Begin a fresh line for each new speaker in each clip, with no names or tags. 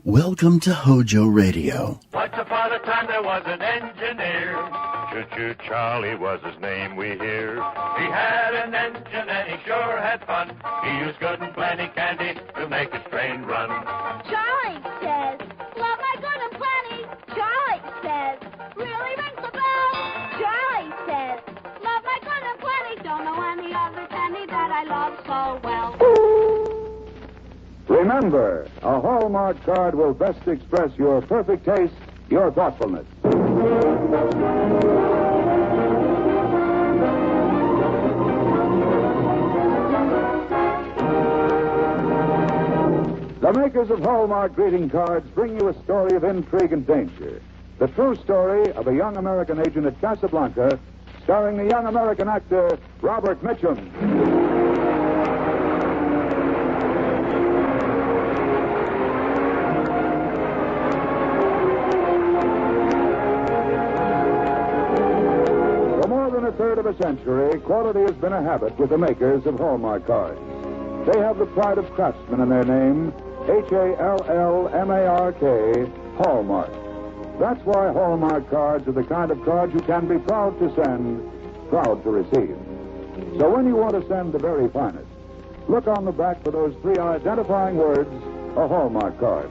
Welcome to HOJO Radio.
Once upon a time there was an engineer. Choo-choo Charlie was his name, we hear. He had an engine and he sure had fun. He used good and plenty candy to make his train run.
Charlie says, love my good and plenty. Charlie says, really rings the bell. Charlie says, love my good and plenty. Don't know any other candy that I love so well.
Remember, a Hallmark card will best express your perfect taste, your thoughtfulness. The makers of Hallmark greeting cards bring you a story of intrigue and danger. The true story of a young American agent at Casablanca, starring the young American actor Robert Mitchum. A third of a century, quality has been a habit with the makers of Hallmark cards. They have the pride of craftsmen in their name, Hallmark, Hallmark. That's why Hallmark cards are the kind of cards you can be proud to send, proud to receive. So when you want to send the very finest, look on the back for those three identifying words, a Hallmark card.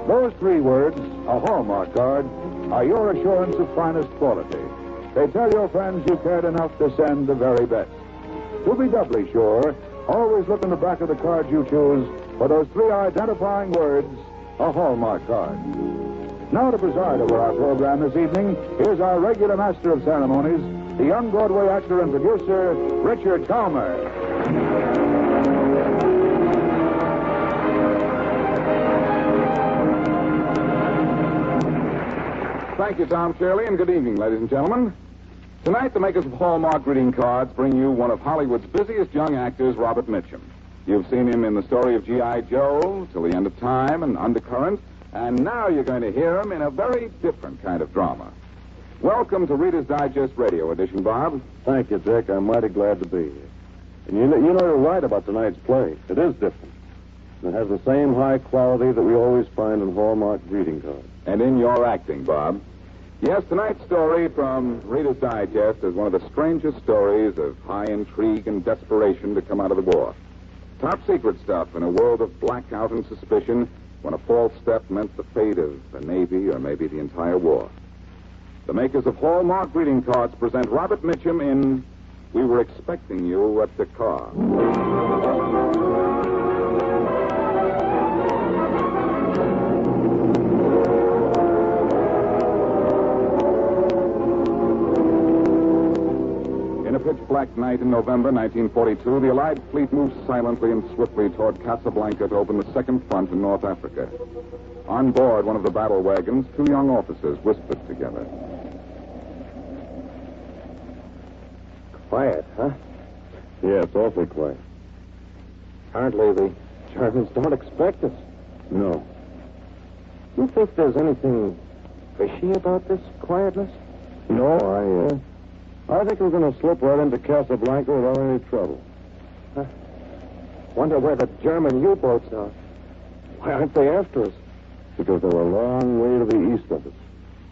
Those three words, a Hallmark card, are your assurance of finest quality. They tell your friends you cared enough to send the very best. To be doubly sure, always look in the back of the card you choose for those three identifying words, a Hallmark card. Now to preside over our program this evening, here's our regular master of ceremonies, the young Broadway actor and producer, Richard Calmer.
Thank you, Tom Shirley, and good evening, ladies and gentlemen. Tonight, the makers of Hallmark greeting cards bring you one of Hollywood's busiest young actors, Robert Mitchum. You've seen him in the story of G.I. Joe, Till the End of Time, and Undercurrent, and now you're going to hear him in a very different kind of drama. Welcome to Reader's Digest Radio Edition, Bob.
Thank you, Dick. I'm mighty glad to be here. And you know you're right about tonight's play. It is different. It has the same high quality that we always find in Hallmark greeting cards.
And in your acting, Bob. Yes, tonight's story from Reader's Digest is one of the strangest stories of high intrigue and desperation to come out of the war. Top secret stuff in a world of blackout and suspicion when a false step meant the fate of the Navy or maybe the entire war. The makers of Hallmark greeting cards present Robert Mitchum in We Were Expecting You at the Car. Pitch-black night in November 1942, the Allied fleet moved silently and swiftly toward Casablanca to open the second front in North Africa. On board one of the battle wagons, two young officers whispered together.
Quiet, huh? Yeah, it's awfully quiet. Apparently the Germans don't expect us. No. You think there's anything fishy about this quietness? No, I think we're going to slip right into Casablanca without any trouble.
Wonder where the German U-boats are. Why aren't they after us?
Because they're a long way to the east of us.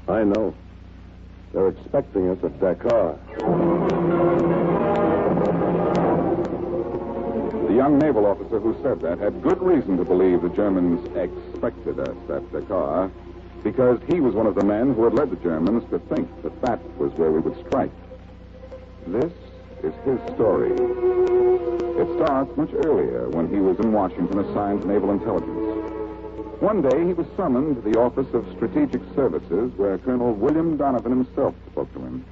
I know. They're expecting us at Dakar.
The young naval officer who said that had good reason to believe the Germans expected us at Dakar, because he was one of the men who had led the Germans to think that that was where we would strike. This is his story. It starts much earlier when he was in Washington assigned to naval intelligence. One day he was summoned to the Office of Strategic Services where Colonel William Donovan himself spoke to him.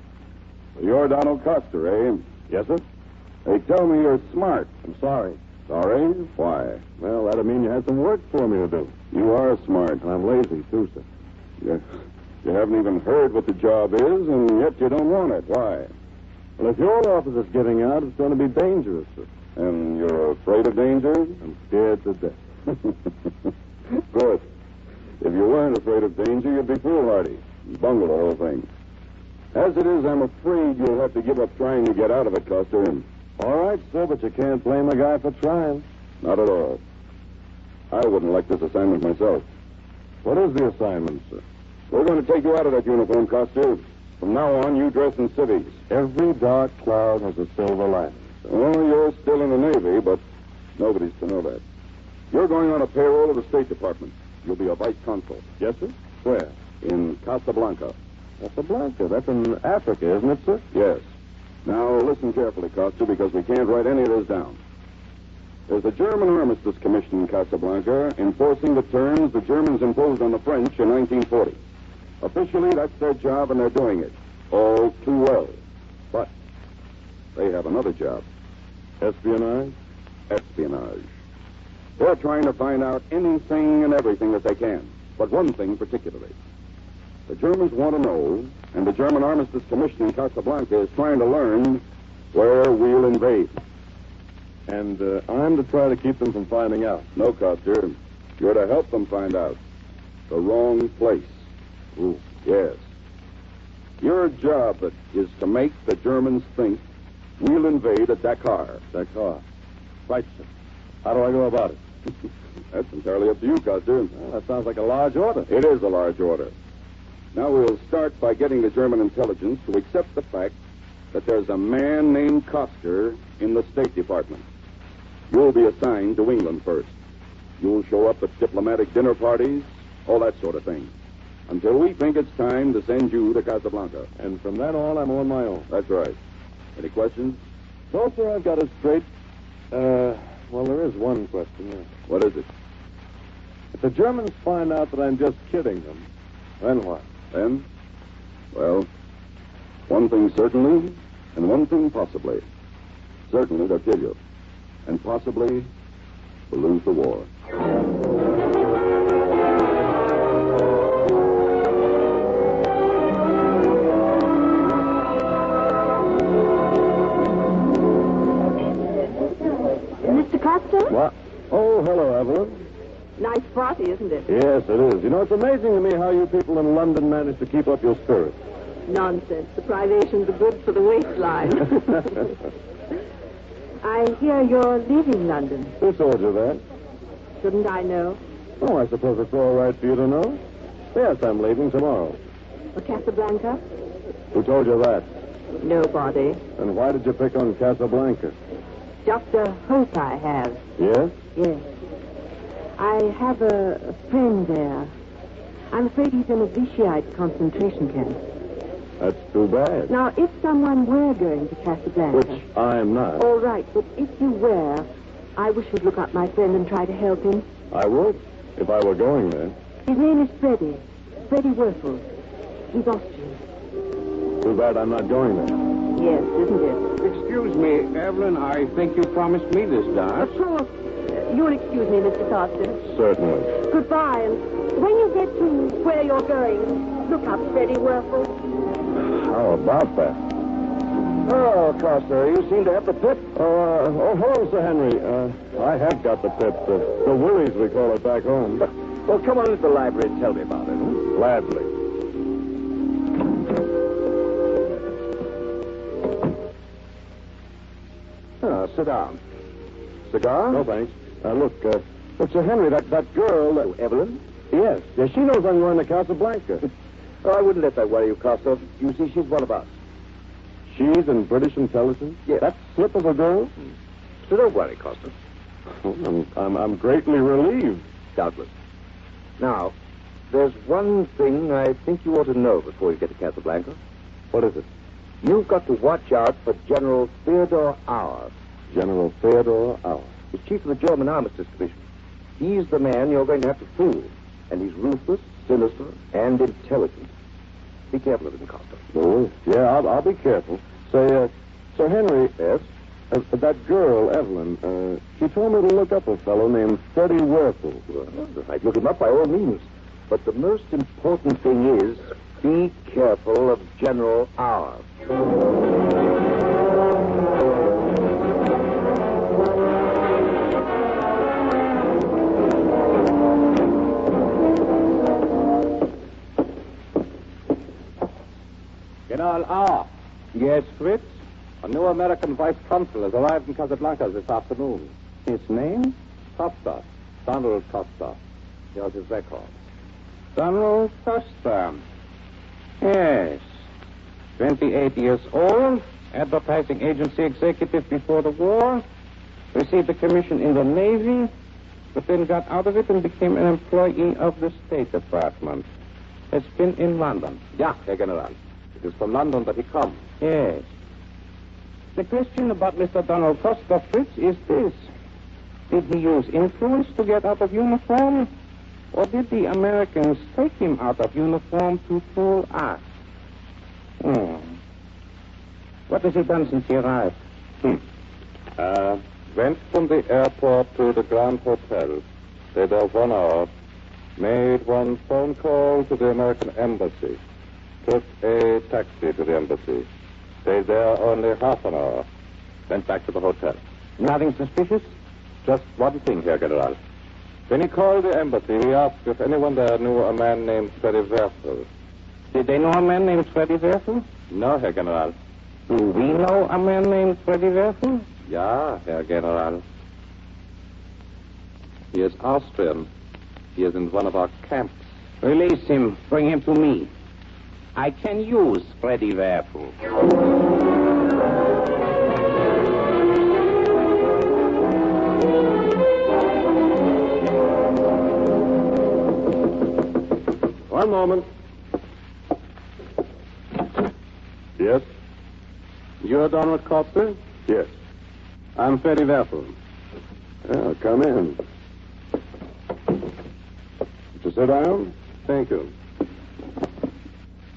You're Donald Custer, eh? Yes, sir. They tell me you're smart. I'm sorry. Sorry? Why? Well, that'd mean you had some work for me to do. You are smart. And I'm lazy, too, sir. Yes. You haven't even heard what the job is, and yet you don't want it. Why? Well, if your office is getting out, it's going to be dangerous, sir. And you're afraid of danger? I'm scared to death. Good. If you weren't afraid of danger, you'd be foolhardy and bungle the whole thing. As it is, I'm afraid you'll have to give up trying to get out of it, Custer. All right, sir, but you can't blame a guy for trying. Not at all. I wouldn't like this assignment myself. What is the assignment, sir?
We're going to take you out of that uniform, Coster. From now on, you dress in civvies.
Every dark cloud has a silver lining, sir.
Oh, you're still in the Navy, but nobody's to know that. You're going on a payroll of the State Department. You'll be a vice consul.
Yes, sir? Where?
In Casablanca.
Casablanca. That's in Africa, isn't it, sir?
Yes. Now, listen carefully, Coster, because we can't write any of this down. There's a German armistice commission in Casablanca enforcing the terms the Germans imposed on the French in 1940. Officially, that's their job, and they're doing it. All too well. But they have another job.
Espionage?
Espionage. They're trying to find out anything and everything that they can. But one thing particularly. The Germans want to know, and the German Armistice Commission in Casablanca is trying to learn where we'll invade.
And I'm to try to keep them from finding out.
No, Coster. You're to help them find out. The wrong place.
Ooh.
Yes. Your job is to make the Germans think we'll invade at Dakar.
Dakar. Right, sir. How do I go about it?
That's entirely up to you, Coster.
Well, that sounds like a large order.
It is a large order. Now we'll start by getting the German intelligence to accept the fact that there's a man named Coster in the State Department. You'll be assigned to England first. You'll show up at diplomatic dinner parties, all that sort of thing, until we think it's time to send you to Casablanca.
And from then on, I'm on my own.
That's right. Any questions?
No, sir, I've got it straight. Well, there is one question, yes.
What is it?
If the Germans find out that I'm just kidding them, then what?
Then? Well, one thing certainly, and one thing possibly. Certainly, they'll kill you. And possibly, we'll lose the war.
Mr. Coster?
What? Oh, hello, Evelyn.
Nice party, isn't it?
Yes, it is. You know, it's amazing to me how you people in London manage to keep up your spirits.
Nonsense. The privations are good for the waistline. I hear you're leaving London.
Who told you that?
Shouldn't I know?
Oh, I suppose it's all right for you to know. Yes, I'm leaving tomorrow.
For Casablanca?
Who told you that?
Nobody.
And why did you pick on Casablanca?
Just a hope I have.
Yes?
Yes. I have a friend there. I'm afraid he's in a Vichyite concentration camp.
That's too bad.
Now, if someone were going to Casablanca...
Which I am not.
All right, but if you were, I wish you'd look up my friend and try to help him.
I would, if I were going there.
His name is Freddie. Freddie Werfel. He's Austrian.
Too bad I'm not going there.
Yes, isn't it?
Excuse me, Evelyn, I think you promised me this dance.
Of course. You'll excuse me, Mr. Coster.
Certainly.
Goodbye, and when you get to where you're going, look up Freddie Werfel.
How about that?
Oh, Coster, you seem to have the pip.
Oh, hello, Sir Henry. I have got the pip. The willies, we call it back home.
Well, come on into the library and tell me about it.
Gladly.
Sit down. Cigar?
No, thanks. Look, Sir Henry, that girl...
Evelyn?
Yes, she knows I'm going to Casablanca.
Oh, I wouldn't let that worry you, Coster. You see, she's one of us.
She's in British intelligence?
Yes.
That slip of a girl?
So don't worry, Coster.
I'm greatly relieved.
Doubtless. Now, there's one thing I think you ought to know before you get to Casablanca.
What is it?
You've got to watch out for General Theodor Auer.
General Theodor Auer.
He's chief of the German Armistice Commission. He's the man you're going to have to fool. And he's ruthless, sinister, and intelligent. Be careful of him, Coster.
Oh, yeah, I'll be careful. Say, Sir Henry...
Yes?
That girl, Evelyn, she told me to look up a fellow named Freddie Werfel.
Well, I'd look him up by all means. But the most important thing is, be careful of General Auer.
General Auer. Yes, Fritz? A new American vice consul has arrived in Casablanca this afternoon. His name? Costa. Donald Costa. Here's his record.
Donald Costa. Yes. 28 years old, advertising agency executive before the war, received a commission in the Navy, but then got out of it and became an employee of the State Department. Has been in London.
Ja, Herr General. It is from London that he comes.
Yes. The question about Mr. Donald Costa, Fritz, is this. Did he use influence to get out of uniform? Or did the Americans take him out of uniform to fool us? What has he done since he arrived?
Went from the airport to the Grand Hotel. Stayed there 1 hour. Made one phone call to the American embassy. Took a taxi to the embassy. Stayed there only half an hour. Went back to the hotel.
Nothing suspicious?
Just one thing, Herr General. When he called the embassy, he asked if anyone there knew a man named Freddy Werfel.
Did they know a man named Freddy Werfel?
No, Herr General.
Do we know a man named Freddy Werfel?
Ja, Herr General. He is Austrian. He is in one of our camps.
Release him. Bring him to me. I can use Freddy Werfel.
One moment. Yes?
You're Donald Costa?
Yes.
I'm Freddy Werfel.
Well, come in. To sit down?
Thank you.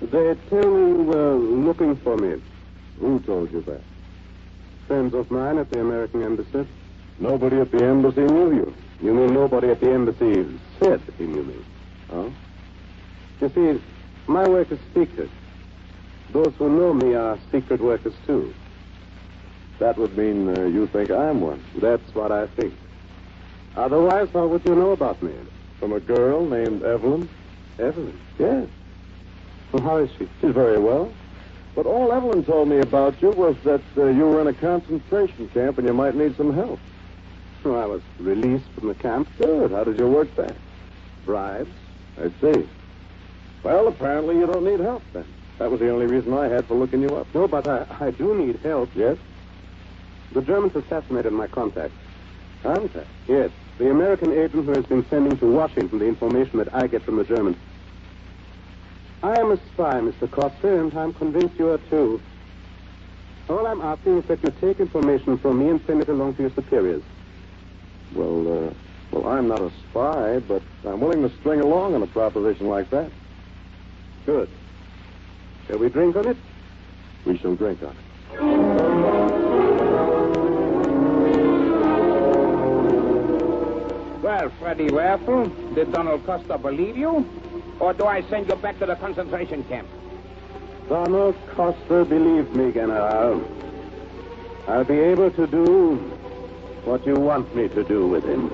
They tell me you were looking for me.
Who told you that?
Friends of mine at the American embassy.
Nobody at the embassy knew you.
You mean nobody at the embassy said he knew me?
Huh?
You see, my work is secret. Those who know me are secret workers, too.
That would mean you think I'm one.
That's what I think. Otherwise, how would you know about me?
From a girl named Evelyn?
Evelyn?
Yes.
Well, how is she?
She's very well. But all Evelyn told me about you was that you were in a concentration camp and you might need some help.
So I was released from the camp.
Good. How did you work that?
Bribes.
I see. Well, apparently you don't need help then. That was the only reason I had for looking you up.
No, but I do need help.
Yes?
The Germans assassinated my contact.
Contact?
Yes. The American agent who has been sending to Washington the information that I get from the Germans. I am a spy, Mr. Costa, and I'm convinced you are too. All I'm asking is that you take information from me and send it along to your superiors.
Well, I'm not a spy, but I'm willing to string along on a proposition like that.
Good. Shall we drink on it?
We shall drink on it.
Well, Freddy Werfel, did Donald Costa believe you? Or do I send you back to the concentration camp?
Donald Costa believed me, General. I'll be able to do what you want me to do with him.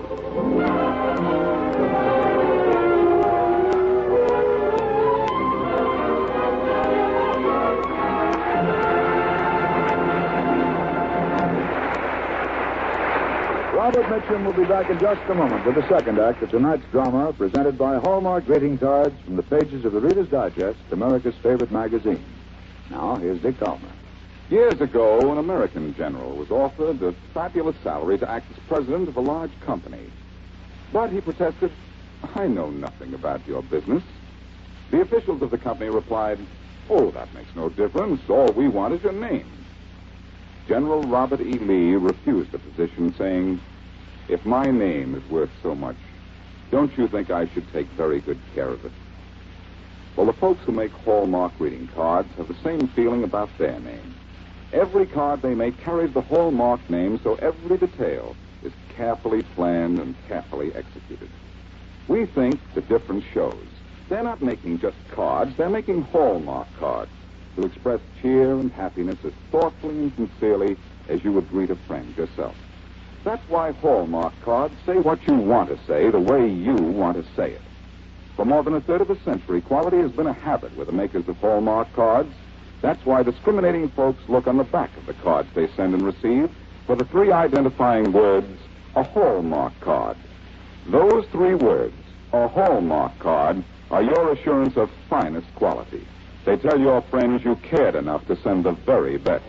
Robert Mitchum will be back in just a moment with the second act of tonight's drama, presented by Hallmark greeting cards from the pages of the Reader's Digest, America's favorite magazine. Now, here's Dick Calmer.
Years ago, an American general was offered a fabulous salary to act as president of a large company. But he protested, "I know nothing about your business." The officials of the company replied, "Oh, that makes no difference. All we want is your name." General Robert E. Lee refused the position, saying, "If my name is worth so much, don't you think I should take very good care of it?" Well, the folks who make Hallmark greeting cards have the same feeling about their name. Every card they make carries the Hallmark name, so every detail is carefully planned and carefully executed. We think the difference shows. They're not making just cards, they're making Hallmark cards to express cheer and happiness as thoughtfully and sincerely as you would greet a friend yourself. That's why Hallmark cards say what you want to say the way you want to say it. For more than a third of a century, quality has been a habit with the makers of Hallmark cards. That's why discriminating folks look on the back of the cards they send and receive for the three identifying words, a Hallmark card. Those three words, A Hallmark card are your assurance of finest quality. They tell your friends you cared enough to send the very best.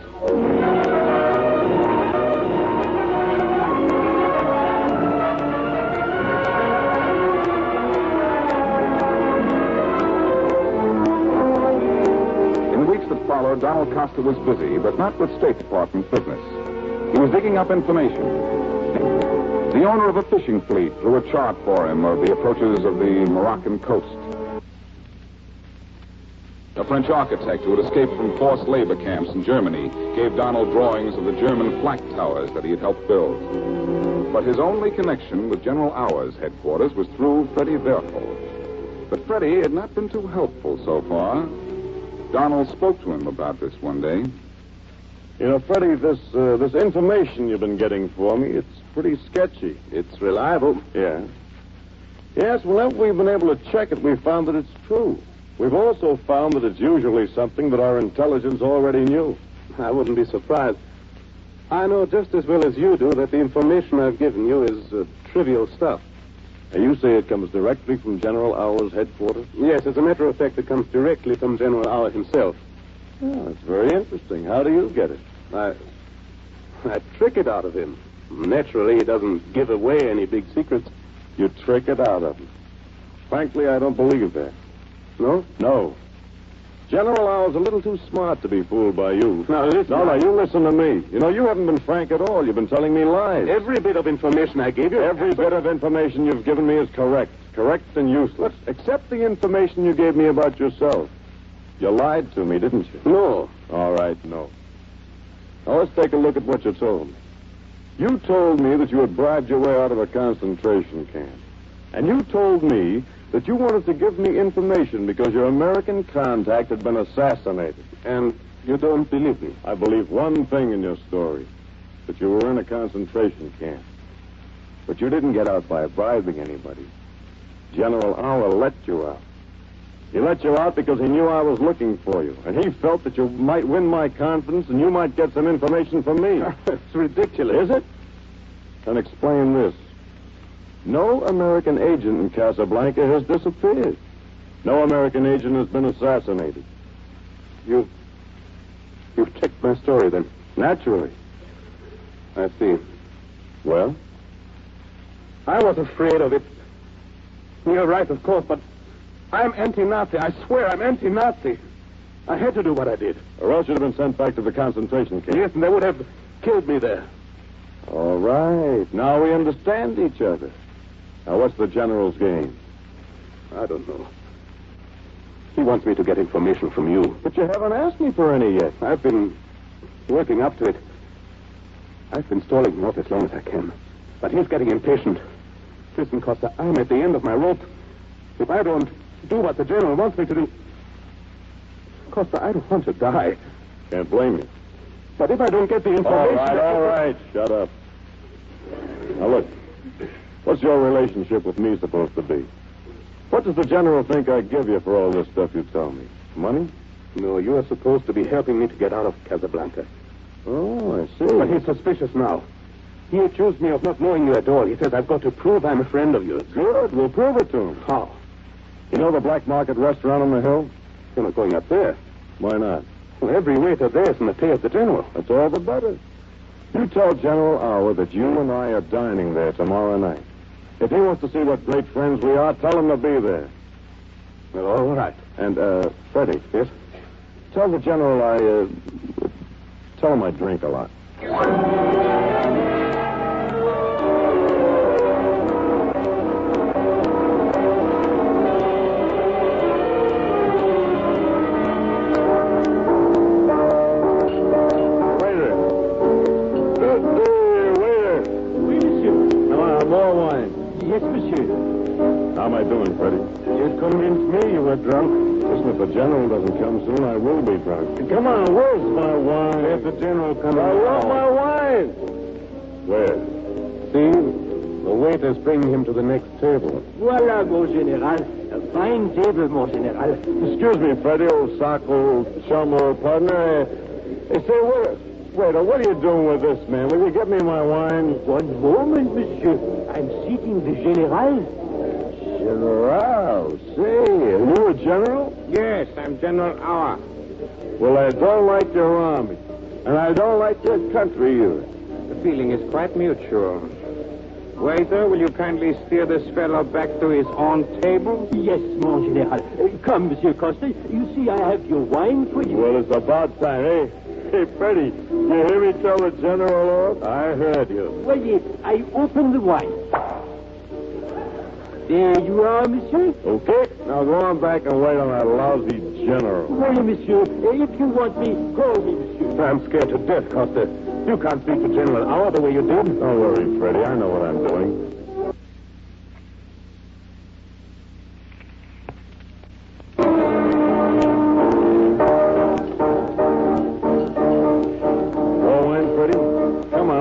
In the weeks that followed, Donald Costa was busy, but not with State Department business. He was digging up information. The owner of a fishing fleet drew a chart for him of the approaches of the Moroccan coast. A French architect who had escaped from forced labor camps in Germany gave Donald drawings of the German flak towers that he had helped build. But his only connection with General Auer's headquarters was through Freddie Werkel. But Freddie had not been too helpful so far. Donald spoke to him about this one day.
You know, Freddie, this information you've been getting for me, it's pretty sketchy.
It's reliable.
Yeah. Yes, whenever we've been able to check it, we've found that it's true. We've also found that it's usually something that our intelligence already knew.
I wouldn't be surprised. I know just as well as you do that the information I've given you is trivial stuff.
And you say it comes directly from General Auer's headquarters?
Yes, as a matter of fact, it comes directly from General Auer himself.
Oh, that's very interesting. How do you get it?
I trick it out of him. Naturally, he doesn't give away any big secrets.
You trick it out of him. Frankly, I don't believe that.
No?
No. General Auer's a little too smart to be fooled by you.
Now, listen.
No, you listen to me. You know, you haven't been frank at all. You've been telling me lies.
Every bit of information I gave you...
Every bit of information you've given me is correct. Correct and useless. Except the information you gave me about yourself. You lied to me, didn't you?
No.
All right, no. Now, let's take a look at what you told me. You told me that you had bribed your way out of a concentration camp. And you told me that you wanted to give me information because your American contact had been assassinated.
And you don't believe me?
I believe one thing in your story, that you were in a concentration camp. But you didn't get out by bribing anybody. General Auer let you out. He let you out because he knew I was looking for you. And he felt that you might win my confidence and you might get some information from me.
It's ridiculous.
Is it? Then explain this. No American agent in Casablanca has disappeared. No American agent has been assassinated.
You've checked my story, then?
Naturally.
I see.
Well?
I was afraid of it. You're right, of course, but I'm anti-Nazi. I swear I'm anti-Nazi. I had to do what I did.
Or else you'd have been sent back to the concentration camp.
Yes, and they would have killed me there.
All right. Now we understand each other. Now, what's the general's game?
I don't know. He wants me to get information from you.
But you haven't asked me for any yet.
I've been working up to it. I've been stalling him off as long as I can. But he's getting impatient. Listen, Costa, I'm at the end of my rope. If I don't do what the general wants me to do... Costa, I don't want to die.
Can't blame you.
But if I don't get the information...
All right. Shut up. Now, look. What's your relationship with me supposed to be? What does the general think I give you for all this stuff you tell me? Money?
No, you are supposed to be helping me to get out of Casablanca.
Oh, I see.
But he's suspicious now. He accused me of not knowing you at all. He says I've got to prove I'm a friend of yours.
Good. We'll prove it to him.
How?
You know the black market restaurant on the hill?
You're not going up there.
Why not?
Well, every waiter there's in the pay of the general.
That's all the better. You tell General Auer that you and I are dining there tomorrow night. If he wants to see what great friends we are, tell him to be there.
Well, all right.
And, Freddie.
Yes?
Tell the general tell him I drink a lot. How am I doing, Freddie?
You'd convinced me you were drunk.
Listen, if the general doesn't come soon, I will be drunk.
Come on, where's my wine? Let the general come
I want my wine! Where?
See? The waiter's bringing him to the next table.
Voilà, mon général. A fine table, mon général.
Excuse me, Freddie, old sock, old chum, old partner. Hey, say, waiter, what are you doing with this, man? Will you get me my wine?
One moment, monsieur. I'm seeking the général.
General, say, are you a general?
Yes, I'm General Auer.
Well, I don't like your army, and I don't like your country either.
The feeling is quite mutual. Waiter, will you kindly steer this fellow back to his own table?
Yes, mon général. Come, Monsieur Costa. You see, I have your wine for you.
Well, it's about time. Hey, Freddie, you hear me tell the general off? I heard you.
Well, yes, I open the wine. There you are, monsieur.
Okay, now go on back and wait on that lousy general.
Well, monsieur, if you want me, call me, monsieur.
I'm scared to death, Costa. You can't speak to General Auer the way you did.
Don't worry, Freddie. I know what I'm doing.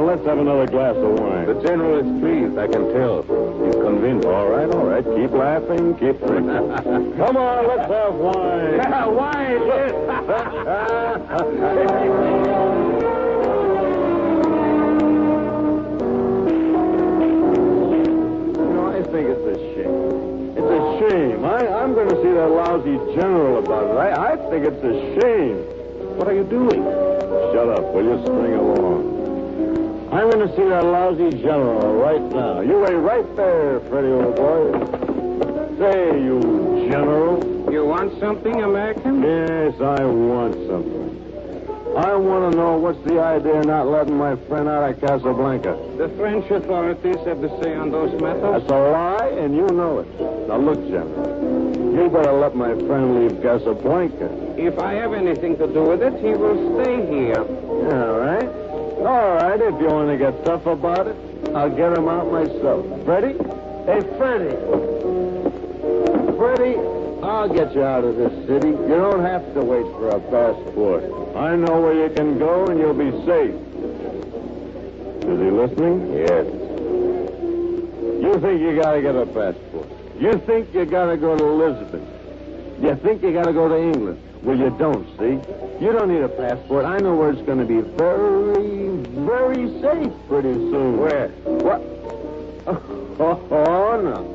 Let's have another glass of wine.
The general is pleased, I can tell. He's convinced.
All right. Keep laughing, keep drinking. Come on, let's have wine.
Yeah, wine, yes.
I think it's a shame. It's a shame. I'm going to see that lousy general about it. I think it's a shame.
What are you doing?
Shut up. Will you string along? I'm going to see that lousy general right now. You wait right there, Freddie, old boy. Say, you general.
You want something, American?
Yes, I want something. I want to know what's the idea of not letting my friend out of Casablanca.
The French authorities have the say on those matters.
That's a lie, and you know it. Now, look, General, you better let my friend leave Casablanca.
If I have anything to do with it, he will stay here.
All right. All right, if you want to get tough about it, I'll get him out myself. Freddie? Hey, Freddie. Freddie, I'll get you out of this city. You don't have to wait for a passport. I know where you can go, and you'll be safe. Is he listening?
Yes.
You think you got to get a passport. You think you got to go to Lisbon. You think you got to go to England. Well, you don't, see? You don't need a passport. I know where it's going to be very, very safe pretty soon.
Where?
What? Oh, no.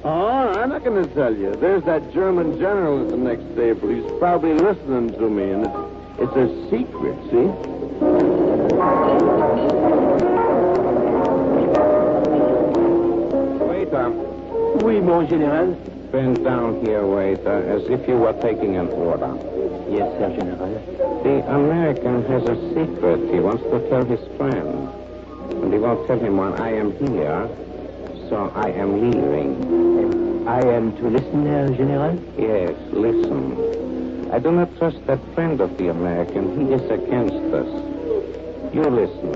Oh, I'm not going to tell you. There's that German general at the next table. He's probably listening to me, and it's a secret, see?
Waiter.
Oui, mon général.
Bend down here, waiter, as if you were taking an order.
Yes, sir, General.
The American has a secret he wants to tell his friend. And he won't tell him while I am here, so I am leaving.
I am to listen, General?
Yes, listen. I do not trust that friend of the American. He is against us. You listen,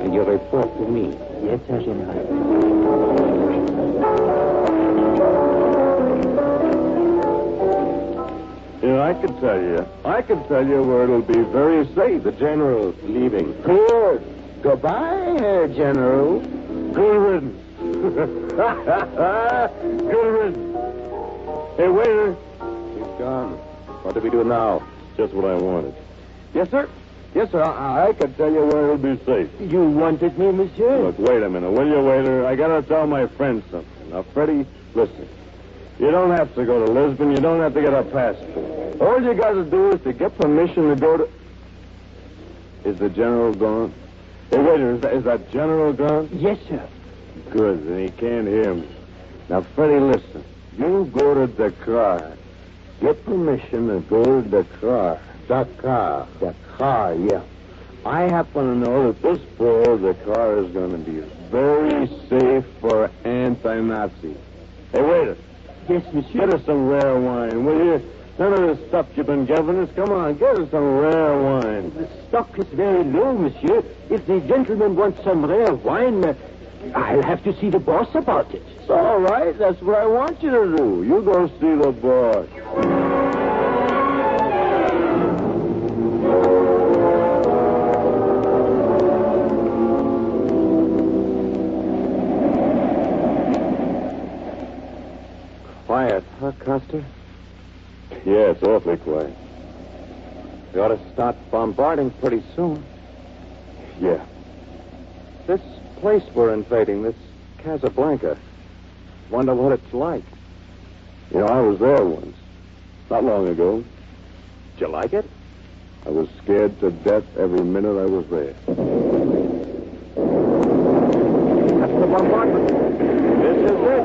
and you report to me.
Yes, sir, General.
I can tell you where it'll be very safe.
The general's leaving.
Good. Goodbye, Herr General. Good riddance. Good riddance. Hey, waiter.
He's gone. What do we do now?
Just what I wanted. Yes, sir. Yes, sir. I can tell you where it'll be safe.
You wanted me, monsieur?
Look, wait a minute, will you, waiter? I gotta tell my friend something. Now, Freddie, listen. You don't have to go to Lisbon. You don't have to get a passport. All you got to do is to get permission to go to... Is the general gone? Hey, waiter, is that general gone?
Yes, sir.
Good, then he can't hear me. Now, Freddie, listen. You go to the car. Get permission to go to the car. The car. The car, yeah. I happen to know that this fall the car is going to be very safe for anti-Nazi. Hey, waiter.
Yes, monsieur.
Get us some rare wine, will you? None of this stuff you've been giving us. Come on, get us some rare wine.
The stock is very low, monsieur. If the gentleman wants some rare wine, I'll have to see the boss about it.
It's all right. That's what I want you to do. You go see the boss.
Quiet, huh, Custer?
Yeah, it's awfully quiet.
We ought to start bombarding pretty soon.
Yeah.
This place we're invading, this Casablanca,
wonder what it's like. You know, I was there once. Not long ago.
Did you like it?
I was scared to death every minute I was there.
That's the bombardment. This is it.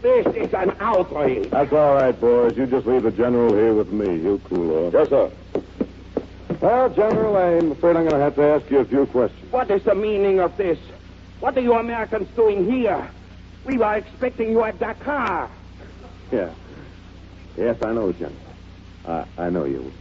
This is an outrage.
That's all right, boys. You just leave the General here with me. He'll cool off.
Yes, sir.
Well, General, I'm afraid I'm going to have to ask you a few questions.
What is the meaning of this? What are you Americans doing here? We were expecting you at Dakar.
Yeah. Yes, I know, General. I know you.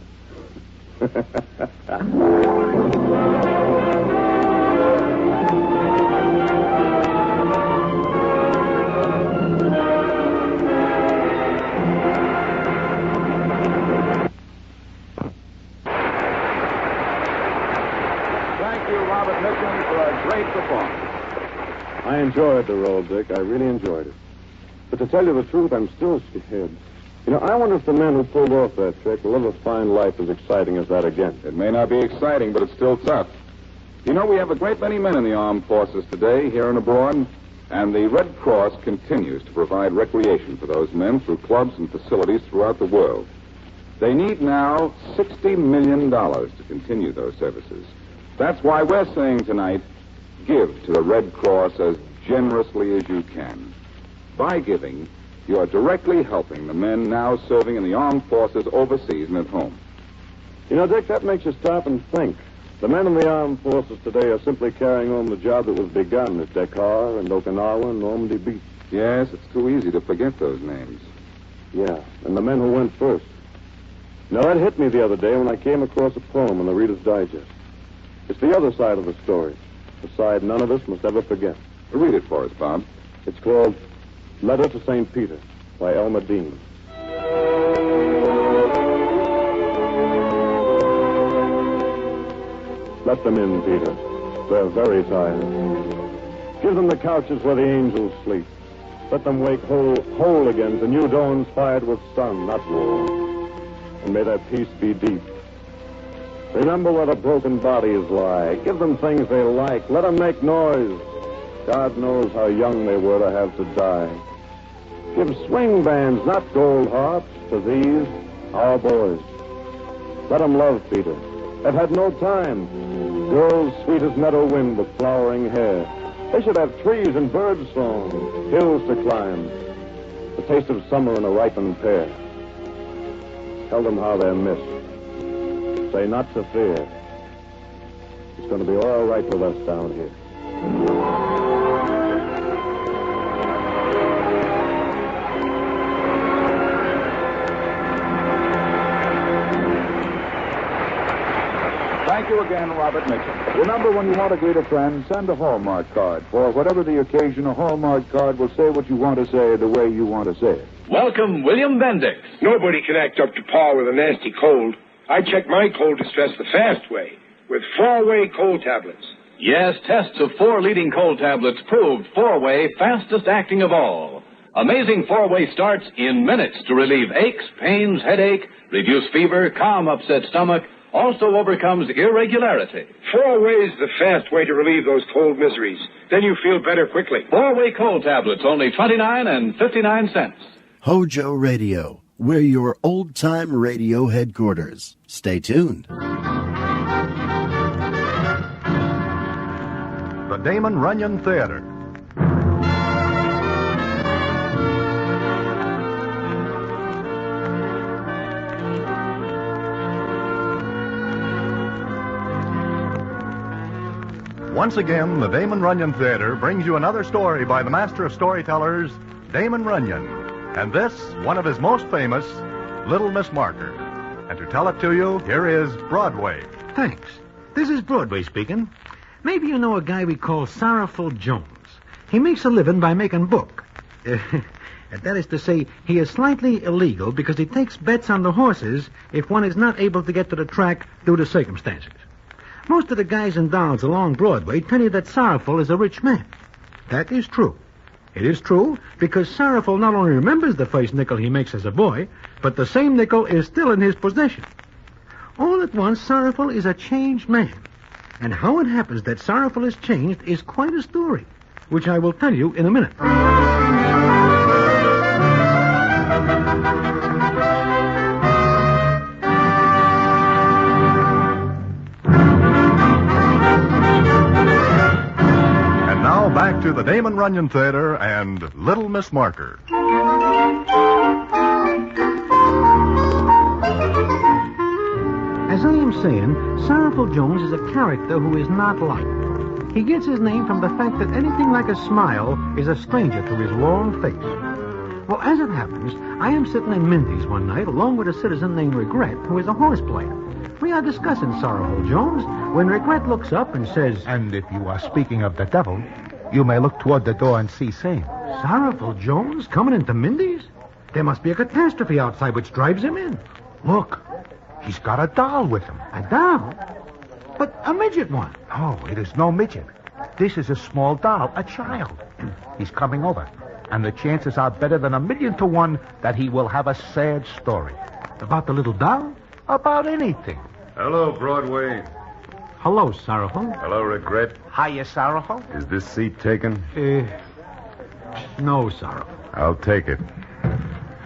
I enjoyed the role, Dick. I really enjoyed it. But to tell you the truth, I'm still scared. You know, I wonder if the men who pulled off that trick will ever find life as exciting as that again.
It may not be exciting, but it's still tough. You know, we have a great many men in the armed forces today, here and abroad, and the Red Cross continues to provide recreation for those men through clubs and facilities throughout the world. They need now $60 million to continue those services. That's why we're saying tonight, give to the Red Cross as generously as you can. By giving, you are directly helping the men now serving in the armed forces overseas and at home.
You know, Dick, that makes you stop and think. The men in the armed forces today are simply carrying on the job that was begun at Dakar and Okinawa and Normandy Beach.
Yes, it's too easy to forget those names.
Yeah, and the men who went first. Now, that hit me the other day when I came across a poem in the Reader's Digest. It's the other side of the story, the side none of us must ever forget.
Read it for us, Bob.
It's called Letter to St. Peter by Elmer Dean. Let them in, Peter. They're very tired. Give them the couches where the angels sleep. Let them wake whole again to new dawns fired with sun, not war. And may their peace be deep. Remember where the broken bodies lie. Give them things they like. Let them make noise. God knows how young they were to have to die. Give swing bands, not gold harps, to these, our boys. Let them love, Peter. They've had no time. Girls sweet as meadow wind with flowering hair. They should have trees and bird song, hills to climb, the taste of summer in a ripened pear. Tell them how they're missed. Say not to fear. It's going to be all right with us down here.
Thank you again, Robert Mitchell. Remember, when you want to greet a friend, send a Hallmark card. For whatever the occasion, a Hallmark card will say what you want to say the way you want to say it.
Welcome, William Bendix.
Nobody can act up to par with a nasty cold. I check my cold distress the fast way, with 4-way cold tablets.
Yes, tests of 4 leading cold tablets proved 4-way fastest acting of all. Amazing 4-way starts in minutes to relieve aches, pains, headache, reduce fever, calm upset stomach, also overcomes irregularity.
4-way's the fast way to relieve those cold miseries. Then you feel better quickly.
4-way cold tablets, only 29 and 59 cents.
HOJO Radio. We're your old-time radio headquarters. Stay tuned.
The Damon Runyon Theater. Once again, the Damon Runyon Theater brings you another story by the master of storytellers, Damon Runyon. And this, one of his most famous, Little Miss Marker. And to tell it to you, here is Broadway.
Thanks. This is Broadway speaking. Maybe you know a guy we call Sorrowful Jones. He makes a living by making book. That is to say, he is slightly illegal because he takes bets on the horses if one is not able to get to the track due to circumstances. Most of the guys and dolls along Broadway tell you that Sorrowful is a rich man. That is true. It is true, because Sorrowful not only remembers the first nickel he makes as a boy, but the same nickel is still in his possession. All at once, Sorrowful is a changed man. And how it happens that Sorrowful is changed is quite a story, which I will tell you in a minute.
And now back to the Damon Runyon Theater and Little Miss Marker.
As I am saying, Sorrowful Jones is a character who is not liked. He gets his name from the fact that anything like a smile is a stranger to his long face. Well, as it happens, I am sitting in Mindy's one night along with a citizen named Regret, who is a horse player. We are discussing Sorrowful Jones when Regret looks up and says,
"And if you are speaking of the devil, you may look toward the door and see same."
Sorrowful Jones coming into Mindy's? There must be a catastrophe outside which drives him in.
Look, he's got a doll with him.
A doll? But a midget one.
No, it is no midget. This is a small doll, a child. He's coming over, and the chances are better than 1,000,000 to 1 that he will have a sad story.
About the little doll?
About anything.
Hello, Broadway.
Hello, Sorrowful.
Hello, Regret.
Hiya, Sorrowful.
Is this seat taken?
No, Sorrowful.
I'll take it.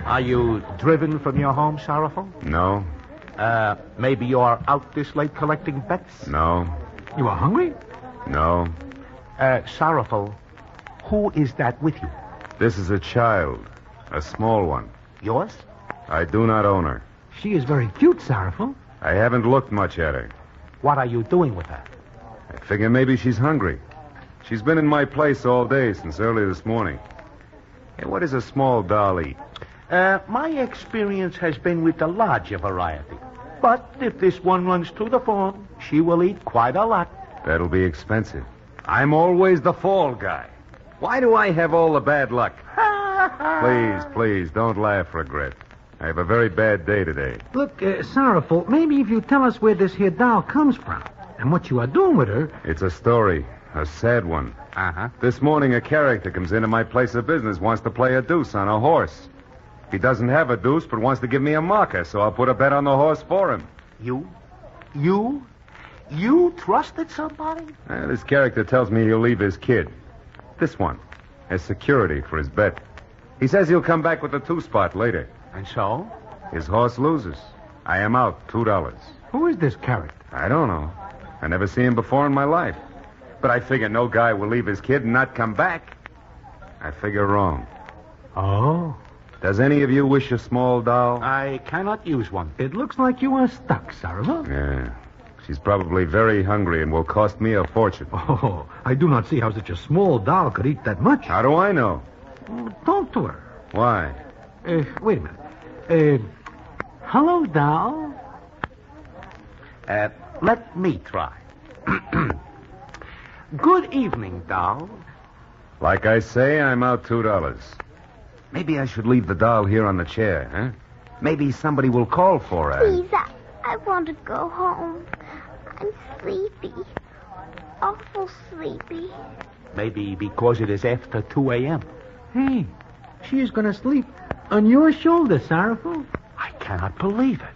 Are you driven from your home, Sorrowful?
No.
Maybe you're out this late collecting bets?
No.
You are hungry?
No.
Sorrowful, who is that with you?
This is a child. A small one.
Yours?
I do not own her.
She is very cute, Sorrowful.
I haven't looked much at her.
What are you doing with her?
I figure maybe she's hungry. She's been in my place all day since early this morning. Hey, what does a small doll eat?
My experience has been with the larger variety. But if this one runs to the phone, she will eat quite a lot.
That'll be expensive. I'm always the fall guy. Why do I have all the bad luck? Please, don't laugh, Regret. I have a very bad day today.
Look, Sorrowful, maybe if you tell us where this here doll comes from and what you are doing with her...
It's a story, a sad one.
Uh-huh.
This morning a character comes into my place of business, wants to play a deuce on a horse. He doesn't have a deuce, but wants to give me a marker, so I'll put a bet on the horse for him.
You trusted somebody?
This character tells me he'll leave his kid. This one. As security for his bet. He says he'll come back with a 2-spot later.
And so?
His horse loses. I am out $2.
Who is this character?
I don't know. I never seen him before in my life. But I figure no guy will leave his kid and not come back. I figure wrong.
Oh?
Does any of you wish a small doll?
I cannot use one.
It looks like you are stuck, Sorrowful.
Yeah. She's probably very hungry and will cost me a fortune.
Oh, I do not see how such a small doll could eat that much.
How do I know?
Talk to her.
Why?
Wait a minute. Hello, doll.
Let me try. Good evening, doll.
Like I say, I'm out $2. Maybe I should leave the doll here on the chair, huh? Maybe somebody will call for her.
Please, I want to go home. I'm sleepy. Awful sleepy.
Maybe because it is after 2 a.m.
Hey, she is going to sleep on your shoulder, Sorrowful.
I cannot believe it.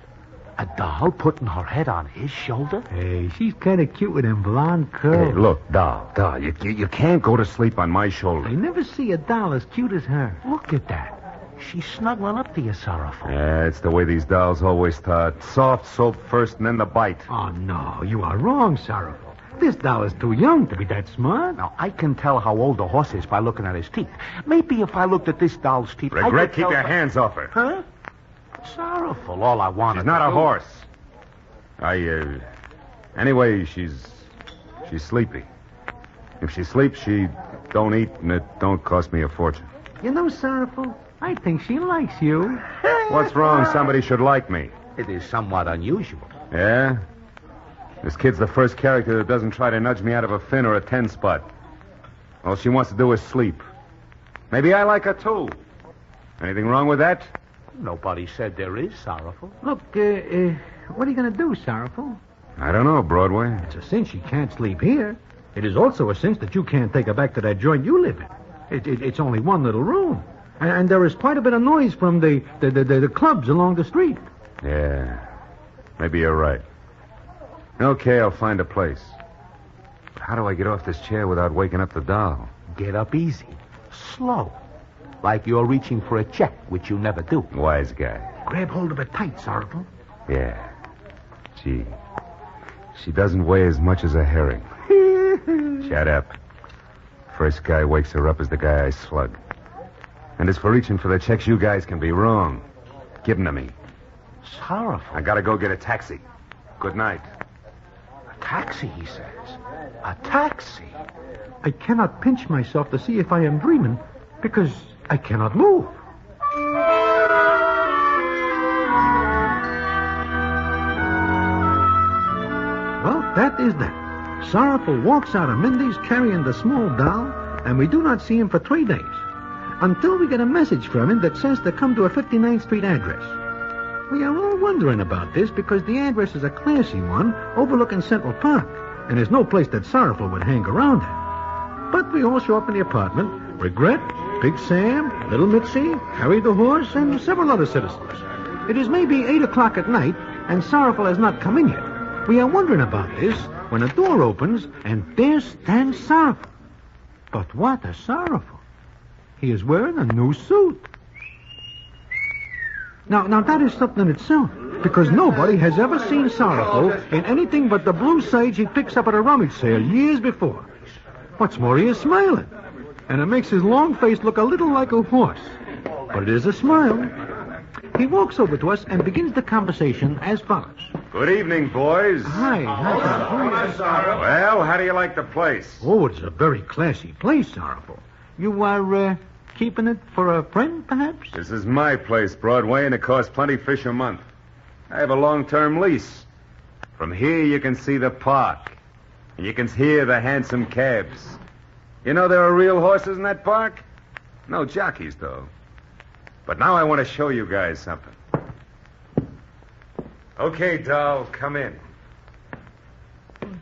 A doll putting her head on his shoulder?
Hey, she's kind of cute with them blonde curls.
Hey, look, doll, you can't go to sleep on my shoulder.
I never see a doll as cute as her.
Look at that. She's snuggling up to you, Sorrowful.
Yeah, it's the way these dolls always start. Soft soap first and then the bite.
Oh, no, you are wrong, Sorrowful. This doll is too young to be that smart.
Now, I can tell how old a horse is by looking at his teeth. Maybe if I looked at this doll's teeth...
Regret, keep your hands off her.
Huh? Sorrowful, all I want.
She's not a horse. Anyway, she's sleepy. If she sleeps, she don't eat, and it don't cost me a fortune.
You know, Sorrowful, I think she likes you.
What's wrong? Somebody should like me.
It is somewhat unusual.
Yeah? This kid's the first character that doesn't try to nudge me out of a fin or a 10-spot. All she wants to do is sleep. Maybe I like her, too. Anything wrong with that?
Nobody said there is, Sorrowful.
Look, what are you going to do, Sorrowful?
I don't know, Broadway.
It's a cinch she can't sleep here. It is also a cinch that you can't take her back to that joint you live in. It's only one little room. And there is quite a bit of noise from the clubs along the street.
Yeah, maybe you're right. Okay, I'll find a place. But how do I get off this chair without waking up the doll?
Get up easy. Slow. Like you're reaching for a check, which you never do.
Wise guy.
Grab hold of it tight, Sarple.
Yeah. Gee. She doesn't weigh as much as a herring. Shut up. First guy wakes her up is the guy I slug. And as for reaching for the checks, you guys can be wrong. Give them to me.
Sorrowful.
I gotta go get a taxi. Good night.
A taxi, he says. A taxi.
I cannot pinch myself to see if I am dreaming because I cannot move. Well, that is that. Sorrowful walks out of Mindy's carrying the small doll, and we do not see him for 3 days. Until we get a message from him that says to come to a 59th Street address. We are all wondering about this because the address is a classy one overlooking Central Park, and there's no place that Sorrowful would hang around at. But we all show up in the apartment. Regret, Big Sam, Little Mitzi, Harry the horse, and several other citizens. It is maybe 8 o'clock at night, and Sorrowful has not come in yet. We are wondering about this when a door opens, and there stands Sorrowful. But what a Sorrowful. He is wearing a new suit. Now that is something in itself, because nobody has ever seen Sorrowful in anything but the blue sage he picks up at a rummage sale years before. What's more, he is smiling, and it makes his long face look a little like a horse. But it is a smile. He walks over to us and begins the conversation as follows.
Good evening, boys.
Hi.
Well, how do you like the place?
Oh, it's a very classy place, Sorrowful. You are, keeping it for a friend, perhaps?
This is my place, Broadway, and it costs plenty fish a month. I have a long-term lease. From here, you can see the park. And you can hear the handsome cabs. You know there are real horses in that park? No jockeys, though. But now I want to show you guys something. Okay, doll, come in.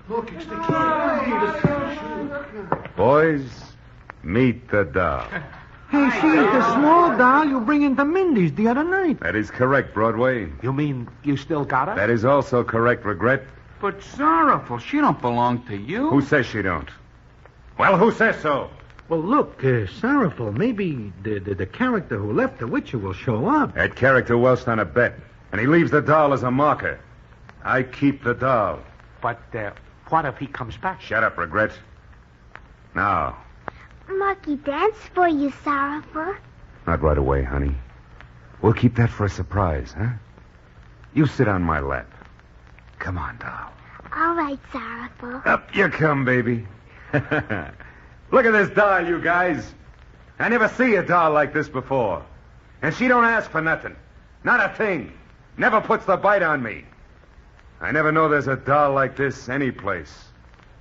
Look, it's the kid.
Boys, meet the doll.
Hey, she is the small doll you bring into Mindy's the other night.
That is correct, Broadway.
You mean you still got her?
That is also correct, Regret.
But Sorrowful, she don't belong to you.
Who says she don't? Well, who says so?
Well, look, Sorrowful, maybe the character who left the Witcher will show up.
That character welched on a bet, and he leaves the doll as a marker. I keep the doll.
But what if he comes back?
Shut up, Regret. Now.
Marky dance for you, Sorrowful.
Not right away, honey. We'll keep that for a surprise, huh? You sit on my lap. Come on, doll.
All right, Sorrowful.
Up you come, baby. Look at this doll, you guys. I never see a doll like this before. And she don't ask for nothing. Not a thing. Never puts the bite on me. I never know there's a doll like this anyplace.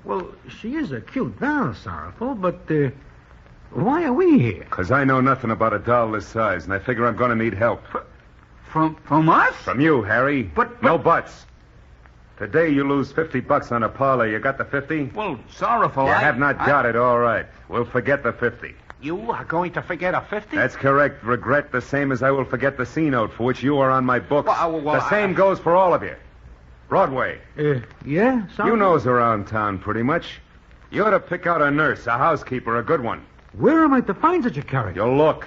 Well, she is a cute doll, Sorrowful, but why are we here?
Because I know nothing about a doll this size, and I figure I'm going to need help.
From us?
From you, Harry.
But...
No buts. Today you lose $50 on a parlor. You got the 50?
Well, Sorrowful,
You have not got it, all right. We'll forget the 50.
You are going to forget a 50?
That's correct. Regret the same as I will forget the C note for which you are on my books. The same goes for all of you. Broadway.
Yeah, Sorrowful?
You knows around town pretty much. You ought to pick out a nurse, a housekeeper, a good one.
Where am I to find such a character?
You'll look.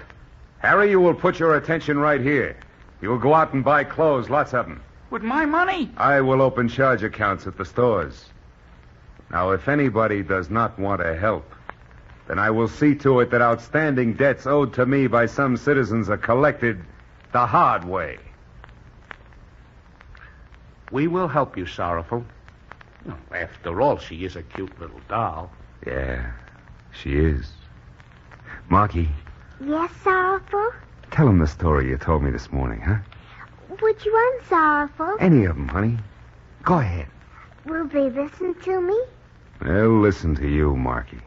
Harry, you will put your attention right here. You will go out and buy clothes, lots of them.
With my money?
I will open charge accounts at the stores. Now, if anybody does not want to help, then I will see to it that outstanding debts owed to me by some citizens are collected the hard way.
We will help you, Sorrowful. Well, after all, she is a cute little doll.
Yeah, she is. Marky,
Yes, Sorrowful?
tell him the story you told me this morning, huh?
Which one, Sorrowful?
Any of them, honey. Go ahead.
Will they listen to me?
They'll listen to you, Marky.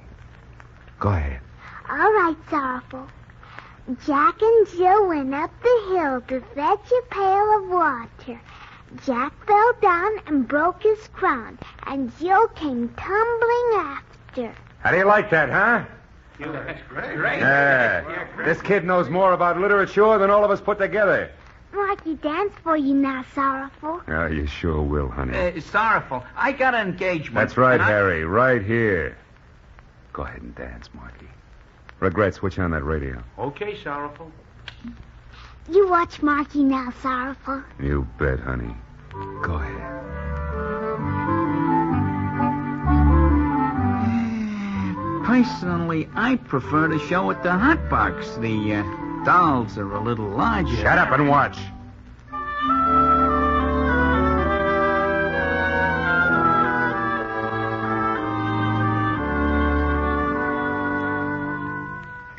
Go ahead.
All right, Sorrowful. Jack and Jill went up the hill to fetch a pail of water. Jack fell down and broke his crown, and Jill came tumbling after.
How do you like that, huh?
That's great.
Yeah. This kid knows more about literature than all of us put together.
Marky dance for you now, Sorrowful.
Oh, you sure will, honey.
Sorrowful. I got an engagement.
That's right,
and
Harry. Right here. Go ahead and dance, Marky. Regret, switch on that radio.
Okay, Sorrowful.
You watch Marky now, Sorrowful.
You bet, honey. Go ahead.
Personally, I prefer the show at the Hot Box. The dolls are a little larger.
Shut up and watch.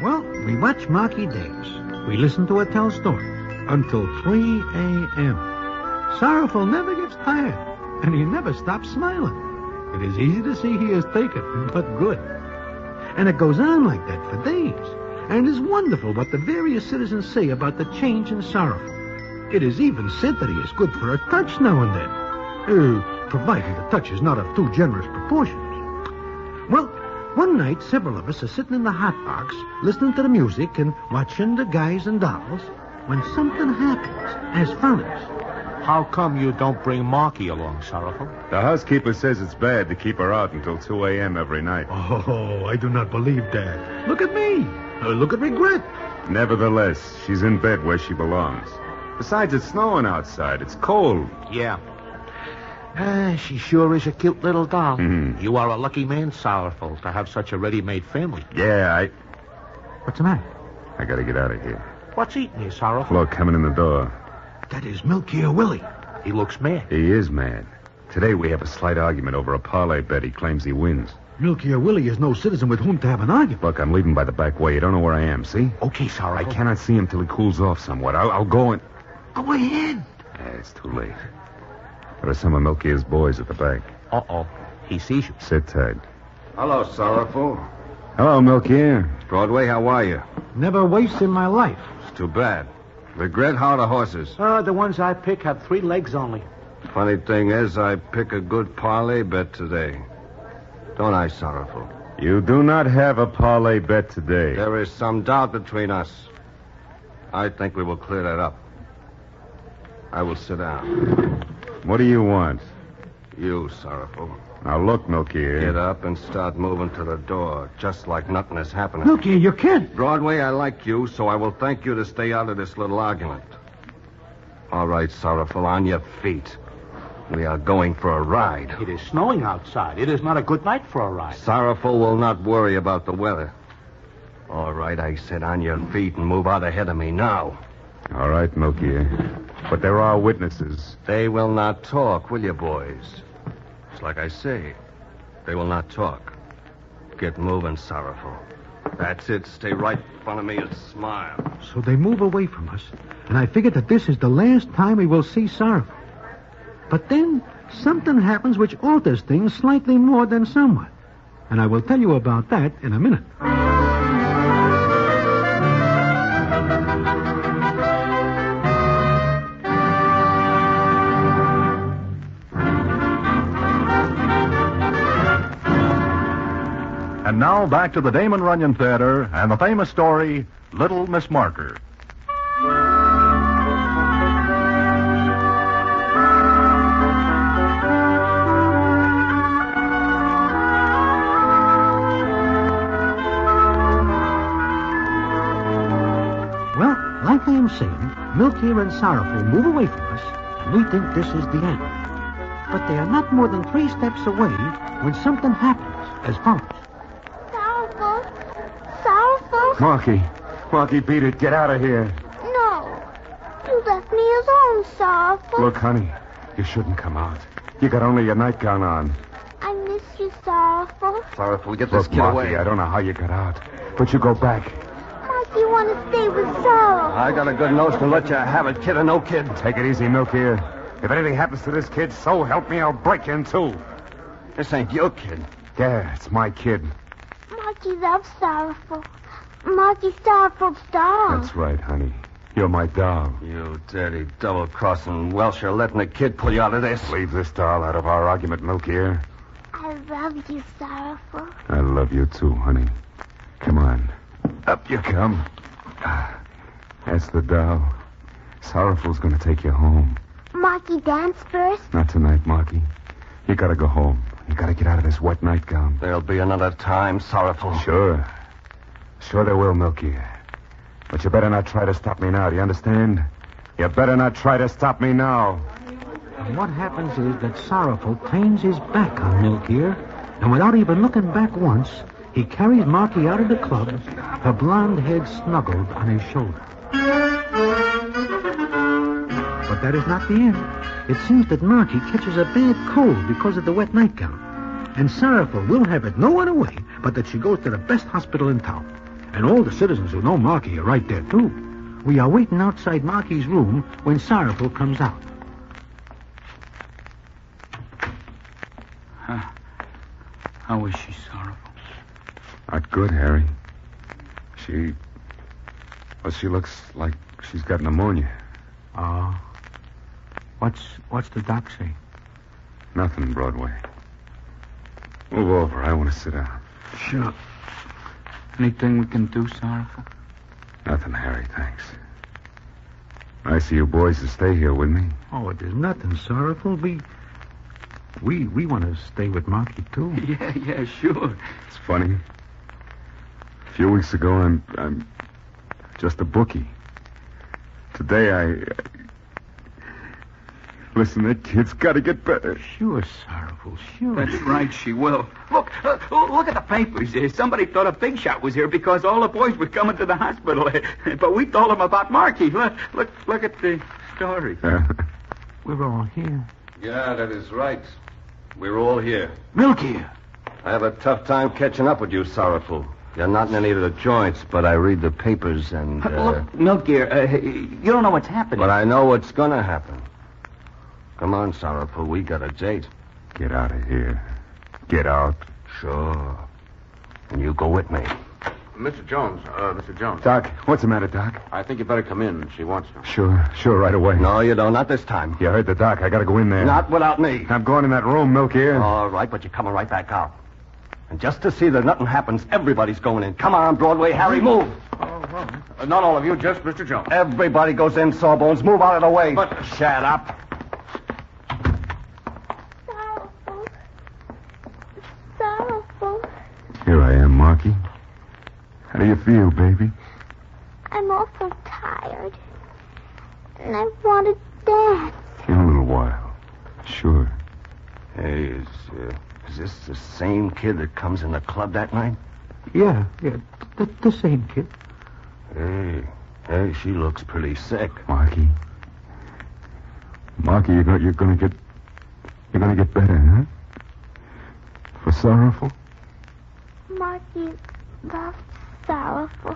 Well, we watch Marky dance. We listen to her tell stories until 3 a.m. Sorrowful never gets tired, and he never stops smiling. It is easy to see he is taken, but good. And it goes on like that for days. And it is wonderful what the various citizens say about the change in Sorrowful. It is even said that he is good for a touch now and then. Provided the touch is not of too generous proportions. Well, one night, several of us are sitting in the hot box, listening to the music and watching the guys and dolls, when something happens as follows.
How come you don't bring Marky along, Sorrowful?
The housekeeper says it's bad to keep her out until 2 a.m. every night.
Oh, I do not believe that. Look at me. Look at Regret.
Nevertheless, she's in bed where she belongs. Besides, it's snowing outside. It's cold.
Yeah. She sure is a cute little doll.
Mm-hmm.
You are a lucky man, Sorrowful, to have such a ready-made family.
Yeah,
What's the matter?
I gotta get out of here.
What's eating you, Sorrowful?
Look, coming in the door.
That is Milky or Willie.
He looks mad.
He is mad. Today we have a slight argument over a parlay bet he claims he wins.
Milky or Willie is no citizen with whom to have an argument.
Look, I'm leaving by the back way. You don't know where I am, see?
Okay,
I
Sorrowful.
cannot see him till he cools off somewhat. I'll go and...
Go ahead.
It's too late. There are some of Milky's boys at the back.
Uh-oh. He sees you.
Sit tight.
Hello, Sorrowful.
Hello, Milky.
Broadway, how are you?
Never waste in my life.
It's too bad. Regret, how are the horses?
The ones I pick have 3 legs only.
Funny thing is, I pick a good parlay bet today. Don't I, Sorrowful?
You do not have a parlay bet today.
There is some doubt between us. I think we will clear that up. I will sit down.
What do you want?
You, Sorrowful.
Now, look, Milky.
Get up and start moving to the door, just like nothing is happening.
Milky, you can't.
Broadway, I like you, so I will thank you to stay out of this little argument. All right, Sorrowful, on your feet. We are going for a ride.
It is snowing outside. It is not a good night for a ride.
Sorrowful will not worry about the weather. All right, I said on your feet and move out ahead of me now.
All right, Milky. But there are witnesses.
They will not talk, will you, boys? It's like I say. They will not talk. Get moving, Sorrowful. That's it. Stay right in front of me and smile.
So they move away from us, and I figured that this is the last time we will see Sorrowful. But then something happens which alters things slightly more than somewhat. And I will tell you about that in a minute.
And now back to the Damon Runyon Theater and the famous story, Little Miss Marker.
Well, like I am saying, Milky and Sorrowful move away from us, and we think this is the end. But they are not more than 3 steps away when something happens as follows.
Sorrowful. Sorrowful.
Marky, beat it. Get out of here.
No. You left me alone, Sorrowful.
Look, honey, you shouldn't come out. You got only your nightgown on.
I miss you, Sorrowful.
Sorrowful, get this
Look,
kid
Marky,
away.
I don't know how you got out, but you go back.
Marky, you want to stay with Sorrowful.
I got a good notion to let you have it, kid or no kid.
Take it easy, Milky. If anything happens to this kid, so help me, I'll break you in 2.
This ain't your kid.
Yeah, it's my kid.
Marky loves Sorrowful. Marky's Sorrowful's doll.
That's right, honey. You're my doll.
You dirty double-crossing Welsher letting a kid pull you out of this.
Leave this doll out of our argument, Milky.
I love you, Sorrowful.
I love you too, honey. Come on. Up you come. That's the doll. Sorrowful's going to take you home.
Marky, dance first.
Not tonight, Marky. You got to go home. You got to get out of this wet nightgown.
There'll be another time, Sorrowful.
Sure. Sure there will, Milky. But you better not try to stop me now. Do you understand? You better not try to stop me now.
And what happens is that Sorrowful turns his back on Milky, and without even looking back once, he carries Marky out of the club, her blonde head snuggled on his shoulder. But that is not the end. It seems that Marky catches a bad cold because of the wet nightgown. And Sorrowful will have it no other way but that she goes to the best hospital in town. And all the citizens who know Marky are right there, too. We are waiting outside Marky's room when Sorrowful comes out.
How is she, Sorrowful?
Not good, Harry. She looks like she's got pneumonia.
Oh. What's the doc say?
Nothing, Broadway. Move over. I want to sit down.
Sure. Anything we can do, Sorrowful?
Nothing, Harry, thanks. I see you boys to stay here with me.
Oh, there's nothing, Sorrowful. We want to stay with Marky, too.
Yeah, sure.
It's funny. A few weeks ago, I'm just a bookie. Today, Listen, that kid's got to get better.
Sure, Sorrowful, sure.
That's right, she will. Look at the papers. Somebody thought a big shot was here because all the boys were coming to the hospital. But we told them about Marky. Look at the story.
We're all here.
Yeah, that is right. We're all here.
Milky.
I have a tough time catching up with you, Sorrowful. You're not in any of the joints, but I read the papers and...
Look, Milky, you don't know what's happening.
But I know what's going to happen. Come on, Sorrowful. We got a date.
Get out of here. Get out.
Sure. And you go with me.
Mr. Jones.
Doc, what's the matter, Doc?
I think you better come in. She wants you.
Sure, right away.
No, you don't. Not this time.
You heard the doc. I got to go in there.
Not without me.
I'm going in that room, Milky.
All right, but you're coming right back out. And just to see that nothing happens, everybody's going in. Come on, Broadway. Harry, move.
Not all of you, just Mr. Jones.
Everybody goes in, Sawbones. Move out of the way.
But
shut up.
Sorrowful.
Here I am, Marky. How do you feel, baby?
I'm awful tired. And I want to dance.
In a little while. Sure.
Hey, is this the same kid that comes in the club that night?
Yeah, the same kid.
Hey, she looks pretty sick.
Marky, you're gonna get better, huh? For Sorrowful?
Marky loves Sorrowful.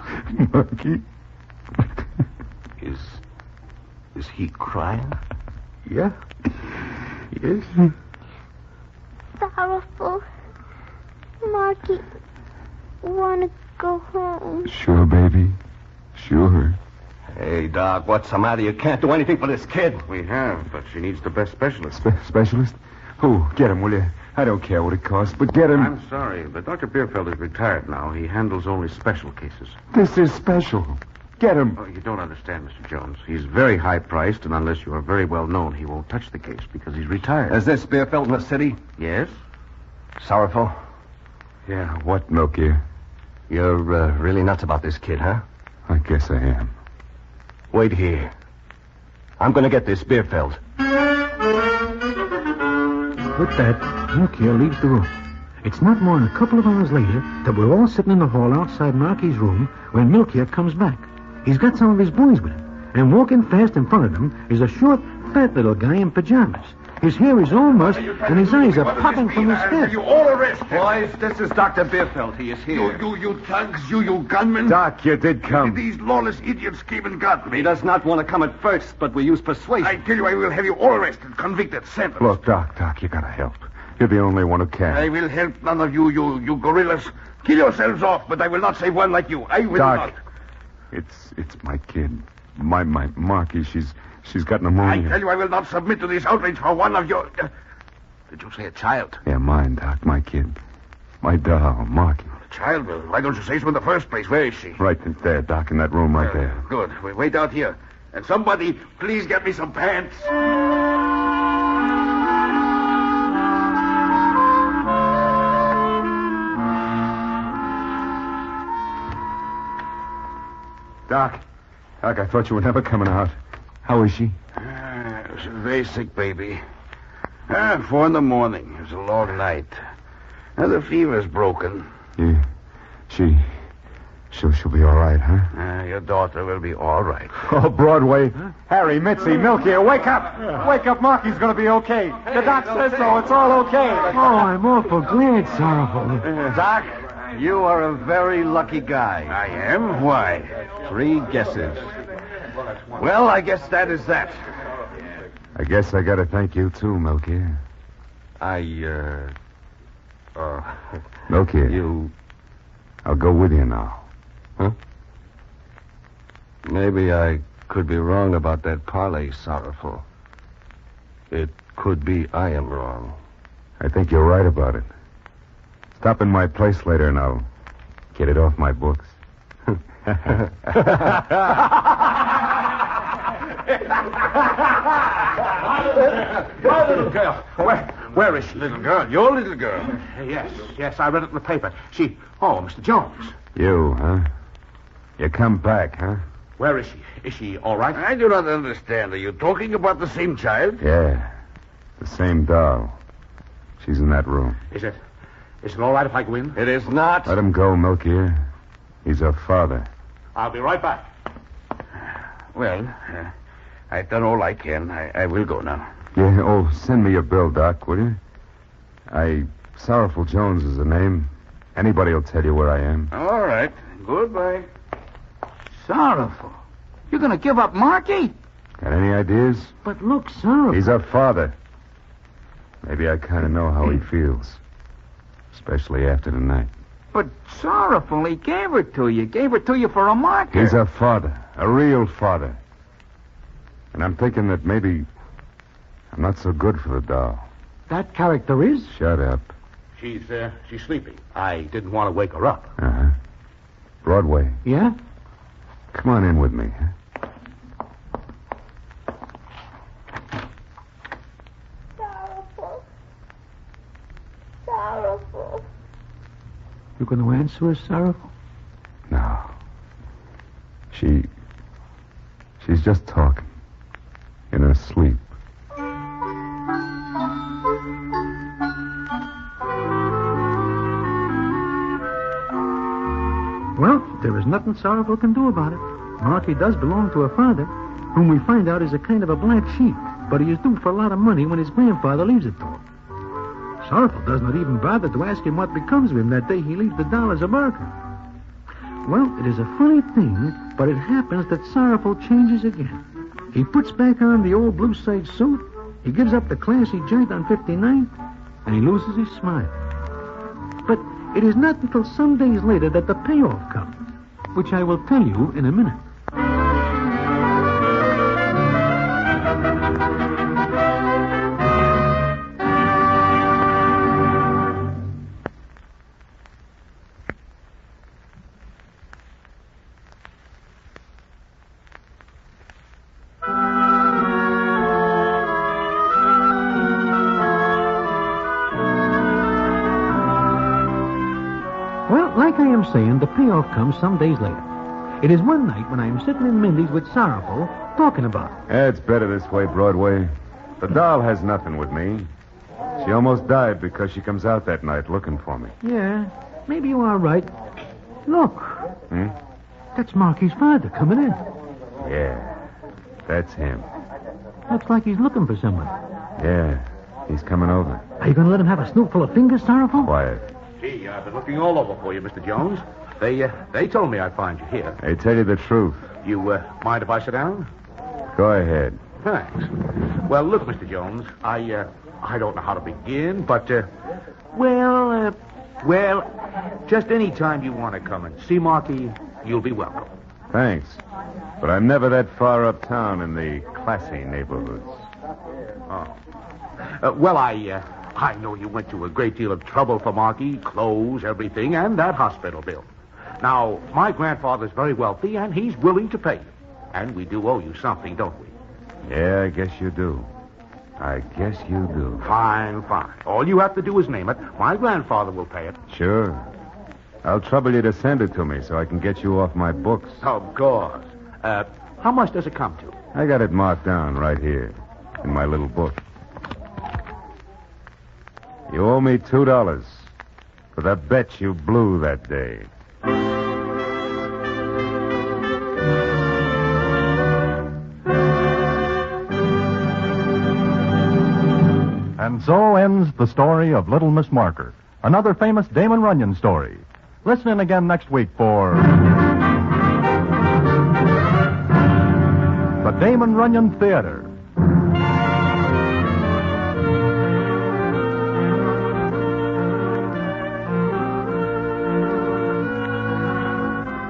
Marky.
Is he crying?
Yeah. Yes.
Sorrowful. Marky, wanna go home.
Sure, baby. Sure.
Hey, Doc, what's the matter? You can't do anything for this kid.
We have, but she needs the best specialist.
Specialist? Who? Get him, will you? I don't care what it costs, but get him.
I'm sorry, but Dr. Bierfeld is retired now. He handles only special cases.
This is special. Get him.
Oh, you don't understand, Mr. Jones. He's very high-priced, and unless you are very well known, he won't touch the case because he's retired.
Is this Bierfeld in the city?
Yes.
Sorrowful?
Yeah, what, Milky?
You're really nuts about this kid, huh?
I guess I am.
Wait here. I'm going to get this Bierfeld.
With that, Milky leaves the room. It's not more than a couple of hours later that we're all sitting in the hall outside Marky's room when Milky comes back. He's got some of his boys with him, and walking fast in front of them is a short, fat little guy in pajamas. His hair is all mussed, and his eyes are popping from his head.
You all arrested.
Boys, this is Dr. Bierfeld. He is here.
You thugs, you gunmen.
Doc, you did come.
These lawless idiots came and got me.
He does not want to come at first, but we use persuasion.
I tell you, I will have you all arrested, convicted, sentenced.
Look, Doc, you gotta help. You're the only one who can.
I will help none of you gorillas. Kill yourselves off, but I will not save one like you. I will
Doc,
not.
It's my kid. My Marky, she's got pneumonia.
I tell you, I will not submit to this outrage for one of your... Did you say a child?
Yeah, mine, Doc, my kid. My doll, Marky.
child? Well, why don't you say so in the first place? Where is she?
Right there, Doc, in that room right there.
Good. We wait out here. And somebody, please get me some pants.
Doc, I thought you were never coming out. How is she?
She's a very sick baby. 4 in the morning. It was a long night. Now the fever's broken.
She'll be all right, huh?
Your daughter will be all right.
Oh, Broadway. Huh? Harry, Mitzi, Milky, wake up. Wake up, Marky's going to be okay. The doc says so. It's all okay.
Oh, I'm awful glad, Sorrowful.
Doc, you are a very lucky guy.
I am? Why?
3 guesses.
Well, I guess that is that.
I guess I got to thank you, too, Milky. Milky. I'll go with you now.
Huh? Maybe I could be wrong about that parlay, Sorrowful. It could be I am wrong.
I think you're right about it. Stop in my place later and I'll get it off my books.
My little girl. Where is she?
Little girl? Your little girl?
Yes, I read it in the paper. Mr. Jones.
You, huh? You come back, huh?
Where is she? Is she all right?
I do not understand. Are you talking about the same child?
Yeah, the same doll. She's in that room.
Is it all right if I go in?
It is not.
Let him go, Milky. He's her father.
I'll be right back.
Well, I've done all I can. I will go now.
Yeah, send me your bill, Doc, will you? Sorrowful Jones is the name. Anybody will tell you where I am.
All right. Goodbye.
Sorrowful. You're going to give up Marky?
Got any ideas?
But look, Sorrowful.
He's her father. Maybe I kind of know how he feels. Especially after tonight.
But Sorrowful, he gave her to you. Gave her to you for a marker.
He's her father. A real father. And I'm thinking that maybe I'm not so good for the doll.
That character is?
Shut up.
She's sleeping. I didn't want to wake her up.
Uh-huh. Broadway.
Yeah?
Come on in with me.
Sorrowful.
You going to answer her, Sorrowful?
No. She's just talking. In her sleep.
Well, there is nothing Sorrowful can do about it. Marky does belong to her father, whom we find out is a kind of a black sheep, but he is due for a lot of money when his grandfather leaves it to him. Sorrowful does not even bother to ask him what becomes of him that day he leaves the doll as a marker. Well, it is a funny thing, but it happens that Sorrowful changes again. He puts back on the old blue suede suit, he gives up the classy joint on 59th, and he loses his smile. But it is not until some days later that the payoff comes, which I will tell you in a minute. Like I am saying, the payoff comes some days later. It is one night when I am sitting in Mindy's with Sorrowful, talking about it.
It's better this way, Broadway. The doll has nothing with me. She almost died because she comes out that night looking for me.
Yeah, maybe you are right. Look. That's Marky's father coming in.
Yeah, that's him.
Looks like he's looking for someone.
Yeah, he's coming over.
Are you going to let him have a snootful of fingers, Sorrowful?
Quiet.
Gee, I've been looking all over for you, Mr. Jones. They told me I'd find you here.
They tell you the truth.
You mind if I sit down?
Go ahead.
Thanks. Well, look, Mr. Jones, I don't know how to begin, but, well, just any time you want to come and see Marky, you'll be welcome.
Thanks. But I'm never that far uptown in the classy neighborhoods.
Oh. Well, I I know you went to a great deal of trouble for Marky, clothes, everything, and that hospital bill. Now, my grandfather's very wealthy, and he's willing to pay you. And we do owe you something, don't we?
Yeah, I guess you do. I guess you do.
Fine. All you have to do is name it. My grandfather will pay it.
Sure. I'll trouble you to send it to me so I can get you off my books.
Of course. How much does it come to?
I got it marked down right here in my little book. You owe me $2 for the bet you blew that day.
And so ends the story of Little Miss Marker, another famous Damon Runyon story. Listen in again next week for the Damon Runyon Theater.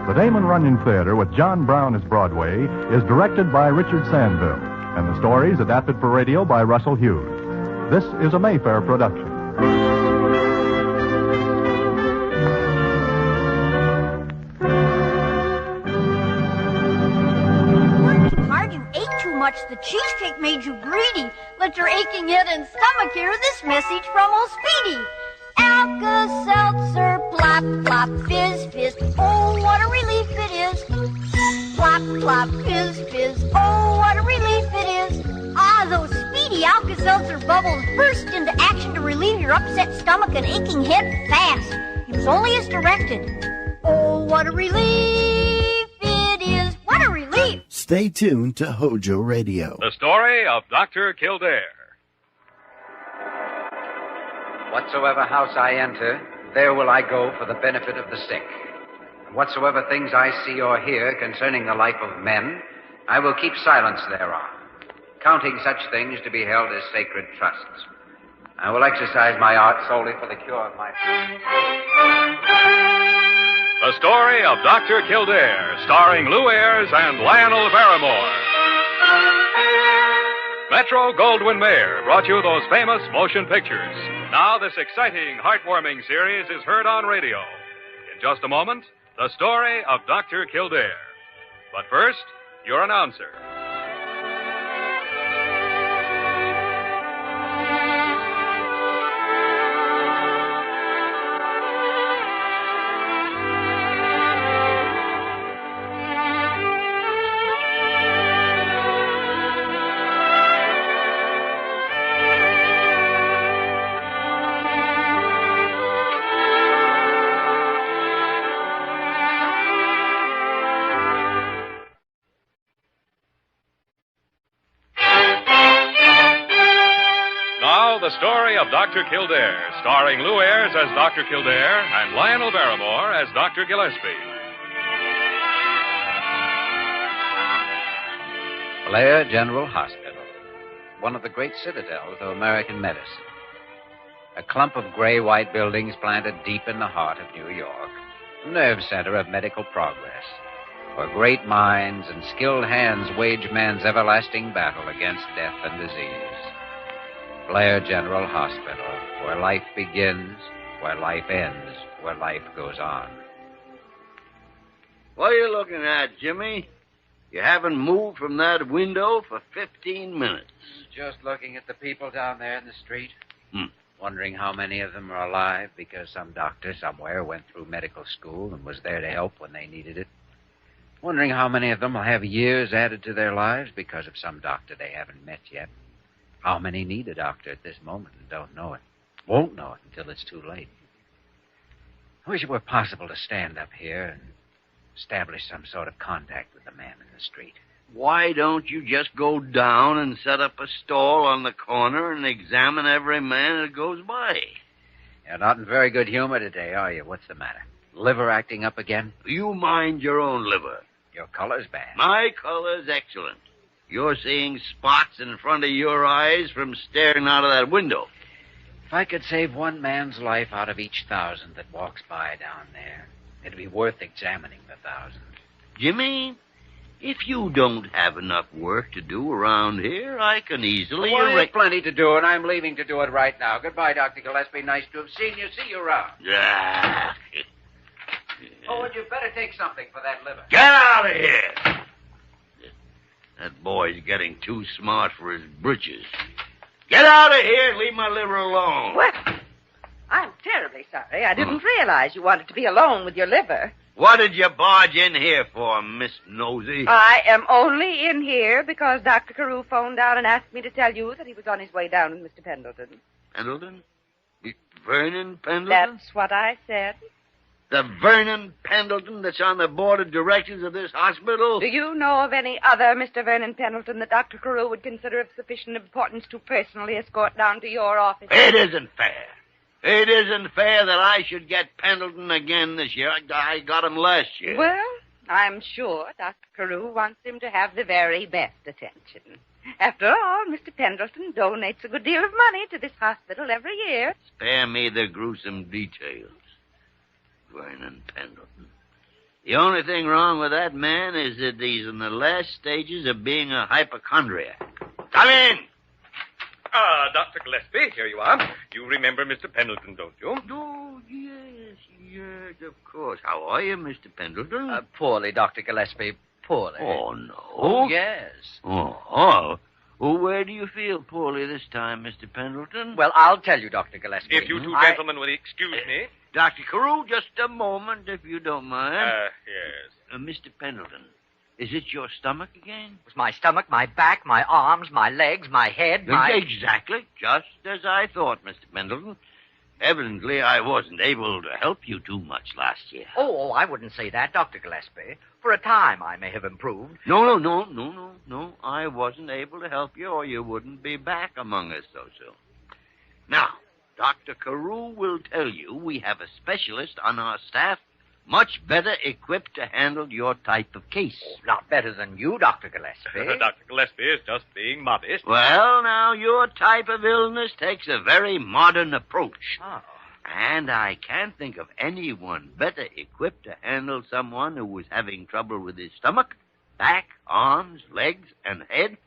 The Damon Runyon Theater with John Brown as Broadway is directed by Richard Sandville, and the stories adapted for radio by Russell Hughes. This is a Mayfair production.
Worked too hard, you ate too much. The cheesecake made you greedy. Let your aching head and stomach hear this message from old Speedy. Alka-Seltzer, plop, plop, fizz, fizz. Oh, what a relief it is. Plop, plop, fizz, fizz. Oh, what a relief it is. Ah, those Speedy Alka-Seltzer bubbles burst into action to relieve your upset stomach and aching head fast. It was only as directed. Oh, what a relief it is. What a relief.
Stay tuned to HOJO Radio.
The story of Dr. Kildare.
Whatsoever house I enter, there will I go for the benefit of the sick. And whatsoever things I see or hear concerning the life of men, I will keep silence thereon, counting such things to be held as sacred trusts. I will exercise my art solely for the cure of my...
The story of Dr. Kildare, starring Lou Ayres and Lionel Barrymore. Metro-Goldwyn-Mayer brought you those famous motion pictures. Now this exciting, heartwarming series is heard on radio. In just a moment, the story of Dr. Kildare. But first, your announcer. The story of Dr. Kildare, starring Lou Ayres as Dr. Kildare and Lionel Barrymore as Dr. Gillespie.
Blair General Hospital, one of the great citadels of American medicine. A clump of gray-white buildings planted deep in the heart of New York, a nerve center of medical progress, where great minds and skilled hands wage man's everlasting battle against death and disease. Blair General Hospital, where life begins, where life ends, where life goes on.
What are you looking at, Jimmy? You haven't moved from that window for 15 minutes.
Just looking at the people down there in the street. Wondering how many of them are alive because some doctor somewhere went through medical school and was there to help when they needed it. Wondering how many of them will have years added to their lives because of some doctor they haven't met yet. How many need a doctor at this moment and don't know it? Won't know it until it's too late. I wish it were possible to stand up here and establish some sort of contact with the man in the street.
Why don't you just go down and set up a stall on the corner and examine every man that goes by?
You're not in very good humor today, are you? What's the matter? Liver acting up again?
You mind your own liver.
Your color's bad.
My color's excellent. You're seeing spots in front of your eyes from staring out of that window.
If I could save one man's life out of each 1,000 that walks by down there, it'd be worth examining the 1,000.
Jimmy, If you don't have enough work to do around here, I can easily
Well, I have plenty to do, and I'm leaving to do it right now. Goodbye, Dr. Gillespie. Nice to have seen you. See you around.
Ah,
Oh, and you better take something for that liver.
get out of here! That boy's getting too smart for his britches. Get out of here and leave my liver alone.
Well, I'm terribly sorry. I didn't realize you wanted to be alone with your liver.
What did you barge in here for, Miss Nosy?
I am only in here because Dr. Carew phoned down and asked me to tell you that he was on his way down with Mr. Pendleton.
Pendleton? Vernon Pendleton?
That's what I said.
The Vernon Pendleton that's on the board of directors of this hospital?
Do you know of any other Mr. Vernon Pendleton that Dr. Carew would consider of sufficient importance to personally escort down to your office?
It isn't fair. It isn't fair that I should get Pendleton again this year. I got him last year.
Well, I'm sure Dr. Carew wants him to have the very best attention. After all, Mr. Pendleton donates a good deal of money to this hospital every year.
Spare me the gruesome details. Vernon Pendleton. The only thing wrong with that man is that he's in the last stages of being a hypochondriac. Come in!
Ah, Dr. Gillespie, here you are. You remember Mr. Pendleton, don't you?
Oh, yes, of course. How are you, Mr. Pendleton?
Poorly, Dr. Gillespie. Poorly.
Oh, no.
Oh, yes.
Oh. Well, where do you feel poorly this time, Mr. Pendleton?
Well, I'll tell you, Dr. Gillespie.
If you two gentlemen will excuse me.
Dr. Carew, just a moment, if you don't mind.
Yes.
Mr. Pendleton, is it your stomach again?
It was my stomach, my back, my arms, my legs, my head,
Exactly. Just as I thought, Mr. Pendleton. Evidently, I wasn't able to help you too much last year.
Oh, I wouldn't say that, Dr. Gillespie. For a time, I may have improved.
No. I wasn't able to help you, or you wouldn't be back among us so soon. Now, Dr. Carew will tell you we have a specialist on our staff much better equipped to handle your type of case.
Not better than you, Dr. Gillespie.
Dr. Gillespie is just being modest.
Well, now, your type of illness takes a very modern approach.
Oh.
And I can't think of anyone better equipped to handle someone who was having trouble with his stomach, back, arms, legs, and head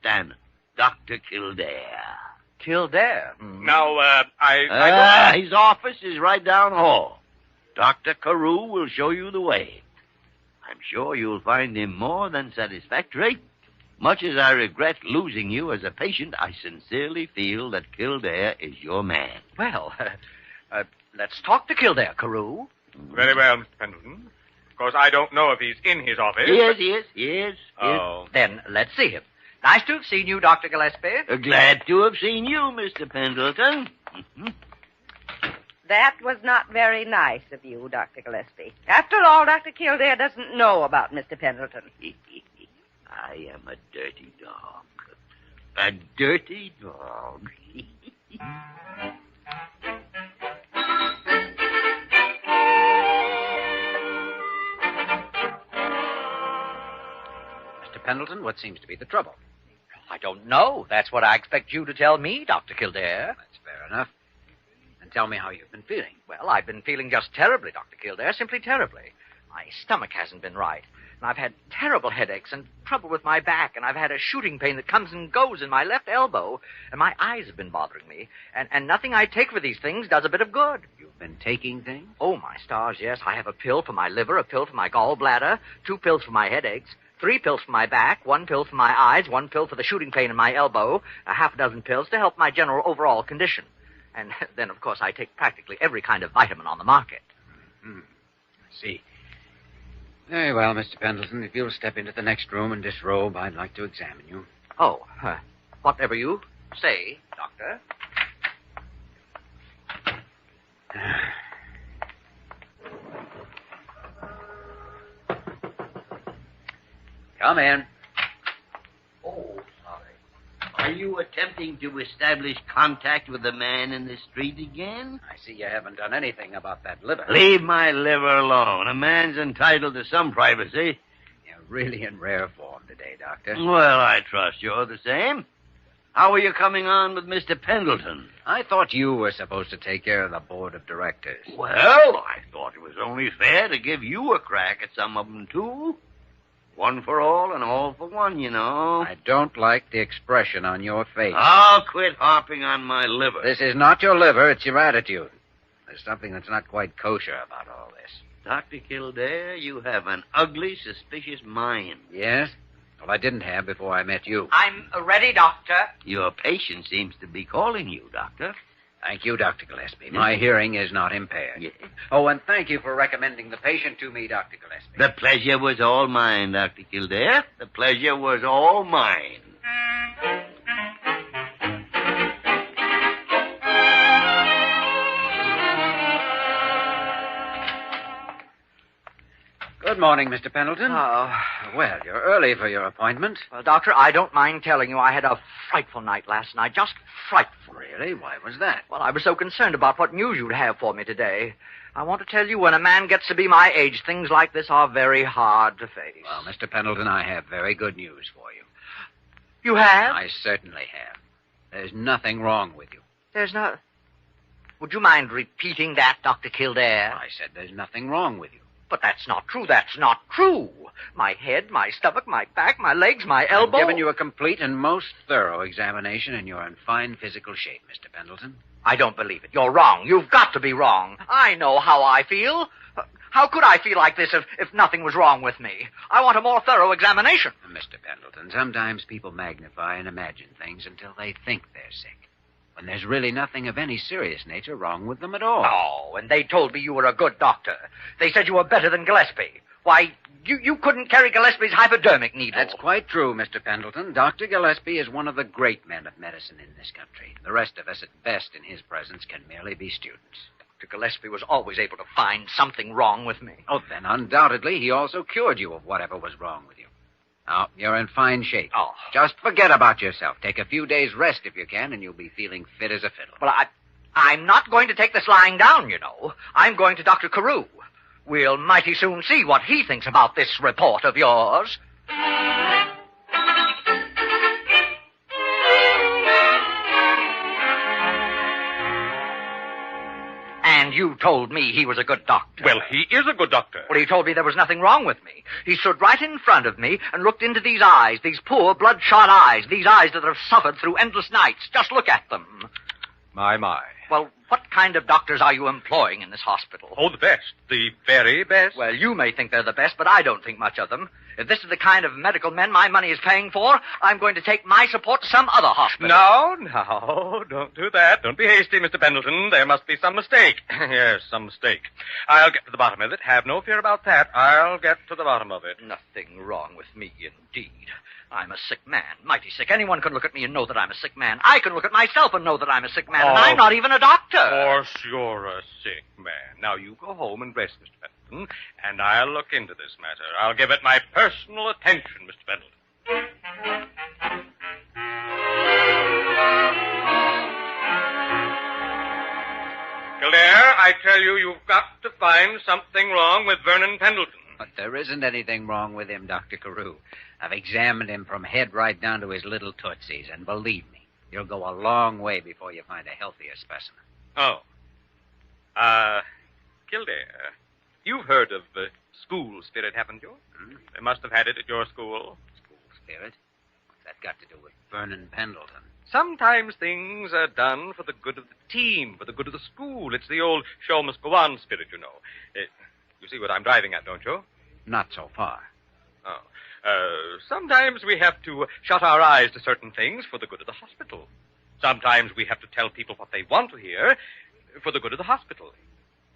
Dr. Kildare.
Kildare?
Now,
his office is right down the hall. Dr. Carew will show you the way. I'm sure you'll find him more than satisfactory. Much as I regret losing you as a patient, I sincerely feel that Kildare is your man.
Well, let's talk to Kildare, Carew.
Very well, Mr. Pendleton. Of course, I don't know if he's in his office.
He is.
Oh. Then let's see him. Nice to have seen you, Dr. Gillespie.
Glad to have seen you, Mr. Pendleton.
That was not very nice of you, Dr. Gillespie. After all, Dr. Kildare doesn't know about Mr. Pendleton.
I am a dirty dog. A dirty dog.
Mr. Pendleton, what seems to be the trouble? I don't know. That's what I expect you to tell me, Dr. Kildare. That's fair enough. And tell me how you've been feeling. Well, I've been feeling just terribly, Dr. Kildare, simply terribly. My stomach hasn't been right. And I've had terrible headaches and trouble with my back, and I've had a shooting pain that comes and goes in my left elbow, and my eyes have been bothering me. And nothing I take for these things does a bit of good. You've been taking things? Oh, my stars, yes. I have a pill for my liver, a pill for my gallbladder, 2 pills for my headaches, 3 pills for my back, 1 pill for my eyes, 1 pill for the shooting pain in my elbow, a half a dozen pills to help my general overall condition. And then, of course, I take practically every kind of vitamin on the market. I see. Very well, Mr. Pendleton. If you'll step into the next room and disrobe, I'd like to examine you. Oh, whatever you say, Doctor. Come in.
Oh, sorry. Are you attempting to establish contact with the man in the street again?
I see you haven't done anything about that liver.
Leave my liver alone. A man's entitled to some privacy.
You're really in rare form today, Doctor.
Well, I trust you're the same. How are you coming on with Mr. Pendleton?
I thought you were supposed to take care of the board of directors.
Well, I thought it was only fair to give you a crack at some of them, too. One for all and all for one, you know.
I don't like the expression on your face.
Oh, quit harping on my liver.
This is not your liver, it's your attitude. There's something that's not quite kosher about all this.
Dr. Kildare, you have an ugly, suspicious mind.
Yes? Well, I didn't have before I met you.
I'm ready, Doctor.
Your patient seems to be calling you, Doctor.
Thank you, Dr. Gillespie. My hearing is not impaired.
Yes.
Oh, and thank you for recommending the patient to me, Dr. Gillespie.
The pleasure was all mine, Dr. Kildare. The pleasure was all mine.
Good morning, Mr. Pendleton.
Oh.
Well, you're early for your appointment.
Well, Doctor, I don't mind telling you I had a frightful night last night. Just frightful.
Really? Why was that?
Well, I was so concerned about what news you'd have for me today. I want to tell you, when a man gets to be my age, things like this are very hard to face.
Well, Mr. Pendleton, I have very good news for you.
You have?
I certainly have. There's nothing wrong with you.
There's no... Would you mind repeating that, Dr. Kildare?
I said there's nothing wrong with you.
But that's not true. That's not true. My head, my stomach, my back, my legs, my elbow...
I've given you a complete and most thorough examination, and you're in fine physical shape, Mr. Pendleton.
I don't believe it. You're wrong. You've got to be wrong. I know how I feel. How could I feel like this if nothing was wrong with me? I want a more thorough examination.
Mr. Pendleton, sometimes people magnify and imagine things until they think they're sick, when there's really nothing of any serious nature wrong with them at all.
Oh, and they told me you were a good doctor. They said you were better than Gillespie. Why, you couldn't carry Gillespie's hypodermic needle.
That's quite true, Mr. Pendleton. Dr. Gillespie is one of the great men of medicine in this country. The rest of us, at best, in his presence, can merely be students.
Dr. Gillespie was always able to find something wrong with me.
Oh, then undoubtedly he also cured you of whatever was wrong with you. Now, you're in fine shape.
Oh.
Just forget about yourself. Take a few days' rest if you can, and you'll be feeling fit as a fiddle.
Well, I'm not going to take this lying down, you know. I'm going to Dr. Carew. We'll mighty soon see what he thinks about this report of yours. And you told me he was a good doctor.
Well, he is a good doctor.
Well, he told me there was nothing wrong with me. He stood right in front of me and looked into these eyes, these poor bloodshot eyes, these eyes that have suffered through endless nights. Just look at them.
My.
Well, what kind of doctors are you employing in this hospital?
Oh, the best. The very best.
Well, you may think they're the best, but I don't think much of them. If this is the kind of medical men my money is paying for, I'm going to take my support to some other hospital.
No, don't do that. Don't be hasty, Mr. Pendleton. There must be some mistake. Yes, some mistake. I'll get to the bottom of it. Have no fear about that. I'll get to the bottom of it.
Nothing wrong with me, indeed. I'm a sick man, mighty sick. Anyone can look at me and know that I'm a sick man. I can look at myself and know that I'm a sick man, and I'm not even a doctor.
Of course you're a sick man. Now, you go home and rest, Mr. Pendleton, and I'll look into this matter. I'll give it my personal attention, Mr. Pendleton. Kildare, I tell you, you've got to find something wrong with Vernon Pendleton.
But there isn't anything wrong with him, Dr. Carew. I've examined him from head right down to his little tootsies, and believe me, you'll go a long way before you find a healthier specimen.
Oh. Kildare, you've heard of school spirit, haven't you? They must have had it at your school.
School spirit? What's that got to do with Vernon Pendleton?
Sometimes things are done for the good of the team, for the good of the school. It's the old show must go on spirit, you know. You see what I'm driving at, don't you?
Not so far.
Oh. Sometimes we have to shut our eyes to certain things for the good of the hospital. Sometimes we have to tell people what they want to hear for the good of the hospital.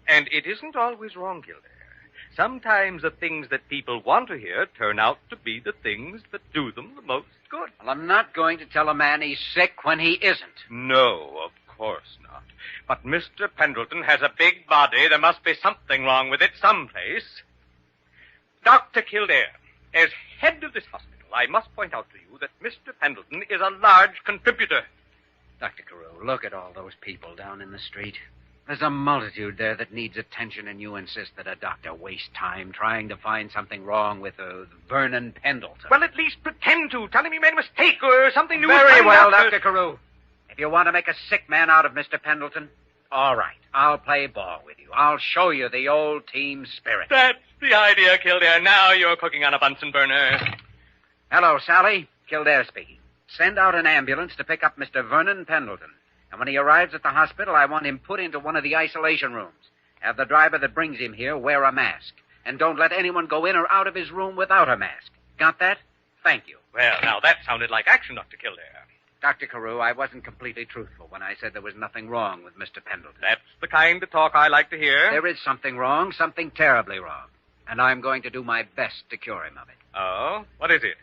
And it isn't always wrong, Kildare. Sometimes the things that people want to hear turn out to be the things that do them the most good.
Well, I'm not going to tell a man he's sick when he isn't.
No, of course not. But Mr. Pendleton has a big body. There must be something wrong with it someplace. Dr. Kildare, as head of this hospital, I must point out to you that Mr. Pendleton is a large contributor.
Dr. Carew, look at all those people down in the street. There's a multitude there that needs attention, and you insist that a doctor waste time trying to find something wrong with Vernon Pendleton.
Well, at least pretend to. Tell him he made a mistake or something new.
Very well, Dr. Carew. If you want to make a sick man out of Mr. Pendleton, All right. I'll play ball with you. I'll show you the old team spirit.
That's the idea, Kildare. Now you're cooking on a Bunsen burner.
Hello, Sally. Kildare speaking. Send out an ambulance to pick up Mr. Vernon Pendleton. And when he arrives at the hospital, I want him put into one of the isolation rooms. Have the driver that brings him here wear a mask. And don't let anyone go in or out of his room without a mask. Got that? Thank you.
Well, now that sounded like action, Dr. Kildare.
Dr. Carew, I wasn't completely truthful when I said there was nothing wrong with Mr. Pendleton.
That's the kind of talk I like to hear.
There is something wrong, something terribly wrong. And I'm going to do my best to cure him of it.
Oh? What is it?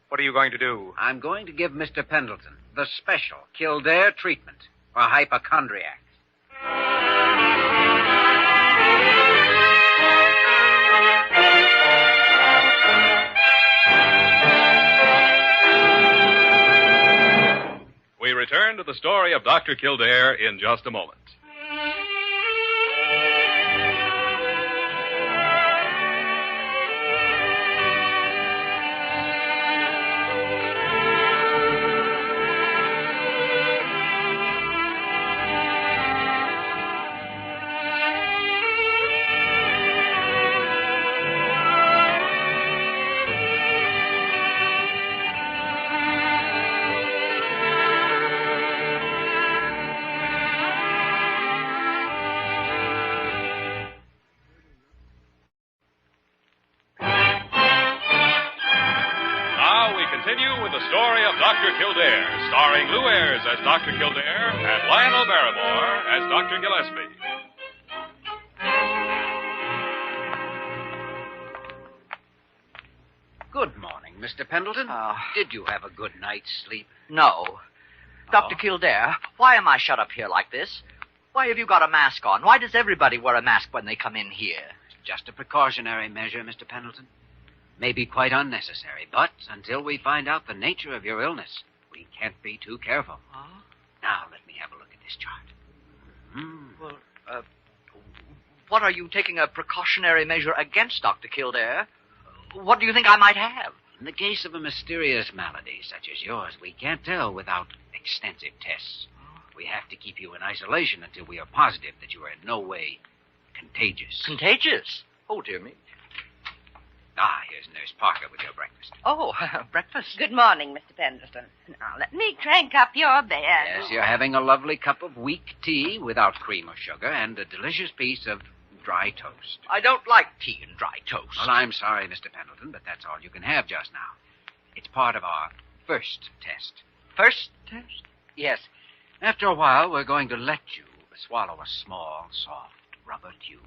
What are you going to do?
I'm going to give Mr. Pendleton the special Kildare treatment for hypochondriacs.
We return to the story of Dr. Kildare in just a moment. Continue with the story of Dr. Kildare, starring Lou Ayres as Dr. Kildare and Lionel Barrymore as Dr. Gillespie.
Good morning, Mr. Pendleton. Did you have a good night's sleep?
No. Dr. Kildare, why am I shut up here like this? Why have you got a mask on? Why does everybody wear a mask when they come in here?
Just a precautionary measure, Mr. Pendleton. May be quite unnecessary, but until we find out the nature of your illness, we can't be too careful.
Huh?
Now, let me have a look at this chart.
Well, what are you taking a precautionary measure against, Dr. Kildare? What do you think I might have?
In the case of a mysterious malady such as yours, we can't tell without extensive tests. We have to keep you in isolation until we are positive that you are in no way contagious.
Contagious? Oh, dear me.
Here's Nurse Parker with your breakfast.
Oh, breakfast.
Good morning, Mr. Pendleton. Now, let me crank up your bed.
Yes, you're having a lovely cup of weak tea without cream or sugar and a delicious piece of dry toast.
I don't like tea and dry toast.
Well, I'm sorry, Mr. Pendleton, but that's all you can have just now. It's part of our first test.
First test?
Yes. After a while, we're going to let you swallow a small, soft rubber tube.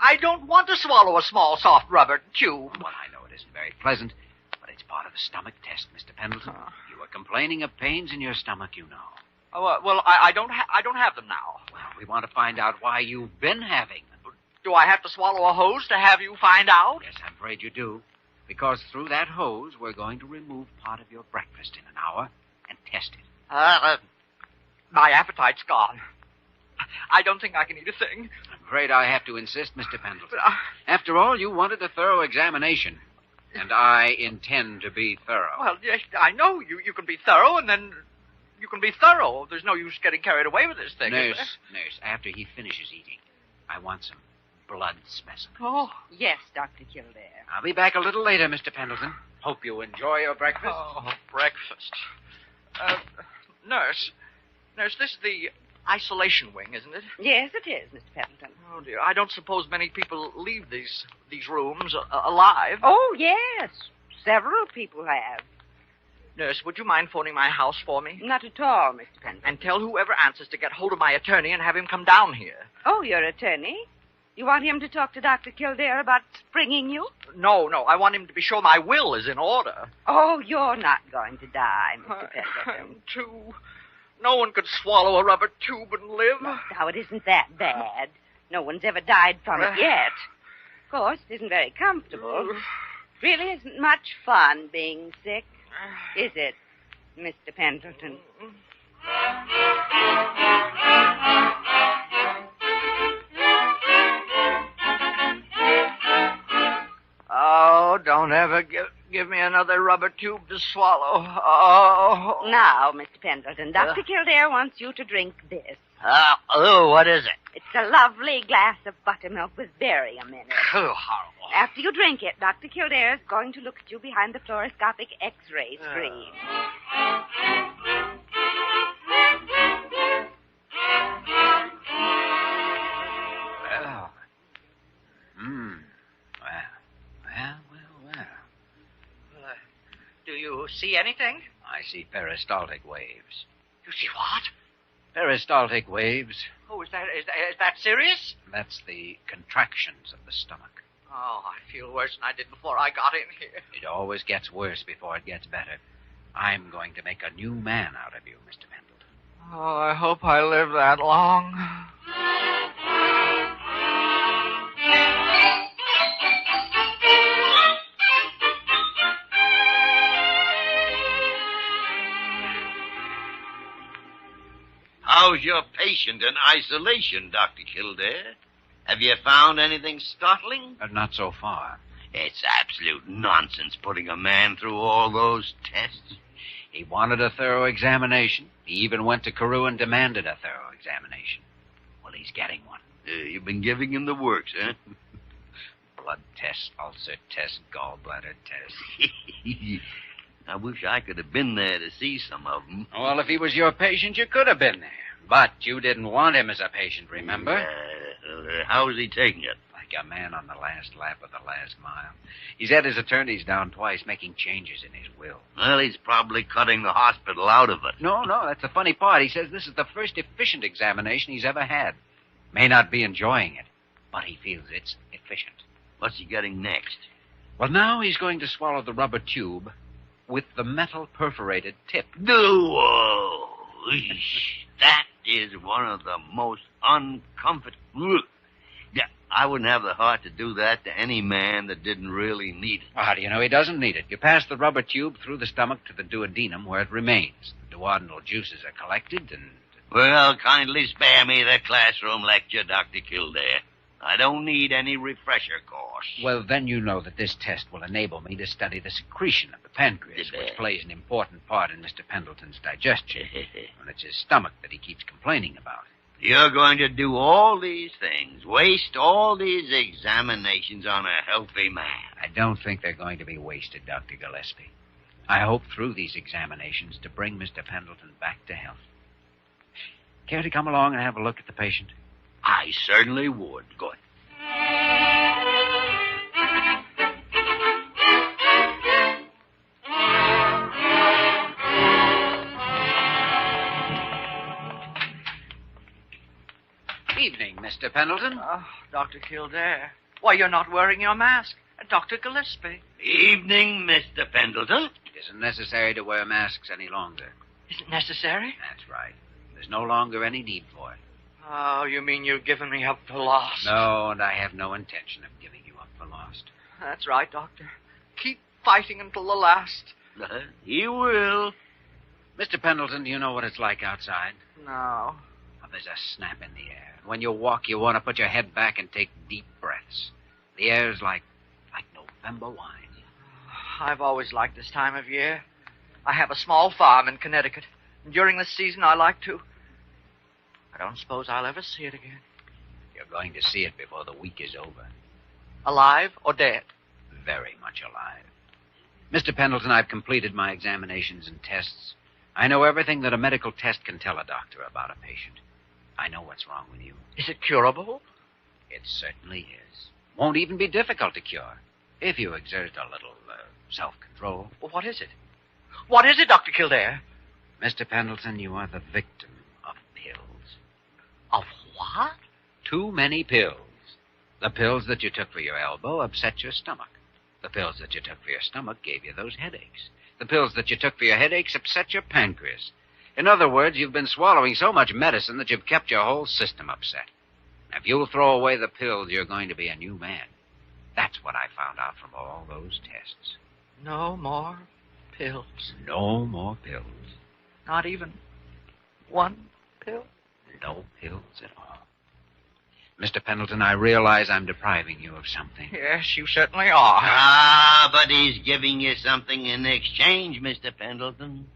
I don't want to swallow a small, soft rubber tube.
Well, I know it isn't very pleasant, but it's part of the stomach test, Mr. Pendleton. You were complaining of pains in your stomach, you know.
Oh, well, I don't have them now.
Well, we want to find out why you've been having them.
Do I have to swallow a hose to have you find out?
Yes, I'm afraid you do. Because through that hose, we're going to remove part of your breakfast in an hour and test it.
My appetite's gone. I don't think I can eat a thing.
I'm afraid I have to insist, Mr. Pendleton. After all, you wanted a thorough examination, and I intend to be thorough.
Well, yes, I know you can be thorough, and then you can be thorough. There's no use getting carried away with this thing.
Nurse, after he finishes eating, I want some blood specimens.
Oh, yes, Dr. Kildare.
I'll be back a little later, Mr. Pendleton. Hope you enjoy your breakfast.
Oh, breakfast. Nurse, this is the isolation wing, isn't it?
Yes, it is, Mr. Pendleton.
Oh, dear. I don't suppose many people leave these rooms alive.
Oh, yes. Several people have.
Nurse, would you mind phoning my house for me?
Not at all, Mr. Pendleton.
And tell whoever answers to get hold of my attorney and have him come down here.
Oh, your attorney? You want him to talk to Dr. Kildare about springing you?
No. I want him to be sure my will is in order.
Oh, you're not going to die, Mr. Pendleton.
No one could swallow a rubber tube and live.
Now, it isn't that bad. No one's ever died from it yet. Of course, it isn't very comfortable. It really isn't much fun being sick, is it, Mr. Pendleton?
Oh, don't ever give me another rubber tube to swallow. Oh.
Now, Mr. Pendleton, Dr. Kildare wants you to drink this.
What is it?
It's a lovely glass of buttermilk with barium in it.
Oh, horrible.
After you drink it, Dr. Kildare is going to look at you behind the fluoroscopic X-ray screen.
Well. Well.
Do you see anything?
I see peristaltic waves.
You see what?
Peristaltic waves.
Oh, is that serious?
That's the contractions of the stomach.
Oh, I feel worse than I did before I got in here.
It always gets worse before it gets better. I'm going to make a new man out of you, Mr. Pendleton.
Oh, I hope I live that long.
How's your patient in isolation, Dr. Kildare? Have you found anything startling?
Not so far.
It's absolute nonsense putting a man through all those tests.
He wanted a thorough examination. He even went to Carew and demanded a thorough examination. Well, he's getting one.
You've been giving him the works, huh?
Blood test, ulcer test, gallbladder test.
I wish I could have been there to see some of them.
Well, if he was your patient, you could have been there. But you didn't want him as a patient, remember?
How's he taking it?
Like a man on the last lap of the last mile. He's had his attorneys down twice, making changes in his will.
Well, he's probably cutting the hospital out of it.
No, that's the funny part. He says this is the first efficient examination he's ever had. May not be enjoying it, but he feels it's efficient.
What's he getting next?
Well, now he's going to swallow the rubber tube with the metal perforated tip.
No! That is one of the most uncomfortable... Yeah, I wouldn't have the heart to do that to any man that didn't really need it.
Well, how do you know he doesn't need it? You pass the rubber tube through the stomach to the duodenum where it remains. The duodenal juices are collected and...
Well, kindly spare me the classroom lecture, Dr. Kildare. I don't need any refresher course.
Well, then you know that this test will enable me to study the secretion of the pancreas, which plays an important part in Mr. Pendleton's digestion. And it's his stomach that he keeps complaining about.
You're going to do all these things, waste all these examinations on a healthy man.
I don't think they're going to be wasted, Dr. Gillespie. I hope through these examinations to bring Mr. Pendleton back to health. Care to come along and have a look at the patient?
I certainly would. Go ahead.
Evening, Mr. Pendleton.
Oh, Dr. Kildare. Why, you're not wearing your mask. Dr. Gillespie.
Evening, Mr. Pendleton.
It isn't necessary to wear masks any longer.
Isn't necessary?
That's right. There's no longer any need for it.
Oh, you mean you've given me up for lost?
No, and I have no intention of giving you up for lost.
That's right, Doctor. Keep fighting until the last.
You will.
Mr. Pendleton, do you know what it's like outside?
No.
Well, there's a snap in the air. When you walk, you want to put your head back and take deep breaths. The air's like November wine.
I've always liked this time of year. I have a small farm in Connecticut. And during this season, I like to... I don't suppose I'll ever see it again.
You're going to see it before the week is over.
Alive or dead?
Very much alive. Mr. Pendleton, I've completed my examinations and tests. I know everything that a medical test can tell a doctor about a patient. I know what's wrong with you.
Is it curable?
It certainly is. Won't even be difficult to cure if you exert a little self-control.
Well, what is it? What is it, Dr. Kildare?
Mr. Pendleton, you are the victim of pills.
Of what?
Too many pills. The pills that you took for your elbow upset your stomach. The pills that you took for your stomach gave you those headaches. The pills that you took for your headaches upset your pancreas. In other words, you've been swallowing so much medicine that you've kept your whole system upset. If you'll throw away the pills, you're going to be a new man. That's what I found out from all those tests.
No more pills.
No more pills.
Not even one pill?
No pills at all. Mr. Pendleton, I realize I'm depriving you of something.
Yes, you certainly are.
Ah, but he's giving you something in exchange, Mr. Pendleton.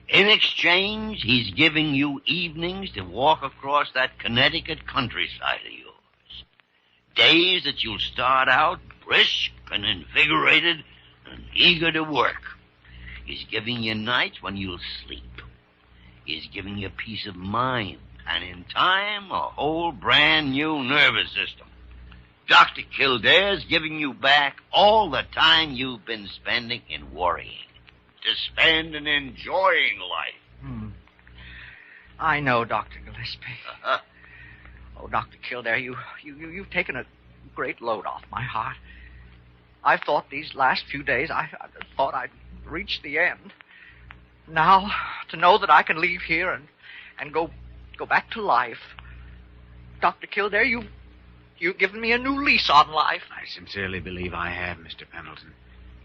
In exchange, he's giving you evenings to walk across that Connecticut countryside of yours. Days that you'll start out brisk and invigorated and eager to work. He's giving you nights when you'll sleep. He's giving you peace of mind, and in time, a whole brand new nervous system. Dr. Kildare's giving you back all the time you've been spending in worrying. To spend in enjoying life.
I know, Dr. Gillespie. Oh, Dr. Kildare, you've taken a great load off my heart. I thought these last few days, I thought I'd reached the end. Now, to know that I can leave here and go back to life. Dr. Kildare, you've given me a new lease on life.
I sincerely believe I have, Mr. Pendleton.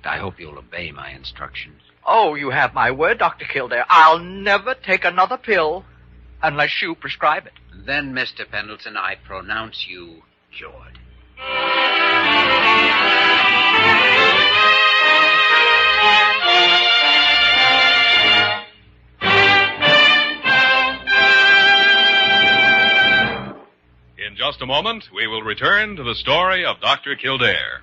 I hope you'll obey my instructions.
Oh, you have my word, Dr. Kildare. I'll never take another pill unless you prescribe it.
Then, Mr. Pendleton, I pronounce you cured.
In just a moment, we will return to the story of Dr. Kildare.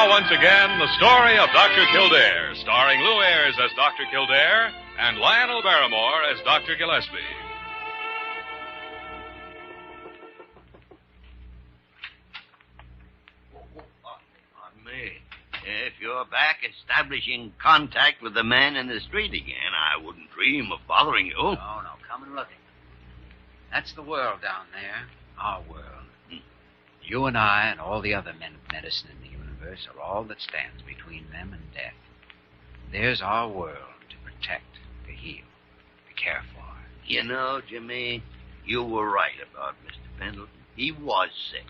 Once again, the story of Dr. Kildare, starring Lou Ayres as Dr. Kildare and Lionel Barrymore as Dr. Gillespie.
On me. If you're back establishing contact with the man in the street again, I wouldn't dream of bothering you.
No, come and look. That's the world down there, our world. You and I and all the other men of medicine in the universe are all that stands between them and death. There's our world to protect, to heal, to care for.
You know, Jimmy, you were right about Mr. Pendleton. He was sick.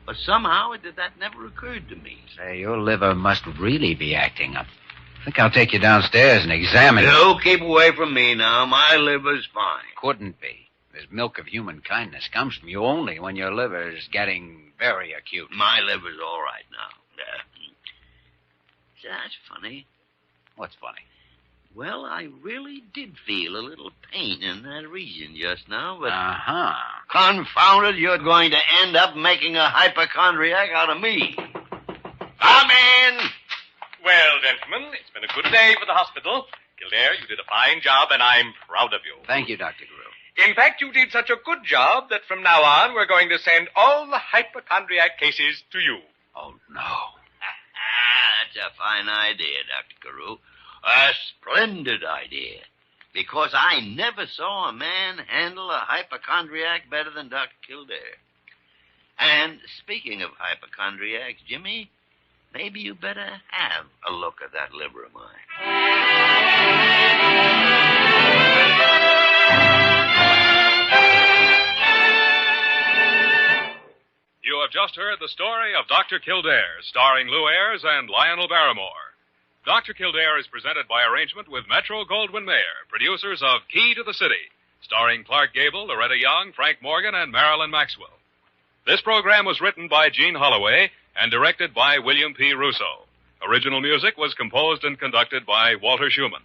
But somehow that never occurred to me.
Say, your liver must really be acting up. I think I'll take you downstairs and examine it.
You keep away from me now. My liver's fine.
Couldn't be. This milk of human kindness comes from you only when your liver's getting very acute.
My liver's all right now. That's funny.
What's funny?
Well, I really did feel a little pain in that region just now, but... Confounded, you're going to end up making a hypochondriac out of me. Come in!
Well, gentlemen, it's been a good day for the hospital. Kildare, you did a fine job, and I'm proud of you.
Thank you, Dr. Grew.
In fact, you did such a good job that from now on, we're going to send all the hypochondriac cases to you.
Oh, no.
That's a fine idea, Dr. Carew. A splendid idea. Because I never saw a man handle a hypochondriac better than Dr. Kildare. And speaking of hypochondriacs, Jimmy, maybe you better have a look at that liver of mine.
You have just heard the story of Dr. Kildare, starring Lou Ayres and Lionel Barrymore. Dr. Kildare is presented by arrangement with Metro-Goldwyn-Mayer, producers of Key to the City, starring Clark Gable, Loretta Young, Frank Morgan, and Marilyn Maxwell. This program was written by Gene Holloway and directed by William P. Russo. Original music was composed and conducted by Walter Schumann.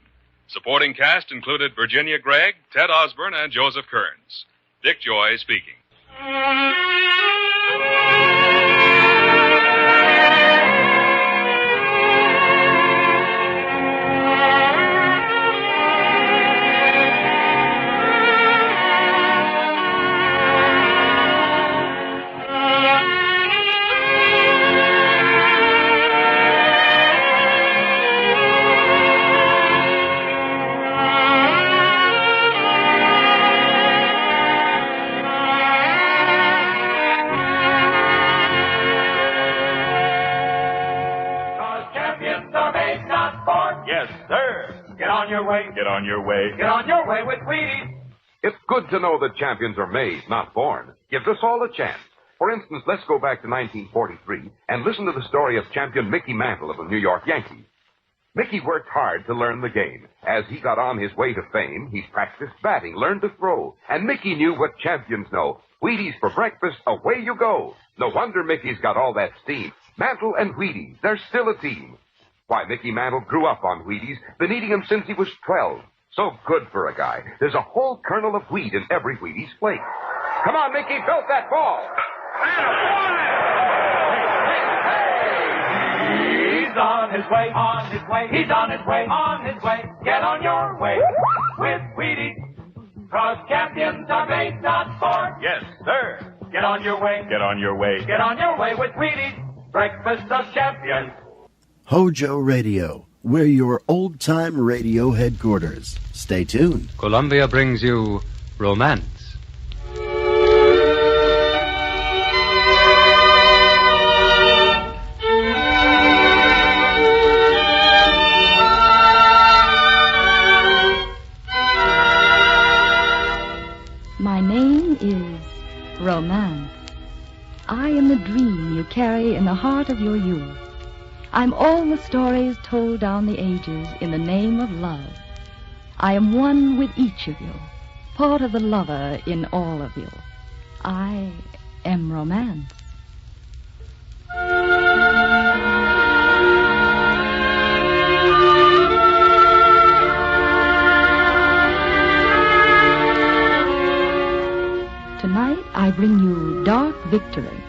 Supporting cast included Virginia Gregg, Ted Osborne, and Joseph Kearns. Dick Joy speaking.
your way.
Get on your way.
Get on your way with Wheaties.
It's good to know that champions are made, not born. Gives us all a chance. For instance, let's go back to 1943 and listen to the story of champion Mickey Mantle of the New York Yankees. Mickey worked hard to learn the game. As he got on his way to fame, he practiced batting, learned to throw. And Mickey knew what champions know. Wheaties for breakfast, away you go. No wonder Mickey's got all that steam. Mantle and Wheaties, they're still a team. Why, Mickey Mantle grew up on Wheaties, been eating them since he was 12. So good for a guy. There's a whole kernel of wheat in every Wheaties flake. Come on, Mickey, belt that ball.
He's on his way, on his way. He's on his way, on his way. Get on your way with Wheaties. 'Cause champions are made, not born.
Yes, sir.
Get on your way.
Get on your way.
Get on your way with Wheaties. Breakfast of champions.
HOJO Radio, we're your old-time radio headquarters. Stay tuned.
Columbia brings you Romance.
My name is Romance. I am the dream you carry in the heart of your youth. I'm all the stories told down the ages in the name of love. I am one with each of you, part of the lover in all of you. I am Romance. Tonight I bring you Dark Victory,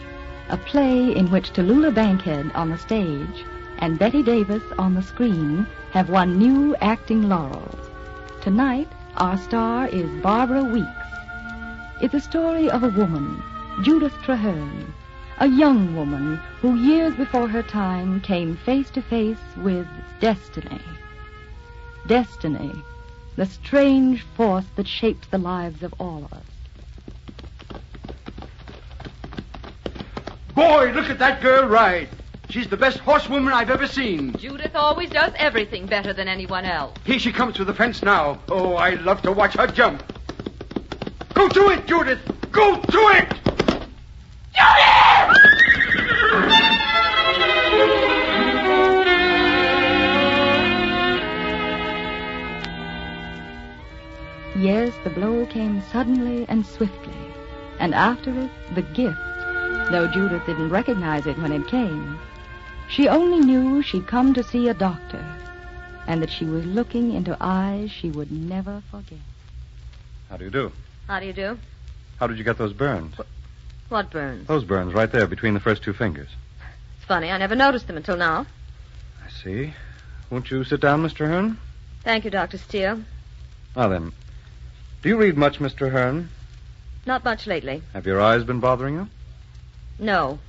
a play in which Tallulah Bankhead on the stage and Betty Davis on the screen have won new acting laurels. Tonight, our star is Barbara Weeks. It's a story of a woman, Judith Traherne, a young woman who years before her time came face to face with destiny. Destiny, the strange force that shapes the lives of all of us.
Boy, look at that girl ride. She's the best horsewoman I've ever seen.
Judith always does everything better than anyone else.
Here she comes to the fence now. Oh, I love to watch her jump. Go to it, Judith! Go to it!
Yes, the blow came suddenly and swiftly, and after it, the gift, though Judith didn't recognize it when it came. She only knew she'd come to see a doctor, and that she was looking into eyes she would never forget.
How do you do?
How do you do?
How did you get those burns?
What burns?
Those burns right there between the first two fingers.
It's funny, I never noticed them until now.
I see. Won't you sit down, Mr. Hearn?
Thank you, Dr. Steele.
Now then, do you read much, Mr. Hearn?
Not much lately.
Have your eyes been bothering you?
No.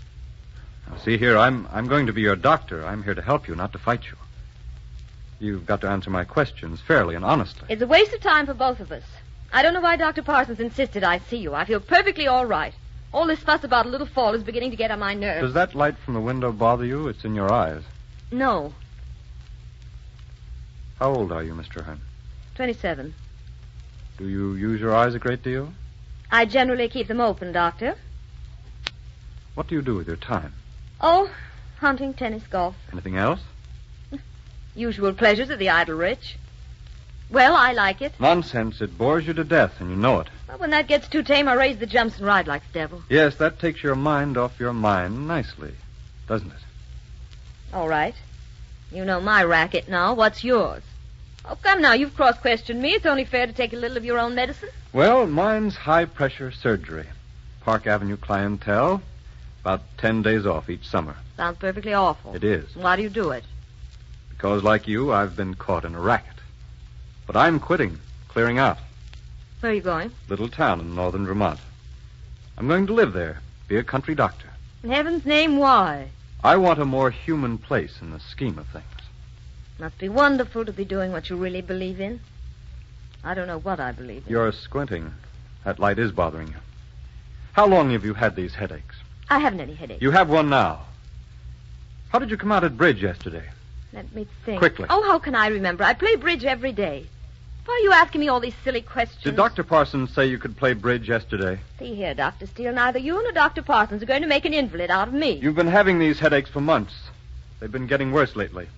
Now, see here, I'm going to be your doctor. I'm here to help you, not to fight you. You've got to answer my questions fairly and honestly.
It's a waste of time for both of us. I don't know why Dr. Parsons insisted I see you. I feel perfectly all right. All this fuss about a little fall is beginning to get on my nerves.
Does that light from the window bother you? It's in your eyes.
No.
How old are you, Mr. Hearn?
27.
Do you use your eyes a great deal?
I generally keep them open, Doctor.
What do you do with your time?
Oh, hunting, tennis, golf.
Anything else?
Usual pleasures of the idle rich. Well, I like it.
Nonsense. It bores you to death, and you know it.
Well, when that gets too tame, I raise the jumps and ride like the devil.
Yes, that takes your mind off your mind nicely, doesn't it?
All right. You know my racket now. What's yours? Oh, come now. You've cross-questioned me. It's only fair to take a little of your own medicine.
Well, mine's high-pressure surgery. Park Avenue clientele. About 10 days off each summer.
Sounds perfectly awful.
It is.
Why do you do it?
Because, like you, I've been caught in a racket. But I'm quitting, clearing out.
Where are you going?
Little town in northern Vermont. I'm going to live there, be a country doctor.
In heaven's name, why?
I want a more human place in the scheme of things.
Must be wonderful to be doing what you really believe in. I don't know what I believe in.
You're squinting. That light is bothering you. How long have you had these headaches?
I haven't any headaches.
You have one now. How did you come out at bridge yesterday?
Let me think.
Quickly.
Oh, how can I remember? I play bridge every day. Why are you asking me all these silly questions?
Did Dr. Parsons say you could play bridge yesterday?
See here, Dr. Steele, neither you nor Dr. Parsons are going to make an invalid out of me.
You've been having these headaches for months. They've been getting worse lately.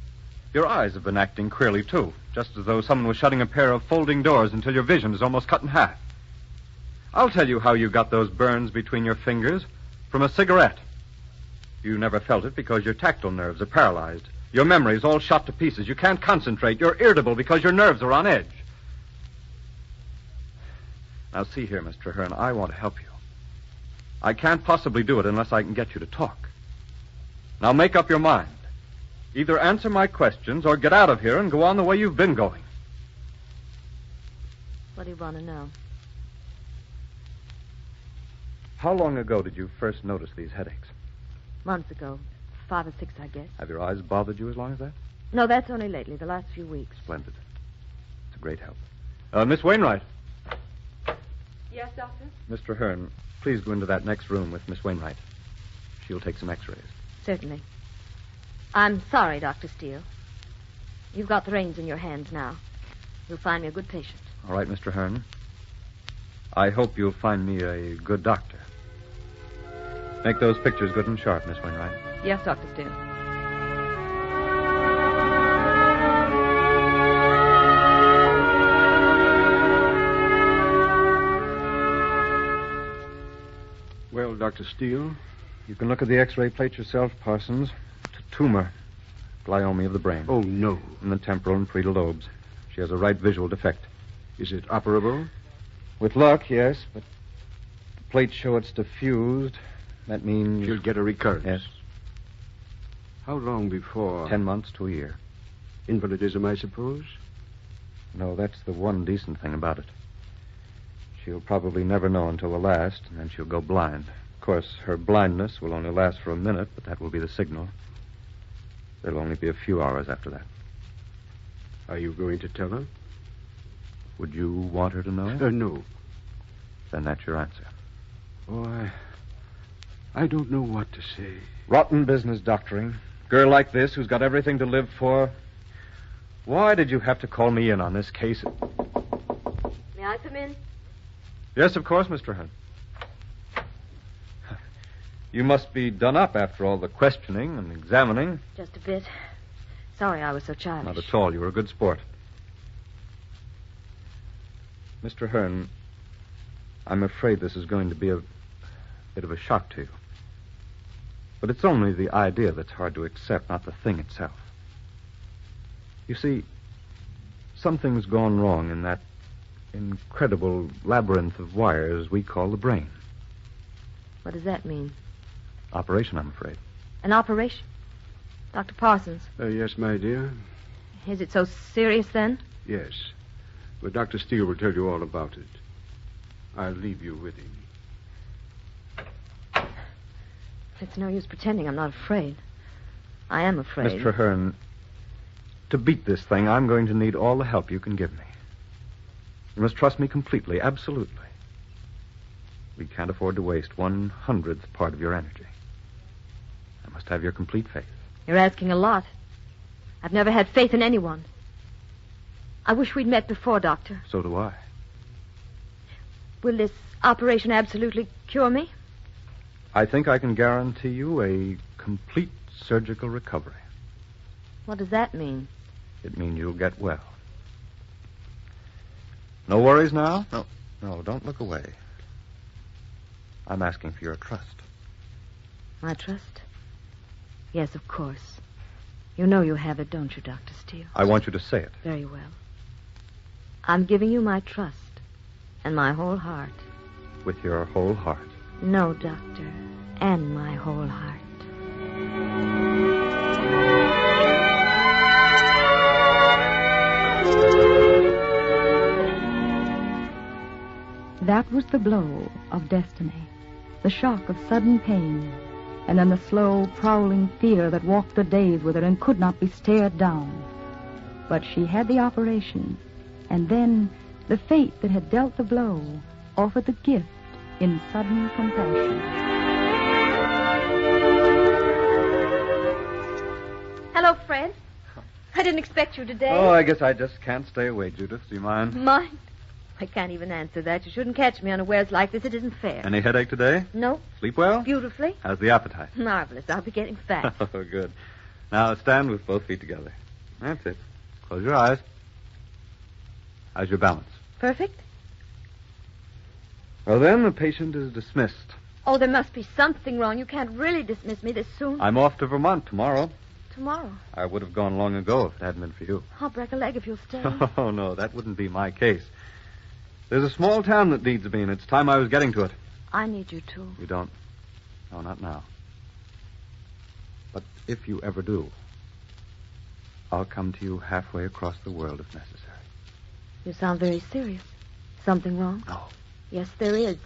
Your eyes have been acting queerly, too, just as though someone was shutting a pair of folding doors until your vision is almost cut in half. I'll tell you how you got those burns between your fingers from a cigarette. You never felt it because your tactile nerves are paralyzed. Your memory's all shot to pieces. You can't concentrate. You're irritable because your nerves are on edge. Now, see here, Miss Traherne, I want to help you. I can't possibly do it unless I can get you to talk. Now, make up your mind. Either answer my questions or get out of here and go on the way you've been going.
What do you want to know?
How long ago did you first notice these headaches?
Months ago. 5 or 6, I guess.
Have your eyes bothered you as long as that?
No, that's only lately, the last few weeks.
Splendid. It's a great help. Miss Wainwright.
Yes, Doctor?
Mr. Hearn, please go into that next room with Miss Wainwright. She'll take some x-rays.
Certainly. I'm sorry, Dr. Steele. You've got the reins in your hands now. You'll find me a good patient.
All right, Mr. Hearn. I hope you'll find me a good doctor. Make those pictures good and sharp, Miss Wainwright.
Yes, Dr. Steele.
Well, Dr. Steele, you can look at the x-ray plate yourself, Parsons. It's a tumor. Glioma of the brain.
Oh, no.
In the temporal and parietal lobes. She has a right visual defect.
Is it operable?
With luck, yes, but the plates show it's diffused. That means...
She'll get a recurrence?
Yes.
How long before?
10 months to a year.
Invalidism, I suppose?
No, that's the one decent thing about it. She'll probably never know until the last, and then she'll go blind. Of course, her blindness will only last for a minute, but that will be the signal. There'll only be a few hours after that.
Are you going to tell her?
Would you want her to know?
No.
Then that's your answer.
Oh, I don't know what to say.
Rotten business doctoring. Girl like this who's got everything to live for. Why did you have to call me in on this case?
May I come in?
Yes, of course, Mr. Hunt. You must be done up after all the questioning and examining.
Just a bit. Sorry I was so childish.
Not at all. You were a good sport. Mr. Hearn, I'm afraid this is going to be a bit of a shock to you. But it's only the idea that's hard to accept, not the thing itself. You see, something's gone wrong in that incredible labyrinth of wires we call the brain.
What does that mean?
Operation, I'm afraid.
An operation? Dr. Parsons?
Yes, my dear.
Is it so serious then?
Yes. But Dr. Steele will tell you all about it. I'll leave you with him.
It's no use pretending I'm not afraid. I am afraid.
Miss Traherne, to beat this thing, I'm going to need all the help you can give me. You must trust me completely, absolutely. We can't afford to waste 1/100th part of your energy. I must have your complete faith.
You're asking a lot. I've never had faith in anyone. I wish we'd met before, Doctor.
So do I.
Will this operation absolutely cure me?
I think I can guarantee you a complete surgical recovery.
What does that mean?
It means you'll get well. No worries now? No, don't look away. I'm asking for your trust.
My trust? Yes, of course. You know you have it, don't you, Dr. Steele?
I want you to say it.
Very well. I'm giving you my trust and my whole heart.
With your whole heart.
No, Doctor, and my whole heart.
That was the blow of destiny, the shock of sudden pain, and then the slow, prowling fear that walked the days with her and could not be stared down. But she had the operation, and then the fate that had dealt the blow offered the gift in sudden compassion.
Hello, Fred. I didn't expect you today.
Oh, I guess I just can't stay away, Judith. Do you mind?
Mind? I can't even answer that. You shouldn't catch me unawares like this. It isn't fair.
Any headache today?
No.
Sleep well?
Beautifully.
How's the appetite?
Marvelous. I'll be getting fat.
Oh, good. Now stand with both feet together. That's it. Close your eyes. How's your balance?
Perfect?
Well, then, the patient is dismissed.
Oh, there must be something wrong. You can't really dismiss me this soon.
I'm off to Vermont tomorrow.
Tomorrow.
I would have gone long ago if it hadn't been for you.
I'll break a leg if you'll stay.
Oh, no, that wouldn't be my case. There's a small town that needs me, and it's time I was getting to it.
I need you to.
You don't? No, not now. But if you ever do, I'll come to you halfway across the world if necessary.
You sound very serious. Something wrong?
No.
Yes, there is.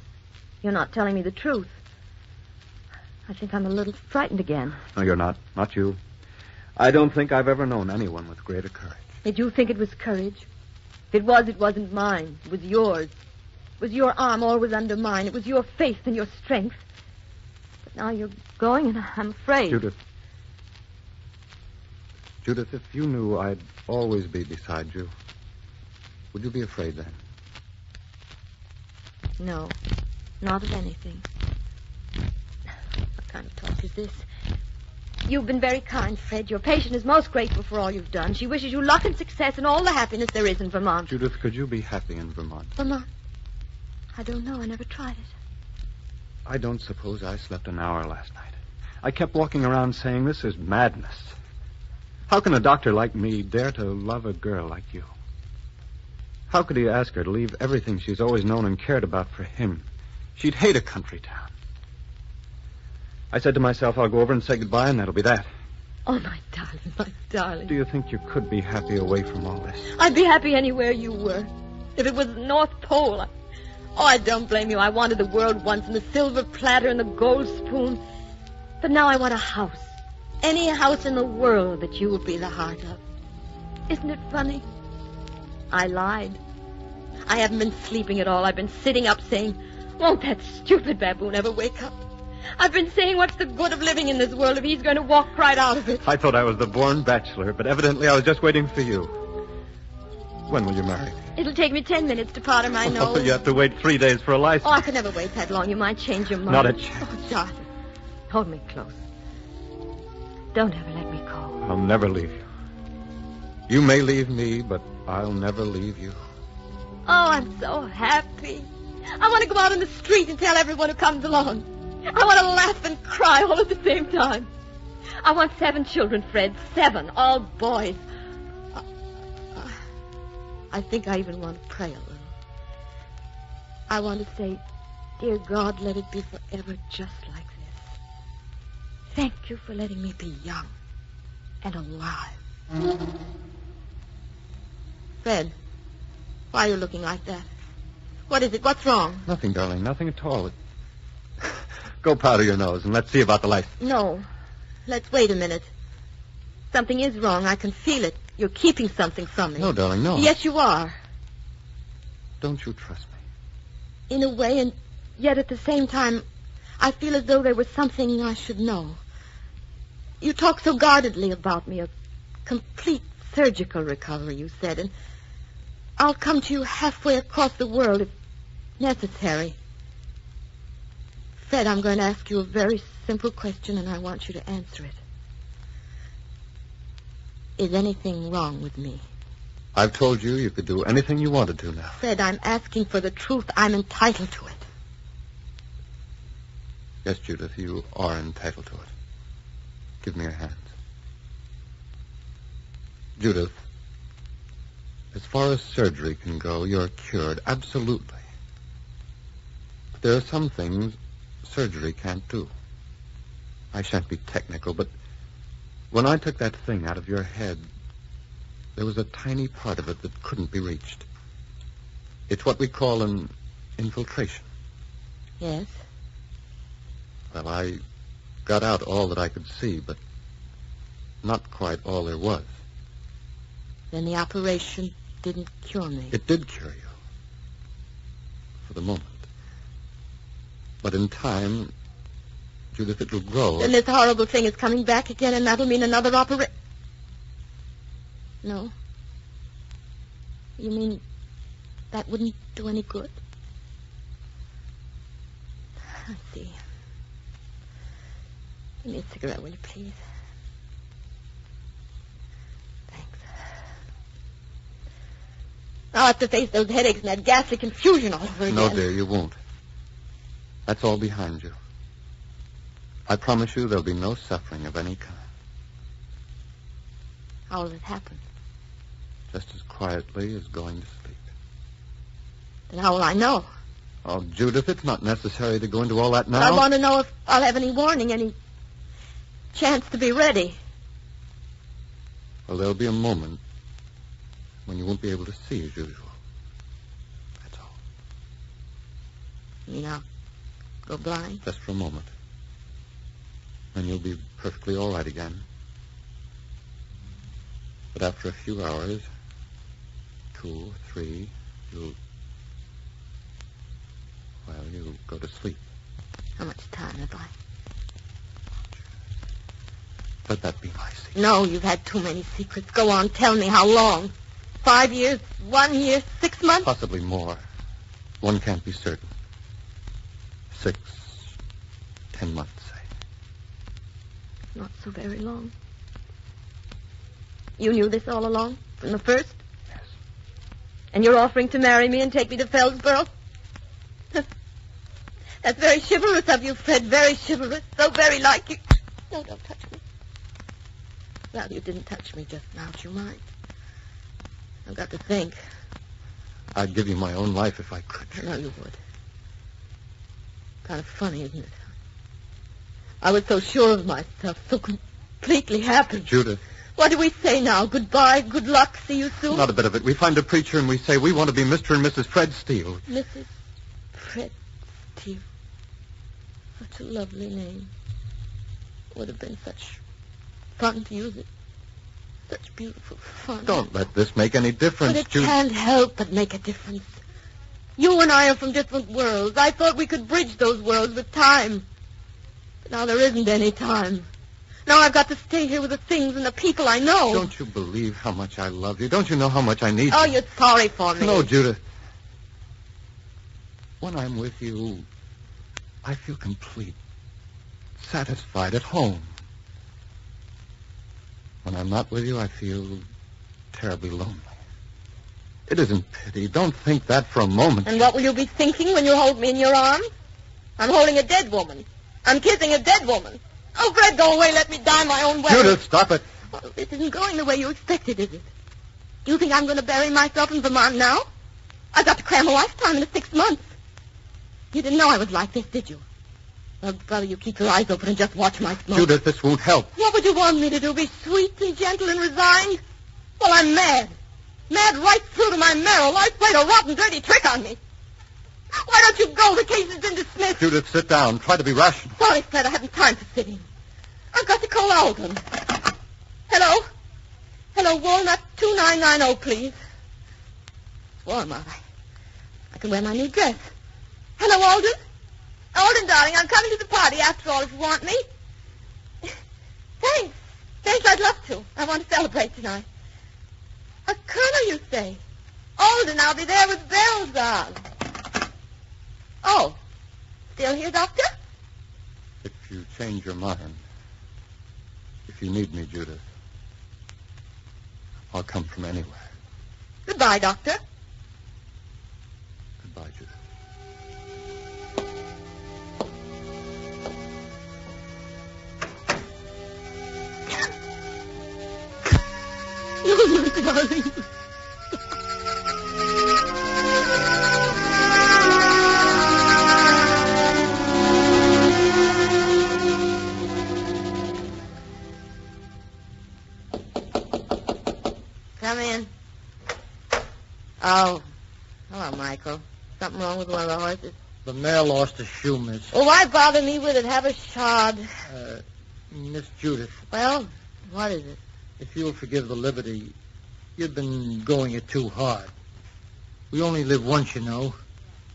You're not telling me the truth. I think I'm a little frightened again.
No, you're not. Not you. I don't think I've ever known anyone with greater courage.
Did you think it was courage? If it was, it wasn't mine. It was yours. It was your arm always under mine. It was your faith and your strength. But now you're going, and I'm afraid.
Judith. Judith, if you knew I'd always be beside you, would you be afraid then?
No, not of anything. What kind of talk is this? You've been very kind, Fred. Your patient is most grateful for all you've done. She wishes you luck and success and all the happiness there is in Vermont.
Judith, could you be happy in Vermont?
Vermont? I don't know. I never tried it.
I don't suppose I slept an hour last night. I kept walking around saying this is madness. How can a doctor like me dare to love a girl like you? How could he ask her to leave everything she's always known and cared about for him? She'd hate a country town. I said to myself, I'll go over and say goodbye, and that'll be that.
Oh, my darling, my darling.
Do you think you could be happy away from all this?
I'd be happy anywhere you were. If it was the North Pole. I don't blame you. I wanted the world once and the silver platter and the gold spoon. But now I want a house. Any house in the world that you would be the heart of. Isn't it funny? I lied. I haven't been sleeping at all. I've been sitting up saying, won't that stupid baboon ever wake up? I've been saying, what's the good of living in this world if he's going to walk right out of it?
I thought I was the born bachelor, but evidently I was just waiting for you. When will you marry me?
It'll take me 10 minutes to powder my nose.
Oh, you have to wait 3 days for a license.
Oh, I could never wait that long. You might change your mind.
Not a chance.
Oh, darling. Hold me close. Don't ever let me go.
I'll never leave you. You may leave me, but I'll never leave you.
Oh, I'm so happy. I want to go out on the street and tell everyone who comes along. I want to laugh and cry all at the same time. I want 7 children, Fred. 7, all boys. I think I even want to pray a little. I want to say, dear God, let it be forever just like this. Thank you for letting me be young and alive. Fred, why are you looking like that? What is it? What's wrong?
Nothing, darling. Nothing at all. Go powder your nose and let's see about the license.
No. Let's wait a minute. Something is wrong. I can feel it. You're keeping something from me.
No, darling, no.
Yes, you are.
Don't you trust me?
In a way, and yet at the same time, I feel as though there was something I should know. You talk so guardedly about me, a complete surgical recovery, you said, and I'll come to you halfway across the world if necessary. Fred, I'm going to ask you a very simple question, and I want you to answer it. Is anything wrong with me?
I've told you could do anything you wanted to now.
Fred, I'm asking for the truth. I'm entitled to it.
Yes, Judith, you are entitled to it. Give me your hands. Judith, as far as surgery can go, you're cured, absolutely. But there are some things surgery can't do. I shan't be technical, but when I took that thing out of your head, there was a tiny part of it that couldn't be reached. It's what we call an infiltration.
Yes?
Well, I got out all that I could see, but not quite all there was.
Then the operation didn't cure me.
It did cure you. For the moment. But in time, Judith, it will grow.
Then this horrible thing is coming back again, and that'll mean another operation. No. You mean that wouldn't do any good? I see. Give me a cigarette, will you, please? Thanks. I'll have to face those headaches and that ghastly confusion all over again.
No, dear, you won't. That's all behind you. I promise you there'll be no suffering of any kind.
How will it happen?
Just as quietly as going to sleep.
Then how will I know?
Oh, Judith, it's not necessary to go into all that now.
But I want to know if I'll have any warning, any chance to be ready.
Well, there'll be a moment when you won't be able to see as usual. That's all.
You mean I'll go blind?
Just for a moment. And you'll be perfectly all right again. But after a few hours, 2 or 3, you'll go to sleep.
How much time have I?
Let that be my secret.
No, you've had too many secrets. Go on, tell me how long. 5 years, 1 year, 6 months?
Possibly more. One can't be certain. 6, 10 months, say.
Not so very long. You knew this all along, from the first?
Yes.
And you're offering to marry me and take me to Fellsborough? That's very chivalrous of you, Fred. Very chivalrous. So very like you. No, don't touch me. Well, you didn't touch me just now. Do you mind? I've got to think.
I'd give you my own life if I could.
I know you would. Kind of funny, isn't it? I was so sure of myself, so completely happy.
Judith.
What do we say now? Goodbye, good luck, see you soon?
Not a bit of it. We find a preacher and we say we want to be Mr. and Mrs. Fred Steele.
Mrs. Fred Steele. Such a lovely name. Would have been such fun to use it. Such beautiful fun.
Don't let this make any difference,
But it
Judith.
can't help but make a difference. You and I are from different worlds. I thought we could bridge those worlds with time. But now there isn't any time. Now I've got to stay here with the things and the people I know.
Don't you believe how much I love you? Don't you know how much I need
Oh,
you?
you're sorry for me.
No, Judith. When I'm with you, I feel complete, satisfied, at home. When I'm not with you, I feel terribly lonely. It isn't pity. Don't think that for a moment.
And what will you be thinking when you hold me in your arms? I'm holding a dead woman. I'm kissing a dead woman. Oh, Fred, go away. Let me die my own way.
Judith, stop it.
Well, this isn't going the way you expected, is it? You think I'm going to bury myself in Vermont now? I've got to cram a lifetime into 6 months. You didn't know I was like this, did you? Well, brother, you keep your eyes open and just watch my smoke.
Judith, this won't help.
What would you want me to do? Be sweet and gentle and resigned? Well, I'm mad. Mad right through to my marrow. Life played a rotten, dirty trick on me. Why don't you go? The case has been dismissed.
Judith, sit down. Try to be rational.
Sorry, Fred, I haven't time for sitting. I've got to call Alden. Hello? Hello, Walnut 2990, please. It's warm out. I can wear my new dress. Hello, Alden? Alden, darling, I'm coming to the party after all if you want me. Thanks. Thanks, I'd love to. I want to celebrate tonight. A colonel, you say? Alden, I'll be there with bells on. Oh, still here, Doctor?
If you change your mind, if you need me, Judith, I'll come from anywhere.
Goodbye, Doctor.
Goodbye, Judith.
You darling. Come in. Oh. Hello, Michael. Something wrong with one of the horses?
The mare lost a shoe, miss.
Well, why bother me with it? Have a shod.
Miss Judith,
Well, what is it?
if you'll forgive the liberty, you've been going it too hard. We only live once, you know.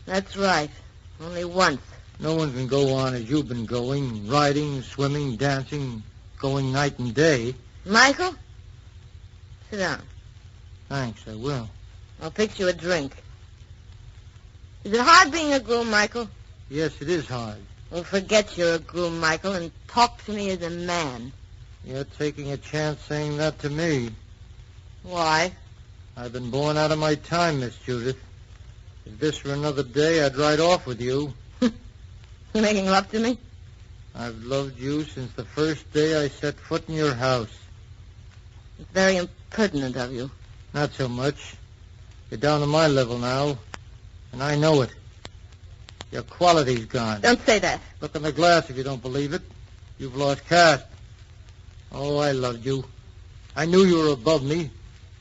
That's right. Only once.
No one can go on as you've been going, riding, swimming, dancing, going night and day.
Michael? Sit down.
Thanks, I will.
I'll fix you a drink. Is it hard being a groom, Michael?
Yes, it is hard.
Well, forget you're a groom, Michael, and talk to me as a man.
You're taking a chance saying that to me.
Why?
I've been born out of my time, Miss Judith. If this were another day, I'd ride off with you.
You making love to me?
I've loved you since the first day I set foot in your house.
It's very impertinent of you.
Not so much. You're down to my level now, and I know it. Your quality's gone.
Don't say that.
Look in the glass if you don't believe it. You've lost caste. Oh, I loved you. I knew you were above me.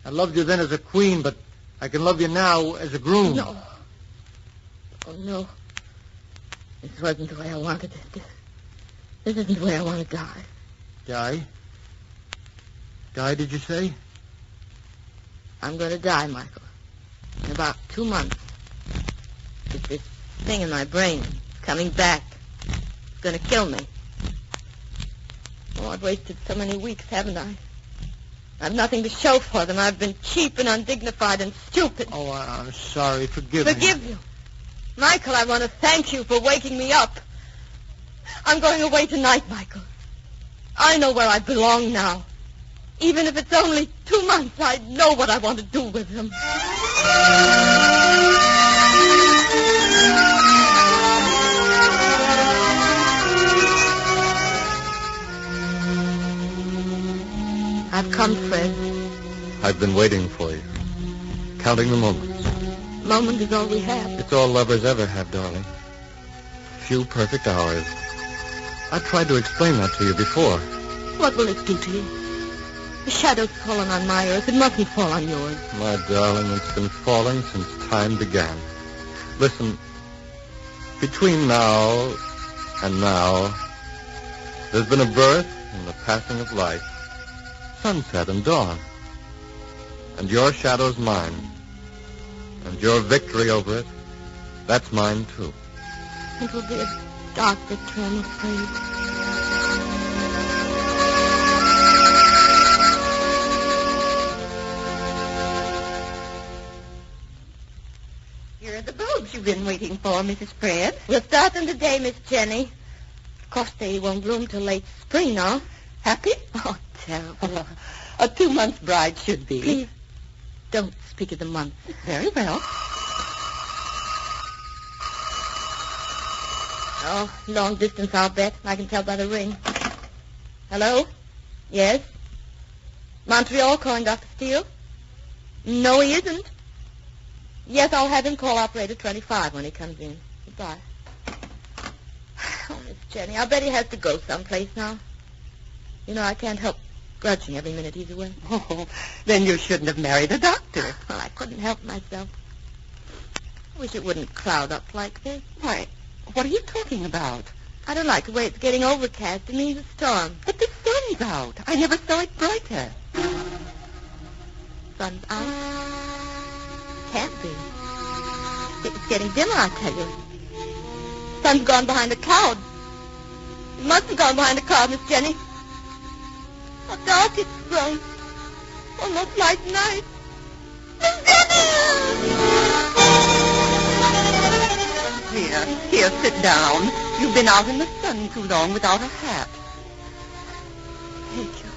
I loved you then as a queen, but I can love you now as a groom.
No. Oh, no. This wasn't the way I wanted it. This isn't the way I want to die.
Die? Die, did you say?
I'm going to die, Michael. In about 2 months. It's this thing in my brain coming back. It's going to kill me. Oh, I've wasted so many weeks, haven't I? I've nothing to show for them. I've been cheap and undignified and stupid.
Oh, I'm sorry. Forgive me.
Forgive you? Michael, I want to thank you for waking me up. I'm going away tonight, Michael. I know where I belong now. Even if it's only 2 months, I know what I want to do with them. I've come, Fred.
I've been waiting for you, counting the moments.
Moment is all we have.
It's all lovers ever have, darling. Few perfect hours. I tried to explain that to you before.
What will it do to you? The shadow's fallen on my earth. It mustn't fall on yours.
My darling, it's been falling since time began. Listen, between now and now, there's been a birth and the passing of life, sunset and dawn. And your shadow's mine. And your victory over it, that's mine, too.
It will be a dark victory, I'm afraid. Here are the bulbs you've been waiting for, Mrs. Fred. We'll start them today, Miss Jenny. Of course, they won't bloom till late spring now. Happy? Oh, terrible.
A 2-month bride should be.
Please, don't speak of the month.
Very well.
Oh, long distance, I'll bet. I can tell by the ring. Hello? Yes? Montreal calling Dr. Steele? No, he isn't. Yes, I'll have him call operator 25 when he comes in. Goodbye. Oh, Miss Jenny, I bet he has to go someplace now. You know, I can't help grudging every minute he's away.
Oh, then you shouldn't have married a doctor.
Well, I couldn't help myself. I wish it wouldn't cloud up like this.
Why, what are you talking about?
I don't like the way it's getting overcast. It means a storm.
But the sun's out. I never saw it brighter.
Sun's out? Can't be. It's getting dimmer, I tell you. Sun's gone behind a cloud. It must have gone behind a cloud, Miss Jenny. How dark it's grown. Almost like night. Miss Jenny!
Here, sit down. You've been out in the sun too long without a hat.
Thank you.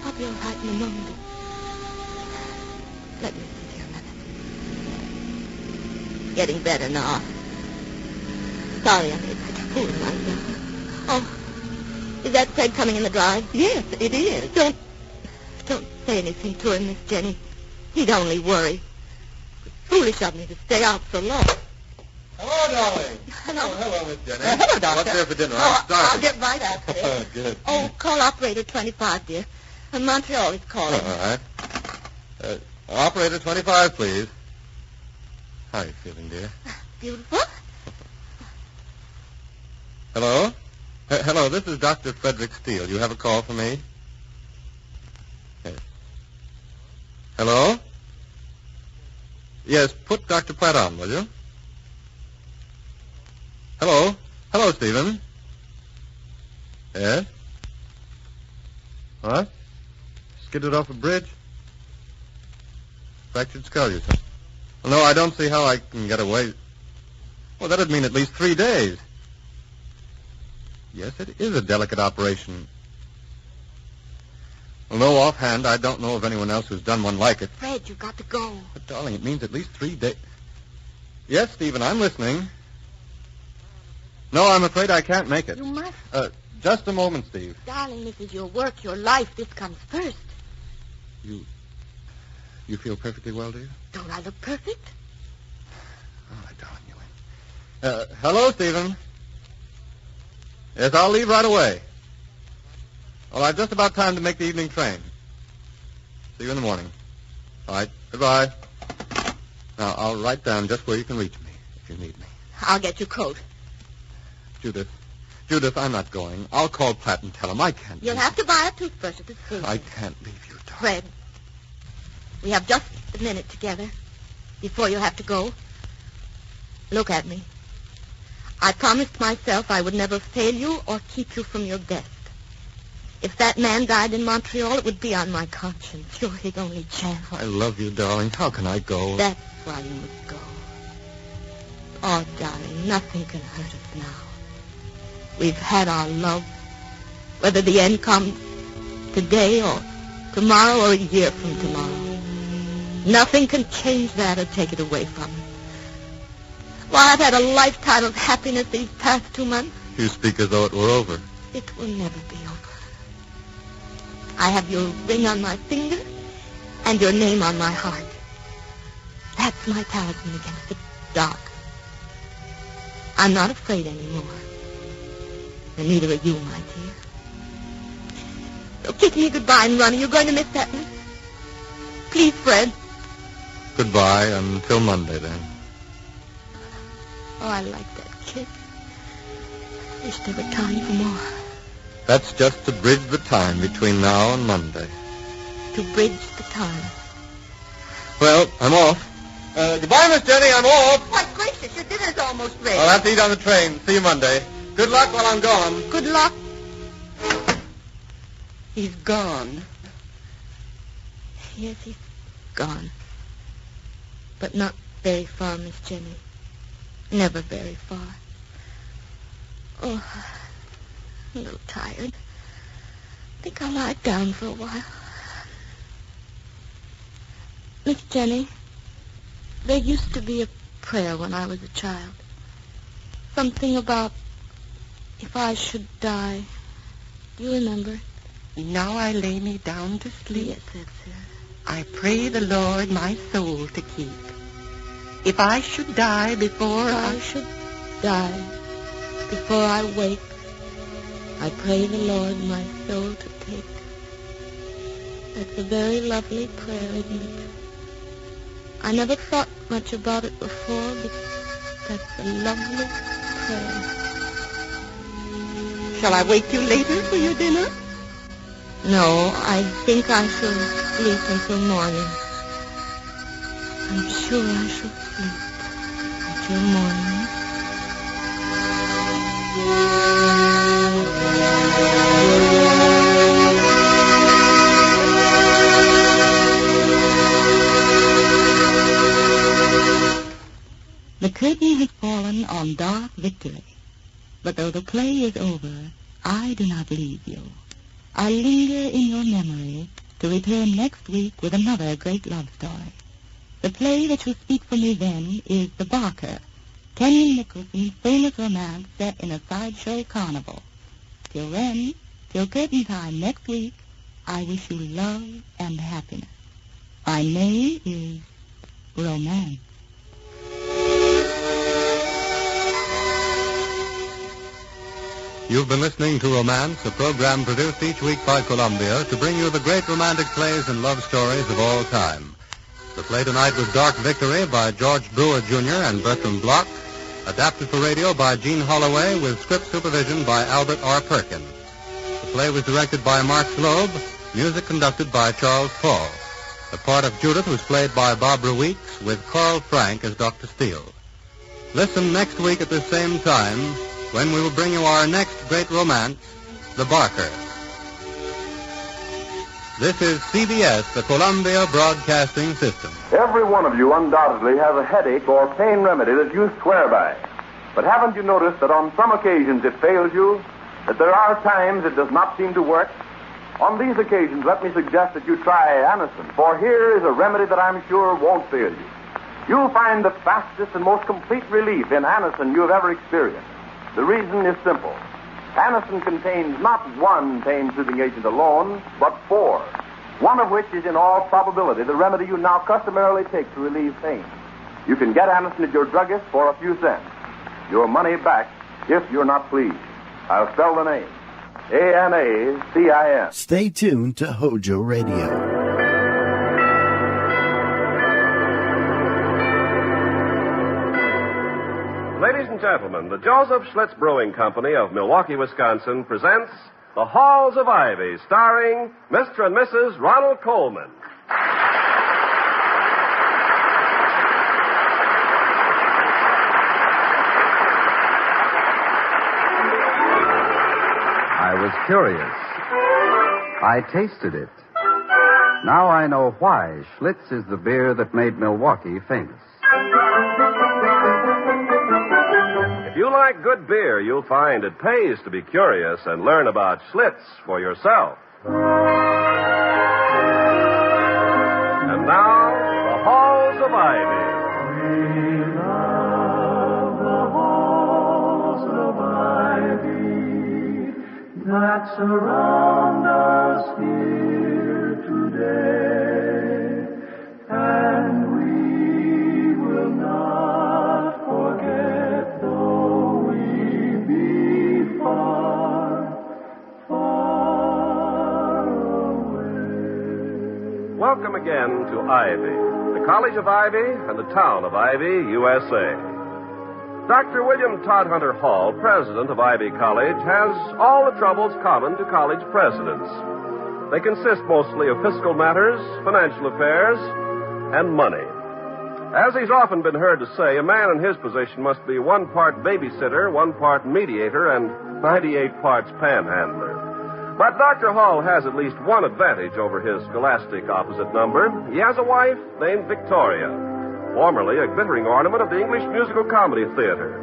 I'll be all right in a moment. Let me sit here a minute. Getting better now. Sorry I made such a fool of myself. Oh, is that Fred coming in the drive?
Yes, it is.
Don't say anything to him, Miss Jenny. He'd only worry. It's foolish of me to stay out so long.
Hello, darling.
Hello.
Oh, hello, Miss Jenny.
Hello, Doctor.
What's there for dinner?
Oh,
I'm starving.
I'll get right after it.
Good.
Oh, call operator 25, dear. And Montreal is calling.
All right. Operator 25, please. How are you feeling, dear?
Beautiful.
Hello? Hello, this is Dr. Frederick Steele. You have a call for me? Yes. Hello? Yes, put Dr. Pratt on, will you? Hello? Hello, Stephen. Yes? What? Skidded off a bridge? suspect you'd scare yourself. Well, no, I don't see how I can get away. Well, that'd mean at least 3 days. Yes, it is a delicate operation. Well, no, offhand, I don't know of anyone else who's done one like it.
Fred, you've got to go.
But, darling, it means at least 3 days. Yes, Stephen, I'm listening. No, I'm afraid I can't make it.
You must.
Just a moment, Steve.
Darling, this is your work, your life. This comes first.
You feel perfectly well, do you?
Don't I look perfect?
Oh, my darling, you. Hello, Stephen. Yes, I'll leave right away. Well, I've just about time to make the evening train. See you in the morning. All right, goodbye. Now, I'll write down just where you can reach me if you need me.
I'll get your coat.
Judith, I'm not going. I'll call Platt and tell him I can't.
You'll have to buy a toothbrush at the station.
I can't leave you, darling.
Fred, we have just a minute together before you have to go. Look at me. I promised myself I would never fail you or keep you from your best. If that man died in Montreal, it would be on my conscience. You're his only chance.
I love you, darling. How can I go?
That's why you must go. Oh, darling, nothing can hurt us now. We've had our love. Whether the end comes today or tomorrow or a year from tomorrow. Nothing can change that or take it away from us. Why, I've had a lifetime of happiness these past 2 months.
You speak as though it were over.
It will never be over. I have your ring on my finger and your name on my heart. That's my talisman against the dark. I'm not afraid anymore. And neither are you, my dear. So kiss me goodbye and run. Are you going to miss that one? Please, Fred.
Goodbye until Monday, then.
Oh, I like that kiss. Wish there were time for more.
That's just to bridge the time between now and Monday.
To bridge the time.
Well, I'm off. Goodbye, Miss Jenny. I'm off.
Why, gracious, your dinner's almost ready.
I'll have to eat on the train. See you Monday. Good luck while I'm gone.
Good luck. He's gone. Yes, he's gone. But not very far, Miss Jenny. Never very far. Oh, I'm a little tired. I think I'll lie down for a while. Miss Jenny, there used to be a prayer when I was a child. Something about if I should die. Do you remember?
Now I lay me down to sleep.
Yes, that's it.
I pray the Lord my soul to keep. If I should die before
I should die before I wake, I pray the Lord my soul to take. That's a very lovely prayer, isn't it? I never thought much about it before, but that's a lovely prayer.
Shall I wake you later for your dinner?
No, I think I shall sleep until morning. I'm sure I shall sleep until morning.
The curtain has fallen on dark victory. But though the play is over, I do not leave you. I linger in your memory to return next week with another great love story. The play that will speak for me then is The Barker, Kenyon Nicholson's famous romance set in a sideshow carnival. Till then, till curtain time next week, I wish you love and happiness. My name is Romance.
You've been listening to Romance, a program produced each week by Columbia to bring you the great romantic plays and love stories of all time. The play tonight was Dark Victory by George Brewer Jr. and Bertram Bloch, adapted for radio by Gene Holloway with script supervision by Albert R. Perkin. The play was directed by Mark Slobe, music conducted by Charles Paul. The part of Judith was played by Barbara Weeks with Carl Frank as Dr. Steele. Listen next week at the same time when we will bring you our next great romance, The Barker. This is CBS, the Columbia Broadcasting System.
Every one of you undoubtedly has a headache or pain remedy that you swear by. But haven't you noticed that on some occasions it fails you? That there are times it does not seem to work? On these occasions, let me suggest that you try Anacin, for here is a remedy that I'm sure won't fail you. You'll find the fastest and most complete relief in Anacin you have ever experienced. The reason is simple. Anacin contains not one pain-soothing agent alone, but 4, one of which is in all probability the remedy you now customarily take to relieve pain. You can get Anacin at your druggist for a few cents. Your money back if you're not pleased. I'll spell the name. Anacin.
Stay tuned to HOJO Radio.
Ladies and gentlemen, the Joseph Schlitz Brewing Company of Milwaukee, Wisconsin presents The Halls of Ivy, starring Mr. and Mrs. Ronald Coleman.
I was curious. I tasted it. Now I know why Schlitz is the beer that made Milwaukee famous.
If you like good beer, you'll find it pays to be curious and learn about Schlitz for yourself. And now, the Halls of Ivy.
We love the halls of ivy that surround us here today, and we will not forget, though we be far, far away.
Welcome again to Ivy, the College of Ivy and the town of Ivy, USA. Dr. William Todhunter Hall, president of Ivy College, has all the troubles common to college presidents. They consist mostly of fiscal matters, financial affairs, and money. As he's often been heard to say, a man in his position must be 1 part babysitter, 1 part mediator, and 98 parts panhandler. But Dr. Hall has at least one advantage over his scholastic opposite number. He has a wife named Victoria, formerly a glittering ornament of the English Musical Comedy Theater,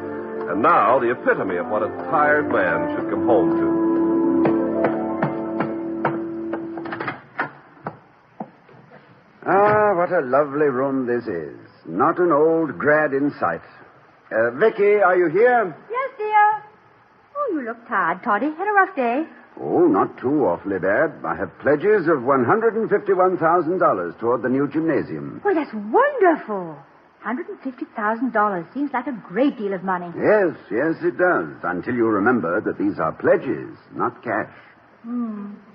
and now the epitome of what a tired man should come home to.
Ah, what a lovely room this is. Not an old grad in sight. Vicky, are you here?
Yes, dear. Oh, you look tired, Toddy. Had a rough day.
Oh, not too awfully bad. I have pledges of $151,000 toward the new gymnasium.
Well, that's wonderful. $150,000 seems like a great deal of money.
Yes, it does. Until you remember that these are pledges, not cash.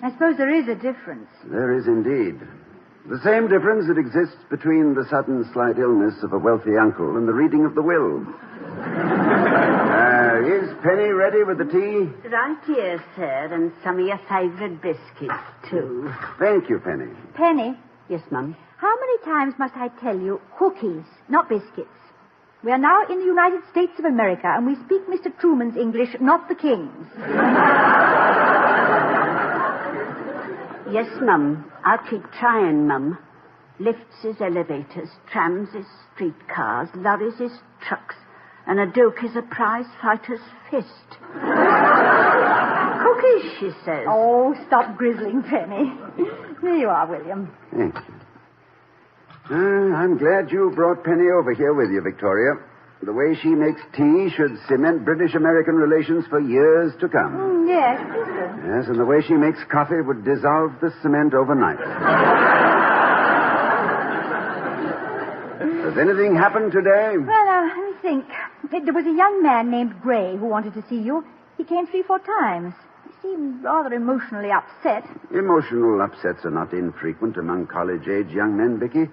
I suppose there is a difference.
There is indeed. The same difference that exists between the sudden slight illness of a wealthy uncle and the reading of the will. Is Penny ready with the tea?
Right here, sir, and some of your favorite biscuits, too.
Thank you, Penny.
Penny?
Yes, Mum?
How many times must I tell you cookies, not biscuits? We are now in the United States of America, and we speak Mr. Truman's English, not the King's.
Yes, Mum. I'll keep trying, Mum. Lifts is elevators, trams is streetcars, lorries is trucks, and a duke is a prize fighter's fist. Cookies, she says.
Oh, stop grizzling, Penny. Here you are, William.
Thank you. I'm glad you brought Penny over here with you, Victoria. The way she makes tea should cement British-American relations for years to come.
Yes.
Yes, and the way she makes coffee would dissolve the cement overnight. Has anything happened today?
Well, let me think. There was a young man named Gray who wanted to see you. He came 3-4 times. He seemed rather emotionally upset.
Emotional upsets are not infrequent among college-age young men, Vicky.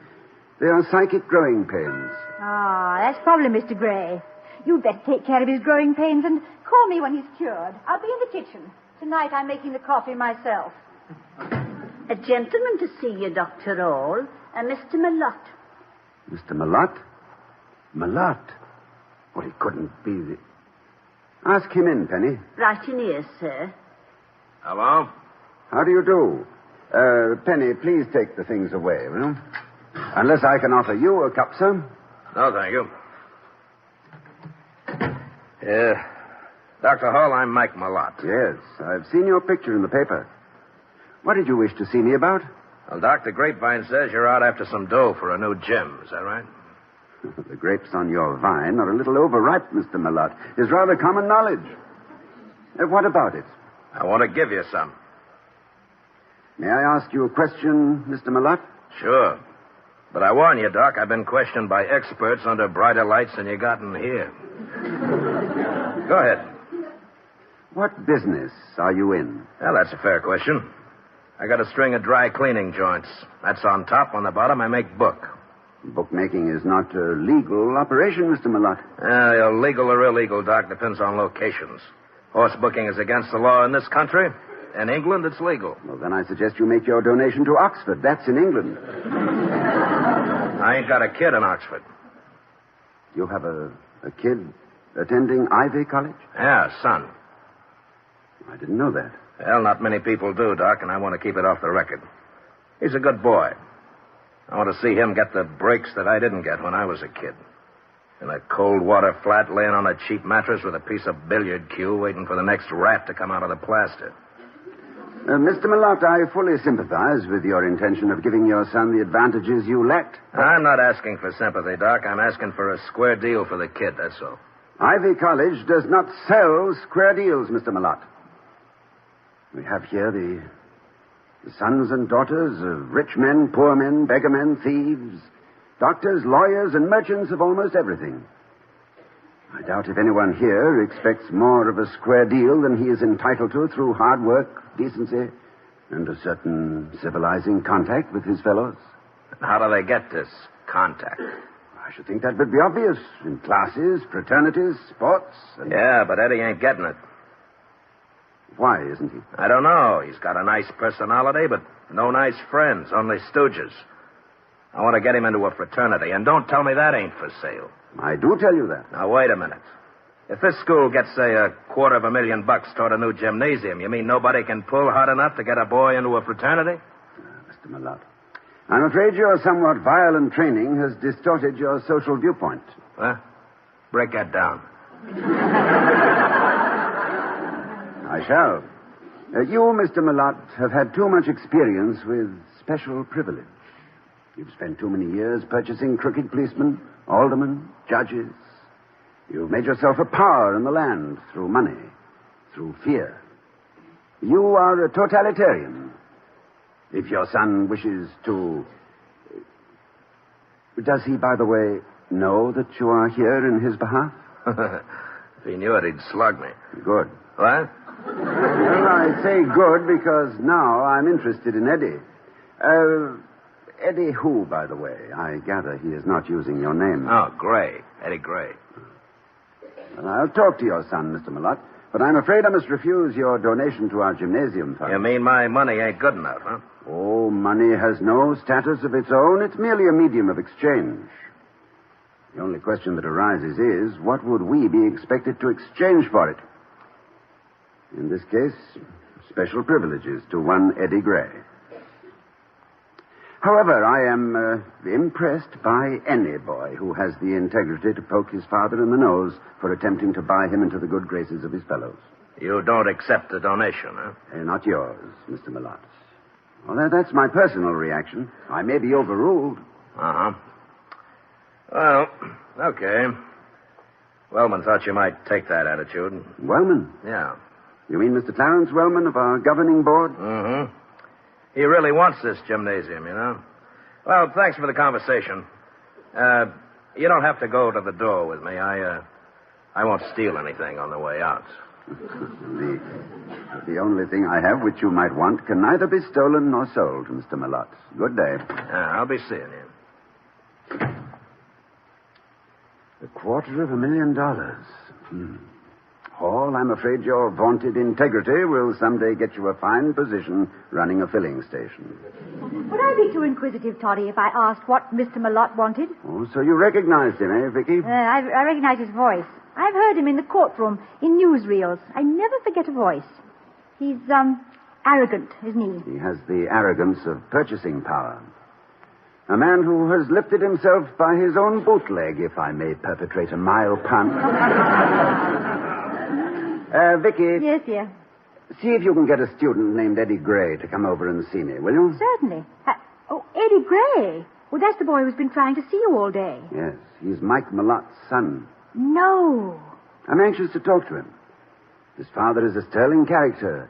They are psychic growing pains.
Ah, that's probably Mr. Gray. You'd better take care of his growing pains and call me when he's cured. I'll be in the kitchen. Tonight I'm making the coffee myself.
A gentleman to see you, Dr. Hall, Mr. Malott.
Mr. Malott? Malott? Well, he couldn't be the... Ask him in, Penny.
Right in here, sir.
Hello?
How do you do? Penny, please take the things away, will you? Unless I can offer you a cup, sir.
No, thank you. Dr. Hall, I'm Mike Malott.
Yes, I've seen your picture in the paper. What did you wish to see me about?
Well, Dr. Grapevine says you're out after some dough for a new gym. Is that right?
The grapes on your vine are a little overripe, Mr. Malott. Is rather common knowledge. What about it?
I want to give you some.
May I ask you a question, Mr. Malott?
Sure. But I warn you, Doc, I've been questioned by experts under brighter lights than you got in here. Go ahead.
What business are you in?
Well, that's a fair question. I got a string of dry cleaning joints. That's on top. On the bottom, I make book.
Bookmaking is not a legal operation, Mr. Malott.
Legal or illegal, Doc, depends on locations. Horse booking is against the law in this country. In England, it's legal.
Well, then I suggest you make your donation to Oxford. That's in England.
I ain't got a kid in Oxford.
You have a kid attending Ivy College?
Yeah, son.
I didn't know that.
Well, not many people do, Doc, and I want to keep it off the record. He's a good boy. I want to see him get the breaks that I didn't get when I was a kid. In a cold water flat, laying on a cheap mattress with a piece of billiard cue, waiting for the next rat to come out of the plaster.
Mr. Malott, I fully sympathize with your intention of giving your son the advantages you lacked.
I'm not asking for sympathy, Doc. I'm asking for a square deal for the kid, that's all.
Ivy College does not sell square deals, Mr. Malott. We have here the sons and daughters of rich men, poor men, beggar men, thieves, doctors, lawyers, and merchants of almost everything. I doubt if anyone here expects more of a square deal than he is entitled to through hard work, decency, and a certain civilizing contact with his fellows.
How do they get this contact?
I should think that would be obvious. In classes, fraternities, sports.
Yeah, but Eddie ain't getting it.
Why isn't he?
I don't know. He's got a nice personality, but no nice friends, only stooges. I want to get him into a fraternity, and don't tell me that ain't for sale.
I do tell you that.
Now, wait a minute. If this school gets, say, $250,000 toward a new gymnasium, you mean nobody can pull hard enough to get a boy into a fraternity?
Mr. Malott, I'm afraid your somewhat violent training has distorted your social viewpoint.
Huh? Break that down.
I shall. You, Mr. Malott, have had too much experience with special privilege. You've spent too many years purchasing crooked policemen, aldermen, judges. You've made yourself a power in the land through money, through fear. You are a totalitarian. If your son wishes to... Does he, by the way, know that you are here in his behalf?
If he knew it, he'd slug me.
Good.
What?
Well, I say good because now I'm interested in Eddie. Eddie who, by the way? I gather he is not using your name.
Oh, Gray. Eddie Gray.
Well, I'll talk to your son, Mr. Malott, but I'm afraid I must refuse your donation to our gymnasium fund.
You mean my money ain't good enough, huh?
Oh, money has no status of its own. It's merely a medium of exchange. The only question that arises is, what would we be expected to exchange for it? In this case, special privileges to one Eddie Gray. However, I am impressed by any boy who has the integrity to poke his father in the nose for attempting to buy him into the good graces of his fellows.
You don't accept the donation, huh?
Not yours, Mr. Malott. Well, that's my personal reaction. I may be overruled.
Uh-huh. Well, okay. Wellman thought you might take that attitude.
Wellman?
Yeah.
You mean Mr. Clarence Wellman of our governing board?
Mm-hmm. He really wants this gymnasium, you know. Well, thanks for the conversation. You don't have to go to the door with me. I won't steal anything on the way out.
The only thing I have which you might want can neither be stolen nor sold, Mr. Malott. Good day.
I'll be seeing you.
$250,000. Hall, I'm afraid your vaunted integrity will someday get you a fine position running a filling station.
Would I be too inquisitive, Toddy, if I asked what Mr. Malott wanted?
Oh, so you recognized him, eh, Vicky?
I recognize his voice. I've heard him in the courtroom, in newsreels. I never forget a voice. He's, arrogant, isn't he?
He has the arrogance of purchasing power. A man who has lifted himself by his own bootleg, if I may perpetrate a mild pun. Vicky.
Yes, dear.
See if you can get a student named Eddie Gray to come over and see me, will you?
Certainly. Eddie Gray. Well, that's the boy who's been trying to see you all day.
Yes, he's Mike Malot's son.
No.
I'm anxious to talk to him. His father is a sterling character,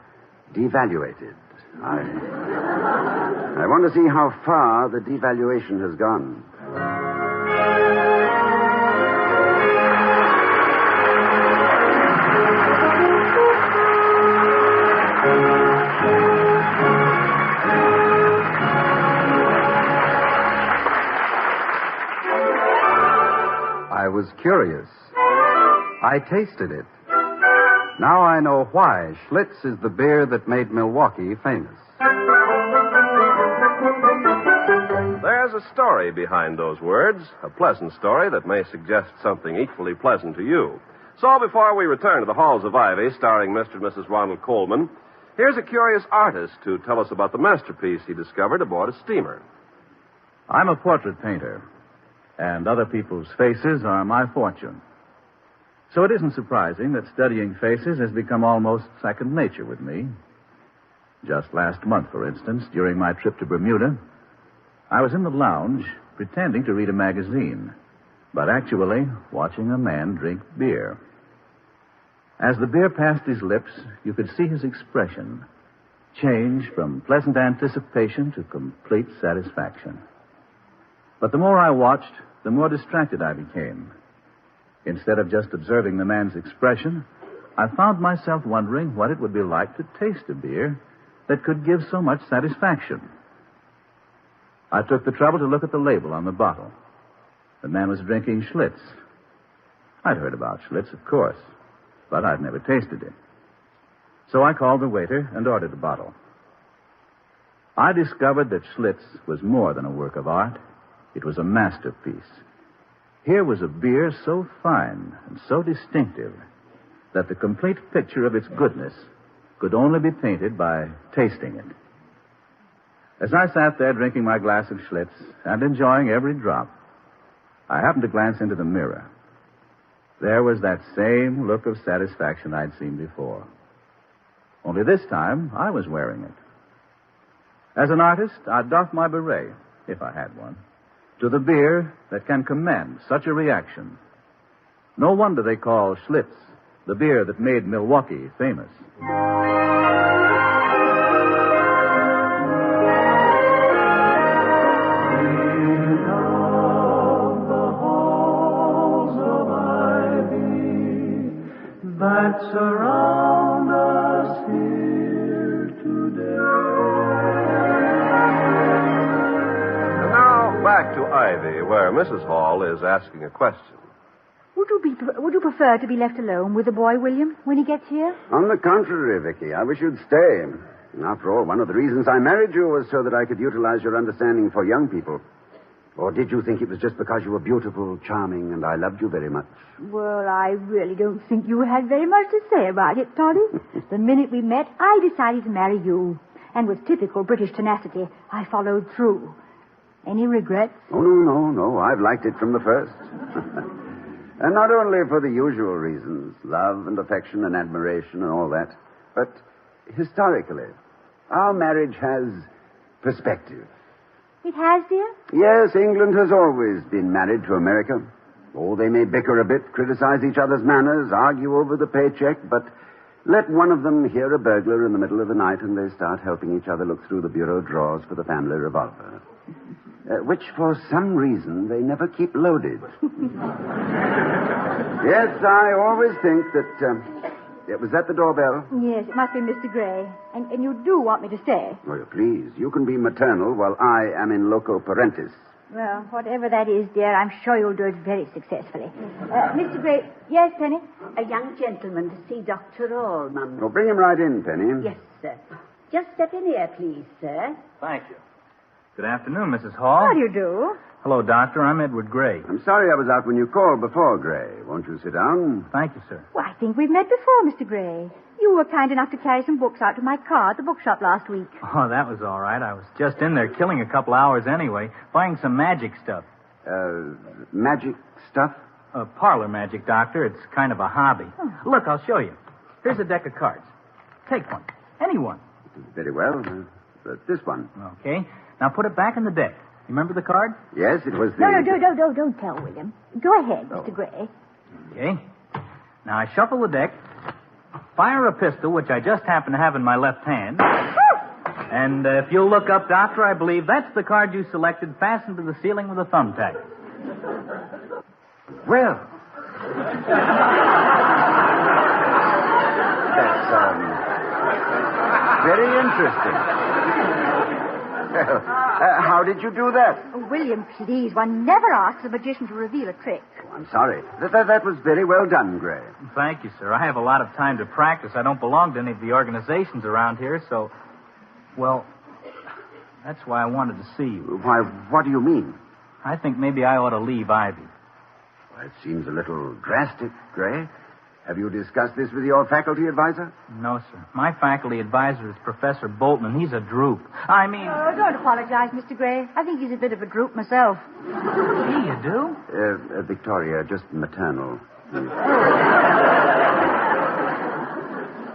devaluated. I want to see how far the devaluation has gone.
I was curious. I tasted it. Now I know why Schlitz is the beer that made Milwaukee famous.
There's a story behind those words, a pleasant story that may suggest something equally pleasant to you. So before we return to the Halls of Ivy, starring Mr. and Mrs. Ronald Coleman, here's a curious artist to tell us about the masterpiece he discovered aboard a steamer.
I'm a portrait painter, and other people's faces are my fortune. So it isn't surprising that studying faces has become almost second nature with me. Just last month, for instance, during my trip to Bermuda, I was in the lounge pretending to read a magazine, but actually watching a man drink beer. As the beer passed his lips, you could see his expression change from pleasant anticipation to complete satisfaction. But the more I watched, the more distracted I became. Instead of just observing the man's expression, I found myself wondering what it would be like to taste a beer that could give so much satisfaction. I took the trouble to look at the label on the bottle. The man was drinking Schlitz. I'd heard about Schlitz, of course, but I'd never tasted it. So I called the waiter and ordered a bottle. I discovered that Schlitz was more than a work of art. It was a masterpiece. Here was a beer so fine and so distinctive that the complete picture of its goodness could only be painted by tasting it. As I sat there drinking my glass of Schlitz and enjoying every drop, I happened to glance into the mirror. There was that same look of satisfaction I'd seen before. Only this time, I was wearing it. As an artist, I'd doff my beret, if I had one, to the beer that can command such a reaction. No wonder they call Schlitz the beer that made Milwaukee famous.
That surround us here today.
And now back to Ivy, where Mrs. Hall is asking a question.
Would you prefer to be left alone with the boy, William, when he gets here?
On the contrary, Vicky, I wish you'd stay. After all, one of the reasons I married you was so that I could utilize your understanding for young people. Or did you think it was just because you were beautiful, charming, and I loved you very much?
Well, I really don't think you had very much to say about it, Toddy. The minute we met, I decided to marry you. And with typical British tenacity, I followed through. Any regrets?
Oh, no. I've liked it from the first. And not only for the usual reasons, love and affection and admiration and all that, but historically, our marriage has perspective.
It has, dear?
Yes, England has always been married to America. Oh, they may bicker a bit, criticize each other's manners, argue over the paycheck, but let one of them hear a burglar in the middle of the night and they start helping each other look through the bureau drawers for the family revolver. Which, for some reason, they never keep loaded. Yes, I always think that... was that the doorbell?
Yes, it must be Mr. Gray. And you do want me to stay?
Oh, please. You can be maternal while I am in loco parentis.
Well, whatever that is, dear, I'm sure you'll do it very successfully. Mr. Gray... Yes, Penny?
A young gentleman to see Dr. Hall, Mum.
Oh, bring him right in, Penny.
Yes, sir. Just step in here, please, sir.
Thank you. Good afternoon, Mrs. Hall.
How do you do?
Hello, Doctor. I'm Edward Gray.
I'm sorry I was out when you called before, Gray. Won't you sit down?
Thank you, sir.
Well, I think we've met before, Mr. Gray. You were kind enough to carry some books out to my car at the bookshop last week.
Oh, that was all right. I was just in there killing a couple hours anyway, buying some magic stuff.
Magic stuff?
Parlor magic, Doctor. It's kind of a hobby.
Oh.
Look, I'll show you. Here's a deck of cards. Take one. Any one.
Very well. This one.
Okay. Now put it back in the deck. You remember the card?
Yes, it was the...
No, don't tell William. Go ahead, Mr. Gray.
Okay. Now I shuffle the deck, fire a pistol, which I just happen to have in my left hand. And if you'll look up, Doctor, I believe that's the card you selected fastened to the ceiling with a thumbtack.
Well. That's, very interesting. Well, how did you do that?
Oh, William, please. One never asks a magician to reveal a trick.
Oh, I'm sorry. That was very well done, Gray.
Thank you, sir. I have a lot of time to practice. I don't belong to any of the organizations around here, so... Well, that's why I wanted to see you.
Why, what do you mean?
I think maybe I ought to leave Ivy.
Well, it seems a little drastic, Gray. Have you discussed this with your faculty advisor?
No, sir. My faculty advisor is Professor Bolton, and he's a droop. I mean...
Oh, don't apologize, Mr. Gray. I think he's a bit of a droop myself.
Gee, you do?
Victoria, just maternal.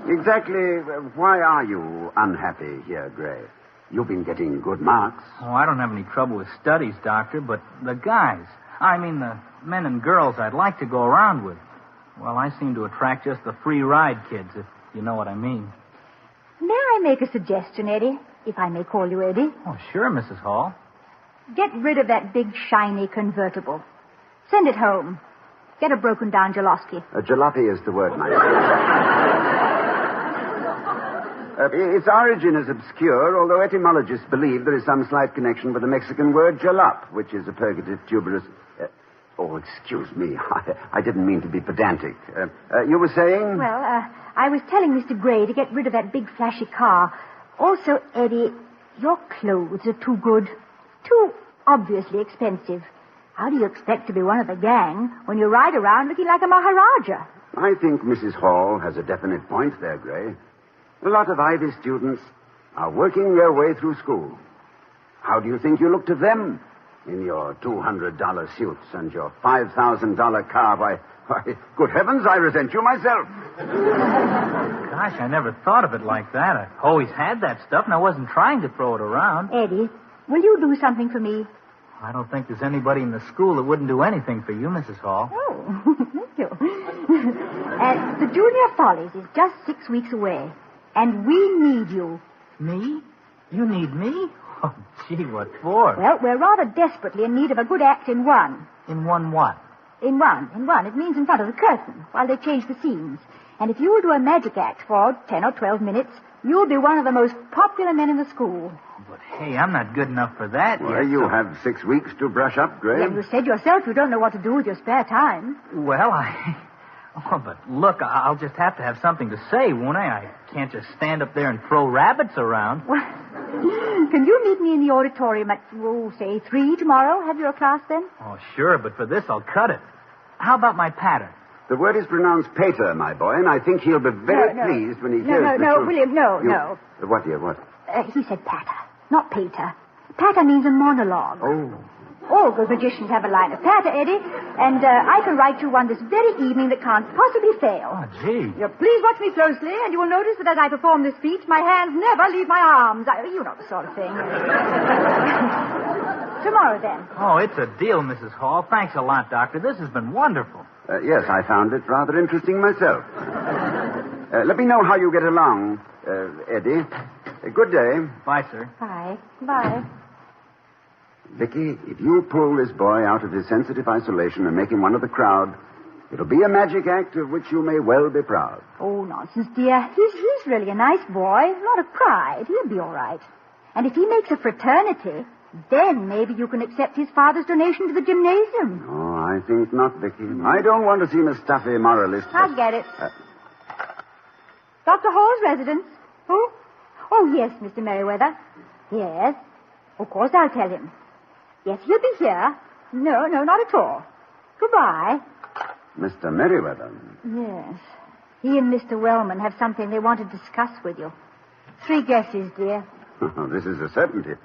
Exactly why are you unhappy here, Gray? You've been getting good marks.
Oh, I don't have any trouble with studies, Doctor, but the guys, I mean the men and girls I'd like to go around with, well, I seem to attract just the free ride kids, if you know what I mean.
May I make a suggestion, Eddie? If I may call you Eddie?
Oh, sure, Mrs. Hall.
Get rid of that big, shiny convertible. Send it home. Get a broken-down jalopy.
Jalopy is the word, my dear. Its origin is obscure, although etymologists believe there is some slight connection with the Mexican word jalop, which is a purgative tuberous... Oh, excuse me. I didn't mean to be pedantic. You were saying?
Well, I was telling Mr. Gray to get rid of that big, flashy car. Also, Eddie, your clothes are too good. Too obviously expensive. How do you expect to be one of the gang when you ride around looking like a Maharaja?
I think Mrs. Hall has a definite point there, Gray. A lot of Ivy students are working their way through school. How do you think you look to them? In your $200 suits and your $5,000 car, why, good heavens, I resent you myself.
Gosh, I never thought of it like that. I've always had that stuff, and I wasn't trying to throw it around.
Eddie, will you do something for me?
I don't think there's anybody in the school that wouldn't do anything for you, Mrs. Hall.
Oh, thank you. The Junior Follies is just 6 weeks away, and we need you.
Me? You need me? Oh, gee, what for?
Well, we're rather desperately in need of a good act in one.
In one what?
In one. It means in front of the curtain, while they change the scenes. And if you'll do a magic act for 10 or 12 minutes, you'll be one of the most popular men in the school.
But, hey, I'm not good enough for that
well,
yet.
You have 6 weeks to brush up, Gray.
Yeah, you said yourself you don't know what to do with your spare time.
Well, Oh, but look, I'll just have to have something to say, won't I? I can't just stand up there and throw rabbits around.
Well, can you meet me in the auditorium at, say, 3 tomorrow? Have your class then?
Oh, sure, but for this I'll cut it. How about my patter?
The word is pronounced pater, my boy, and I think he'll be very pleased when he hears the truth.
William, no.
What, dear, what?
He said patter, not pater. Patter means a monologue.
Oh.
All good magicians have a line of patter, Eddie, and I can write you one this very evening that can't possibly fail.
Oh, gee.
Please watch me closely, and you will notice that as I perform this feat, my hands never leave my arms. You know the sort of thing. Tomorrow, then.
Oh, it's a deal, Mrs. Hall. Thanks a lot, Doctor. This has been wonderful.
Yes, I found it rather interesting myself. Let me know how you get along, Eddie. Good day.
Bye, sir.
Bye. Bye.
Vicky, if you pull this boy out of his sensitive isolation and make him one of the crowd, it'll be a magic act of which you may well be proud.
Oh, nonsense, dear. He's really a nice boy. A lot of pride. He'll be all right. And if he makes a fraternity, then maybe you can accept his father's donation to the gymnasium.
Oh, I think not, Vicky. I don't want to seem a stuffy moralist.
I'll get it. Dr. Hall's residence. Who? Oh, yes, Mr. Merriweather. Yes. Of course, I'll tell him. Yes, he'll be here. No, not at all. Goodbye.
Mr. Merriweather.
Yes. He and Mr. Wellman have something they want to discuss with you. 3 guesses, dear.
This is a certainty.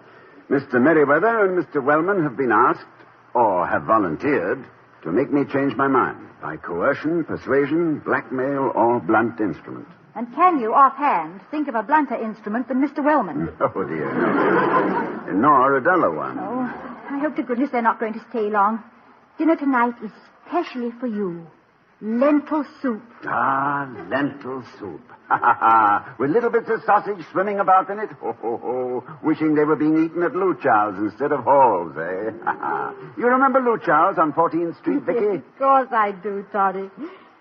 Mr. Merriweather and Mr. Wellman have been asked, or have volunteered, to make me change my mind by coercion, persuasion, blackmail, or blunt instrument.
And can you, offhand, think of a blunter instrument than Mr. Wellman?
Oh, dear, no. Nor a duller one.
Oh, I hope to goodness they're not going to stay long. Dinner tonight is specially for you. Lentil soup.
Ah, lentil soup. With little bits of sausage swimming about in it. Wishing they were being eaten at Luchow's instead of Hall's, eh? You remember Luchow's on 14th Street, Vicky?
Yes, of course I do, Toddy.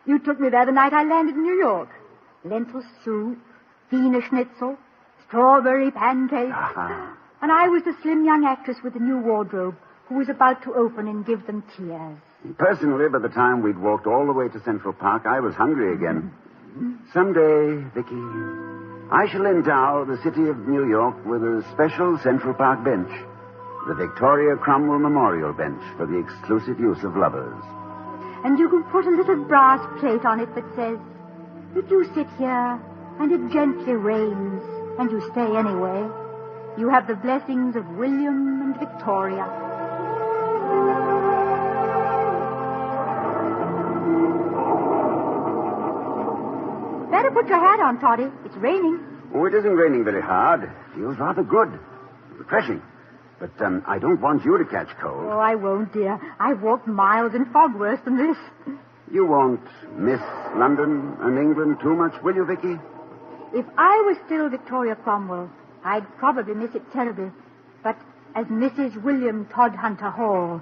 You took me there the night I landed in New York. Lentil soup, Wiener Schnitzel, strawberry pancakes. And I was the slim young actress with the new wardrobe who was about to open and give them tears.
Personally, by the time we'd walked all the way to Central Park, I was hungry again. Someday, Vicky, I shall endow the city of New York with a special Central Park bench. The Victoria Cromwell Memorial Bench for the exclusive use of lovers.
And you can put a little brass plate on it that says, if you sit here and it gently rains and you stay anyway, you have the blessings of William and Victoria. Better put your hat on, Toddy. It's raining.
Oh, it isn't raining very hard. Feels rather good. Refreshing. But I don't want you to catch cold.
Oh, I won't, dear. I've walked miles in fog worse than this.
You won't miss London and England too much, will you, Vicky?
If I was still Victoria Cromwell, I'd probably miss it terribly. But as Mrs. William Todhunter Hall,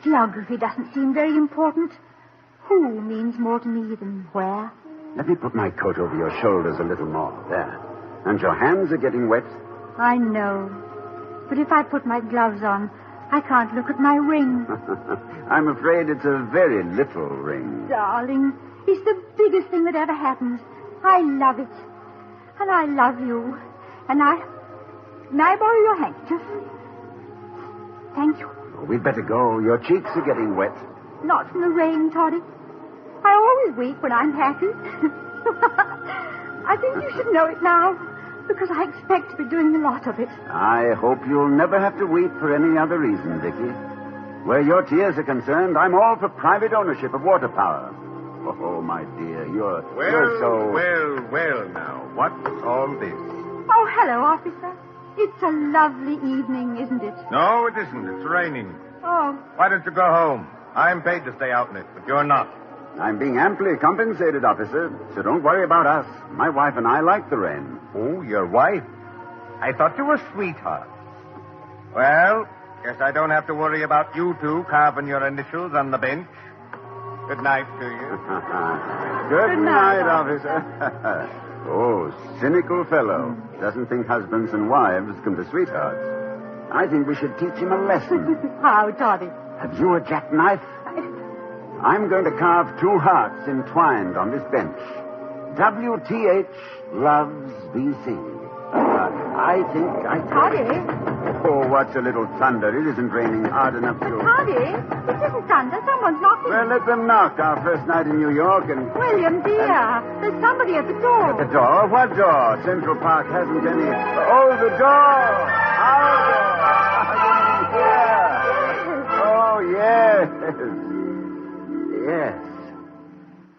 geography doesn't seem very important. Who means more to me than where?
Let me put my coat over your shoulders a little more. There. And your hands are getting wet.
I know. But if I put my gloves on, I can't look at my ring.
I'm afraid it's a very little ring.
Darling, it's the biggest thing that ever happens. I love it. And I love you. And May I borrow your handkerchief? Thank you.
Oh, we'd better go. Your cheeks are getting wet.
Not from the rain, Toddy. I always weep when I'm happy. I think you should know it now, because I expect to be doing a lot of it.
I hope you'll never have to weep for any other reason, Vicky. Where your tears are concerned, I'm all for private ownership of water power. Oh, my dear, you're so...
Well, now, what's all this?
Oh, hello, officer. It's a lovely evening, isn't it?
No, it isn't. It's raining.
Oh.
Why don't you go home? I'm paid to stay out in it, but you're not.
I'm being amply compensated, officer, so don't worry about us. My wife and I like the rain.
Oh, your wife? I thought you were sweethearts. Well, guess I don't have to worry about you two carving your initials on the bench. Good night to you.
Good night, officer. Oh, cynical fellow. Doesn't think husbands and wives can be sweethearts. I think we should teach him a lesson.
How, Toddy?
Have you a jackknife? I'm going to carve 2 hearts entwined on this bench. WTH loves BC. I think I can...
Toddy?
Oh, what's a little thunder? It isn't raining hard enough to...
Toddy, this isn't thunder. Someone's knocking.
Well, let them knock. Our first night in New York and...
William, dear, there's somebody at the door.
At the door? What door? Central Park hasn't any... Oh, the door! Our door! Oh, yes. Yes.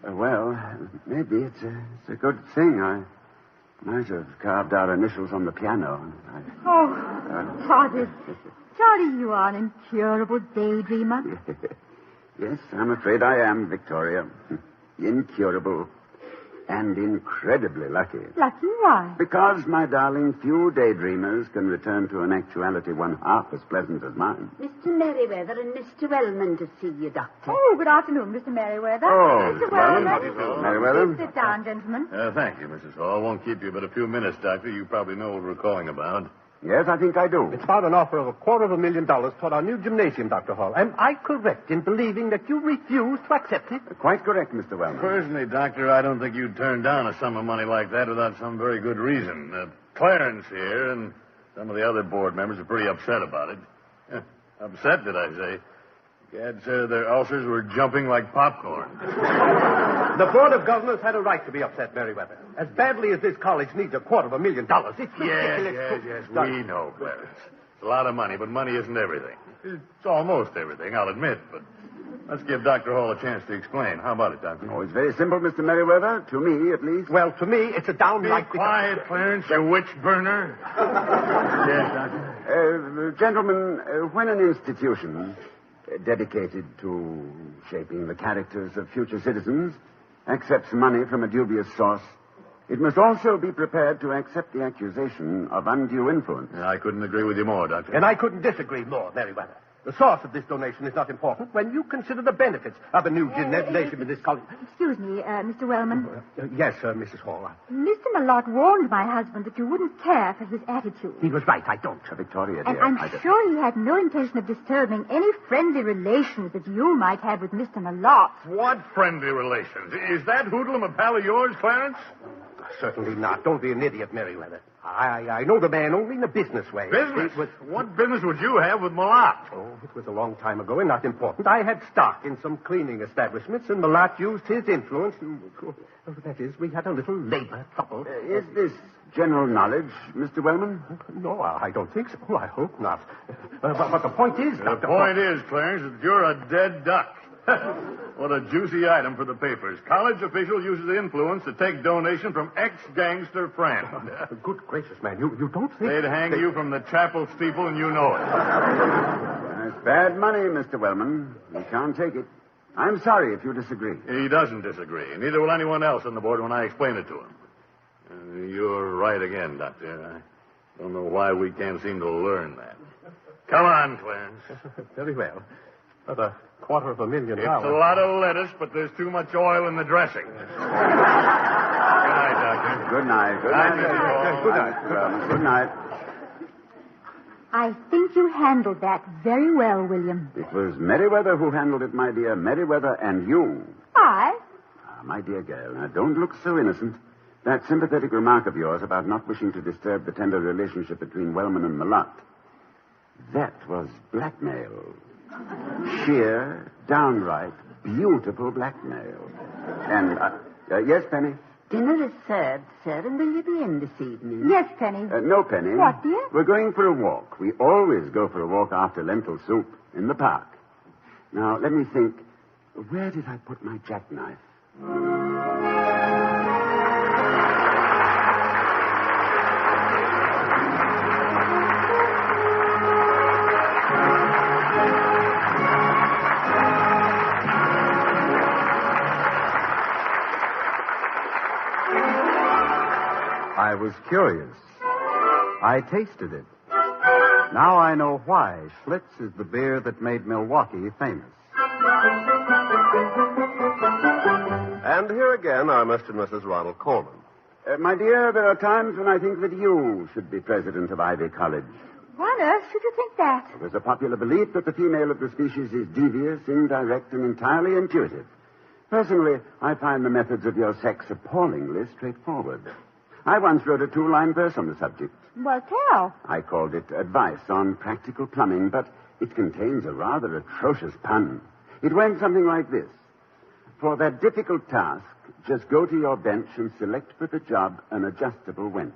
Well, maybe it's a good thing. I might have carved our initials on the piano.
Toddy. Toddy, you are an incurable daydreamer.
Yes, I'm afraid I am, Victoria. Incurable. And incredibly lucky.
Lucky why?
Because, my darling, few daydreamers can return to an actuality one half as pleasant as mine.
Mr. Merriweather and Mr. Wellman to see you, Doctor.
Oh, good afternoon, Mr. Merriweather.
Oh,
Mr.
Wellman.
Wellman.
Merriweather.
Please sit down, gentlemen.
Thank you, Mrs. Hall. Won't keep you but a few minutes, Doctor. You probably know what we're calling about.
Yes, I think I do.
It's about an offer of $250,000 toward our new gymnasium, Dr. Hall. Am I correct in believing that you refuse to accept it?
Quite correct, Mr. Wellman.
Personally, Doctor, I don't think you'd turn down a sum of money like that without some very good reason. Clarence here and some of the other board members are pretty upset about it. Upset, did I say? Dad said their ulcers were jumping like popcorn.
The Board of Governors had a right to be upset, Merriweather. As badly as this college needs $250,000, it's ridiculous.
Yes, we know, Clarence. It's a lot of money, but money isn't everything. It's almost everything, I'll admit, but let's give Dr. Hall a chance to explain. How about it, Doctor?
Oh, it's very simple, Mr. Merriweather. To me, at least.
Well, to me, it's a downright...
Be quiet, Clarence, you witch burner. Yes, Doctor?
Gentlemen, when an institution dedicated to shaping the characters of future citizens accepts money from a dubious source, it must also be prepared to accept the accusation of undue influence.
I couldn't agree with you more, Doctor.
And I couldn't disagree more, Merriweather. The source of this donation is not important when you consider the benefits of a new gymnasium in this college.
Excuse me, Mr. Wellman.
Yes, Mrs. Hall.
Mr. Malott warned my husband that you wouldn't care for his attitude.
He was right, I don't.
Victoria,
And
dear.
I'm sure he had no intention of disturbing any friendly relations that you might have with Mr. Malott.
What friendly relations? Is that hoodlum a pal of yours, Clarence?
Certainly not. Don't be an idiot, Merriweather. I know the man only in a business way.
Business? What business would you have with Malott?
Oh, it was a long time ago and not important. I had stock in some cleaning establishments, and Malott used his influence. That is, we had a little labor trouble.
Is this general knowledge, Mr. Wellman?
No, I don't think so. I hope not. But the point is,
The point is, Clarence, that you're a dead duck. What a juicy item for the papers. College official uses influence to take donation from ex-gangster friend.
Good gracious, man. You don't think...
They'd hang you from the chapel steeple and you know it.
That's bad money, Mr. Wellman. You can't take it. I'm sorry if you disagree.
He doesn't disagree. Neither will anyone else on the board when I explain it to him. You're right again, Doctor. I don't know why we can't seem to learn that. Come on, Clarence.
Very well. About $250,000.
It's a lot of lettuce, but there's too much oil in the dressing. Good night, Doctor.
Good night. Good night, Mrs. Hall.
Good night.
Good night.
I think you handled that very well, William.
It was Merriweather who handled it, my dear. Merriweather and you.
I?
My dear girl, now don't look so innocent. That sympathetic remark of yours about not wishing to disturb the tender relationship between Wellman and Malott, that was blackmail. Sheer, downright, beautiful blackmail. And, yes, Penny?
Dinner is served, sir, and will you be in this evening?
Yes, Penny.
No, Penny.
What, dear?
We're going for a walk. We always go for a walk after lentil soup in the park. Now, let me think. Where did I put my jackknife?
I was curious. I tasted it. Now I know why Schlitz is the beer that made Milwaukee famous.
And here again are Mr. and Mrs. Ronald Coleman.
My dear, there are times when I think that you should be president of Ivy College.
Why on earth should you think that?
There's a popular belief that the female of the species is devious, indirect, and entirely intuitive. Personally, I find the methods of your sex appallingly straightforward. I once wrote a 2-line verse on the subject.
Well, tell.
I called it Advice on Practical Plumbing, but it contains a rather atrocious pun. It went something like this. For that difficult task, just go to your bench and select for the job an adjustable wench.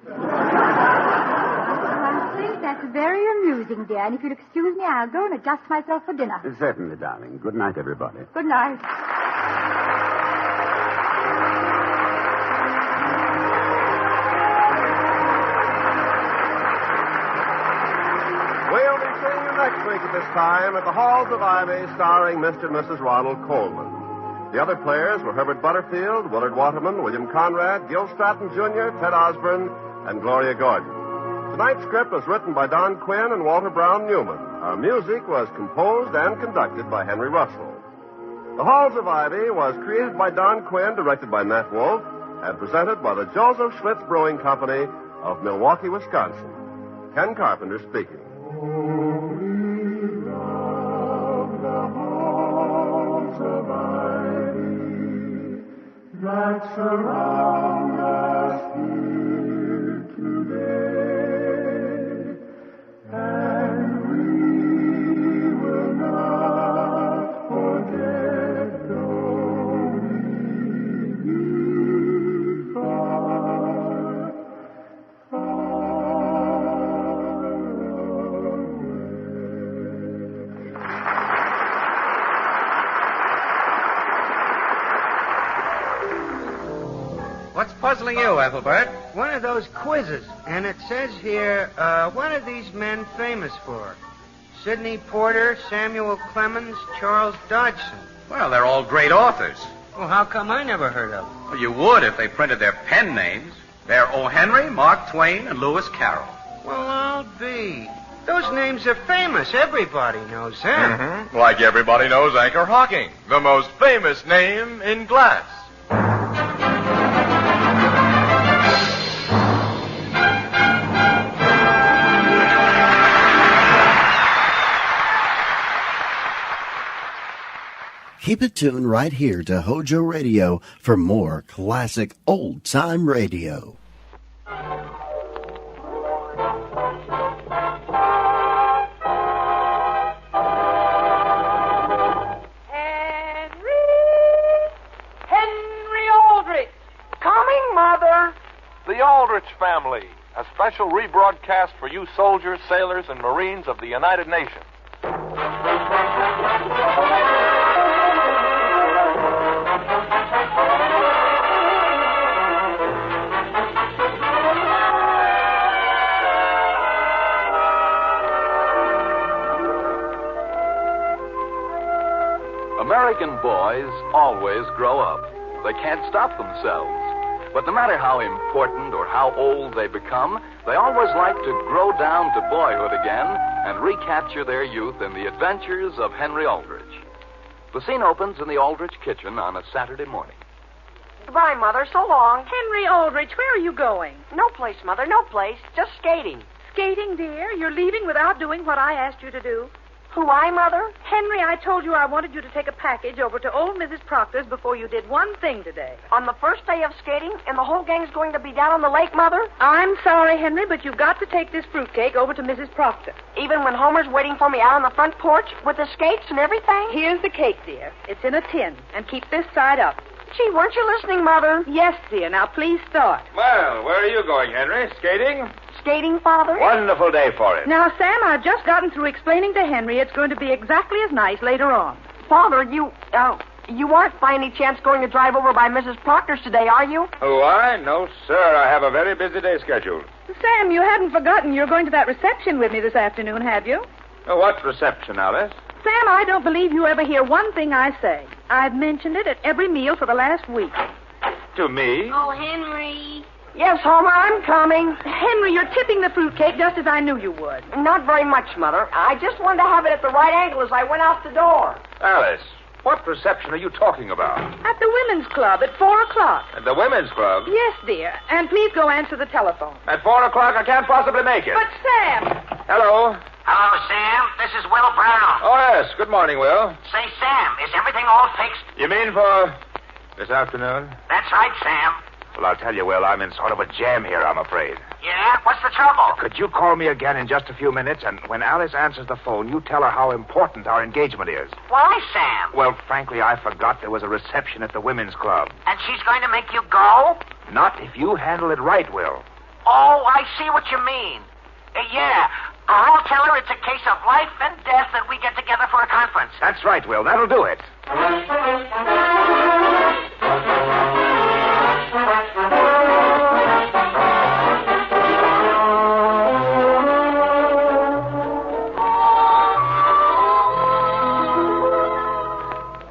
I think that's very amusing, dear. And if you'll excuse me, I'll go and adjust myself for dinner.
Certainly, darling. Good night, everybody.
Good night.
We'll be seeing you next week at this time at the Halls of Ivy, starring Mr. and Mrs. Ronald Coleman. The other players were Herbert Butterfield, Willard Waterman, William Conrad, Gil Stratton Jr., Ted Osborne, and Gloria Gordon. Tonight's script was written by Don Quinn and Walter Brown Newman. Our music was composed and conducted by Henry Russell. The Halls of Ivy was created by Don Quinn, directed by Nat Wolf, and presented by the Joseph Schlitz Brewing Company of Milwaukee, Wisconsin. Ken Carpenter speaking.
That surround us here today, and we will not
puzzling you, Ethelbert?
One of those quizzes. And it says here, what are these men famous for? Sidney Porter, Samuel Clemens, Charles Dodgson.
Well, they're all great authors.
Well, how come I never heard of them?
Well, you would if they printed their pen names. They're O. Henry, Mark Twain, and Lewis Carroll.
Well, I'll be. Those names are famous. Everybody knows them.
Mm-hmm. Like everybody knows Anchor Hocking, the most famous name in glass.
Keep it tuned right here to HOJO Radio for more classic old-time radio.
Henry Aldrich! Coming, Mother!
The Aldrich Family, a special rebroadcast for you soldiers, sailors, and Marines of the United Nations.
American boys always grow up. They can't stop themselves. But no matter how important or how old they become, they always like to grow down to boyhood again and recapture their youth in the adventures of Henry Aldrich. The scene opens in the Aldrich kitchen on a Saturday morning.
Goodbye, Mother. So long.
Henry Aldrich, where are you going?
No place, Mother. No place. Just skating.
Skating, dear? You're leaving without doing what I asked you to do?
Who, I, Mother?
Henry, I told you I wanted you to take a package over to old Mrs. Proctor's before you did one thing today.
On the first day of skating, and the whole gang's going to be down on the lake, Mother?
I'm sorry, Henry, but you've got to take this fruitcake over to Mrs. Proctor.
Even when Homer's waiting for me out on the front porch with the skates and everything?
Here's the cake, dear. It's in a tin, and keep this side up.
Gee, weren't you listening, Mother?
Yes, dear. Now, please start.
Well, where are you going, Henry? Skating?
Skating, Father?
Wonderful day for it.
Now, Sam, I've just gotten through explaining to Henry it's going to be exactly as nice later on.
Father, you aren't by any chance going to drive over by Mrs. Proctor's today, are you?
Who, I? No, sir. I have a very busy day scheduled.
Sam, you hadn't forgotten you're going to that reception with me this afternoon, have you?
What reception, Alice?
Sam, I don't believe you ever hear one thing I say. I've mentioned it at every meal for the last week.
To me?
Oh, Henry. Yes, Homer, I'm coming.
Henry, you're tipping the fruitcake just as I knew you would.
Not very much, Mother. I just wanted to have it at the right angle as I went out the door.
Alice, what reception are you talking about?
At the Women's Club at 4 o'clock.
At the Women's Club?
Yes, dear. And please go answer the telephone.
At 4 o'clock, I can't possibly make it.
But, Sam...
Hello?
Hello, Sam. This is Will Brown.
Oh, yes. Good morning, Will.
Say, Sam, is everything all fixed?
You mean for this afternoon?
That's right, Sam.
Well, I'll tell you, Will, I'm in sort of a jam here, I'm afraid.
Yeah? What's the trouble?
Could you call me again in just a few minutes, and when Alice answers the phone, you tell her how important our engagement is.
Why, Sam?
Well, frankly, I forgot there was a reception at the Women's Club.
And she's going to make you go?
Not if you handle it right, Will.
Oh, I see what you mean. Yeah. I'll tell her it's a case of life and death that we get together for a conference.
That's right, Will. That'll do it.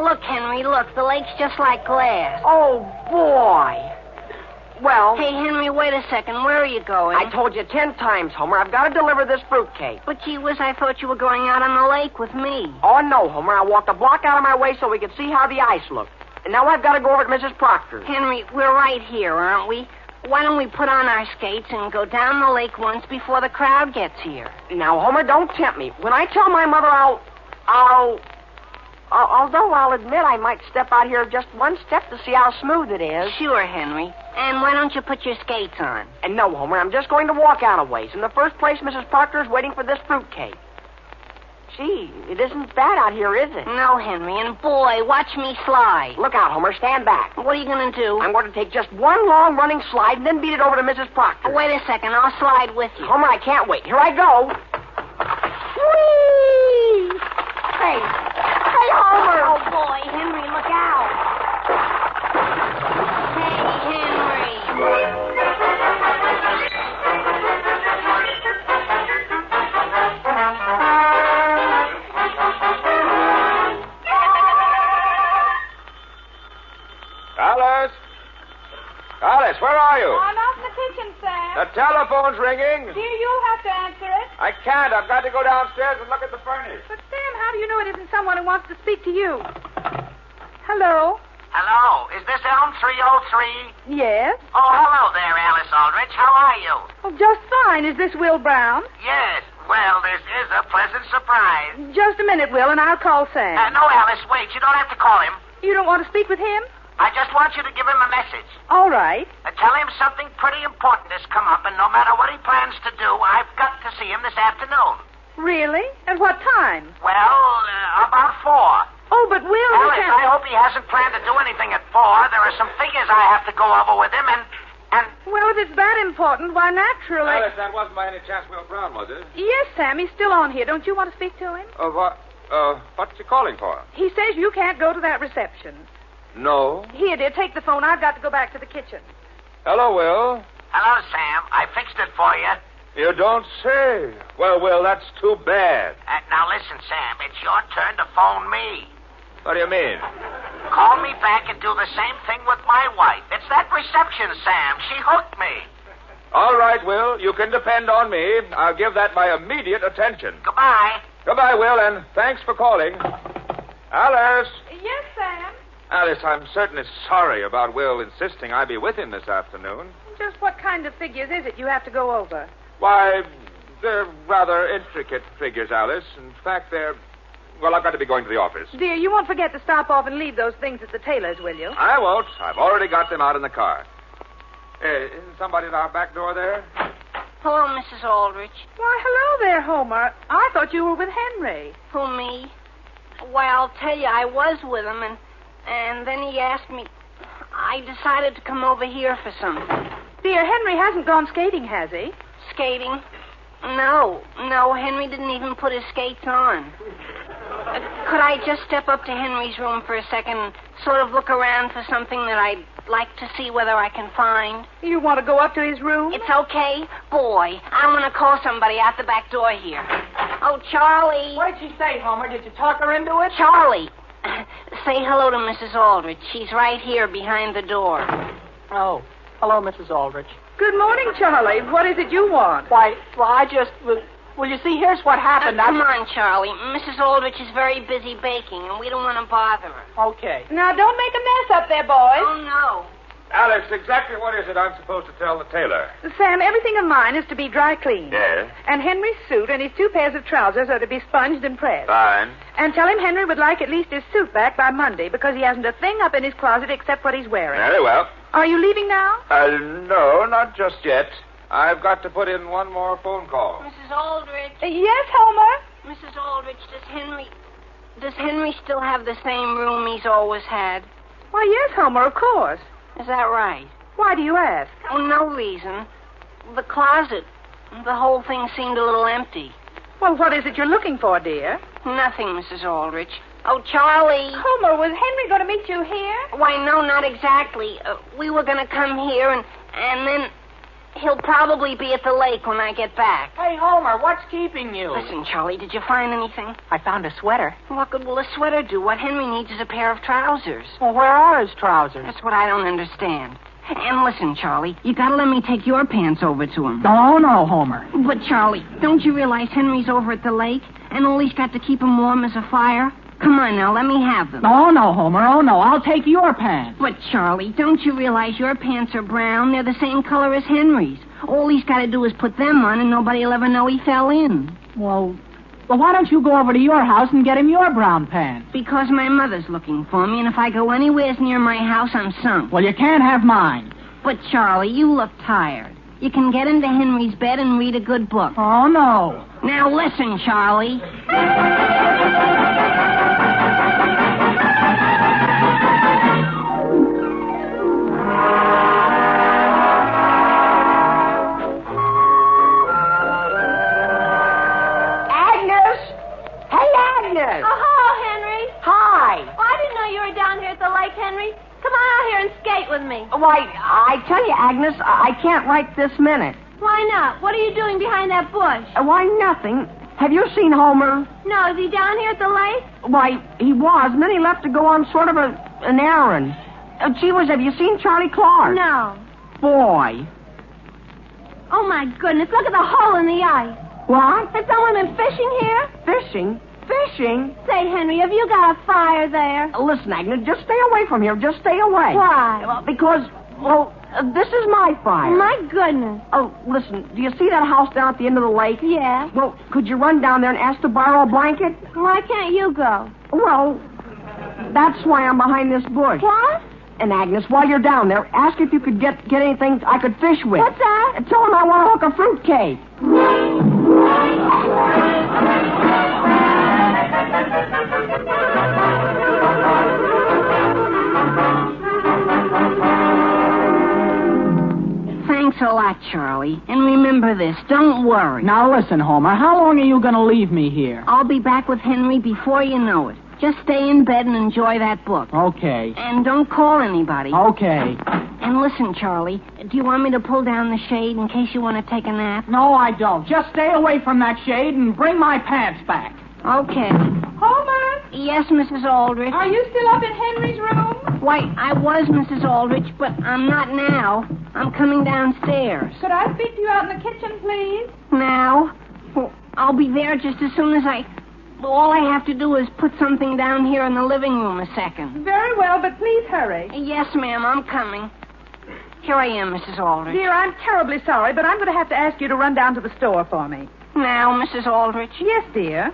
Look, Henry, look. The lake's just like glass.
Oh, boy. Well...
Hey, Henry, wait a second. Where are you going?
I told you 10 times, Homer. I've got to deliver this fruitcake.
But, gee whiz, I thought you were going out on the lake with me.
Oh, no, Homer. I walked a block out of my way so we could see how the ice looked. And now I've got to go over to Mrs. Proctor's.
Henry, we're right here, aren't we? Why don't we put on our skates and go down the lake once before the crowd gets here?
Now, Homer, don't tempt me. When I tell my mother although I'll admit I might step out here just one step to see how smooth it is.
Sure, Henry. And why don't you put your skates on?
And no, Homer, I'm just going to walk out a ways. In the first place, Mrs. Proctor's waiting for this fruitcake. Gee, it isn't bad out here, is it?
No, Henry, and boy, watch me slide.
Look out, Homer, stand back.
What are you going to do?
I'm going to take just one long running slide and then beat it over to Mrs. Proctor.
Wait a second, I'll slide with you.
Homer, I can't wait. Here I go. Whee! Hey, Homer!
Oh, boy, Henry, look out. Hey, Henry.
The telephone's ringing.
Dear, you'll have to answer it.
I can't. I've got to go downstairs and look at the furnace.
But, Sam, how do you know it isn't someone who wants to speak to you? Hello?
Hello, is this Elm 303?
Yes?
Oh, hello there, Alice Aldrich. How are you?
Oh, just fine. Is this Will Brown?
Yes. Well, this is a pleasant surprise.
Just a minute, Will, and I'll call Sam.
No, Alice, wait. You don't have to call him.
You don't want to speak with him?
I just want you to give him a message.
All right.
Tell him something pretty important has come up, and no matter what he plans to do, I've got to see him this afternoon.
Really? At what time?
Well, about 4.
Oh, but Will...
Alice, I hope he hasn't planned to do anything at 4. There are some figures I have to go over with him, and...
Well, if it's that important, why, naturally...
Alice, that wasn't by any chance Will Brown, was it?
Yes, Sam, he's still on here. Don't you want to speak to him?
What's he calling for?
He says you can't go to that reception.
No.
Here, dear, take the phone. I've got to go back to the kitchen.
Hello, Will.
Hello, Sam. I fixed it for you.
You don't say. Well, Will, that's too bad.
Now, listen, Sam. It's your turn to phone me.
What do you mean?
Call me back and do the same thing with my wife. It's that reception, Sam. She hooked me.
All right, Will. You can depend on me. I'll give that my immediate attention.
Goodbye.
Goodbye, Will, and thanks for calling. Alice.
Yes, Sam?
Alice, I'm certainly sorry about Will insisting I be with him this afternoon.
Just what kind of figures is it you have to go over?
Why, they're rather intricate figures, Alice. In fact, well, I've got to be going to the office.
Dear, you won't forget to stop off and leave those things at the tailor's, will you?
I won't. I've already got them out in the car. Isn't somebody at our back door there?
Hello, Mrs. Aldrich.
Why, hello there, Homer. I thought you were with Henry.
Who, me? Why, I'll tell you, I was with him, and then he asked me. I decided to come over here for some.
Dear, Henry hasn't gone skating, has he?
Skating? No, Henry didn't even put his skates on. Could I just step up to Henry's room for a second and sort of look around for something that I'd like to see whether I can find?
You want to go up to his room?
It's okay. Boy, I'm going to call somebody out the back door here. Oh, Charlie.
What did she say, Homer? Did you talk her into it?
Charlie. Say hello to Mrs. Aldrich. She's right here behind the door.
Oh, hello, Mrs. Aldrich.
Good morning, Charlie. What is it you want?
Why, I just... Well, you see, here's what happened.
Come on, Charlie. Mrs. Aldrich is very busy baking, and we don't want to bother her.
Okay.
Now, don't make a mess up there, boys.
Oh, no.
Alice, exactly what is it I'm supposed to tell the tailor?
Sam, everything of mine is to be dry cleaned.
Yes.
And Henry's suit and his 2 pairs of trousers are to be sponged and pressed.
Fine.
And tell him Henry would like at least his suit back by Monday because he hasn't a thing up in his closet except what he's wearing.
Very well.
Are you leaving now?
No, not just yet. I've got to put in one more phone call.
Mrs. Aldrich.
Yes, Homer?
Mrs. Aldrich, does Henry still have the same room he's always had?
Why, yes, Homer, of course.
Is that right?
Why do you ask?
Oh, no reason. The closet, the whole thing seemed a little empty.
Well, what is it you're looking for, dear?
Nothing, Mrs. Aldrich. Oh, Charlie.
Homer, was Henry going to meet you here?
Why, no, not exactly. We were going to come here, and then he'll probably be at the lake when I get back.
Hey, Homer, what's keeping you?
Listen, Charlie, did you find anything?
I found a sweater.
What good will a sweater do? What Henry needs is a pair of trousers.
Well, where are his trousers?
That's what I don't understand. And listen, Charlie, you gotta let me take your pants over to him.
Oh, no, Homer.
But, Charlie, don't you realize Henry's over at the lake, and all he's got to keep him warm is a fire? Come on now, let me have them.
Oh, no, Homer, oh, no, I'll take your pants.
But, Charlie, don't you realize your pants are brown? They're the same color as Henry's. All he's got to do is put them on, and nobody will ever know he fell in.
Well, why don't you go over to your house and get him your brown pants?
Because my mother's looking for me, and if I go anywhere near my house, I'm sunk.
Well, you can't have mine.
But, Charlie, you look tired. You can get into Henry's bed and read a good book.
Oh, no.
Now listen, Charlie.
Why, I tell you, Agnes, I can't right this minute.
Why not? What are you doing behind that bush?
Why, nothing. Have you seen Homer?
No, is he down here at the lake?
Why, he was, and then he left to go on sort of an errand. Gee whiz, have you seen Charlie Clark?
No.
Boy.
Oh, my goodness, look at the hole in the ice.
What?
Has someone been fishing here?
Fishing? Fishing?
Say, Henry, have you got a fire there?
Listen, Agnes, just stay away from here. Just stay away.
Why?
Well, because, this is my fire.
My goodness.
Oh, listen, do you see that house down at the end of the lake?
Yeah.
Well, could you run down there and ask to borrow a blanket?
Why can't you go?
Well, that's why I'm behind this bush.
What?
And Agnes, while you're down there, ask if you could get anything I could fish with.
What's that?
And tell them I want to hook a fruitcake.
Thanks a lot, Charlie. And remember this, don't worry.
Now listen, Homer, how long are you going to leave me here?
I'll be back with Henry before you know it. Just stay in bed and enjoy that book.
Okay.
And don't call anybody.
Okay.
And listen, Charlie, do you want me to pull down the shade in case you want to take a nap?
No, I don't. Just stay away from that shade and bring my pants back.
Okay.
Homer?
Yes, Mrs. Aldrich?
Are you still up in Henry's room?
Why, I was, Mrs. Aldrich, but I'm not now. I'm coming downstairs.
Could I speak to you out in the kitchen, please?
Now? Well, I'll be there just as soon as all I have to do is put something down here in the living room a second.
Very well, but please hurry.
Yes, ma'am, I'm coming. Here I am, Mrs. Aldrich.
Dear, I'm terribly sorry, but I'm going to have to ask you to run down to the store for me.
Now, Mrs. Aldrich?
Yes, dear.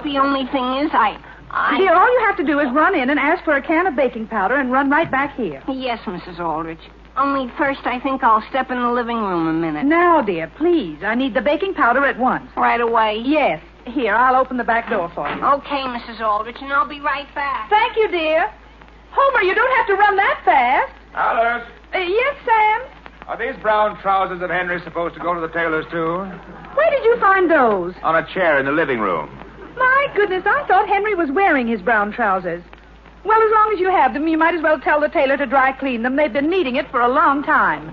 The only thing is,
Dear, all you have to do is run in and ask for a can of baking powder and run right back here.
Yes, Mrs. Aldrich. Only first I think I'll step in the living room a minute.
Now, dear, please. I need the baking powder at once.
Right away?
Yes. Here, I'll open the back door for you.
Okay, Mrs. Aldrich, and I'll be right back.
Thank you, dear. Homer, you don't have to run that fast.
Alice,
Yes, Sam?
are these brown trousers of Henry's supposed to go to the tailor's, too?
Where did you find those?
On a chair in the living room.
My goodness, I thought Henry was wearing his brown trousers. Well, as long as you have them, you might as well tell the tailor to dry clean them. They've been needing it for a long time.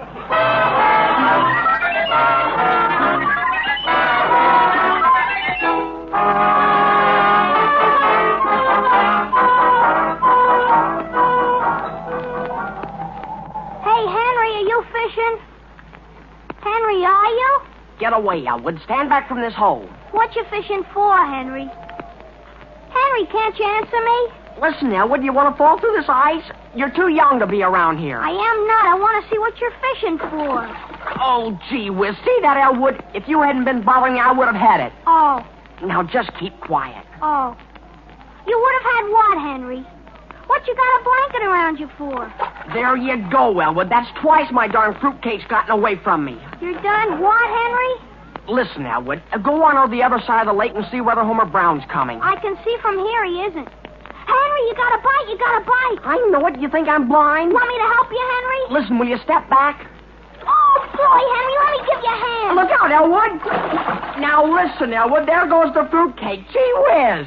Hey, Henry, are you fishing? Henry, are you?
Get away, Elwood. Stand back from this hole.
What you fishing for, Henry? Henry, can't you answer me?
Listen, Elwood, you want to fall through this ice? You're too young to be around here.
I am not. I want to see what you're fishing for.
Oh, gee whiz. See that, Elwood? If you hadn't been bothering me, I would have had it.
Oh.
Now, just keep quiet.
Oh. You would have had what, Henry? What you got a blanket around you for?
There you go, Elwood. That's twice my darn fruitcake's gotten away from me.
You're done what, Henry?
Listen, Elwood. Go on over the other side of the lake and see whether Homer Brown's coming.
I can see from here he isn't. Henry, you got a bite. You got a bite.
I know it. You think I'm blind?
Want me to help you, Henry?
Listen, will you step back?
Oh, boy, Henry, let me give you a hand.
Look out, Elwood. Now, listen, Elwood. There goes the fruitcake. Gee whiz.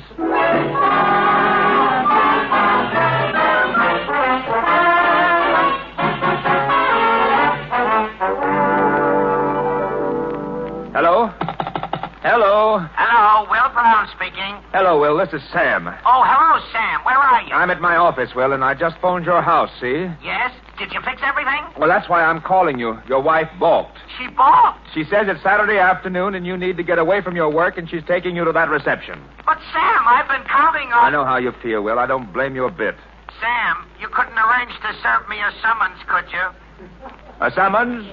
Hello? Hello?
Hello, Will Brown speaking.
Hello, Will. This is Sam.
Oh, hello, Sam. Where are you?
I'm at my office, Will, and I just phoned your house, see?
Yes? Did you fix everything?
Well, that's why I'm calling you. Your wife balked.
She balked.
She says it's Saturday afternoon and you need to get away from your work, and she's taking you to that reception.
But, Sam, I've been counting on...
I know how you feel, Will. I don't blame you a bit.
Sam, you couldn't arrange to serve me a summons, could you?
A summons?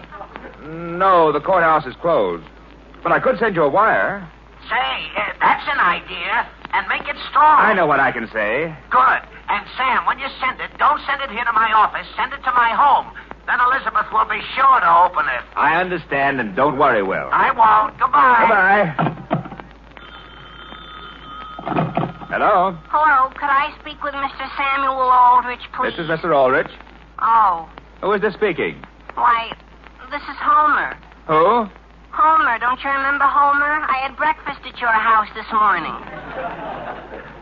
No, the courthouse is closed. But I could send you a wire.
Say, that's an idea. And make it strong.
I know what I can say.
Good. And, Sam, when you send it, don't send it here to my office. Send it to my home. Then Elizabeth will be sure to open it.
I understand, and don't worry, Will.
I won't. Goodbye.
Goodbye. Hello?
Hello, could I speak with Mr. Samuel Aldrich, please?
This is Mr. Ulrich.
Oh,
Who is this speaking?
why, this is Homer.
Who?
Homer, don't you remember Homer? I had breakfast at your house this morning.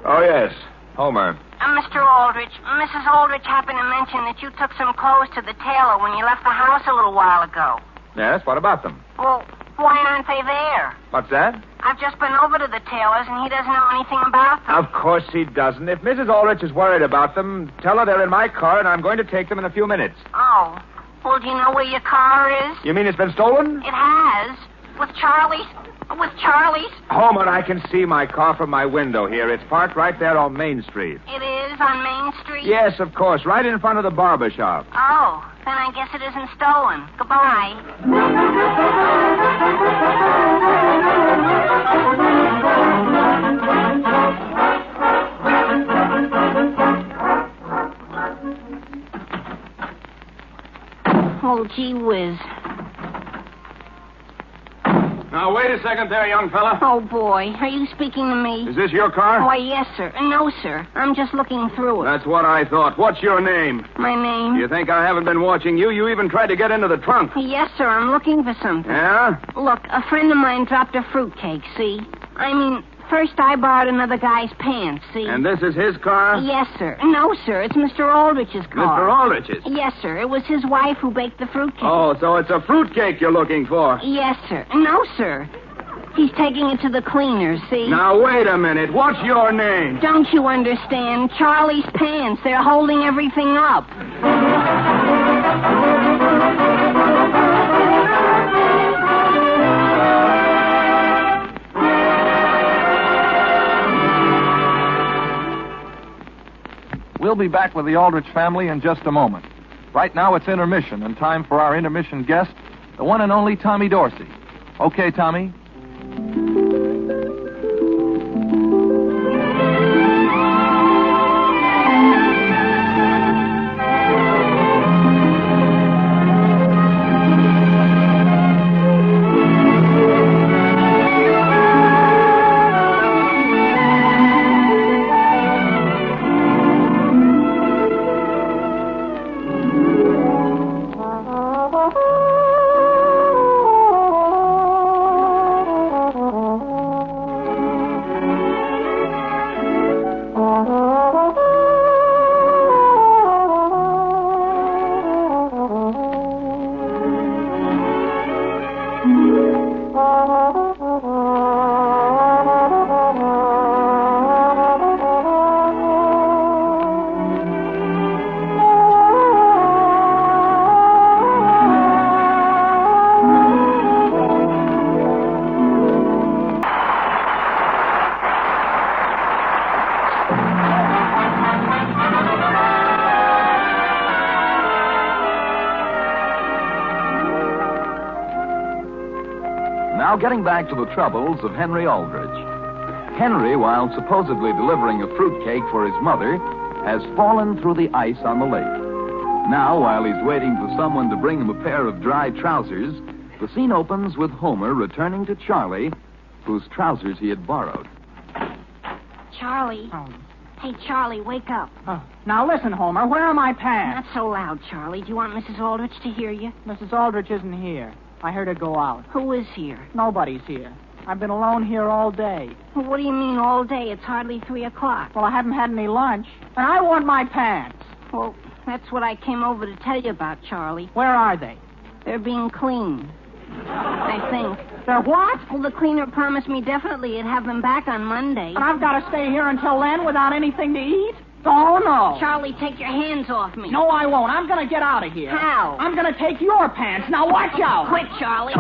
Oh, yes. Homer.
Mr. Aldrich, Mrs. Aldrich happened to mention that you took some clothes to the tailor when you left the house a little while ago.
Yes, what about them?
Well, why aren't they there?
What's that?
I've just been over to the tailor's, and he doesn't know anything about them.
Of course he doesn't. If Mrs. Ulrich is worried about them, tell her they're in my car, and I'm going to take them in a few minutes.
Oh. Well, do you know where your car is?
You mean it's been stolen?
It has. was. With Charlie's.
Homer, I can see my car from my window here. It's parked right there on Main Street.
It is on Main Street?
Yes, of course, right in front of the barber shop.
Oh, then I guess it isn't stolen. Goodbye. Oh, gee whiz.
Now, wait a second there, young fella.
Oh, boy. Are you speaking to me?
Is this your car?
Why, yes, sir. No, sir. I'm just looking through it.
That's what I thought. What's your name?
My name?
You think I haven't been watching you? You even tried to get into the trunk.
Yes, sir. I'm looking for something.
Yeah?
Look, a friend of mine dropped a fruitcake, see? First I borrowed another guy's pants, see?
And this is his car?
Yes, sir. No, sir. It's Mr. Aldrich's car.
Mr. Aldrich's?
Yes, sir. It was his wife who baked the fruitcake.
Oh, so it's a fruitcake you're looking for?
Yes, sir. No, sir. He's taking it to the cleaners, see?
Now, wait a minute. What's your name?
Don't you understand? Charlie's pants. They're holding everything up.
We'll be back with the Aldrich family in just a moment. Right now it's intermission, and time for our intermission guest, the one and only Tommy Dorsey. Okay, Tommy? Now, getting back to the troubles of Henry Aldrich. Henry, while supposedly delivering a fruitcake for his mother, has fallen through the ice on the lake. Now, while he's waiting for someone to bring him a pair of dry trousers, the scene opens with Homer returning to Charlie, whose trousers he had borrowed.
Charlie.
Oh.
Hey, Charlie, wake up.
Oh. Now, listen, Homer. Where are my pants?
Not so loud, Charlie. Do you want Mrs. Aldrich to hear you?
Mrs. Aldrich isn't here. I heard her go out.
Who is here?
Nobody's here. I've been alone here all day.
Well, what do you mean all day? It's hardly 3 o'clock.
Well, I haven't had any lunch, and I want my pants.
Well, that's what I came over to tell you about, Charlie.
Where are they?
They're being cleaned. I think.
They're what?
Well, the cleaner promised me definitely he'd have them back on Monday.
And I've got to stay here until then without anything to eat? Oh, no.
Charlie, take your hands off me.
No, I won't. I'm going to get out of here.
How?
I'm going to take your pants. Now, watch out.
Quick, Charlie.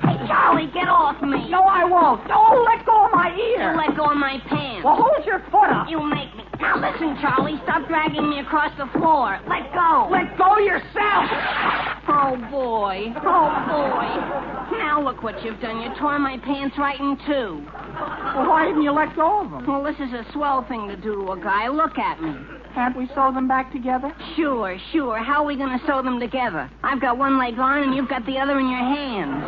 Hey, Charlie, get off me.
No, I won't. No, let go of my ear.
You let go of my pants.
Well, hold your foot up.
You make me. Now, listen, Charlie. Stop dragging me across the floor. Let go.
Let go yourself.
Oh, boy. Oh, boy. Now, look what you've done. You tore my pants right in two.
Well, why didn't you let go of them?
Well, this is a swell thing to do to a guy. Look at me.
Can't we sew them back together?
Sure. How are we going to sew them together? I've got one leg on and you've got the other in your hands.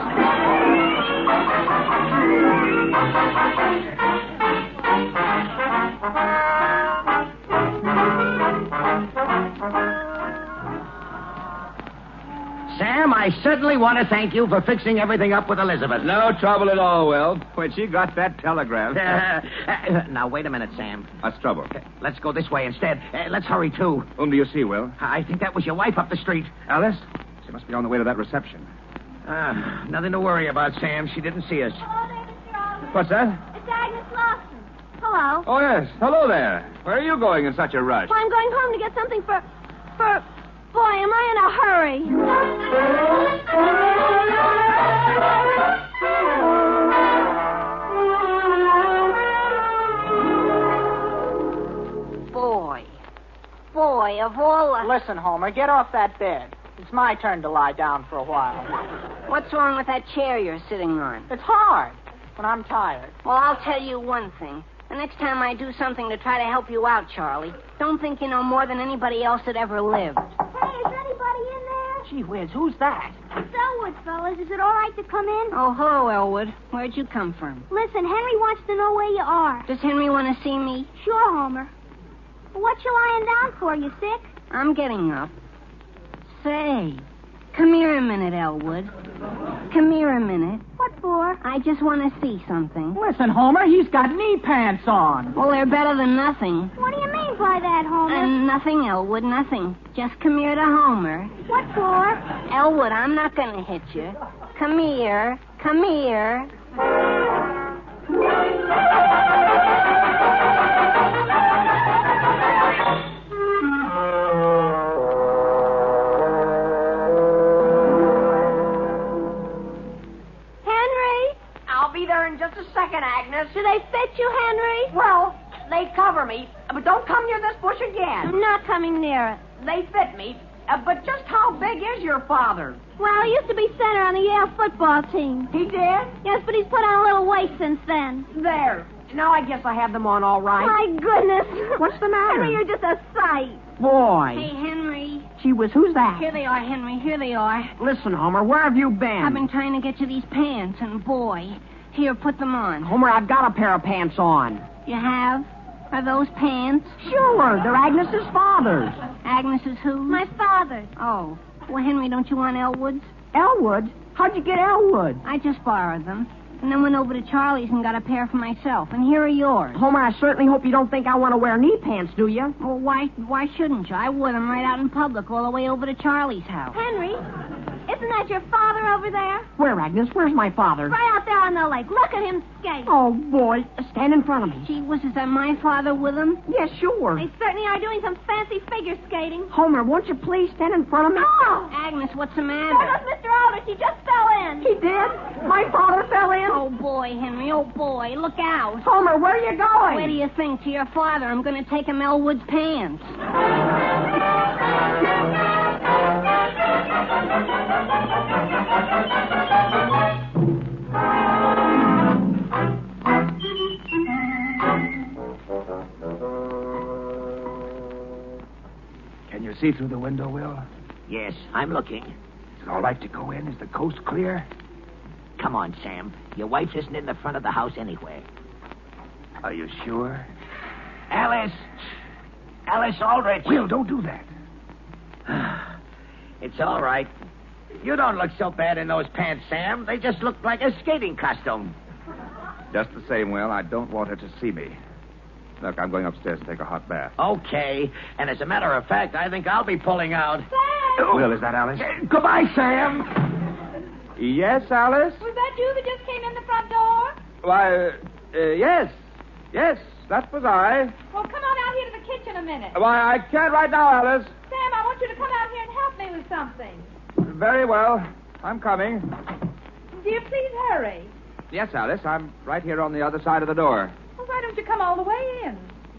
Sam, I certainly want to thank you for fixing everything up with Elizabeth.
No trouble at all, Will. When she got that telegram.
Now, wait a minute, Sam.
What's trouble?
Let's go this way instead. Let's hurry, too.
Whom do you see, Will?
I think that was your wife up the street.
Alice? She must be on the way to that reception.
Nothing to worry about, Sam. She didn't see us.
Hello there, Mr. Aldrich.
What's that?
It's Agnes Lawson. Hello.
Oh, yes. Hello there. Where are you going in such a rush?
Well, I'm going home to get something for... Boy, am I in a hurry.
listen, Homer, get off that bed. It's my turn to lie down for a while.
What's wrong with that chair you're sitting on?
It's hard when I'm tired.
Well, I'll tell you one thing. The next time I do something to try to help you out, Charlie, don't think you know more than anybody else that ever lived.
Hey, is anybody in there?
Gee whiz, who's that?
It's Elwood, fellas. Is it all right to come in?
Oh, hello, Elwood. Where'd you come from?
Listen, Henry wants to know where you are.
Does Henry want to see me?
Sure, Homer. What you lying down for? You sick?
I'm getting up. Say, come here a minute, Elwood. Come here a minute.
What for?
I just want to see something.
Listen, Homer, he's got knee pants on.
Well, they're better than nothing.
What do you mean by that, Homer?
Nothing, Elwood, nothing. Just come here to Homer.
What for?
Elwood, I'm not going to hit you. Come here. Come here.
Just a second, Agnes.
Do they fit you, Henry?
Well, they cover me, but don't come near this bush again.
I'm not coming near it.
They fit me, but just how big is your father?
Well, he used to be center on the Yale football team.
He did?
Yes, but he's put on a little weight since then.
There. Now I guess I have them on all right.
My goodness.
What's the matter?
Henry, you're just a sight.
Boy.
Hey, Henry.
Gee whiz, who's that?
Here they are, Henry. Here they are.
Listen, Homer, where have you been?
I've been trying to get you these pants, and boy... Here, put them on.
Homer, I've got a pair of pants on.
You have? Are those pants?
Sure, they're Agnes's father's.
Agnes's who?
My father's.
Oh. Well, Henry, don't you want Elwood's?
Elwood? How'd you get Elwood?
I just borrowed them. And then went over to Charlie's and got a pair for myself. And here are yours.
Homer, I certainly hope you don't think I want to wear knee pants, do you?
Well, why shouldn't you? I wore them right out in public all the way over to Charlie's house.
Henry, isn't that your father over there?
Where, Agnes? Where's my father?
Right out there on the lake. Look at him skate.
Oh, boy. Stand in front of me.
Gee whiz, is that my father with him?
Yes, sure.
They certainly are doing some fancy figure skating.
Homer, won't you please stand in front of me?
Oh!
Agnes, what's the matter?
There goes Mr. Aldrich. He just fell in.
He did? My father fell in?
Oh, boy, Henry. Oh, boy. Look out.
Homer, where are you going?
Where do you think? To your father. I'm going to take him Elwood's pants.
Can you see through the window, Will?
Yes, I'm looking.
Is it all right to go in? Is the coast clear?
Come on, Sam. Your wife isn't in the front of the house anywhere.
Are you sure?
Alice! Alice Aldrich!
Will, don't do that.
It's all right. You don't look so bad in those pants, Sam. They just look like a skating costume.
Just the same, Will, I don't want her to see me. Look, I'm going upstairs to take a hot bath.
Okay. And as a matter of fact, I think I'll be pulling out.
Sam!
Will, is that Alice?
Goodbye, Sam.
Yes, Alice?
Was that you that just came in the front door?
Why, yes. Yes, that was I.
Well, come on out here to the kitchen a minute.
Why, I can't right now, Alice.
Sam, I want you to come out here and help me with something.
Very well. I'm coming.
Dear, please hurry.
Yes, Alice, I'm right here on the other side of the door.
Well, why don't you come all the way in?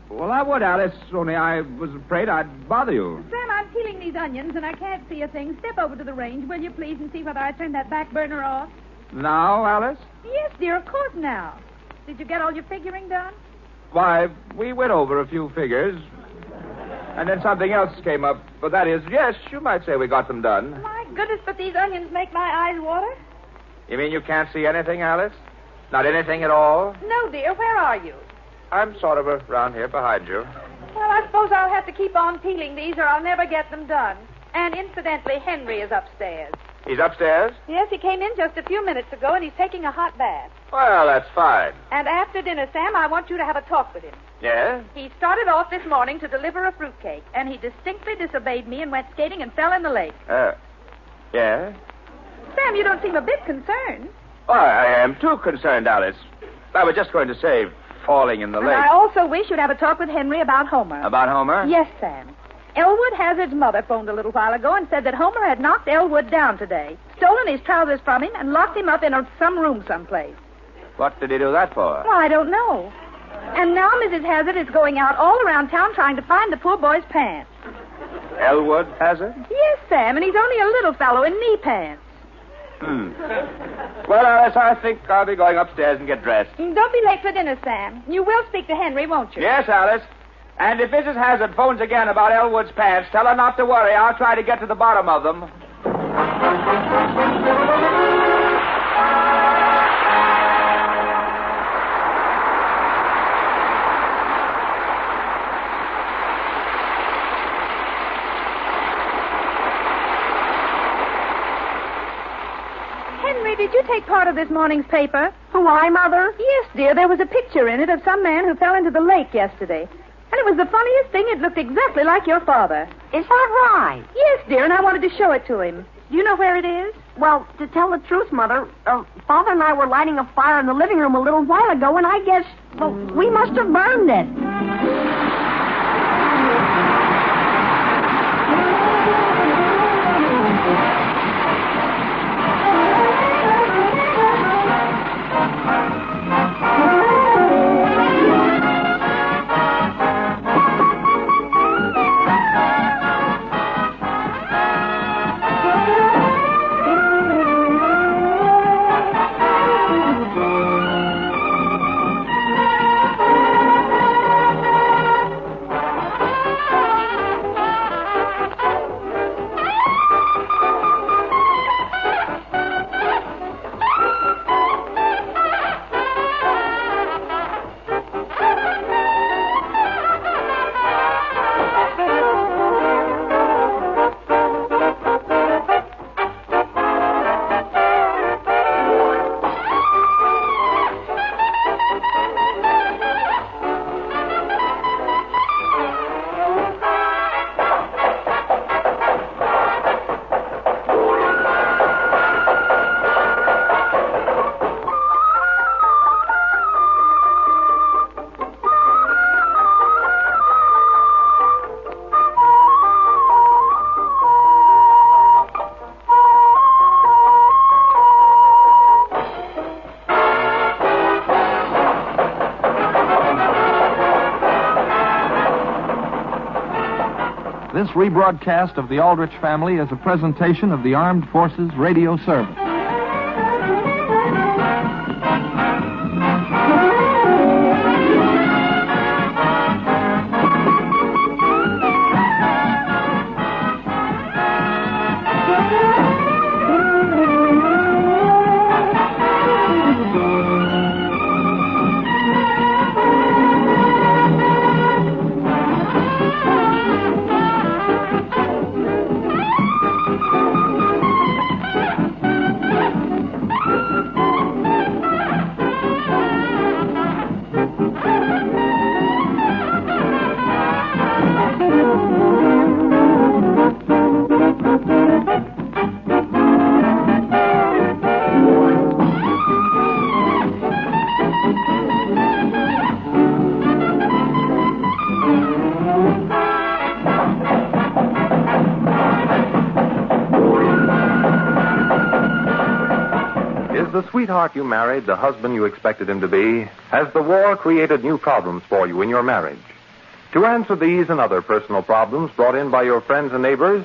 Well, I would, Alice, only I was afraid I'd bother you.
Sam, I'm peeling these onions, and I can't see a thing. Step over to the range, will you, please, and see whether I turn that back burner off?
Now, Alice?
Yes, dear, of course now. Did you get all your figuring done?
Why, we went over a few figures, and then something else came up. But that is, yes, you might say we got them done.
My goodness, but these onions make my eyes water.
You mean you can't see anything, Alice? Not anything at all?
No, dear, where are you?
I'm sort of around here behind you.
Well, I suppose I'll have to keep on peeling these, or I'll never get them done. And incidentally, Henry is upstairs.
He's upstairs?
Yes, he came in just a few minutes ago, and he's taking a hot bath.
Well, that's fine.
And after dinner, Sam, I want you to have a talk with him.
Yeah?
He started off this morning to deliver a fruitcake, and he distinctly disobeyed me and went skating and fell in the lake.
Yeah?
Sam, you don't seem a bit concerned.
Well, I am too concerned, Alice. I was just going to say falling in the
And
lake.
I also wish you'd have a talk with Henry about Homer.
About Homer?
Yes, Sam. Elwood Hazard's mother phoned a little while ago and said that Homer had knocked Elwood down today, stolen his trousers from him, and locked him up in some room someplace.
What did he do that for?
Well, I don't know. And now Mrs. Hazard is going out all around town trying to find the poor boy's pants.
Elwood has it?
Yes, Sam, and he's only a little fellow in knee pants.
Well, Alice, I think I'll be going upstairs and get dressed.
Don't be late for dinner, Sam. You will speak to Henry, won't you?
Yes, Alice. And if Mrs. Hazard phones again about Elwood's pants, tell her not to worry. I'll try to get to the bottom of them.
Henry, did you take part of this morning's paper?
Who, I, Mother?
Yes, dear. There was a picture in it of some man who fell into the lake yesterday. And it was the funniest thing. It looked exactly like your father.
Is that right?
Yes, dear, and I wanted to show it to him. Do you know where it is?
Well, to tell the truth, Mother, Father and I were lighting a fire in the living room a little while ago, and I guess, well, we must have burned it.
This rebroadcast of the Aldrich Family is a presentation of the Armed Forces Radio Service.
The sweetheart you married the husband you expected him to be? Has the war created new problems for you in your marriage? To answer these and other personal problems brought in by your friends and neighbors,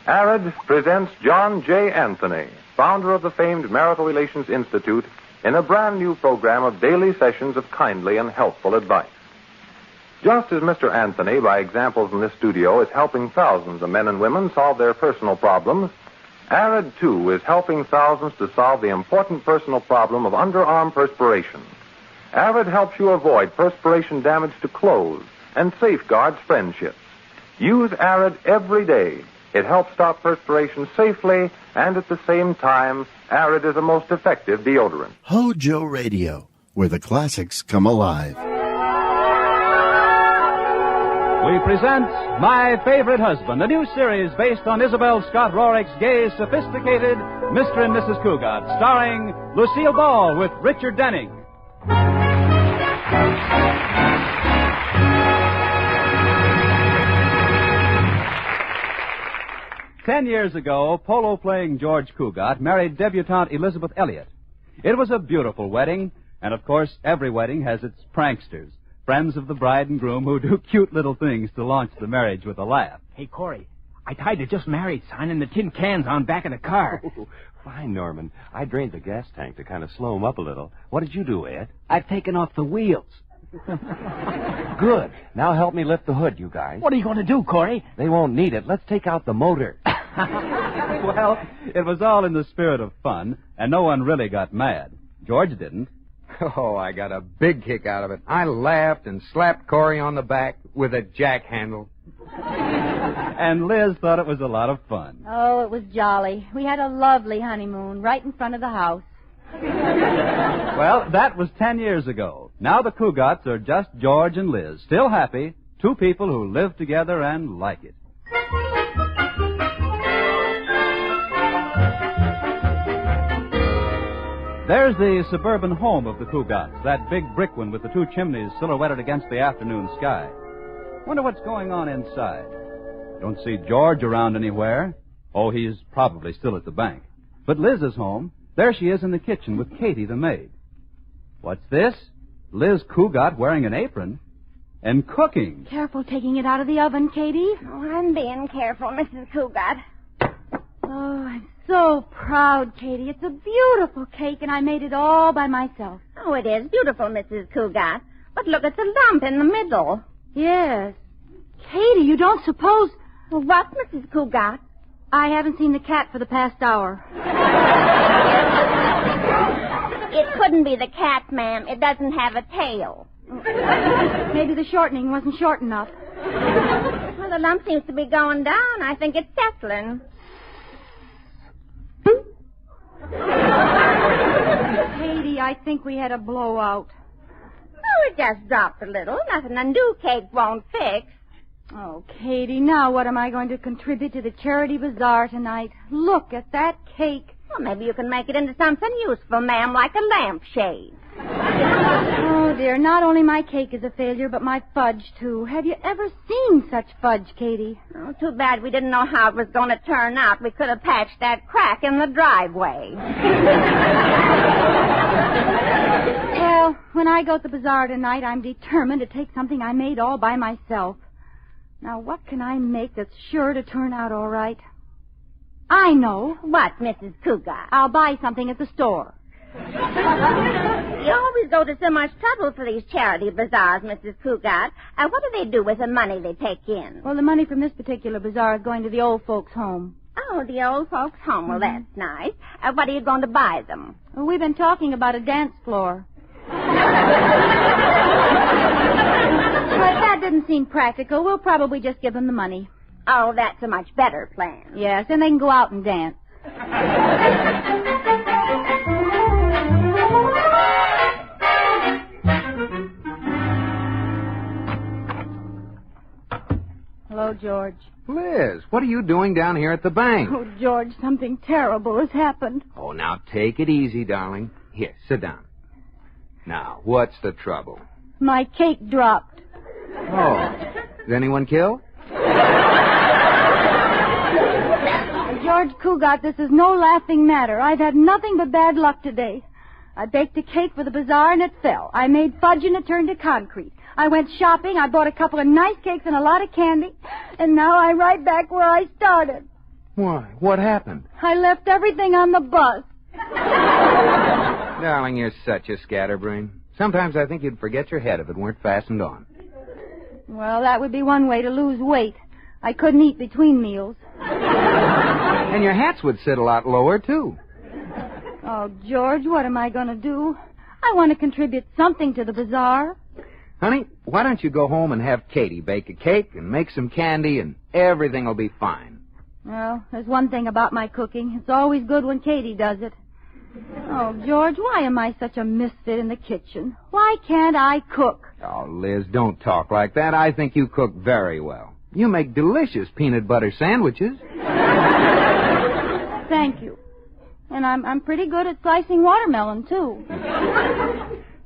ARID presents John J. Anthony, founder of the famed Marital Relations Institute, in a brand new program of daily sessions of kindly and helpful advice. Just as Mr. Anthony, by examples in this studio, is helping thousands of men and women solve their personal problems, ARID, too, is helping thousands to solve the important personal problem of underarm perspiration. ARID helps you avoid perspiration damage to clothes and safeguards friendships. Use ARID every day. It helps stop perspiration safely, and at the same time, ARID is a most effective deodorant.
HOJO Radio, where the classics come alive.
We present My Favorite Husband, a new series based on Isabel Scott Rorick's gay, sophisticated Mr. and Mrs. Cougat, starring Lucille Ball with Richard Denning. 10 years ago, polo-playing George Cougat married debutante Elizabeth Elliott. It was a beautiful wedding, and of course, every wedding has its pranksters. Friends of the bride and groom who do cute little things to launch the marriage with a laugh.
Hey, Corey,
I tied the just married sign in the tin cans on back of the car.
Oh, fine, Norman. I drained the gas tank to kind of slow him up a little. What did you do, Ed?
I've taken off the wheels.
Good. Now help me lift the hood, you guys.
What are you going to do, Corey?
They won't need it. Let's take out the motor.
Well, it was all in the spirit of fun, and no one really got mad. George didn't.
Oh, I got a big kick out of it. I laughed and slapped Corey on the back with a jack handle.
And Liz thought it was a lot of fun.
Oh, it was jolly. We had a lovely honeymoon right in front of the house.
Well, that was 10 years ago. Now the Cougats are just George and Liz, still happy, two people who live together and like it. There's the suburban home of the Cougats, that big brick one with the two chimneys silhouetted against the afternoon sky. Wonder what's going on inside. Don't see George around anywhere. Oh, he's probably still at the bank. But Liz is home. There she is in the kitchen with Katie, the maid. What's this? Liz Cougat wearing an apron and cooking.
Careful taking it out of the oven, Katie.
Oh, I'm being careful, Mrs. Cougat.
Oh, I'm so proud, Katie. It's a beautiful cake, and I made it all by myself.
Oh, it is beautiful, Mrs. Cougat. But look at the lump in the middle.
Yes. Katie, you don't suppose...
Well, what, Mrs. Cougat?
I haven't seen the cat for the past hour.
It couldn't be the cat, ma'am. It doesn't have a tail.
Maybe the shortening wasn't short enough.
Well, the lump seems to be going down. I think it's settling.
Katie, I think we had a blowout.
Oh, it just dropped a little. Nothing a new cake won't fix.
Oh, Katie, now what am I going to contribute to the charity bazaar tonight? Look at that cake.
Well, maybe you can make it into something useful, ma'am, like a lampshade.
Oh, dear, not only my cake is a failure, but my fudge, too. Have you ever seen such fudge, Katie?
Oh, too bad we didn't know how it was going to turn out. We could have patched that crack in the driveway.
Well, when I go to the bazaar tonight, I'm determined to take something I made all by myself. Now, what can I make that's sure to turn out all right? I know.
What, Mrs. Cougat?
I'll buy something at the store.
You always go to so much trouble for these charity bazaars, Mrs. Cougat. What do they do with the money they take in?
Well, the money from this particular bazaar is going to the old folks' home.
Oh, the old folks' home. Well, that's nice. What are you going to buy them?
Well, we've been talking about a dance floor. But that didn't seem practical. We'll probably just give them the money.
Oh, that's a much better plan.
Yes, and they can go out and dance. Hello, George.
Liz, what are you doing down here at the bank?
Oh, George, something terrible has happened.
Oh, now take it easy, darling. Here, sit down. Now, what's the trouble?
My cake dropped.
Oh, is anyone killed?
George Cougat, this is no laughing matter. I've had nothing but bad luck today. I baked a cake for the bazaar and it fell. I made fudge and it turned to concrete. I went shopping, I bought a couple of nice cakes and a lot of candy, and now I'm right back where I started.
Why? What happened?
I left everything on the bus.
Darling, you're such a scatterbrain. Sometimes I think you'd forget your head if it weren't fastened on.
Well, that would be one way to lose weight. I couldn't eat between meals.
And your hats would sit a lot lower, too.
Oh, George, what am I going to do? I want to contribute something to the bazaar.
Honey, why don't you go home and have Katie bake a cake and make some candy and everything will be fine.
Well, there's one thing about my cooking. It's always good when Katie does it. Oh, George, why am I such a misfit in the kitchen? Why can't I cook?
Oh, Liz, don't talk like that. I think you cook very well. You make delicious peanut butter sandwiches.
Thank you. And I'm pretty good at slicing watermelon, too.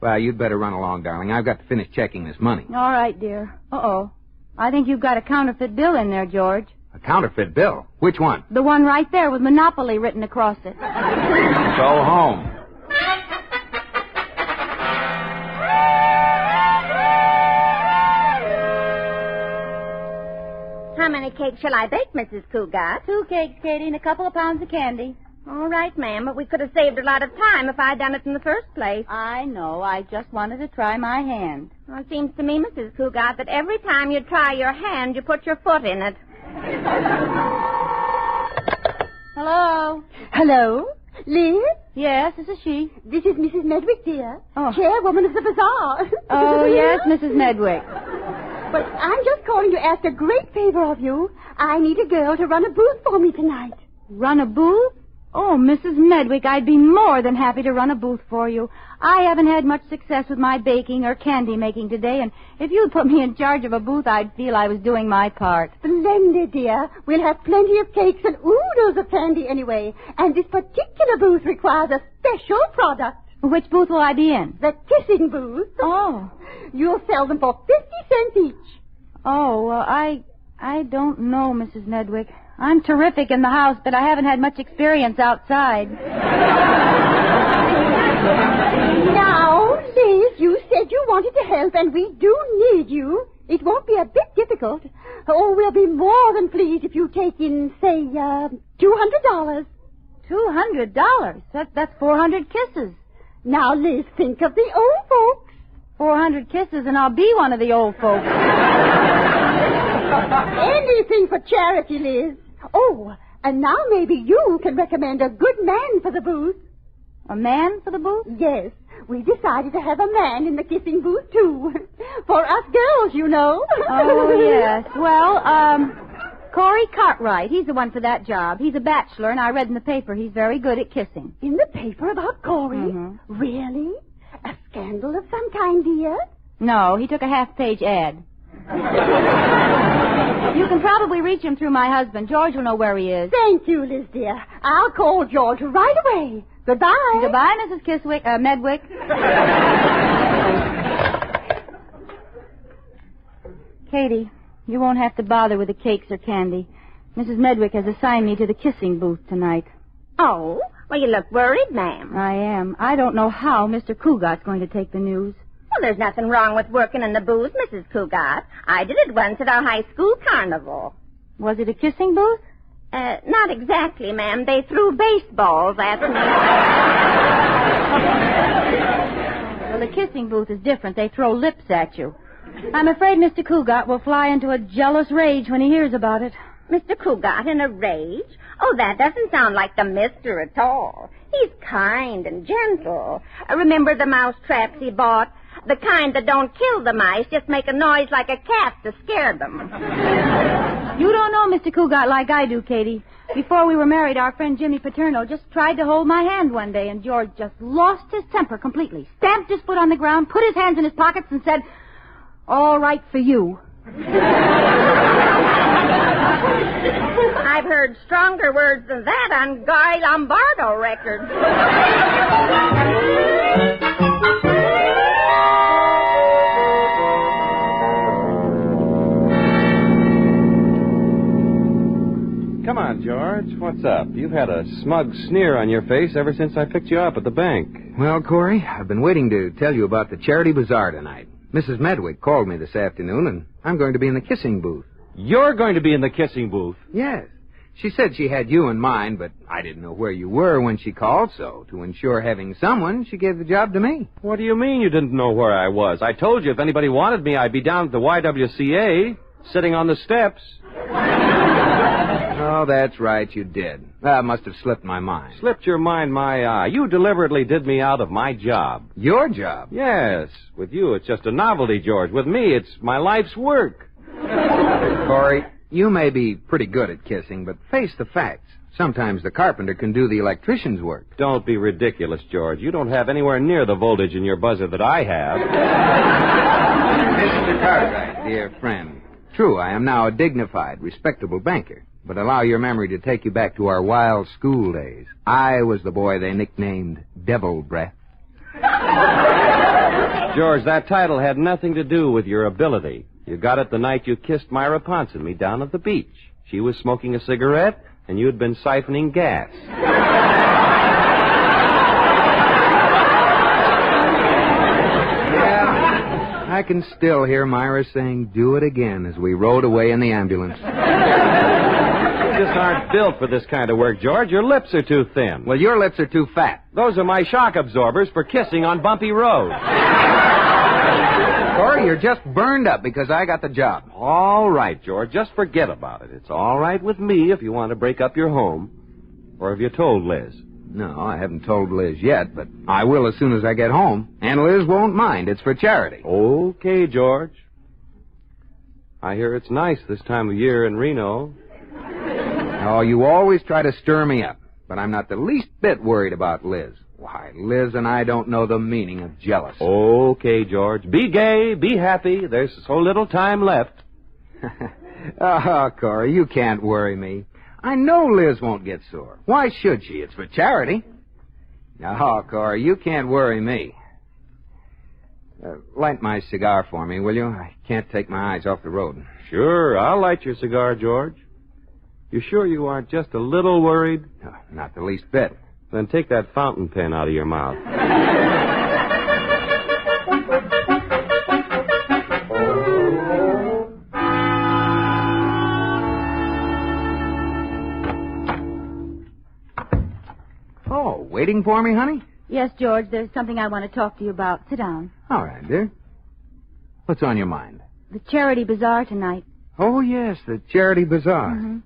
Well, you'd better run along, darling. I've got to finish checking this money.
All right, dear. Uh-oh. I think you've got a counterfeit bill in there, George.
A counterfeit bill? Which one?
The one right there with Monopoly written across it.
Go home.
How many cakes shall I bake, Mrs. Cougat?
2 cakes, Katie, and a couple of pounds of candy.
All right, ma'am, but we could have saved a lot of time if I'd done it in the first place.
I know. I just wanted to try my hand.
Well, it seems to me, Mrs. Cougat, that every time you try your hand, you put your foot in it.
Hello?
Hello? Liz?
Yes, this is she.
This is Mrs. Medwick, dear.
Oh.
Chairwoman of the bazaar.
Oh, yes, Mrs. Medwick.
But I'm just calling to ask a great favor of you. I need a girl to run a booth for me tonight.
Run a booth? Oh, Mrs. Medwick, I'd be more than happy to run a booth for you. I haven't had much success with my baking or candy making today, and if you'd put me in charge of a booth, I'd feel I was doing my part.
Splendid, dear. We'll have plenty of cakes and oodles of candy anyway. And this particular booth requires a special product.
Which booth will I be in?
The kissing booth.
Oh.
You'll sell them for 50 cents each.
Oh, well, I don't know, Mrs. Medwick. I'm terrific in the house, but I haven't had much experience outside.
Now, Liz, you said you wanted to help, and we do need you. It won't be a bit difficult. Oh, we'll be more than pleased if you take in, say, $200.
$200? That's 400 kisses.
Now, Liz, think of the old folks.
400 kisses, and I'll be one of the old folks.
Anything for charity, Liz. Oh, and now maybe you can recommend a good man for the booth.
A man for the booth?
Yes. We decided to have a man in the kissing booth, too. For us girls, you know.
Oh, yes. Well, Corey Cartwright. He's the one for that job. He's a bachelor, and I read in the paper he's very good at kissing.
In the paper about Corey?
Mm-hmm.
Really? A scandal of some kind, dear?
No, he took a half-page ad. You can probably reach him through my husband. George will know where he is.
Thank you, Liz, dear. I'll call George right away. Goodbye.
Goodbye, Mrs. Medwick. Katie, you won't have to bother with the cakes or candy. Mrs. Medwick has assigned me to the kissing booth tonight.
Oh? Well, you look worried, ma'am.
I am. I don't know how Mr. Cougat's going to take the news.
Well, there's nothing wrong with working in the booth, Mrs. Cougat. I did it once at our high school carnival.
Was it a kissing booth?
Not exactly, ma'am. They threw baseballs at me.
Well, the kissing booth is different. They throw lips at you. I'm afraid Mr. Cougat will fly into a jealous rage when he hears about it.
Mr. Cougat in a rage? Oh, that doesn't sound like the mister at all. He's kind and gentle. Remember the mouse traps he bought? The kind that don't kill the mice, just make a noise like a cat to scare them.
You don't know Mr. Cougat like I do, Katie. Before we were married, our friend Jimmy Paterno just tried to hold my hand one day, and George just lost his temper completely. Stamped his foot on the ground, put his hands in his pockets, and said, "All right for you."
I've heard stronger words than that on Guy Lombardo records.
Come on, George. What's up? You've had a smug sneer on your face ever since I picked you up at the bank.
Well, Corey, I've been waiting to tell you about the charity bazaar tonight. Mrs. Medwick called me this afternoon, and I'm going to be in the kissing booth.
You're going to be in the kissing booth?
Yes. She said she had you in mind, but I didn't know where you were when she called, so to ensure having someone, she gave the job to me.
What do you mean you didn't know where I was? I told you if anybody wanted me, I'd be down at the YWCA, sitting on the steps.
Oh, that's right, you did. That must have slipped my mind.
Slipped your mind, my eye. You deliberately did me out of my job.
Your job?
Yes. With you, it's just a novelty, George. With me, it's my life's work.
Corey, you may be pretty good at kissing, but face the facts. Sometimes the carpenter can do the electrician's work.
Don't be ridiculous, George. You don't have anywhere near the voltage in your buzzer that I have.
Mr. Cartwright, dear friend. True, I am now a dignified, respectable banker. But allow your memory to take you back to our wild school days. I was the boy they nicknamed Devil Breath.
George, that title had nothing to do with your ability. You got it the night you kissed Myra Ponsonby down at the beach. She was smoking a cigarette, and you had been siphoning gas.
Yeah, I can still hear Myra saying, "Do it again," as we rode away in the ambulance.
You just aren't built for this kind of work, George. Your lips are too thin.
Well, your lips are too fat.
Those are my shock absorbers for kissing on bumpy roads.
Corey, you're just burned up because I got the job.
All right, George. Just forget about it. It's all right with me if you want to break up your home. Or have you told Liz?
No, I haven't told Liz yet, but I will as soon as I get home. And Liz won't mind. It's for charity.
Okay, George. I hear it's nice this time of year in Reno.
Oh, you always try to stir me up, but I'm not the least bit worried about Liz. Why, Liz and I don't know the meaning of jealous.
Okay, George. Be gay, be happy. There's so little time left.
Oh, Corey, you can't worry me. I know Liz won't get sore. Why should she? It's for charity. Oh, Corey, you can't worry me. Light my cigar for me, will you? I can't take my eyes off the road.
Sure, I'll light your cigar, George. You sure you aren't just a little worried?
No, not the least bit.
Then take that fountain pen out of your mouth.
Oh, waiting for me, honey?
Yes, George, there's something I want to talk to you about. Sit down.
All right, dear. What's on your mind?
The charity bazaar tonight.
Oh, yes, the charity bazaar.
Mm-hmm.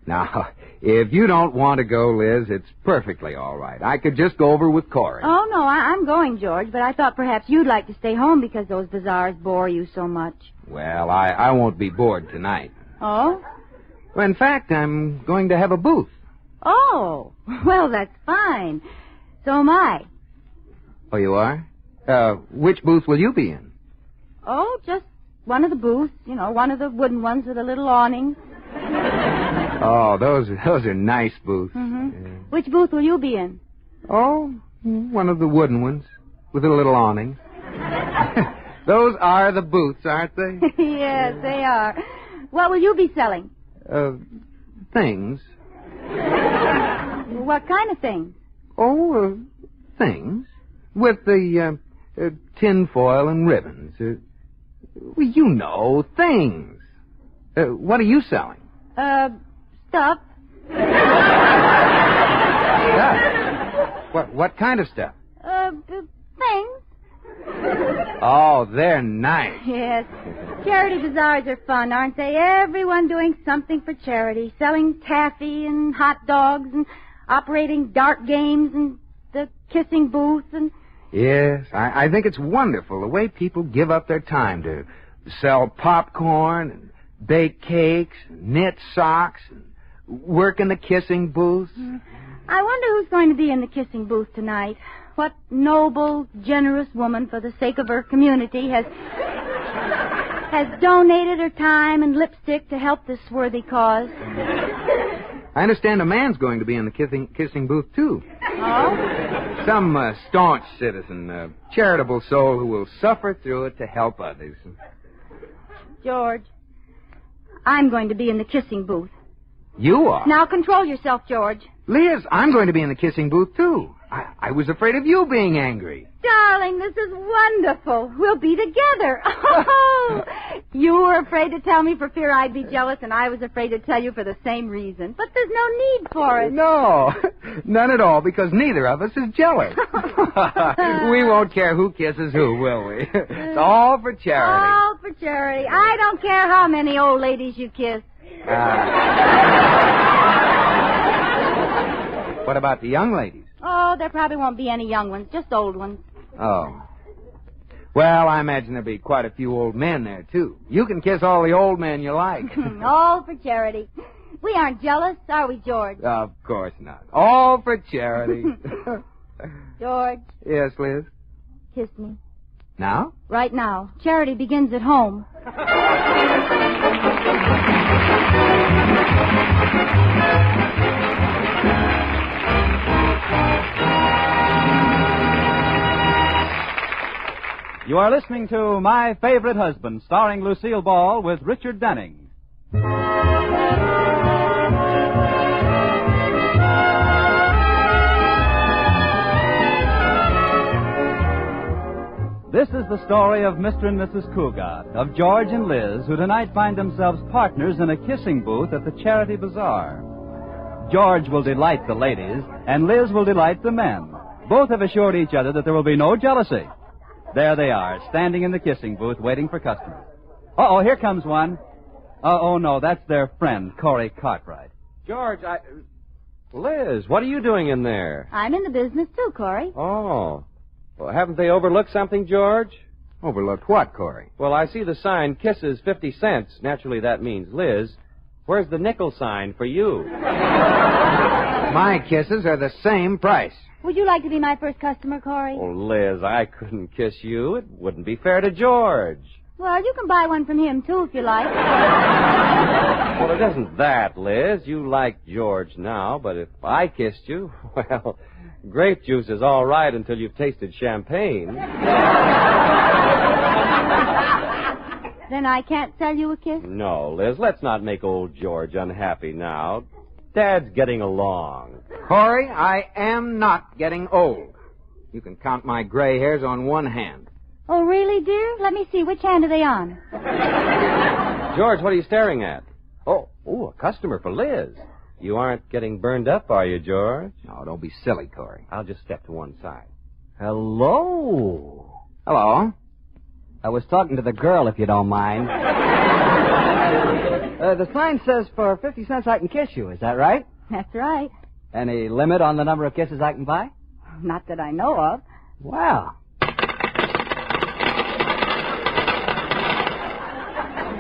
Now, if you don't want to go, Liz, it's perfectly all right. I could just go over with Corey.
Oh, no, I'm going, George, but I thought perhaps you'd like to stay home because those bazaars bore you so much.
Well, I won't be bored tonight.
Oh?
Well, in fact, I'm going to have a booth.
Oh, well, that's fine. So am I.
Oh, you are? Which booth will you be in?
Oh, just one of the booths, one of the wooden ones with a little awning.
Oh, those are nice booths.
Mm-hmm. Which booth will you be in?
Oh, one of the wooden ones with a little awning. Those are the booths, aren't they?
Yes, they are. What will you be selling?
Things.
What kind of things?
Oh, things. With the tin foil and ribbons. Well, you know, things. What are you selling?
Stuff.
Stuff? What kind of stuff?
Things.
Oh, they're nice.
Yes. Charity bazaars are fun, aren't they? Everyone doing something for charity. Selling taffy and hot dogs and operating dart games and the kissing booth and...
Yes, I think it's wonderful the way people give up their time to sell popcorn and bake cakes and knit socks and work in the kissing booth.
I wonder who's going to be in the kissing booth tonight. What noble, generous woman, for the sake of her community, has donated her time and lipstick to help this worthy cause.
I understand a man's going to be in the kissing booth, too.
Oh?
Some staunch citizen, a charitable soul who will suffer through it to help others.
George, I'm going to be in the kissing booth.
You are?
Now control yourself, George.
Liz, I'm going to be in the kissing booth, too. I was afraid of you being angry.
Darling, this is wonderful. We'll be together. Oh, you were afraid to tell me for fear I'd be jealous, and I was afraid to tell you for the same reason. But there's no need for it.
No, none at all, because neither of us is jealous. We won't care who kisses who, will we? It's all for charity.
All for charity. I don't care how many old ladies you kiss.
What about the young ladies?
Oh, there probably won't be any young ones, just old ones.
Oh. Well, I imagine there'll be quite a few old men there, too. You can kiss all the old men you like.
All for charity. We aren't jealous, are we, George?
Of course not. All for charity.
George.
Yes, Liz?
Kiss me.
Now?
Right now. Charity begins at home.
You are listening to My Favorite Husband, starring Lucille Ball with Richard Denning. This is the story of Mr. and Mrs. Cougat, of George and Liz, who tonight find themselves partners in a kissing booth at the Charity Bazaar. George will delight the ladies, and Liz will delight the men. Both have assured each other that there will be no jealousy. There they are, standing in the kissing booth, waiting for customers. Uh-oh, here comes one. Oh, no, that's their friend, Corey Cartwright.
George, Liz, what are you doing in there?
I'm in the business, too, Corey.
Oh. Well, haven't they overlooked something, George?
Overlooked what, Corey?
Well, I see the sign, kisses 50 cents. Naturally, that means Liz. Where's the nickel sign for you?
My kisses are the same price.
Would you like to be my first customer, Corey?
Oh, Liz, I couldn't kiss you. It wouldn't be fair to George.
Well, you can buy one from him, too, if you like.
Well, it isn't that, Liz. You like George now, but if I kissed you, well, grape juice is all right until you've tasted champagne.
Then I can't sell you a kiss?
No, Liz, let's not make old George unhappy now. Dad's getting along.
Corey, I am not getting old. You can count my gray hairs on one hand.
Oh, really, dear? Let me see. Which hand are they on?
George, what are you staring at? Oh, a customer for Liz. You aren't getting burned up, are you, George?
No, don't be silly, Corey.
I'll just step to one side.
Hello.
Hello.
I was talking to the girl, if you don't mind. The sign says for 50 cents I can kiss you. Is that right?
That's right.
Any limit on the number of kisses I can buy?
Not that I know of.
Well.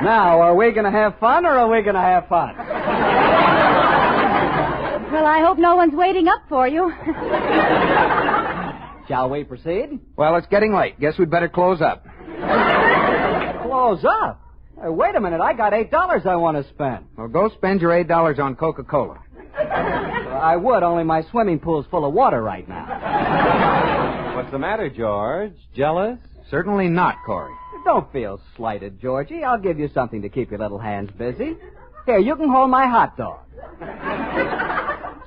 Now, are we going to have fun or are we going to have fun?
Well, I hope no one's waiting up for you.
Shall we proceed?
Well, it's getting late. Guess we'd better close up.
Close up? Hey, wait a minute. I got $8 I want to spend.
Well, go spend your $8 on Coca-Cola.
I would, only my swimming pool's full of water right now.
What's the matter, George? Jealous?
Certainly not, Corey.
Don't feel slighted, Georgie. I'll give you something to keep your little hands busy. Here, you can hold my hot dog.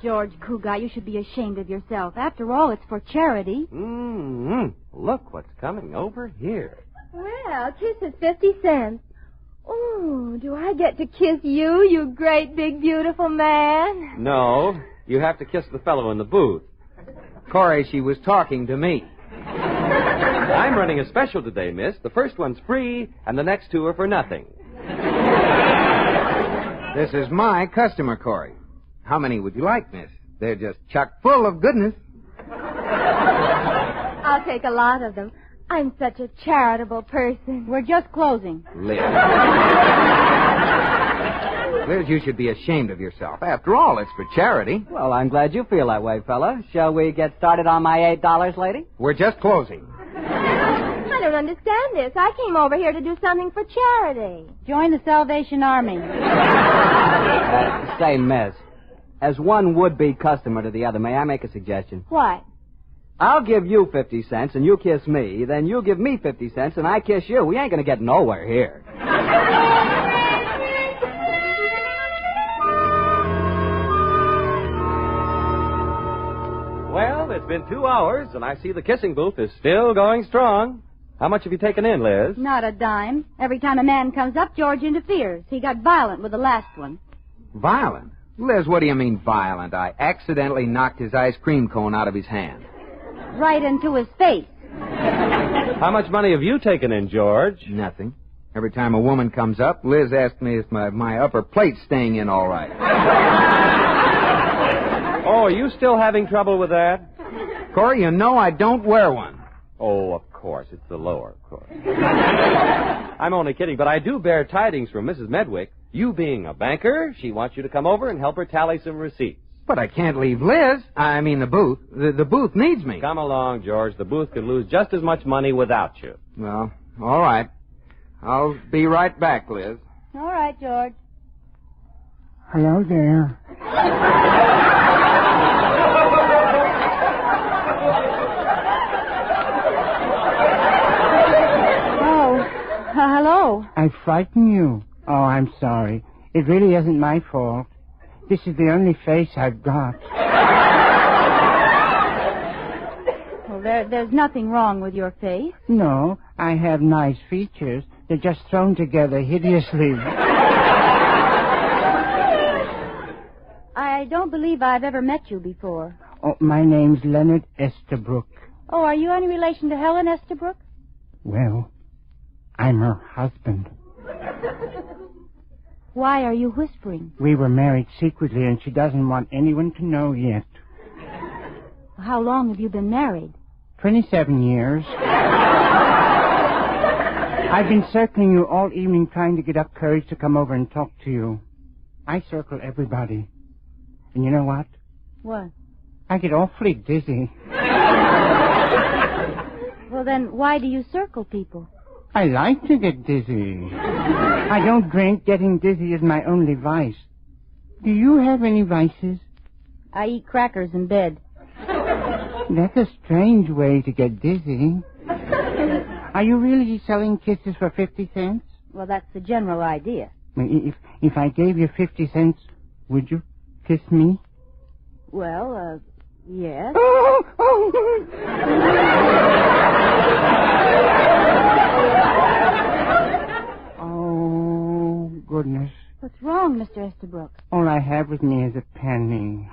George Cougat, you should be ashamed of yourself. After all, it's for charity.
Look what's coming over here.
Well, kiss is 50 cents. Oh, do I get to kiss you, you great, big, beautiful man?
No, you have to kiss the fellow in the booth.
Corey, she was talking to me.
I'm running a special today, miss. The first one's free, and the next two are for nothing.
This is my customer, Corey. How many would you like, miss? They're just chock full of goodness.
I'll take a lot of them. I'm such a charitable person.
We're just closing.
Liz, you should be ashamed of yourself. After all, it's for charity.
Well, I'm glad you feel that way, fella. Shall we get started on my $8, lady?
We're just closing.
I don't understand this. I came over here to do something for charity.
Join the Salvation Army.
Say, miss, as one would-be customer to the other, may I make a suggestion?
What?
I'll give you 50 cents and you kiss me, then you give me 50 cents and I kiss you. We ain't going to get nowhere here.
Well, it's been 2 hours, and I see the kissing booth is still going strong. How much have you taken in, Liz?
Not a dime. Every time a man comes up, George interferes. He got violent with the last one.
Violent? Liz, what do you mean violent? I accidentally knocked his ice cream cone out of his hand.
Right into his face.
How much money have you taken in, George?
Nothing. Every time a woman comes up, Liz asks me if my upper plate's staying in all right.
Oh, are you still having trouble with that?
Corey, you know I don't wear one.
Oh, of course. It's the lower, of course. I'm only kidding, but I do bear tidings from Mrs. Medwick. You being a banker, she wants you to come over and help her tally some receipts.
But I can't leave Liz. I mean the booth. The booth needs me.
Come along, George. The booth could lose just as much money without you.
Well, all right. I'll be right back, Liz.
All right, George.
Hello there.
Hello.
I frightened you. Oh, I'm sorry. It really isn't my fault. This is the only face I've got.
Oh, there's nothing wrong with your face.
No, I have nice features. They're just thrown together hideously.
I don't believe I've ever met you before.
Oh, my name's Leonard Estabrook.
Oh, are you any relation to Helen Estabrook?
Well, I'm her husband.
Why are you whispering?
We were married secretly, and she doesn't want anyone to know yet.
How long have you been married?
27 years. I've been circling you all evening trying to get up courage to come over and talk to you. I circle everybody. And you know what?
What?
I get awfully dizzy.
Well, then, why do you circle people?
I like to get dizzy. I don't drink. Getting dizzy is my only vice. Do you have any vices?
I eat crackers in bed.
That's a strange way to get dizzy. Are you really selling kisses for 50 cents?
Well, that's the general idea.
If I gave you 50 cents, would you kiss me?
Well, yes.
Oh, goodness.
What's wrong, Mr. Estabrook?
All I have with me is a penny.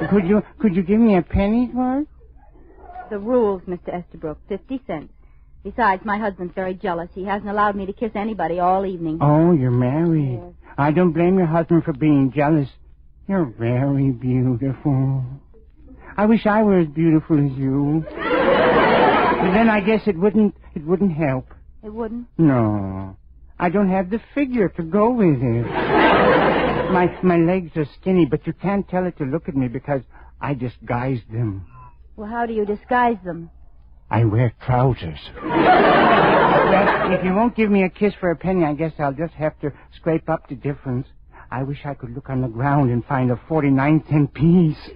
Could you give me a penny's worth?
The rules, Mr. Estabrook, 50 cents. Besides, my husband's very jealous. He hasn't allowed me to kiss anybody all evening.
Oh, you're married.
Yes.
I don't blame your husband for being jealous. You're very beautiful. I wish I were as beautiful as you. But then I guess it wouldn't help.
It wouldn't?
No. I don't have the figure to go with it. My legs are skinny, but you can't tell it to look at me because I disguise them.
Well, how do you disguise them?
I wear trousers. Well, if you won't give me a kiss for a penny, I guess I'll just have to scrape up the difference. I wish I could look on the ground and find a 49-cent piece.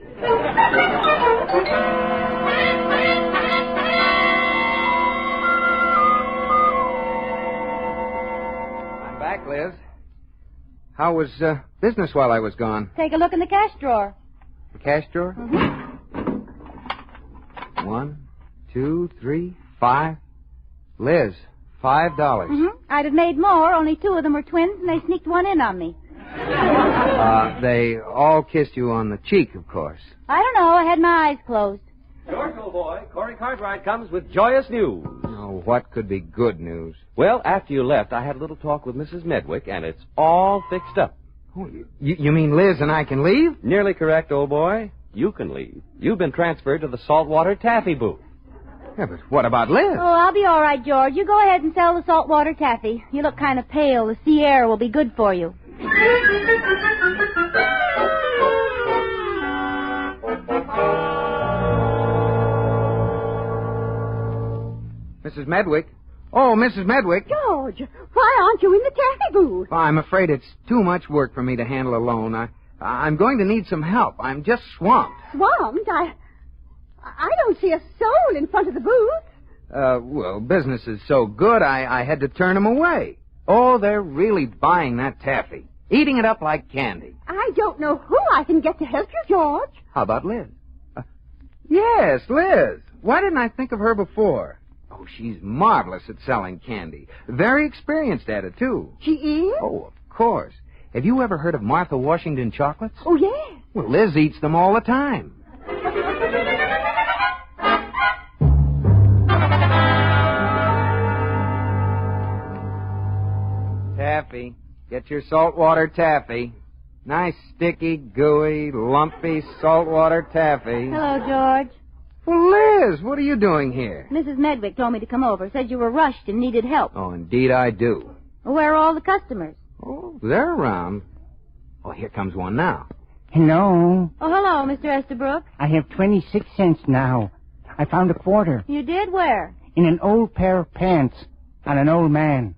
I'm back, Liz. How was business while I was gone?
Take a look in the cash drawer.
The cash drawer?
Mm-hmm.
1, 2, 3, 5. Liz, $5.
Mm-hmm. I'd have made more, only 2 of them were twins, and they sneaked one in on me.
They all kissed you on the cheek, of course.
I don't know. I had my eyes closed.
George, old boy, Corey Cartwright comes with joyous news.
Oh, what could be good news?
Well, after you left, I had a little talk with Mrs. Medwick, and it's all fixed up.
Oh, you mean Liz and I can leave?
Nearly correct, old boy. You can leave. You've been transferred to the saltwater taffy booth.
Yeah, but what about Liz?
Oh, I'll be all right, George. You go ahead and sell the saltwater taffy. You look kind of pale. The sea air will be good for you.
Mrs. Medwick? Oh, Mrs. Medwick.
George, why aren't you in the taffy booth?
Well, I'm afraid it's too much work for me to handle alone. I'm going to need some help. I'm just swamped.
Swamped? I don't see a soul in front of the booth.
Well, business is so good, I had to turn them away. Oh, they're really buying that taffy. Eating it up like candy.
I don't know who I can get to help you, George.
How about Liz? Yes, Liz. Why didn't I think of her before? Oh, she's marvelous at selling candy. Very experienced at it, too.
She is?
Oh, of course. Have you ever heard of Martha Washington chocolates?
Oh, yes.
Well, Liz eats them all the time. Taffy. Get your saltwater taffy. Nice, sticky, gooey, lumpy saltwater taffy.
Hello, George.
Well, Liz, what are you doing here?
Mrs. Medwick told me to come over. Said you were rushed and needed help.
Oh, indeed I do.
Well, where are all the customers?
Oh, they're around. Oh, here comes one now.
Hello.
Oh, hello, Mr. Estabrook.
I have 26 cents now. I found a quarter.
You did? Where?
In an old pair of pants on an old man.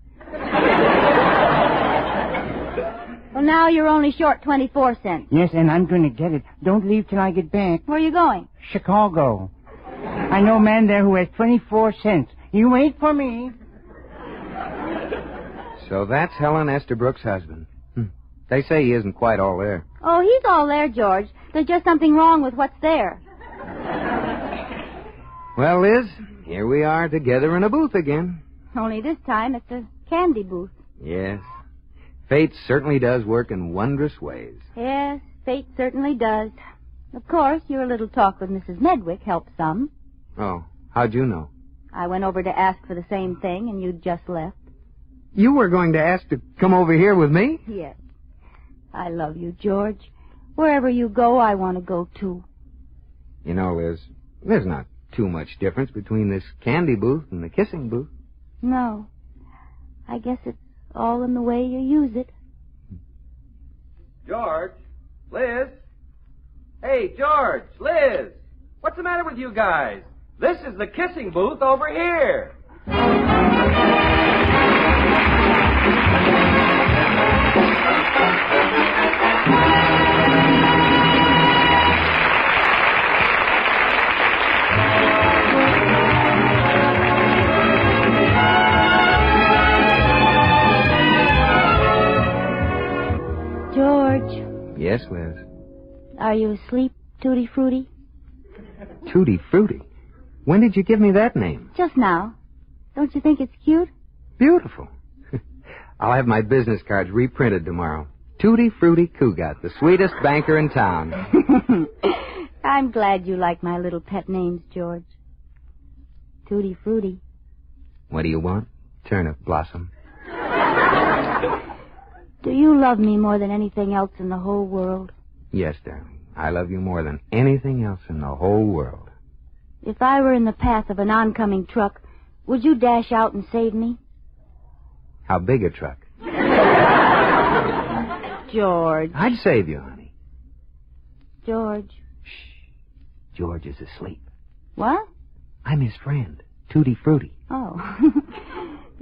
Well, now you're only short 24 cents.
Yes, and I'm going to get it. Don't leave till I get back.
Where are you going?
Chicago. I know a man there who has 24 cents. You wait for me.
So that's Helen Estabrook's husband. They say he isn't quite all there.
Oh, he's all there, George. There's just something wrong with what's there.
Well, Liz, here we are together in a booth again.
Only this time it's a candy booth.
Yes. Fate certainly does work in wondrous ways.
Yes, fate certainly does. Of course, your little talk with Mrs. Medwick helped some.
Oh, how'd you know?
I went over to ask for the same thing, and you'd just left.
You were going to ask to come over here with me?
Yes. I love you, George. Wherever you go, I want to go, too.
You know, Liz, there's not too much difference between this candy booth and the kissing booth.
No. I guess it's all in the way you use it.
George? Liz? Hey, George, Liz, what's the matter with you guys? This is the kissing booth over here.
George.
Yes, Liz.
Are you asleep, Tutti Frutti?
Tutti Frutti? When did you give me that name?
Just now. Don't you think it's cute?
Beautiful. I'll have my business cards reprinted tomorrow. Tutti Frutti Cougat, the sweetest banker in town.
I'm glad you like my little pet names, George. Tutti Frutti.
What do you want? Turnip Blossom.
Do you love me more than anything else in the whole world?
Yes, darling. I love you more than anything else in the whole world.
If I were in the path of an oncoming truck, would you dash out and save me?
How big a truck?
George.
I'd save you, honey.
George.
George is asleep.
What?
I'm his friend, Tutti Frutti.
Oh.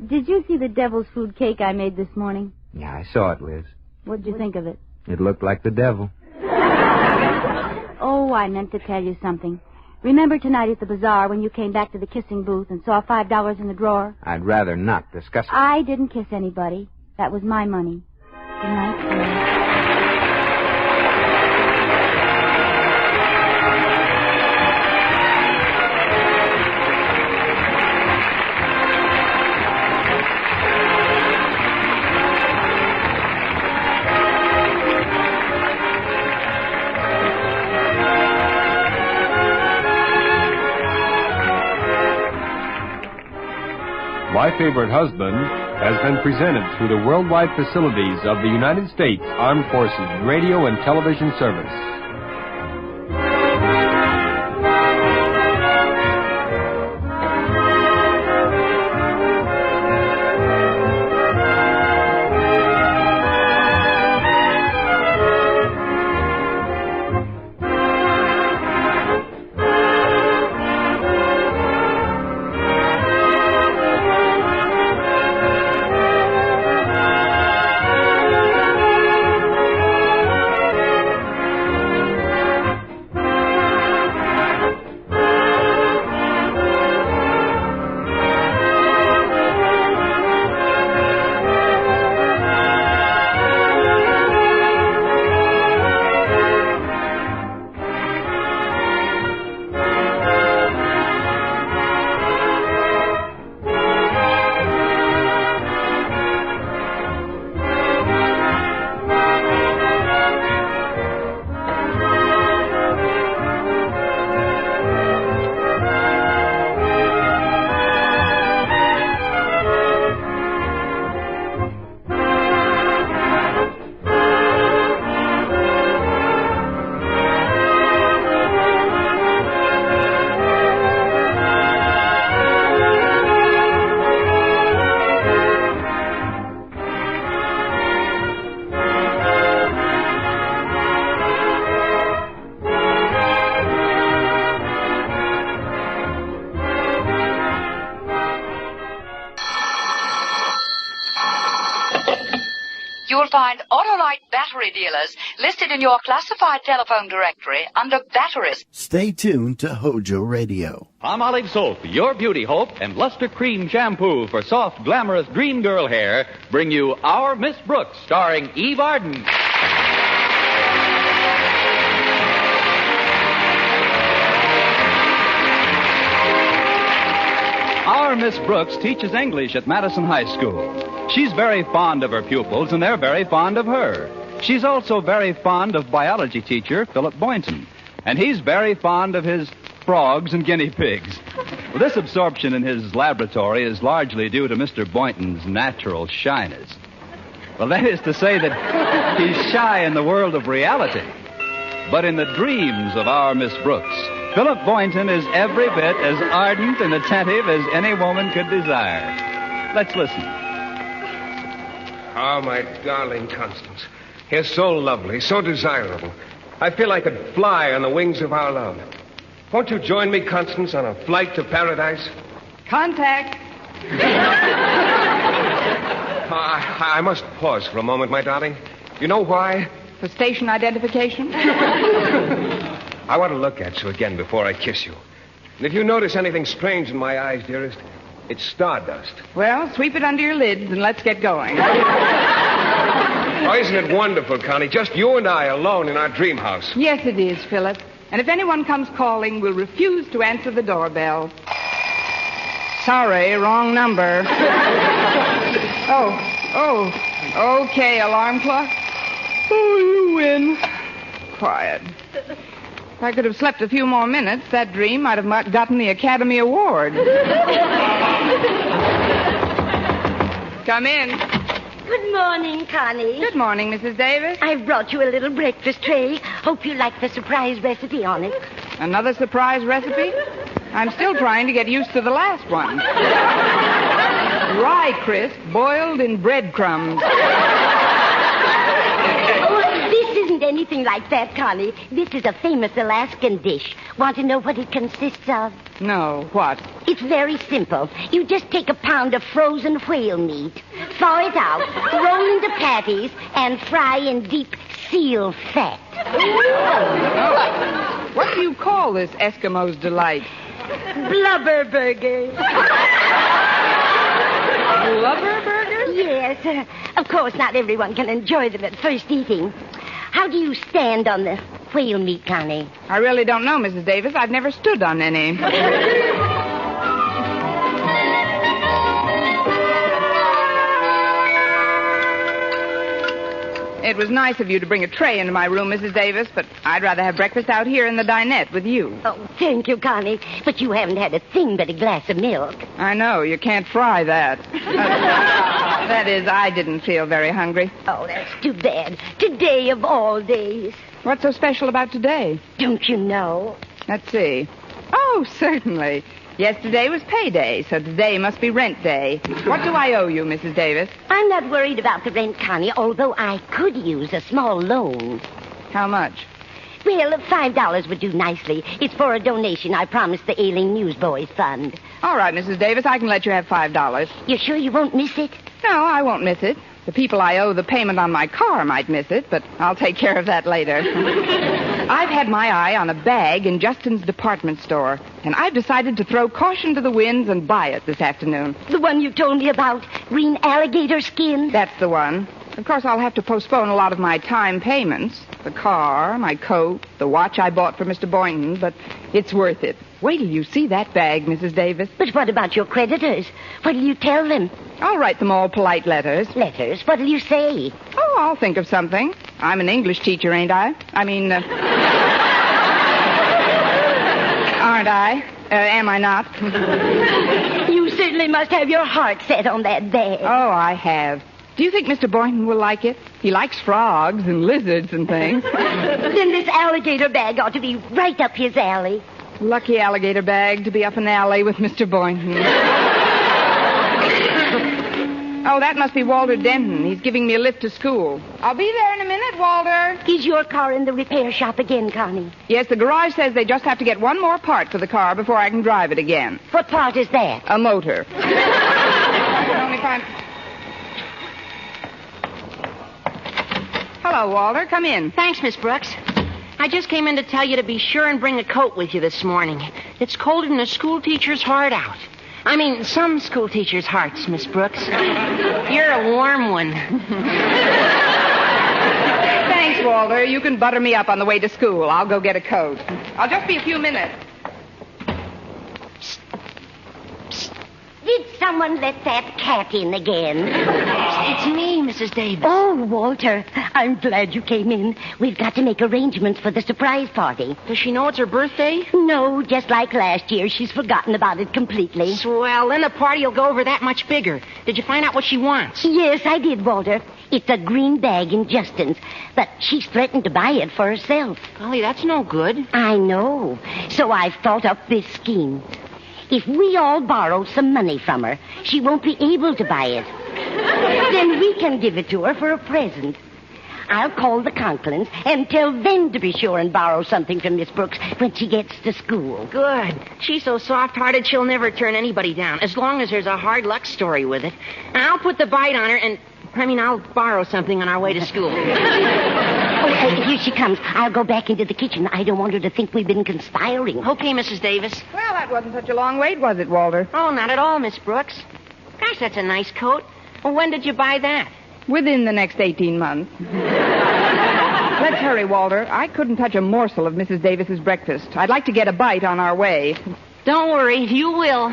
Did you see the devil's food cake I made this morning?
Yeah, I saw it, Liz.
What'd you think of it?
It looked like the devil.
Oh, I meant to tell you something. Remember tonight at the bazaar when you came back to the kissing booth and saw $5 in the drawer?
I'd rather not discuss it.
I didn't kiss anybody. That was my money. Good night, dear.
My Favorite Husband has been presented through the worldwide facilities of the United States Armed Forces Radio and Television Service.
You'll find Autolite battery dealers listed in your classified telephone directory under batteries.
Stay tuned to HOJO Radio.
Palmolive Soap, your beauty hope, and Luster Cream Shampoo for soft, glamorous dream girl hair bring you Our Miss Brooks, starring Eve Arden.
Our Miss Brooks teaches English at Madison High School. She's very fond of her pupils, and they're very fond of her. She's also very fond of biology teacher Philip Boynton, and he's very fond of his frogs and guinea pigs. Well, this absorption in his laboratory is largely due to Mr. Boynton's natural shyness. Well, that is to say that he's shy in the world of reality. But in the dreams of our Miss Brooks, Philip Boynton is every bit as ardent and attentive as any woman could desire. Let's listen.
Oh, my darling Constance. You're so lovely, so desirable. I feel I could fly on the wings of our love. Won't you join me, Constance, on a flight to paradise?
Contact.
I must pause for a moment, my darling. You know why?
For station identification?
I want to look at you again before I kiss you. And if you notice anything strange in my eyes, dearest, it's stardust.
Well, sweep it under your lids and let's get going.
Oh, isn't it wonderful, Connie? Just you and I alone in our dream house.
Yes, it is, Philip. And if anyone comes calling, we'll refuse to answer the doorbell. Sorry, wrong number. Oh, okay, alarm clock. Oh, you win. Quiet. If I could have slept a few more minutes, that dream might have gotten the Academy Award. Come in.
Good morning, Connie.
Good morning, Mrs. Davis.
I've brought you a little breakfast tray. Hope you like the surprise recipe on it.
Another surprise recipe? I'm still trying to get used to the last one. Rye crisp boiled in breadcrumbs.
This isn't anything like that, Connie. This is a famous Alaskan dish. Want to know what it consists of?
No, what?
It's very simple. You just take a pound of frozen whale meat, thaw it out, roll into patties, and fry in deep seal fat.
Oh. What do you call this Eskimo's delight?
Blubber burger.
Blubber burger?
Yes. Of course, not everyone can enjoy them at first eating. How do you stand on the whale meat, Connie?
I really don't know, Mrs. Davis. I've never stood on any. It was nice of you to bring a tray into my room, Mrs. Davis, but I'd rather have breakfast out here in the dinette with you.
Oh, thank you, Connie. But you haven't had a thing but a glass of milk.
I know. You can't fry that. That is, I didn't feel very hungry.
Oh, that's too bad. Today of all days.
What's so special about today?
Don't you know?
Let's see. Oh, certainly. Yesterday was payday, so today must be rent day. What do I owe you, Mrs. Davis?
I'm not worried about the rent, Connie, although I could use a small loan.
How much?
Well, $5 would do nicely. It's for a donation I promised the Ailing Newsboys Fund.
All right, Mrs. Davis, I can let you have $5.
You sure you won't miss it?
No, I won't miss it. The people I owe the payment on my car might miss it, but I'll take care of that later. I've had my eye on a bag in Justin's department store, and I've decided to throw caution to the winds and buy it this afternoon.
The one you told me about? Green alligator skin?
That's the one. Of course, I'll have to postpone a lot of my time payments. The car, my coat, the watch I bought for Mr. Boynton, but it's worth it. Wait till you see that bag, Mrs. Davis.
But what about your creditors? What'll you tell them?
I'll write them all polite letters.
Letters? What'll you say?
Oh, I'll think of something. I'm an English teacher, ain't I? I mean, aren't I? Am I not?
You certainly must have your heart set on that bag.
Oh, I have. Do you think Mr. Boynton will like it? He likes frogs and lizards and things.
Then this alligator bag ought to be right up his alley.
Lucky alligator bag to be up an alley with Mr. Boynton. Oh, that must be Walter Denton. He's giving me a lift to school. I'll be there in a minute, Walter.
Is your car in the repair shop again, Connie?
Yes, the garage says they just have to get one more part for the car before I can drive it again.
What part is that?
A motor. Only if I'm... Hello, Walter. Come in.
Thanks, Miss Brooks. I just came in to tell you to be sure and bring a coat with you this morning. It's colder than a school teacher's heart out. I mean, some school teachers' hearts, Miss Brooks. You're a warm one.
Thanks, Walter. You can butter me up on the way to school. I'll go get a coat. I'll just be a few minutes.
Psst.
someone let that cat in again?
It's me, Mrs. Davis.
Oh, Walter, I'm glad you came in. We've got to make arrangements for the surprise party.
Does she know it's her birthday?
No, just like last year. She's forgotten about it completely.
Swell. Then the party will go over that much bigger. Did you find out what she wants?
Yes, I did, Walter. It's a green bag in Justin's, but she's threatened to buy it for herself.
Golly, that's no good.
I know. So I've thought up this scheme. If we all borrow some money from her, she won't be able to buy it. Then we can give it to her for a present. I'll call the Conklins and tell them to be sure and borrow something from Miss Brooks when she gets to school.
Good. She's so soft-hearted she'll never turn anybody down, as long as there's a hard luck story with it. I'll put the bite on her and... I'll borrow something on our way to school.
Here she comes. I'll go back into the kitchen. I don't want her to think we've been conspiring.
Okay, Mrs. Davis.
Well, that wasn't such a long wait, was it, Walter?
Oh, not at all, Miss Brooks. Gosh, that's a nice coat. Well, when did you buy that?
Within the next 18 months. Let's hurry, Walter. I couldn't touch a morsel of Mrs. Davis's breakfast. I'd like to get a bite on our way.
Don't worry, you will.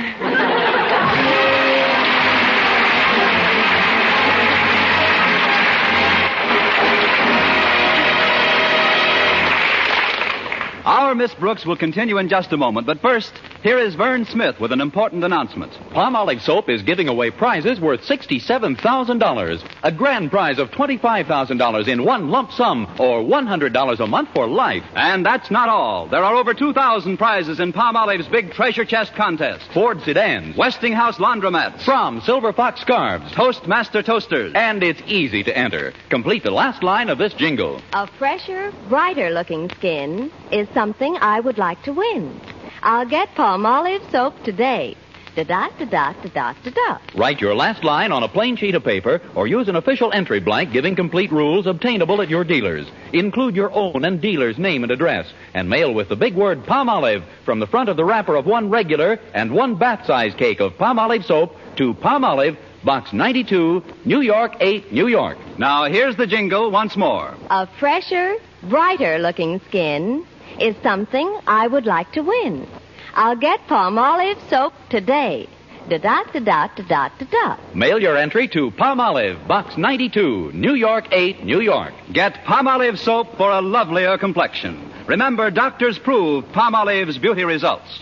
Our Miss Brooks will continue in just a moment, but first, here is Vern Smith with an important announcement.
Palmolive Soap is giving away prizes worth $67,000. A grand prize of $25,000 in one lump sum, or $100 a month for life.
And that's not all. There are over 2,000 prizes in Palmolive's big treasure chest contest.
Ford sedans,
Westinghouse laundromats,
From Silver Fox scarves,
Toastmaster toasters.
and it's easy to enter. Complete the last line of this jingle.
A fresher, brighter-looking skin is something I would like to win. I'll get Palmolive soap today. Da-da-da-da-da-da-da-da.
Write your last line on a plain sheet of paper or use an official entry blank giving complete rules obtainable at your dealers. Include your own and dealer's name and address and mail with the big word Palmolive from the front of the wrapper of one regular and one bath-size cake of Palmolive soap to Palmolive, Box 92, New York 8, New York.
Now, here's the jingle once more.
A fresher, brighter-looking skin is something I would like to win. I'll get Palmolive soap today. Da-da-da-da-da-da-da.
Mail your entry to Palmolive, Box 92, New York 8, New York.
Get Palmolive soap for a lovelier complexion. Remember, doctors prove Palmolive's beauty results.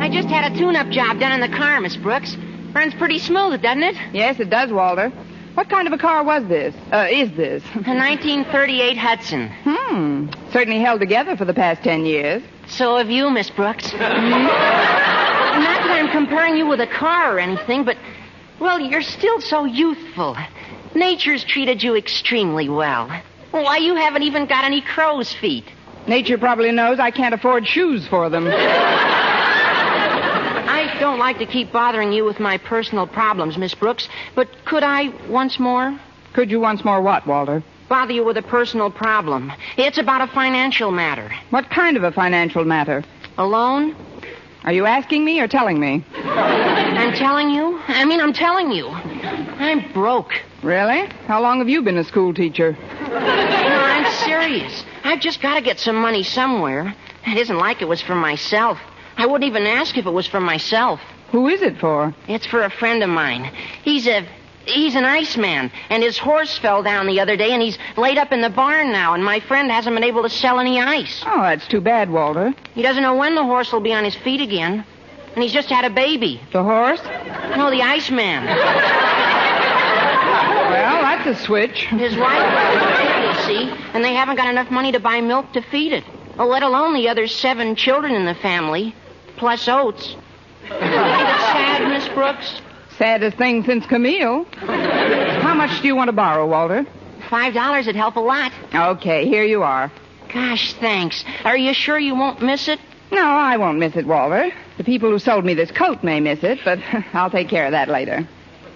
I just had a tune-up job done in the car, Miss Brooks. Runs pretty smooth, doesn't it?
Yes, it does, Walter. What kind of a car was this? Is this?
A 1938 Hudson.
Certainly held together for the past 10 years.
So have you, Miss Brooks. Not that I'm comparing you with a car or anything, but, well, you're still so youthful. Nature's treated you extremely well. Why, you haven't even got any crow's feet.
Nature probably knows I can't afford shoes for them.
I don't like to keep bothering you with my personal problems, Miss Brooks, but could I once more?
Could you once more what, Walter?
Bother you with a personal problem. It's about a financial matter.
What kind of a financial matter?
A loan?
Are you asking me or telling me?
I'm telling you? I'm telling you. I'm broke.
Really? How long have you been a school teacher?
No, I'm serious. I've just got to get some money somewhere. It isn't like it was for myself. I wouldn't even ask if it was for myself.
Who is it for?
It's for a friend of mine. He's an iceman, and his horse fell down the other day, and he's laid up in the barn now, and my friend hasn't been able to sell any ice.
Oh, that's too bad, Walter.
He doesn't know when the horse will be on his feet again, and he's just had a baby.
The horse?
No, the Iceman.
Well, that's a switch.
His wife you see, and they haven't got enough money to buy milk to feed it, let alone the other 7 children in the family, plus oats. Isn't it sad, Miss Brooks?
Saddest thing since Camille. How much do you want to borrow, Walter?
$5 would help a lot.
Okay, here you are.
Gosh, thanks. Are you sure you won't miss it?
No, I won't miss it, Walter. The people who sold me this coat may miss it, but I'll take care of that later.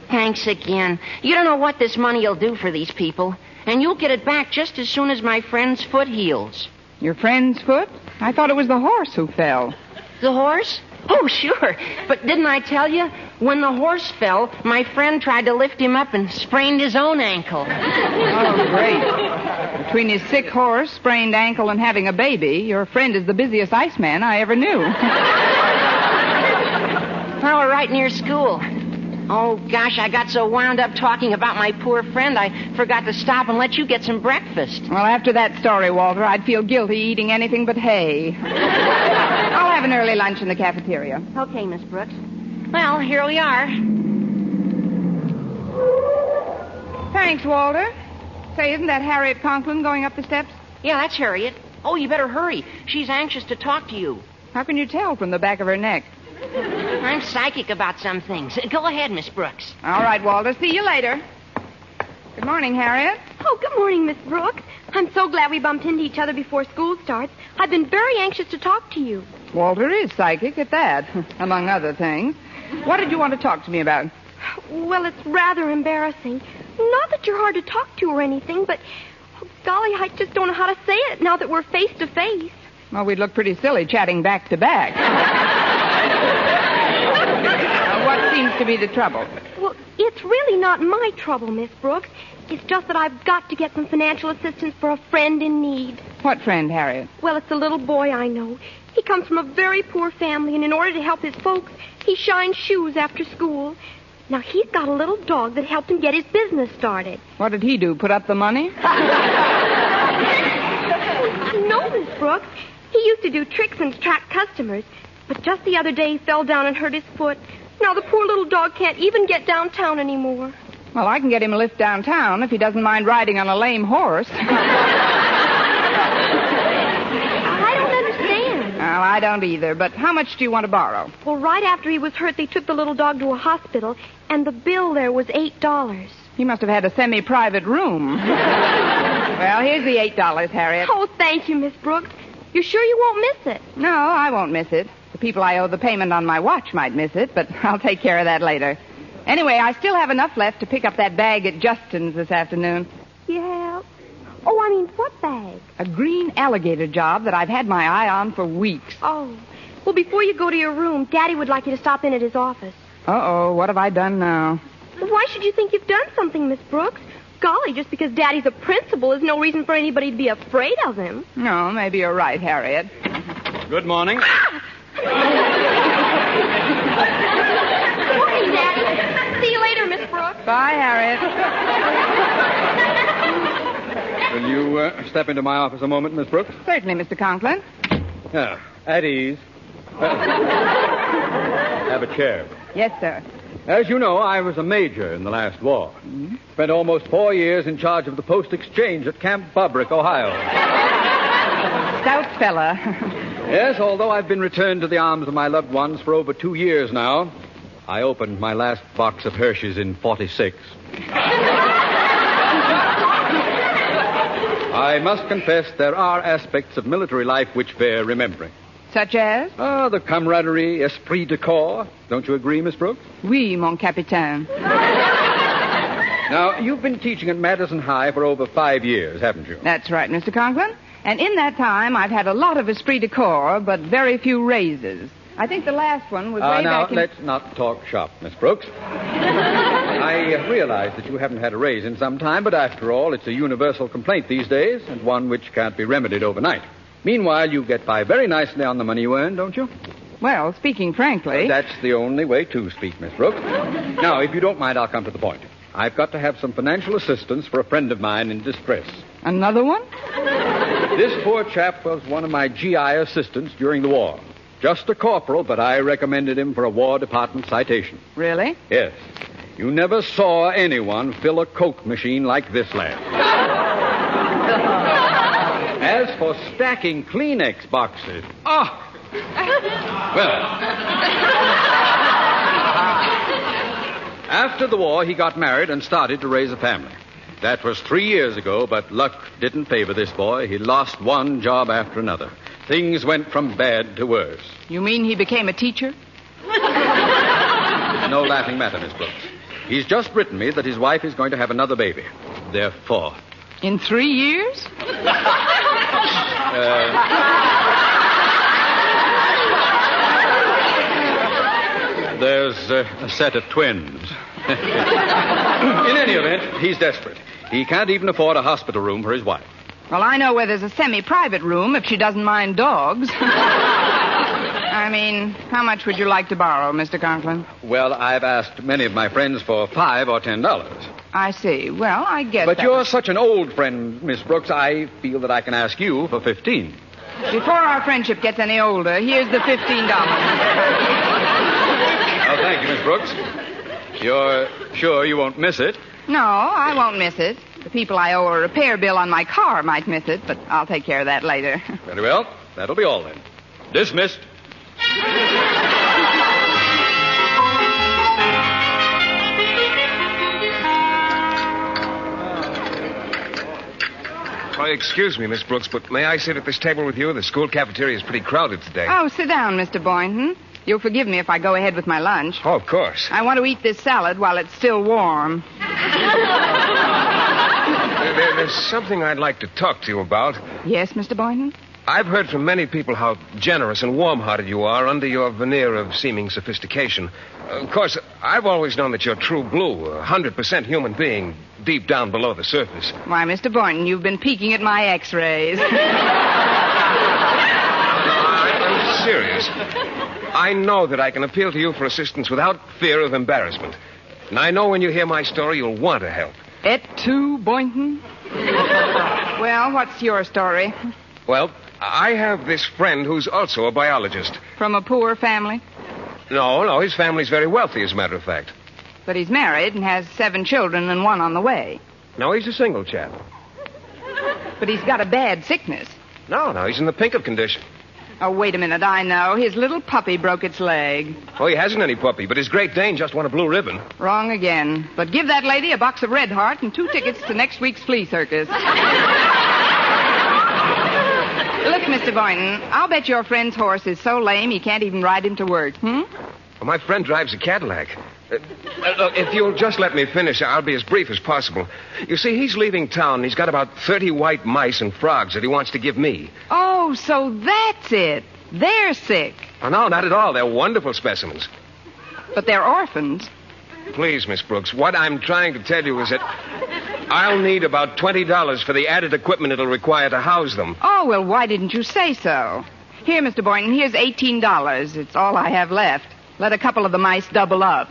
Thanks again. You don't know what this money will do for these people. And you'll get it back just as soon as my friend's foot heals.
Your friend's foot? I thought it was the horse who fell.
The horse? Oh, sure. But didn't I tell you? When the horse fell, my friend tried to lift him up and sprained his own ankle.
Oh, great. Between his sick horse, sprained ankle, and having a baby, your friend is the busiest iceman I ever knew.
Well, we're right near school. Oh, gosh, I got so wound up talking about my poor friend, I forgot to stop and let you get some breakfast.
Well, after that story, Walter, I'd feel guilty eating anything but hay. I'll have an early lunch in the cafeteria.
Okay, Miss Brooks. Well, here we are.
Thanks, Walter. Say, isn't that Harriet Conklin going up the steps?
Yeah, that's Harriet. Oh, you better hurry. She's anxious to talk to you.
How can you tell from the back of her neck?
I'm psychic about some things. Go ahead, Miss Brooks.
All right, Walter. See you later. Good morning, Harriet.
Oh, good morning, Miss Brooks. I'm so glad we bumped into each other before school starts. I've been very anxious to talk to you.
Walter is psychic at that, among other things. What did you want to talk to me about?
Well, it's rather embarrassing. Not that you're hard to talk to or anything, but, oh, golly, I just don't know how to say it now that we're face to face.
Well, we'd look pretty silly chatting back to back. What seems to be the trouble?
Well, it's really not my trouble, Miss Brooks. It's just that I've got to get some financial assistance for a friend in need.
What friend, Harriet?
Well, it's a little boy I know. He comes from a very poor family, and in order to help his folks, he shines shoes after school. Now, he's got a little dog that helped him get his business started.
What did he do, put up the money?
No, Miss Brooks. He used to do tricks and attract customers, but just the other day he fell down and hurt his foot. Now the poor little dog can't even get downtown anymore.
Well, I can get him a lift downtown if he doesn't mind riding on a lame horse.
I don't understand.
Well, I don't either, but how much do you want to borrow?
Well, right after he was hurt, they took the little dog to a hospital, and the bill there was $8.
He must have had a semi-private room. Well, here's the $8, Harriet.
Oh, thank you, Miss Brooks. You're sure you won't miss it?
No, I won't miss it. The people I owe the payment on my watch might miss it, but I'll take care of that later. Anyway, I still have enough left to pick up that bag at Justin's this afternoon.
Yeah. Oh, I mean, what bag?
A green alligator job that I've had my eye on for weeks.
Oh. Well, before you go to your room, Daddy would like you to stop in at his office.
Uh-oh, what have I done now?
Why should you think you've done something, Miss Brooks? Golly, just because Daddy's a principal is no reason for anybody to be afraid of him.
No, maybe you're right, Harriet.
Good morning.
Morning, Daddy. See you later, Miss Brooks.
Bye, Harriet.
Will you step into my office a moment, Miss Brooks?
Certainly, Mr. Conklin.
Yeah, at ease. Have a chair.
Yes, sir.
As you know, I was a major in the last war. Mm-hmm. Spent almost 4 years in charge of the post exchange at Camp Bobrick, Ohio.
Stout fella.
Yes, although I've been returned to the arms of my loved ones for over 2 years now, I opened my last box of Hershey's in 46. I must confess there are aspects of military life which bear remembering.
Such as?
The camaraderie, esprit de corps. Don't you agree, Miss Brooks?
Oui, mon capitaine.
Now, you've been teaching at Madison High for over 5 years, haven't you?
That's right, Mr. Conklin. And in that time, I've had a lot of esprit de corps, but very few raises. I think the last one was way
now,
back in...
let's not talk shop, Miss Brooks. I realize that you haven't had a raise in some time, but after all, it's a universal complaint these days, and one which can't be remedied overnight. Meanwhile, you get by very nicely on the money you earn, don't you?
Well, speaking frankly...
That's the only way to speak, Miss Brooks. Now, if you don't mind, I'll come to the point. I've got to have some financial assistance for a friend of mine in distress.
Another one?
This poor chap was one of my GI assistants during the war. Just a corporal, but I recommended him for a War Department citation.
Really?
Yes. You never saw anyone fill a Coke machine like this lad. As for stacking Kleenex boxes, well, after the war, he got married and started to raise a family. That was 3 years ago, but luck didn't favor this boy. He lost one job after another. Things went from bad to worse.
You mean he became a teacher?
No laughing matter, Miss Brooks. He's just written me that his wife is going to have another baby. They're 4.
In 3 years?
a set of twins. In any event, he's desperate. He can't even afford a hospital room for his wife.
Well, I know where there's a semi-private room if she doesn't mind dogs. I mean, how much would you like to borrow, Mr. Conklin?
Well, I've asked many of my friends for $5 or $10.
I see. Well, I guess
But you're such an old friend, Miss Brooks, I feel that I can ask you for $15.
Before our friendship gets any older, here's the $15.
Oh, thank you, Miss Brooks. You're sure you won't miss it?
No, I won't miss it. The people I owe a repair bill on my car might miss it, but I'll take care of that later.
Very well. That'll be all then. Dismissed.
Oh, excuse me, Miss Brooks, but may I sit at this table with you? The school cafeteria is pretty crowded today.
Oh, sit down, Mr. Boynton. You'll forgive me if I go ahead with my lunch.
Oh, of course.
I want to eat this salad while it's still warm.
There's something I'd like to talk to you about.
Yes, Mr. Boynton?
I've heard from many people how generous and warm-hearted you are under your veneer of seeming sophistication. Of course, I've always known that you're true blue, a 100% human being, deep down below the surface.
Why, Mr. Boynton, you've been peeking at my x-rays.
I'm serious. I know that I can appeal to you for assistance without fear of embarrassment. And I know when you hear my story, you'll want to help.
Et tu, Boynton? Well, what's your story?
Well, I have this friend who's also a biologist.
From a poor family?
No, his family's very wealthy, as a matter of fact.
But he's married and has 7 children and 1 on the way.
No, he's a single chap.
But he's got a bad sickness.
No, he's in the pink of condition.
Oh, wait a minute, I know. His little puppy broke its leg.
Oh, he hasn't any puppy, but his Great Dane just won a blue ribbon.
Wrong again. But give that lady a box of Red Heart and 2 tickets to next week's flea circus. Look, Mr. Boynton, I'll bet your friend's horse is so lame he can't even ride him to work,
Well, my friend drives a Cadillac. Look, if you'll just let me finish, I'll be as brief as possible. You see, he's leaving town, and he's got about 30 white mice and frogs that he wants to give me.
Oh, so that's it. They're sick.
Oh, no, not at all. They're wonderful specimens.
But they're orphans.
Please, Miss Brooks, what I'm trying to tell you is that I'll need about $20 for the added equipment it'll require to house them.
Oh, well, why didn't you say so? Here, Mr. Boynton, here's $18. It's all I have left. Let a couple of the mice double up.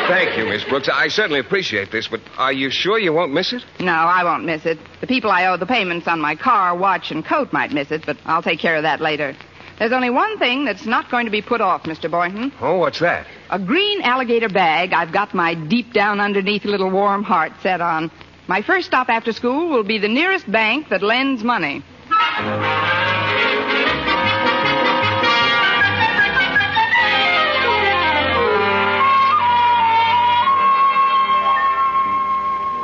Thank you, Miss Brooks. I certainly appreciate this, but are you sure you won't miss it?
No, I won't miss it. The people I owe the payments on my car, watch, and coat might miss it, but I'll take care of that later. There's only one thing that's not going to be put off, Mr. Boynton.
Oh, what's that?
A green alligator bag I've got my deep down underneath little warm heart set on. My first stop after school will be the nearest bank that lends money.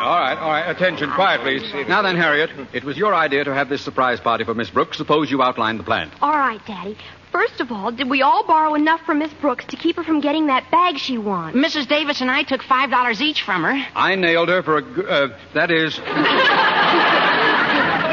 All right. Attention, quiet, please. Now then, Harriet, it was your idea to have this surprise party for Miss Brooks. Suppose you outline the plan.
All right, Daddy. First of all, did we all borrow enough from Miss Brooks to keep her from getting that bag she wants?
Mrs. Davis and I took $5 each from her.
I nailed her for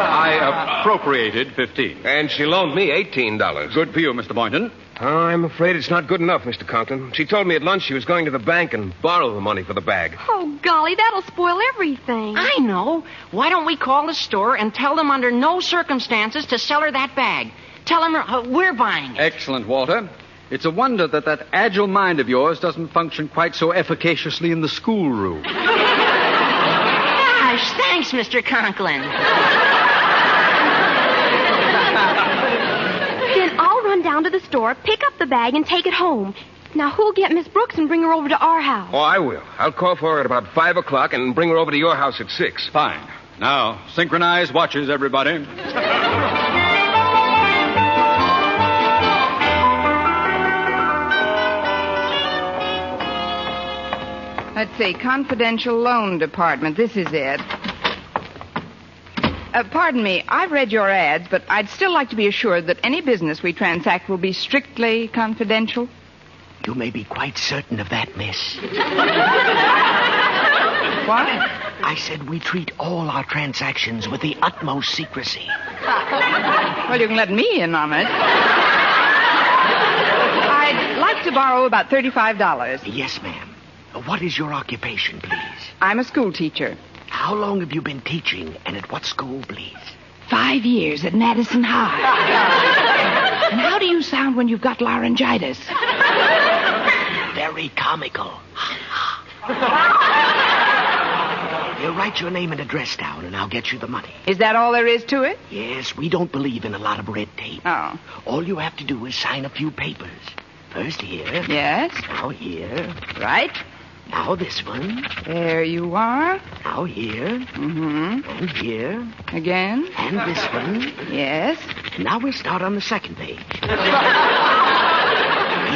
I appropriated 15.
And she loaned me $18.
Good for you, Mr. Boynton.
I'm afraid it's not good enough, Mr. Conklin. She told me at lunch she was going to the bank and borrow the money for the bag.
Oh, golly, that'll spoil everything.
I know. Why don't we call the store and tell them under no circumstances to sell her that bag? Tell them we're buying it.
Excellent, Walter. It's a wonder that agile mind of yours doesn't function quite so efficaciously in the schoolroom.
Gosh, thanks, Mr. Conklin.
Then I'll run down to the store, pick up the bag, and take it home. Now, who'll get Miss Brooks and bring her over to our house?
Oh, I will. I'll call for her at about 5 o'clock and bring her over to your house at 6.
Fine. Now, synchronize watches, everybody.
Let's see, confidential loan department. This is it. Pardon me, I've read your ads, but I'd still like to be assured that any business we transact will be strictly confidential.
You may be quite certain of that, miss.
What?
I said we treat all our transactions with the utmost secrecy.
Well, you can let me in on it. like to borrow about $35.
Yes, ma'am. What is your occupation, please?
I'm a school teacher.
How long have you been teaching, and at what school, please?
5 years at Madison High. And how do you sound when you've got laryngitis?
Very comical. You write your name and address down, and I'll get you the money.
Is that all there is to it?
Yes, we don't believe in a lot of red tape.
Oh.
All you have to do is sign a few papers. First here.
Yes.
Now here.
Right.
Now this one.
There you are.
Now here.
Mm-hmm.
And here.
Again.
And this one.
Yes.
And now we'll start on the second page.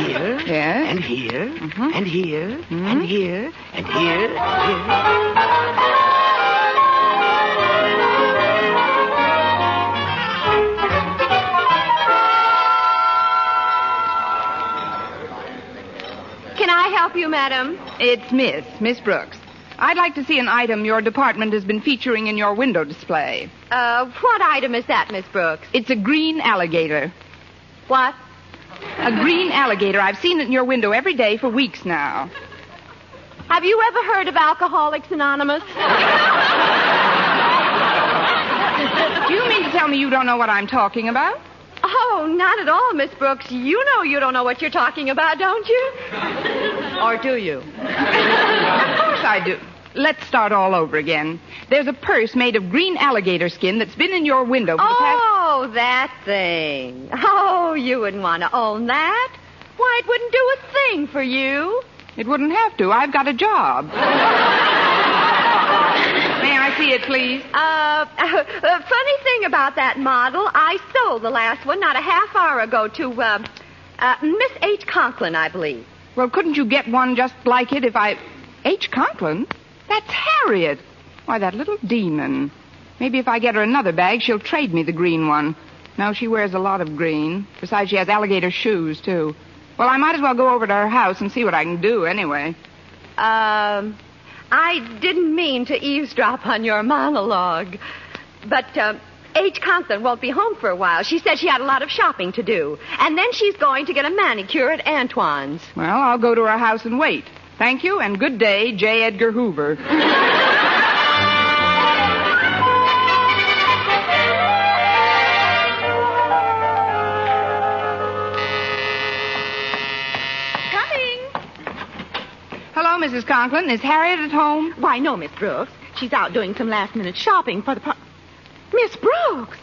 Here.
Yes.
And here.
Mm-hmm.
And here.
Mm-hmm.
And here. And here. Here.
Can I help you, madam?
It's Miss Brooks. I'd like to see an item your department has been featuring in your window display.
What item is that, Miss Brooks?
It's a green alligator.
What?
A green alligator. I've seen it in your window every day for weeks now.
Have you ever heard of Alcoholics Anonymous?
Do you mean to tell me you don't know what I'm talking about?
Oh, not at all, Miss Brooks. You know you don't know what you're talking about, don't you? Or do you?
Of course I do. Let's start all over again. There's a purse made of green alligator skin that's been in your window for the past...
Oh, that thing. Oh, you wouldn't want to own that. Why, it wouldn't do a thing for you.
It wouldn't have to. I've got a job. May I see it, please?
Funny thing about that model, I sold the last one not a half hour ago to, Miss H. Conklin, I believe.
Well, couldn't you get one just like it if I... H. Conklin? That's Harriet. Why, that little demon. Maybe if I get her another bag, she'll trade me the green one. No, she wears a lot of green. Besides, she has alligator shoes, too. Well, I might as well go over to her house and see what I can do, anyway.
I didn't mean to eavesdrop on your monologue. But, H. Conklin won't be home for a while. She said she had a lot of shopping to do. And then she's going to get a manicure at Antoine's.
Well, I'll go to her house and wait. Thank you, and good day, J. Edgar Hoover. Hello, Mrs. Conklin. Is Harriet at home?
Why, no, Miss Brooks. She's out doing some last-minute shopping for the... Miss Brooks,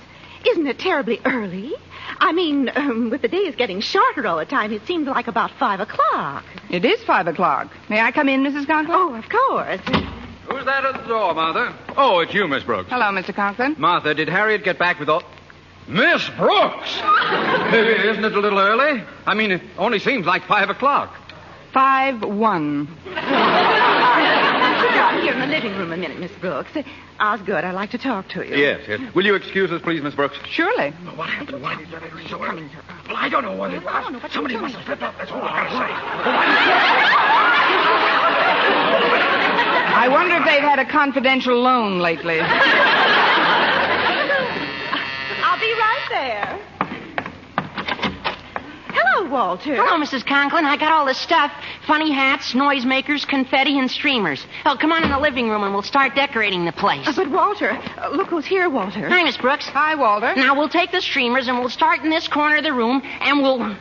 isn't it terribly early? I mean, with the days getting shorter all the time, it seems like about 5 o'clock.
It is 5 o'clock. May I come in, Mrs. Conklin?
Oh, of course.
Who's that at the door, Martha? Oh, it's you, Miss Brooks.
Hello, Mr. Conklin.
Martha, did Harriet get back with all... Miss Brooks! Isn't it a little early? I mean, it only seems like 5 o'clock.
5-1.
Here in the living room a minute, Miss Brooks. Osgood, I'd like to talk to you.
Yes, yes. Will you excuse us, please, Miss Brooks?
Surely.
What happened? Why did you leave so early? Well, I don't know what it was. Somebody must have slipped up. That's all I gotta say.
I wonder if they've had a confidential loan lately.
I'll be right there. Hello, Walter.
Hello, Mrs. Conklin. I got all the stuff. Funny hats, noisemakers, confetti, and streamers. Oh, come on in the living room and we'll start decorating the place.
But, Walter, look who's here, Walter.
Hi, Miss Brooks.
Hi, Walter.
Now, we'll take the streamers and we'll start in this corner of the room and we'll... Miss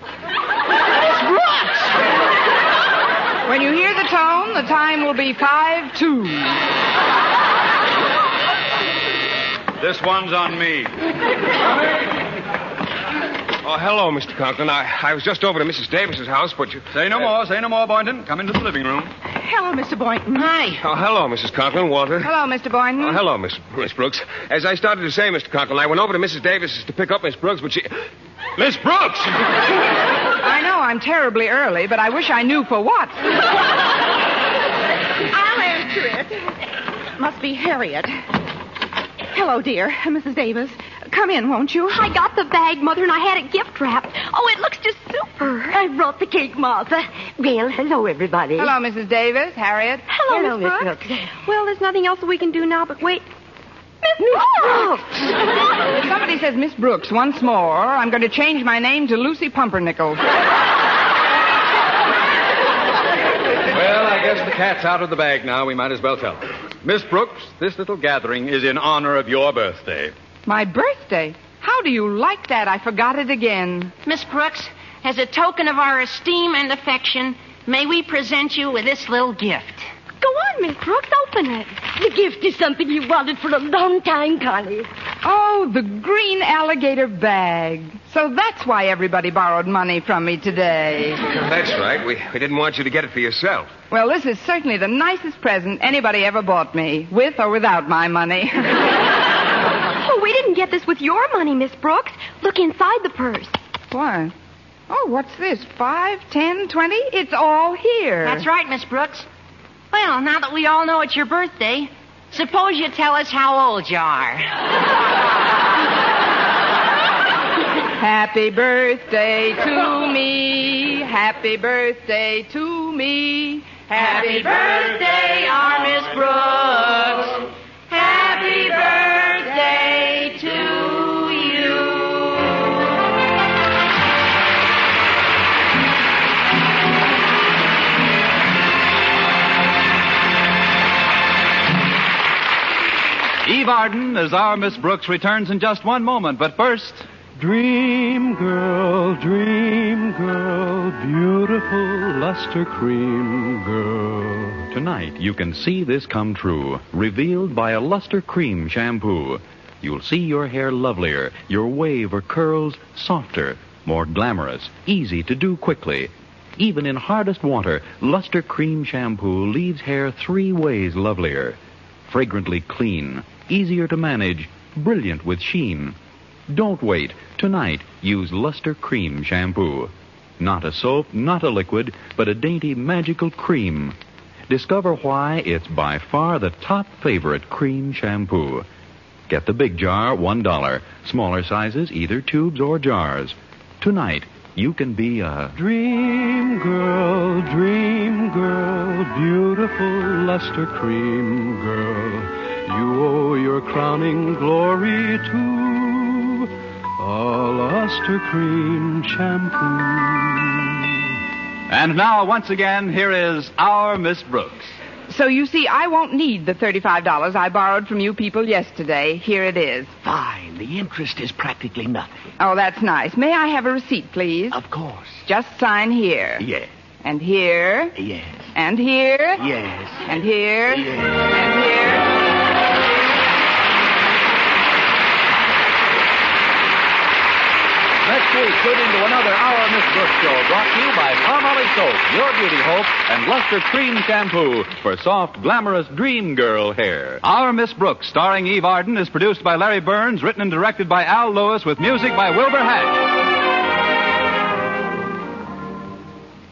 Brooks!
When you hear the tone, the time will be 5-2.
This one's on me.
Oh, hello, Mr. Conklin. I was just over to Mrs. Davis's house, but you...
Say no more, Boynton. Come into the living room.
Hello, Mr. Boynton.
Hi.
Oh, hello, Mrs. Conklin. Walter.
Hello, Mr. Boynton.
Oh, hello, Miss Brooks. As I started to say, Mr. Conklin, I went over to Mrs. Davis's to pick up Miss Brooks, but she... Miss Brooks!
I know I'm terribly early, but I wish I knew for what.
I'll answer it. Must be Harriet. Hello, dear. Mrs. Davis. Come in, won't you?
I got the bag, Mother, and I had it gift wrapped. Oh, it looks just super.
I brought the cake, Martha. Well, hello, everybody.
Hello, Mrs. Davis. Harriet.
Hello, Miss Brooks. Well, there's nothing else we can do now but wait. Miss Brooks!
If somebody says Miss Brooks once more, I'm going to change my name to Lucy Pumpernickel.
I guess the cat's out of the bag now. We might as well tell her. Miss Brooks, this little gathering is in honor of your birthday.
My birthday? How do you like that? I forgot it again.
Miss Brooks, as a token of our esteem and affection, may we present you with this little gift.
Go on, Miss Brooks. Open it.
The gift is something you wanted for a long time, Connie.
Oh, the green alligator bag. So that's why everybody borrowed money from me today.
That's right. We didn't want you to get it for yourself.
Well, this is certainly the nicest present anybody ever bought me, with or without my money.
Oh, we didn't get this with your money, Miss Brooks. Look inside the purse.
Why? Oh, what's this? 5, 10, 20? It's all here.
That's right, Miss Brooks. Well, now that we all know it's your birthday, suppose you tell us how old you are.
Happy birthday to me. Happy birthday to me.
Happy birthday, our Miss Brooks. Happy birthday to you.
Eve Arden as our Miss Brooks returns in just one moment, but first...
Dream girl, beautiful luster cream girl.
Tonight, you can see this come true, revealed by a luster cream shampoo. You'll see your hair lovelier, your wave or curls softer, more glamorous, easy to do quickly. Even in hardest water, luster cream shampoo leaves hair 3 ways lovelier. Fragrantly clean, easier to manage, brilliant with sheen. Don't wait. Tonight, use Luster Cream Shampoo. Not a soap, not a liquid, but a dainty magical cream. Discover why it's by far the top favorite cream shampoo. Get the big jar, $1. Smaller sizes, either tubes or jars. Tonight, you can be a...
Dream girl, beautiful luster cream girl. You owe your crowning glory to a luster cream shampoo.
And now, once again, here is our Miss Brooks.
So you see, I won't need the $35 I borrowed from you people yesterday. Here it is.
Fine. The interest is practically nothing.
Oh, that's nice. May I have a receipt, please?
Of course.
Just sign here.
Yes.
And here.
Yes.
And here.
Yes.
And here.
Yes.
And here.
Next week, tune into another Our Miss Brooks show brought to you by Palmolive Soap, Your Beauty Hope, and Luster Cream Shampoo for soft, glamorous dream girl hair.
Our Miss Brooks, starring Eve Arden, is produced by Larry Burns, written and directed by Al Lewis, with music by Wilbur Hatch.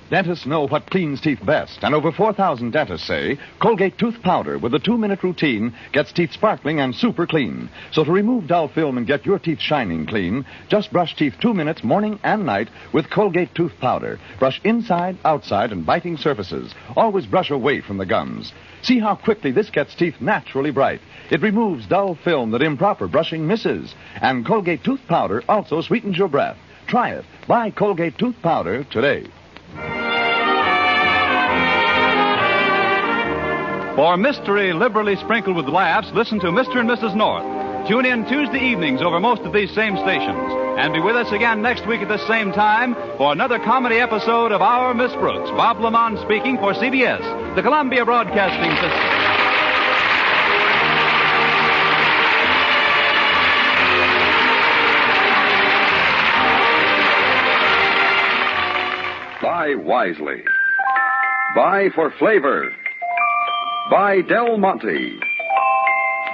Dentists know what cleans teeth best, and over 4,000 dentists say Colgate tooth powder with a 2-minute routine gets teeth sparkling and super clean. So to remove dull film and get your teeth shining clean, just brush teeth 2 minutes morning and night with Colgate tooth powder. Brush inside, outside, and biting surfaces. Always brush away from the gums. See how quickly this gets teeth naturally bright. It removes dull film that improper brushing misses. And Colgate tooth powder also sweetens your breath. Try it. Buy Colgate tooth powder today.
For mystery liberally sprinkled with laughs, listen to Mr. and Mrs. North. Tune in Tuesday evenings over most of these same stations. And be with us again next week at this same time for another comedy episode of Our Miss Brooks. Bob Lamont speaking for CBS, the Columbia Broadcasting System.
Buy wisely. Buy for flavor. Buy Del Monte.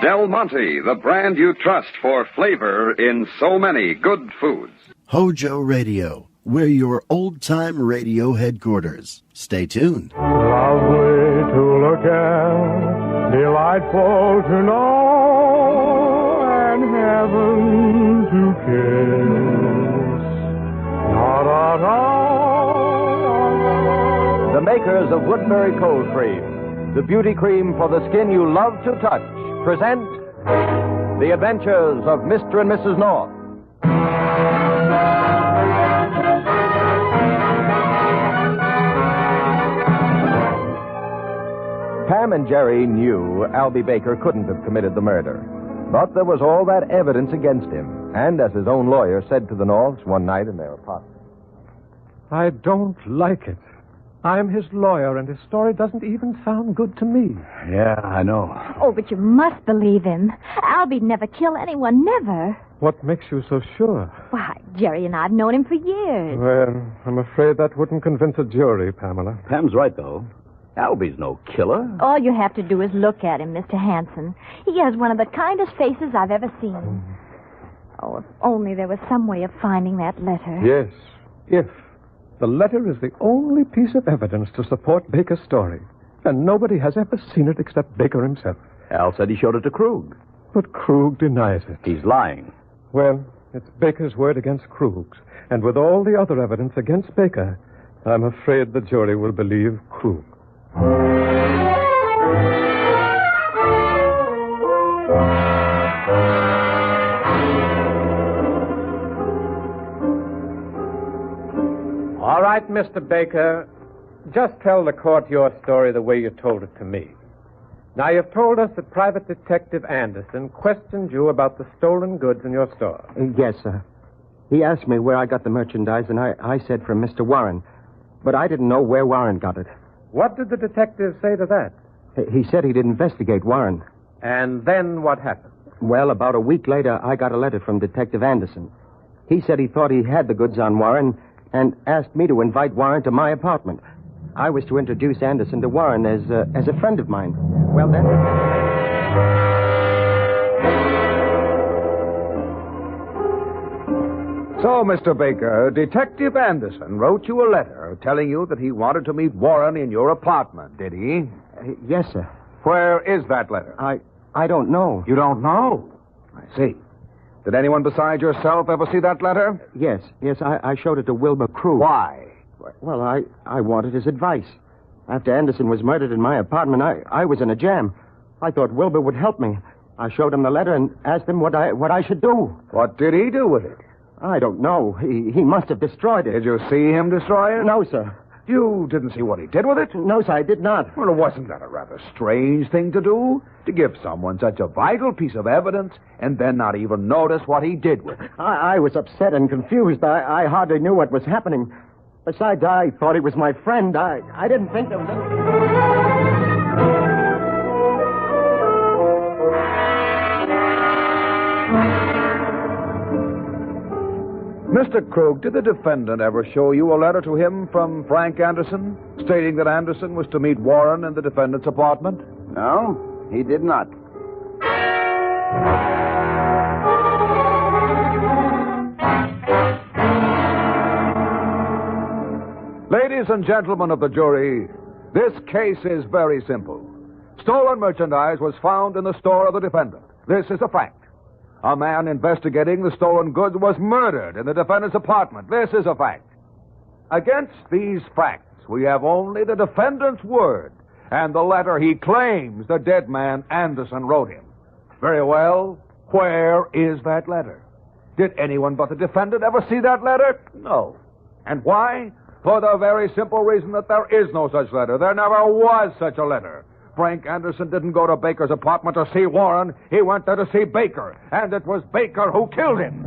Del Monte, the brand you trust for flavor in so many good foods.
HOJO Radio, we're your old-time radio headquarters. Stay tuned.
Lovely to look at, delightful to know, and heaven to kiss. Not at all.
The makers of Woodbury Cold Cream, the beauty cream for the skin you love to touch, present The Adventures of Mr. and Mrs. North. Pam and Jerry knew Albie Baker couldn't have committed the murder. But there was all that evidence against him. And as his own lawyer said to the Norths one night in their apartment,
I don't like it. I'm his lawyer, and his story doesn't even sound good to me.
Yeah, I know.
Oh, but you must believe him. Albie'd never kill anyone, never.
What makes you so sure?
Why, Jerry and I've known him for years.
Well, I'm afraid that wouldn't convince a jury, Pamela.
Pam's right, though. Albie's no killer.
All you have to do is look at him, Mr. Hanson. He has one of the kindest faces I've ever seen. Oh, if only there was some way of finding that letter.
Yes, if. The letter is the only piece of evidence to support Baker's story. And nobody has ever seen it except Baker himself.
Al said he showed it to Krug.
But Krug denies it.
He's lying.
Well, it's Baker's word against Krug's. And with all the other evidence against Baker, I'm afraid the jury will believe Krug. All right, Mr. Baker, just tell the court your story the way you told it to me. Now, you've told us that Private Detective Anderson questioned you about the stolen goods in your store.
Yes, sir. He asked me where I got the merchandise, and I said from Mr. Warren. But I didn't know where Warren got it.
What did the detective say to that?
He said he'd investigate Warren.
And then what happened?
Well, about a week later, I got a letter from Detective Anderson. He said he thought he had the goods on Warren and asked me to invite Warren to my apartment. I was to introduce Anderson to Warren as a friend of mine. Well, then...
So, Mr. Baker, Detective Anderson wrote you a letter telling you that he wanted to meet Warren in your apartment, did he?
Yes, sir.
Where is that letter?
I don't know.
You don't know? I see. Did anyone besides yourself ever see that letter?
Yes, I showed it to Wilbur Krug.
Why?
Well, I wanted his advice. After Anderson was murdered in my apartment, I was in a jam. I thought Wilbur would help me. I showed him the letter and asked him what I should do.
What did he do with it?
I don't know. He must have destroyed it.
Did you see him destroy it?
No, sir.
You didn't see what he did with it?
No, sir, I did not.
Well, wasn't that a rather strange thing to do? To give someone such a vital piece of evidence and then not even notice what he did with it?
I was upset and confused. I hardly knew what was happening. Besides, I thought he was my friend. I didn't think there was anything...
Mr. Krug, did the defendant ever show you a letter to him from Frank Anderson, stating that Anderson was to meet Warren in the defendant's apartment?
No, he did not.
Ladies and gentlemen of the jury, this case is very simple. Stolen merchandise was found in the store of the defendant. This is a fact. A man investigating the stolen goods was murdered in the defendant's apartment. This is a fact. Against these facts, we have only the defendant's word and the letter he claims the dead man Anderson wrote him. Very well, where is that letter? Did anyone but the defendant ever see that letter? No. And why? For the very simple reason that there is no such letter. There never was such a letter. Frank Anderson didn't go to Baker's apartment to see Warren. He went there to see Baker. And it was Baker who killed him.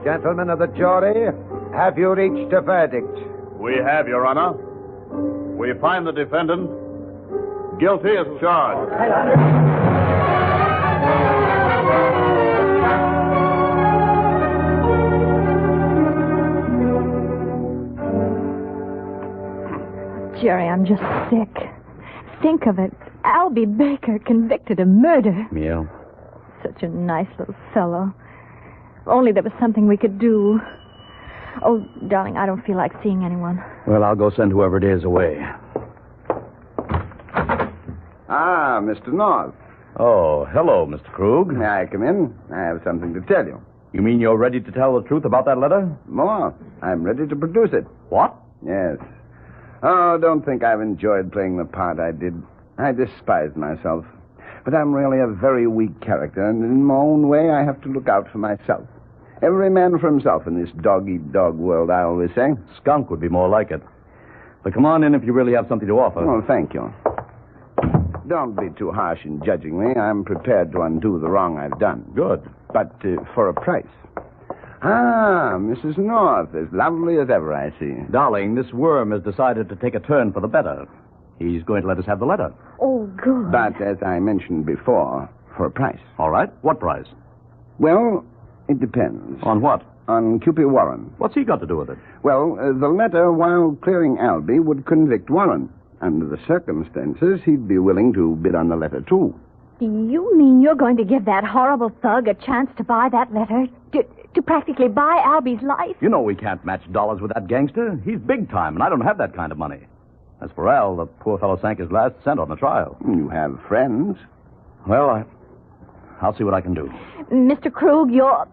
Gentlemen of the jury, have you reached a verdict?
We have, Your Honor. We find the defendant guilty as charged.
Jerry, I'm just sick. Think of it. Albie Baker convicted of murder.
Yeah.
Such a nice little fellow. If only there was something we could do. Oh, darling, I don't feel like seeing anyone.
Well, I'll go send whoever it is away.
Ah, Mr. North.
Oh, hello, Mr. Krug.
May I come in? I have something to tell you.
You mean you're ready to tell the truth about that letter?
More. I'm ready to produce it.
What?
Yes. Oh, don't think I've enjoyed playing the part I did. I despise myself.
But I'm really a very weak character, and in my own way, I have to look out for myself. Every man for himself in this dog-eat-dog world, I always say.
Skunk would be more like it. But come on in if you really have something to offer.
Well, thank you. Don't be too harsh in judging me. I'm prepared to undo the wrong I've done.
Good.
But for a price. Ah, Mrs. North, as lovely as ever, I see.
Darling, this worm has decided to take a turn for the better. He's going to let us have the letter.
Oh, good.
But, as I mentioned before, for a price.
All right. What price?
Well, it depends.
On what?
On Cupid Warren.
What's he got to do with it?
Well, the letter, while clearing Albie, would convict Warren. Under the circumstances, he'd be willing to bid on the letter, too.
Do you mean you're going to give that horrible thug a chance to buy that letter? To practically buy Albie's life?
You know we can't match dollars with that gangster. He's big time, and I don't have that kind of money. As for Al, the poor fellow sank his last cent on the trial.
You have friends.
Well, I'll see what I can do.
Mr. Krug, you're...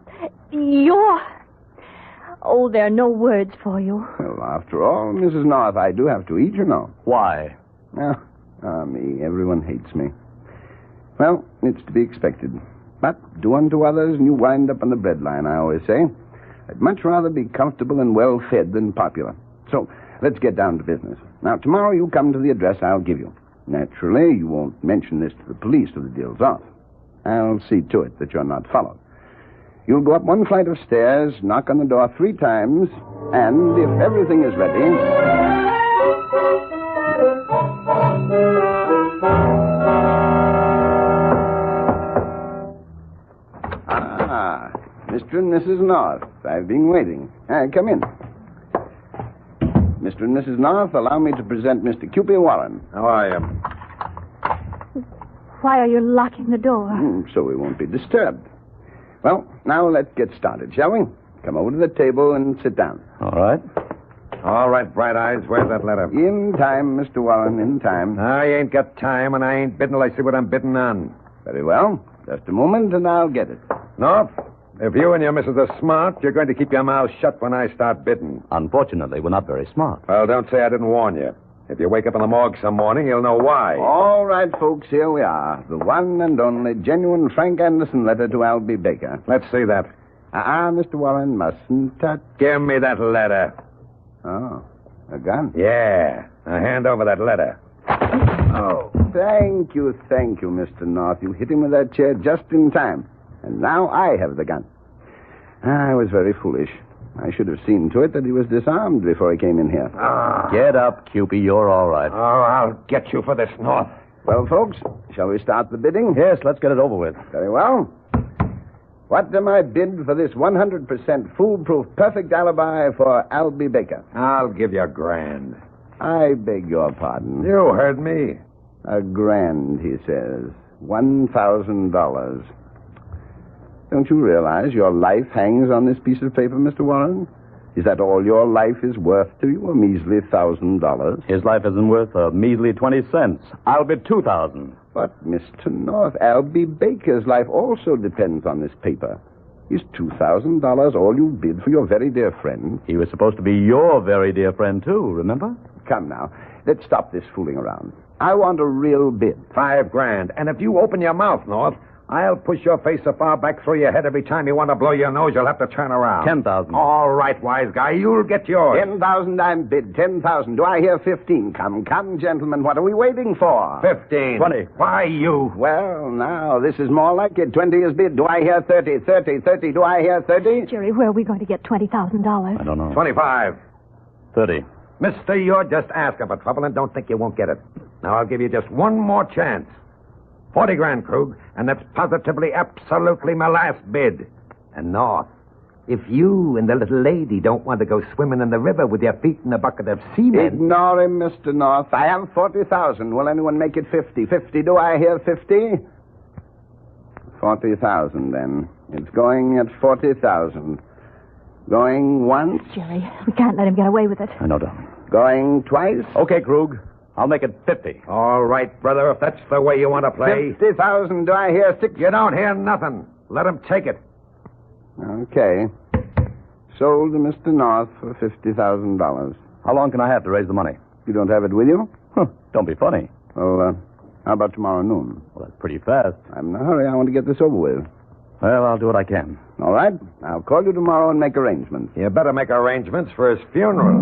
Oh, there are no words for you.
Well, after all, Mrs. North, I do have to eat, you know.
Why?
Me. Everyone hates me. Well, it's to be expected. But do unto others and you wind up on the breadline, I always say. I'd much rather be comfortable and well-fed than popular. So, let's get down to business. Now, tomorrow you come to the address I'll give you. Naturally, you won't mention this to the police till the deal's off. I'll see to it that you're not followed. You'll go up one flight of stairs, knock on the door 3 times, and if everything is ready... Ah, Mr. and Mrs. North. I've been waiting. Come in. Mr. and Mrs. North, allow me to present Mr. Cupid Warren.
How are you?
Why are you locking the door?
So we won't be disturbed. Well, now let's get started, shall we? Come over to the table and sit down.
All right.
All right, Bright Eyes. Where's that letter?
In time, Mr. Warren, in time.
I ain't got time, and I ain't bidding till I see what I'm bidding on.
Very well. Just a moment, and I'll get it.
North, if you and your missus are smart, you're going to keep your mouth shut when I start bidding.
Unfortunately, we're not very smart.
Well, don't say I didn't warn you. If you wake up in the morgue some morning, you'll know why.
All right, folks, here we are. The one and only genuine Frank Anderson letter to Albie Baker.
Let's see that.
Mr. Warren, mustn't touch.
Give me that letter.
Oh, a gun?
Yeah. Now hand over that letter.
Oh, thank you, Mr. North. You hit him with that chair just in time. And now I have the gun. I was very foolish. I should have seen to it that he was disarmed before he came in here.
Get up, Cupid. You're all right.
Oh, I'll get you for this, North.
Well, folks, shall we start the bidding?
Yes, let's get it over with.
Very well. What am I bid for this 100% foolproof perfect alibi for Albie Baker?
I'll give you $1,000.
I beg your pardon.
You heard me.
$1,000, he says. $1,000. Don't you realize your life hangs on this piece of paper, Mr. Warren? Is that all your life is worth to you, a measly $1,000?
His life isn't worth a measly 20 cents. I'll bid $2,000.
But, Mr. North, Albie Baker's life also depends on this paper. Is $2,000 all you bid for your very dear friend?
He was supposed to be your very dear friend, too, remember?
Come now, let's stop this fooling around. I want a real bid.
$5,000. And if you open your mouth, North, I'll push your face so far back through your head every time you want to blow your nose, you'll have to turn around.
$10,000.
All right, wise guy, you'll get yours.
10,000 I'm bid. 10,000. Do I hear 15? Come, gentlemen, what are we waiting for?
15.
20.
Why, you?
Well, now, this is more like it. 20 is bid. Do I hear 30? 30. 30. Do I hear 30?
Jerry, where are we going to get $20,000?
I don't know.
25.
30.
Mister, you're just asking for trouble and don't think you won't get it. Now, I'll give you just one more chance. $40,000, Krug, and that's positively, absolutely my last bid. And North, if you and the little lady don't want to go swimming in the river with your feet in a bucket of semen...
Ignore him, Mr. North. I have 40,000. Will anyone make it 50? 50. Do I hear 50? 40,000, then. It's going at 40,000. Going once?
Jerry, we can't let him get away with it.
I know, darling.
Going twice?
Okay, Krug. I'll make it 50.
All right, brother, if that's the way you want to play.
50,000. Do I hear 6?
You don't hear nothing. Let him take it.
Okay. Sold to Mr. North for $50,000.
How long can I have to raise the money?
You don't have it with you?
Don't be funny.
Well, How about tomorrow noon?
Well, that's pretty fast.
I'm in a hurry. I want to get this over with.
Well, I'll do what I can.
All right. I'll call you tomorrow and make arrangements.
You better make arrangements for his funeral.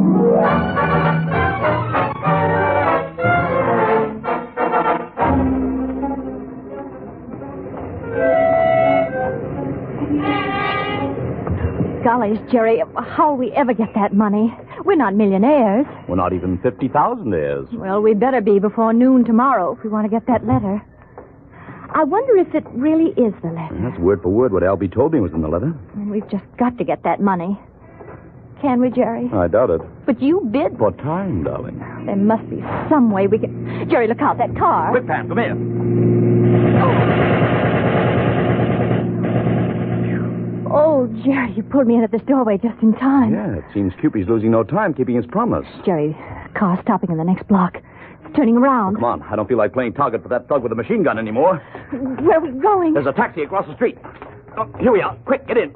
Gollies, Jerry, how'll we ever get that money? We're not millionaires.
We're not even 50,000 heirs.
Well, we better be before noon tomorrow if we want to get that letter. I wonder if it really is the letter.
That's word for word what Albie told me was in the letter.
And we've just got to get that money. Can we, Jerry?
I doubt it.
But you bid.
For time, darling.
There must be some way we can... Jerry, look out, that car.
Quick, Pam, come here.
Oh, Jerry, you pulled me in at this doorway just in time.
Yeah, it seems Cupid's losing no time keeping his promise.
Jerry, car's stopping in the next block. It's turning around.
Come on, I don't feel like playing target for that thug with a machine gun anymore.
Where are we going?
There's a taxi across the street. Oh, here we are. Quick, get in.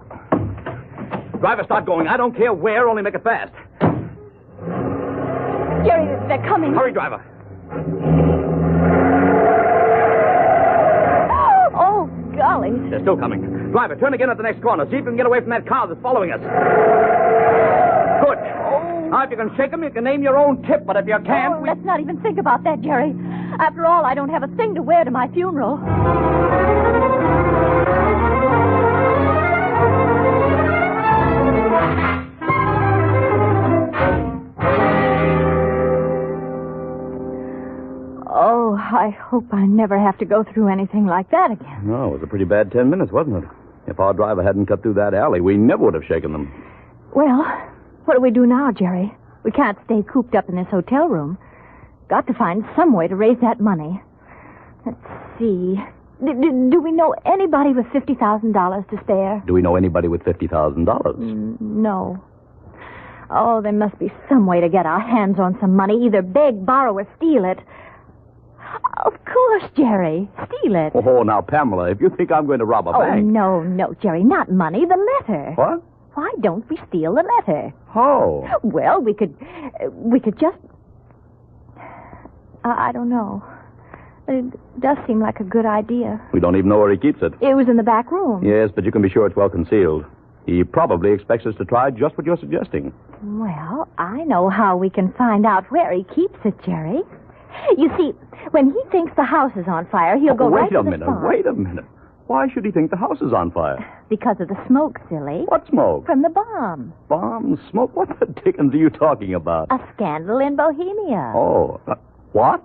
Driver, start going. I don't care where, only make it fast.
Jerry, they're coming.
Hurry, driver.
Oh, golly.
They're still coming. Driver, turn again at the next corner. See if you can get away from that car that's following us. Good. Oh. Now, if you can shake them, you can name your own tip, but if you can't...
Let's not even think about that, Jerry. After all, I don't have a thing to wear to my funeral. Oh, I hope I never have to go through anything like that again.
No, it was a pretty bad 10 minutes, wasn't it? If our driver hadn't cut through that alley, we never would have shaken them.
Well, what do we do now, Jerry? We can't stay cooped up in this hotel room. Got to find some way to raise that money. Let's see. Do we know anybody with $50,000 to spare?
Do we know anybody with $50,000?
No. Oh, there must be some way to get our hands on some money. Either beg, borrow, or steal it. Of course, Jerry. Steal it.
Oh, now, Pamela, if you think I'm going to rob a bank...
No, Jerry, not money, the letter.
What?
Why don't we steal the letter?
Oh.
Well, we could just... I don't know. It does seem like a good idea.
We don't even know where he keeps it.
It was in the back room.
Yes, but you can be sure it's well concealed. He probably expects us to try just what you're suggesting.
Well, I know how we can find out where he keeps it, Jerry. You see, when he thinks the house is on fire, he'll go right to the spot.
Wait a minute. Why should he think the house is on fire?
Because of the smoke, silly.
What smoke?
From the bomb.
Bomb? Smoke? What the dickens are you talking about?
A scandal in Bohemia.
Oh, what?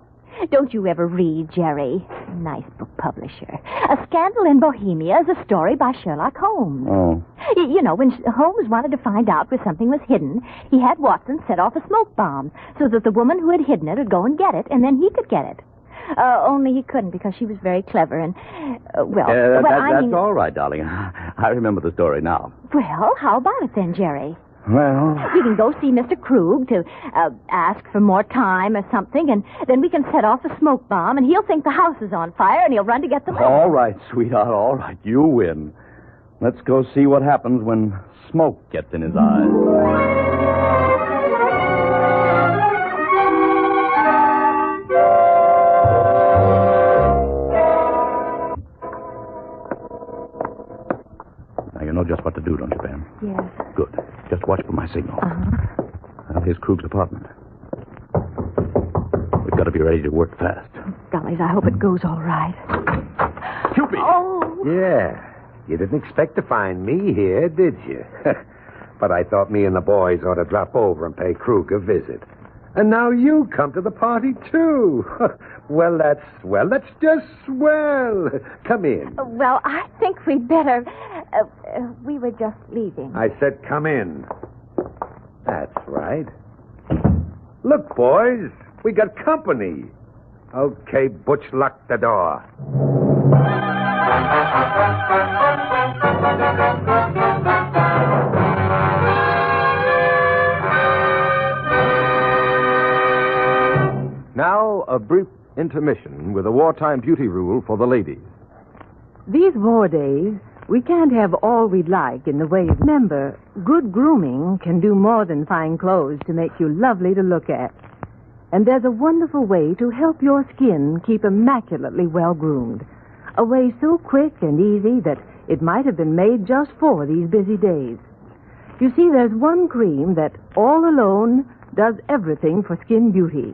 Don't you ever read, Jerry? Nice book publisher. A Scandal in Bohemia is a story by Sherlock Holmes.
Oh.
You know, when Holmes wanted to find out where something was hidden, he had Watson set off a smoke bomb so that the woman who had hidden it would go and get it, and then he could get it. Only he couldn't because she was very clever and,
That's all right, darling. I remember the story now.
Well, how about it then, Jerry?
Well...
We can go see Mr. Krug to ask for more time or something, and then we can set off a smoke bomb, and he'll think the house is on fire, and he'll run to get the money.
All right, sweetheart, all right. You win. Let's go see what happens when smoke gets in his eyes. You know just what to do, don't you, Pam?
Yes.
Good. Just watch for my signal.
Uh-huh.
Here's Krug's apartment. We've got to be ready to work fast.
Gollies, I hope it goes all right.
Cupid!
Oh!
Yeah. You didn't expect to find me here, did you? But I thought me and the boys ought to drop over and pay Krug a visit. And now you come to the party, too. Well, that's just swell. Come in.
Well, I think we'd better... we were just leaving.
I said come in. That's right. Look, boys, we got company. Okay, Butch, lock the door.
Now, a brief intermission with a wartime duty rule for the ladies.
These war days, we can't have all we'd like in the way of... Remember, good grooming can do more than fine clothes to make you lovely to look at. And there's a wonderful way to help your skin keep immaculately well-groomed. A way so quick and easy that it might have been made just for these busy days. You see, there's one cream that all alone does everything for skin beauty.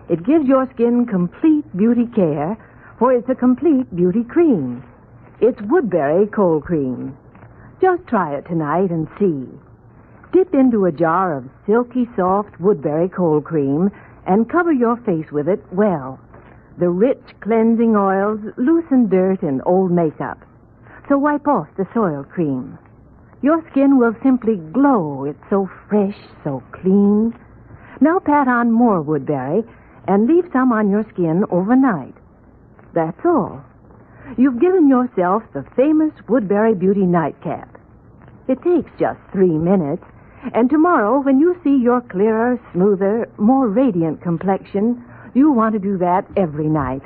It gives your skin complete beauty care, for it's a complete beauty cream. It's Woodbury Cold Cream. Just try it tonight and see. Dip into a jar of silky soft Woodbury Cold Cream and cover your face with it well. The rich cleansing oils loosen dirt and old makeup. So wipe off the soiled cream. Your skin will simply glow. It's so fresh, so clean. Now pat on more Woodbury and leave some on your skin overnight. That's all. You've given yourself the famous Woodbury Beauty Nightcap. It takes just 3 minutes, and tomorrow, when you see your clearer, smoother, more radiant complexion, you'll want to do that every night.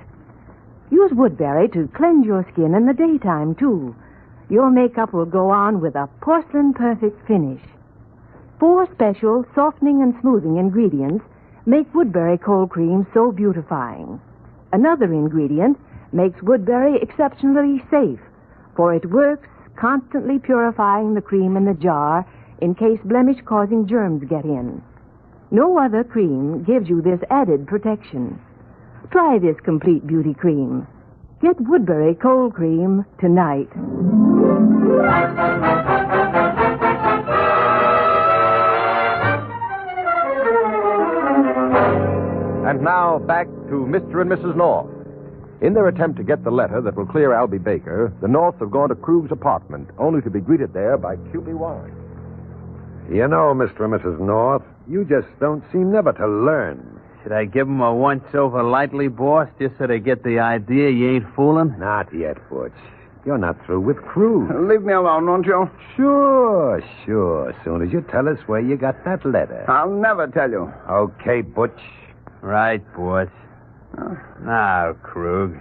Use Woodbury to cleanse your skin in the daytime, too. Your makeup will go on with a porcelain-perfect finish. 4 special softening and smoothing ingredients make Woodbury Cold Cream so beautifying. Another ingredient makes Woodbury exceptionally safe, for it works constantly purifying the cream in the jar in case blemish-causing germs get in. No other cream gives you this added protection. Try this complete beauty cream. Get Woodbury Cold Cream tonight.
And now back to Mr. and Mrs. North. In their attempt to get the letter that will clear Albie Baker, the Norths have gone to Krug's apartment, only to be greeted there by Cupid Warren.
You know, Mr. and Mrs. North, you just don't seem never to learn.
Should I give them a once-over lightly, boss, just so they get the idea you ain't fooling?
Not yet, Butch. You're not through with Krug.
Leave me alone, won't you?
Sure. As soon as you tell us where you got that letter.
I'll never tell you.
Okay, Butch.
Right, boss. Now, Krug,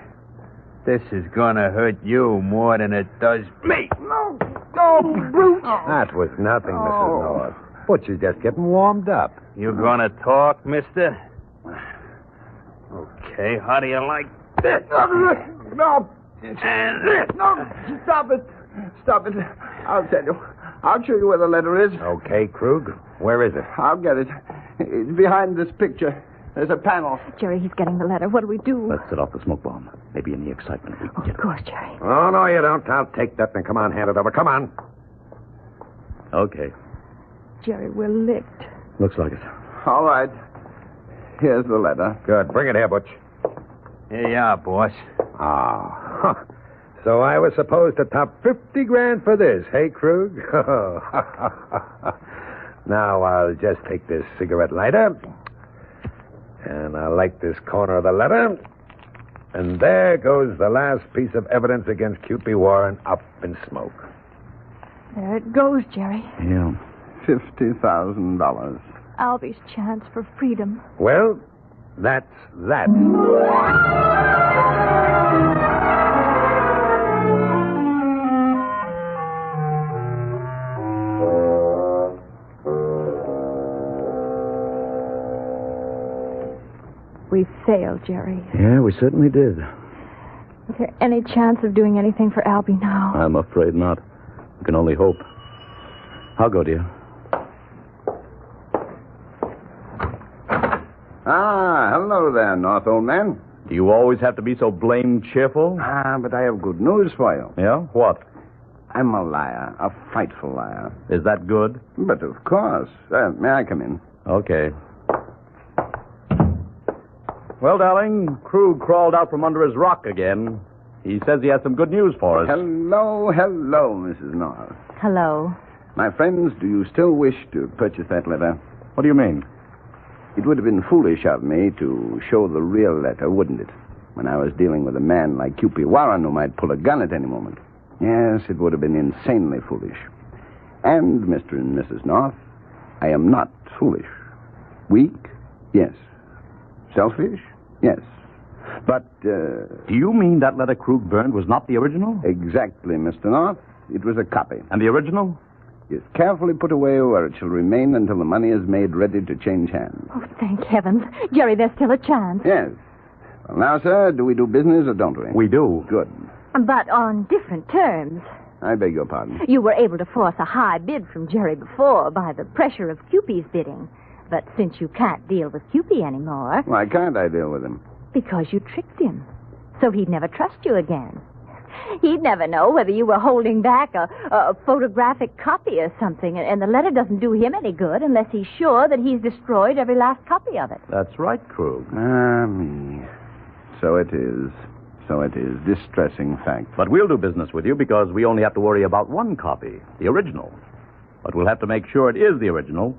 this is gonna hurt you more than it does me.
No, brute.
That was nothing, Mrs. North. Butch is just getting warmed up.
You gonna talk, mister? Okay, how do you like this?
No, stop it. I'll tell you. I'll show you where the letter is.
Okay, Krug. Where is it?
I'll get it. It's behind this picture. There's a panel.
Jerry, he's getting the letter. What do we do?
Let's set off the smoke bomb. Maybe in the excitement we can get it.
Of course, Jerry.
Oh, no, you don't. I'll take that and come on, hand it over. Come on.
Okay.
Jerry, we're licked.
Looks like it.
All right. Here's the letter.
Good. Bring it here, Butch.
Here you are, boss.
Ah. So I was supposed to top 50 grand for this, hey, Krug? Now I'll just take this cigarette lighter, and I'll light this corner of the letter, and there goes the last piece of evidence against Cupid Warren up in smoke.
There it goes, Jerry.
Yeah.
$50,000.
Albie's chance for freedom.
Well, that's that.
We failed, Jerry.
Yeah, we certainly did.
Is there any chance of doing anything for Albie now?
I'm afraid not. We can only hope. I'll go, dear.
Ah, hello there, North, old man.
Do you always have to be so blamed cheerful?
But I have good news for you.
Yeah? What?
I'm a liar, a frightful liar.
Is that good?
But of course. May I come in?
Okay. Well, darling, Krug crawled out from under his rock again. He says he has some good news for us.
Hello, Mrs. North.
Hello.
My friends, do you still wish to purchase that letter?
What do you mean?
It would have been foolish of me to show the real letter, wouldn't it? When I was dealing with a man like Cupid Warren who might pull a gun at any moment. Yes, it would have been insanely foolish. And, Mr. and Mrs. North, I am not foolish. Weak? Yes. Selfish? Yes. But,
Do you mean that letter Krug burned was not the original?
Exactly, Mr. North. It was a copy.
And the original?
is carefully put away where it shall remain until the money is made ready to change hands.
Oh, thank heavens. Jerry, there's still a chance.
Yes. Well, now, sir, do we do business or don't we?
We do.
Good.
But on different terms.
I beg your pardon.
You were able to force a high bid from Jerry before by the pressure of Cupid's bidding. But since you can't deal with Cupid anymore...
Why can't I deal with him?
Because you tricked him. So he'd never trust you again. He'd never know whether you were holding back a photographic copy or something, and the letter doesn't do him any good unless he's sure that he's destroyed every last copy of it.
That's right, Krug.
Me. So it is. So it is. Distressing fact.
But we'll do business with you because we only have to worry about one copy, the original. But we'll have to make sure it is the original,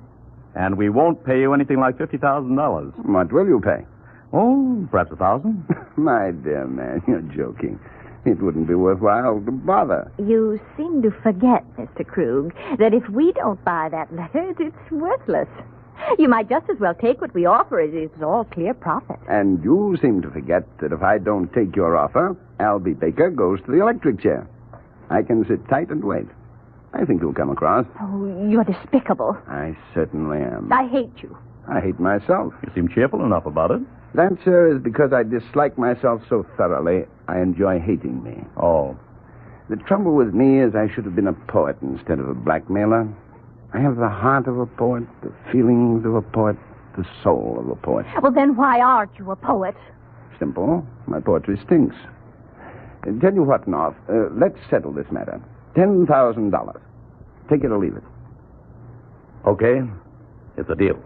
and we won't pay you anything like $50,000.
What will you pay?
Oh, perhaps $1,000.
My dear man, you're joking. It wouldn't be worthwhile to bother.
You seem to forget, Mr. Krug, that if we don't buy that letter, it's worthless. You might just as well take what we offer. It's all clear profit.
And you seem to forget that if I don't take your offer, Albie Baker goes to the electric chair. I can sit tight and wait. I think you'll come across.
Oh, you're despicable.
I certainly am.
I hate you.
I hate myself.
You seem cheerful enough about it.
That, sir, is because I dislike myself so thoroughly, I enjoy hating me.
Oh.
The trouble with me is I should have been a poet instead of a blackmailer. I have the heart of a poet, the feelings of a poet, the soul of a poet.
Well, then why aren't you a poet?
Simple. My poetry stinks. Tell you what, North, let's settle this matter. $10,000. Take it or leave it.
Okay. It's a deal.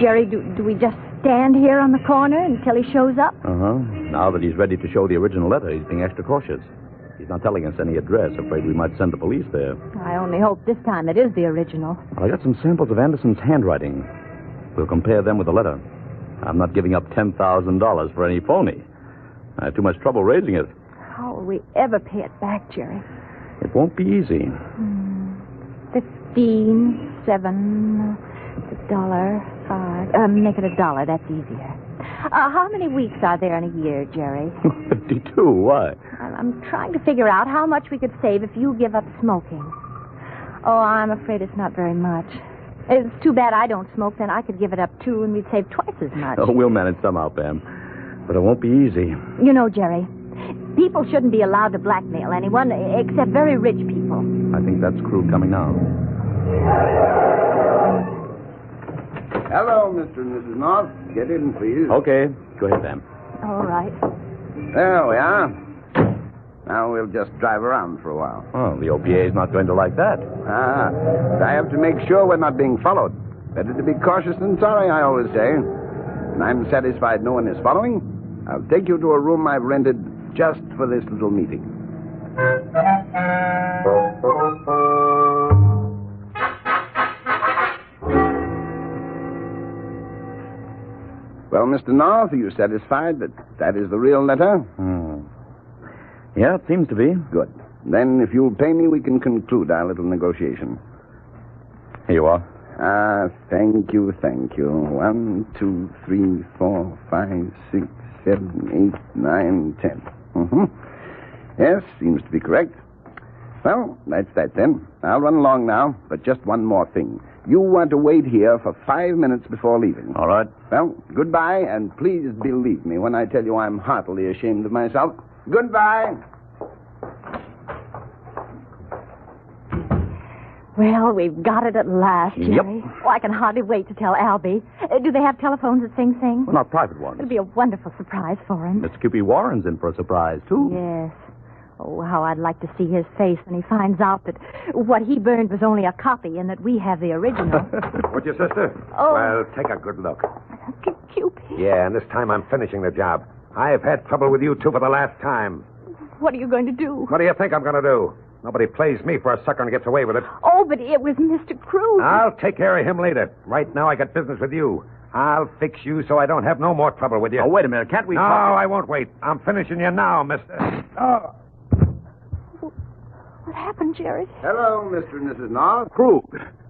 Jerry, do we just stand here on the corner until he shows up?
Uh-huh. Now that he's ready to show the original letter, he's being extra cautious. He's not telling us any address. Afraid we might send the police there.
I only hope this time it is the original.
I got some samples of Anderson's handwriting. We'll compare them with the letter. I'm not giving up $10,000 for any phony. I had too much trouble raising it.
How will we ever pay it back, Jerry?
It won't be easy.
15, 7, $1, make it $1. That's easier. How many weeks are there in a year, Jerry?
52. Why?
I'm trying to figure out how much we could save if you give up smoking. Oh, I'm afraid it's not very much. It's too bad I don't smoke. Then I could give it up, too, and we'd save twice as much.
Oh, we'll manage somehow, Pam. But it won't be easy.
You know, Jerry, people shouldn't be allowed to blackmail anyone except very rich people.
I think that's Krug coming now.
Hello, Mr. and Mrs. North. Get in, please.
Okay. Go ahead, Pam.
All right.
There we are. Now we'll just drive around for a while.
Oh, the OPA is not going to like that.
But I have to make sure we're not being followed. Better to be cautious than sorry, I always say. When I'm satisfied no one is following, I'll take you to a room I've rented just for this little meeting. Well, Mr. North, are you satisfied that that is the real letter?
Yeah, it seems to be.
Good. Then, if you'll pay me, we can conclude our little negotiation.
Here you are.
Thank you, thank you. 1, 2, 3, 4, 5, 6, 7, 8, 9, 10. Yes, seems to be correct. Well, that's that then. I'll run along now, but just one more thing. You want to wait here for 5 minutes before leaving.
All right.
Well, goodbye, and please believe me when I tell you I'm heartily ashamed of myself. Goodbye.
Well, we've got it at last, Jerry.
Yep.
Oh, I can hardly wait to tell Albie. Do they have telephones at Sing Sing?
Well, not private ones.
It'll be a wonderful surprise for him.
Mr. Cupid Warren's in for a surprise, too.
Yes. Oh, how I'd like to see his face when he finds out that what he burned was only a copy and that we have the original.
With your sister?
Oh.
Well, take a good look.
Cupid.
Yeah, and this time I'm finishing the job. I've had trouble with you two for the last time.
What are you going to do?
What do you think I'm going to do? Nobody plays me for a sucker and gets away with it.
Oh, but it was Mr. Cruz.
I'll take care of him later. Right now I got business with you. I'll fix you so I don't have no more trouble with you.
Oh, wait a minute. Can't we
No,
talk?
I won't wait. I'm finishing you now, mister. Oh.
What happened, Jerry?
Hello, Mr. and Mrs. North.
Krug.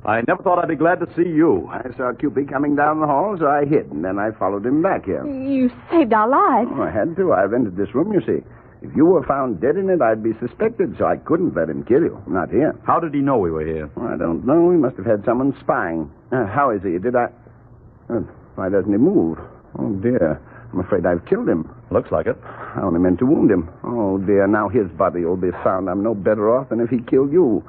I never thought I'd be glad to see you.
I saw Cupid coming down the hall, so I hid, and then I followed him back here.
You saved our lives.
Oh, I had to. I rented this room, you see. If you were found dead in it, I'd be suspected, so I couldn't let him kill you. Not here.
How did he know we were here?
I don't know. He must have had someone spying. How is he? Why doesn't he move? Oh, dear. I'm afraid I've killed him.
Looks like it.
I only meant to wound him. Oh, dear. Now his body will be found. I'm no better off than if he killed you.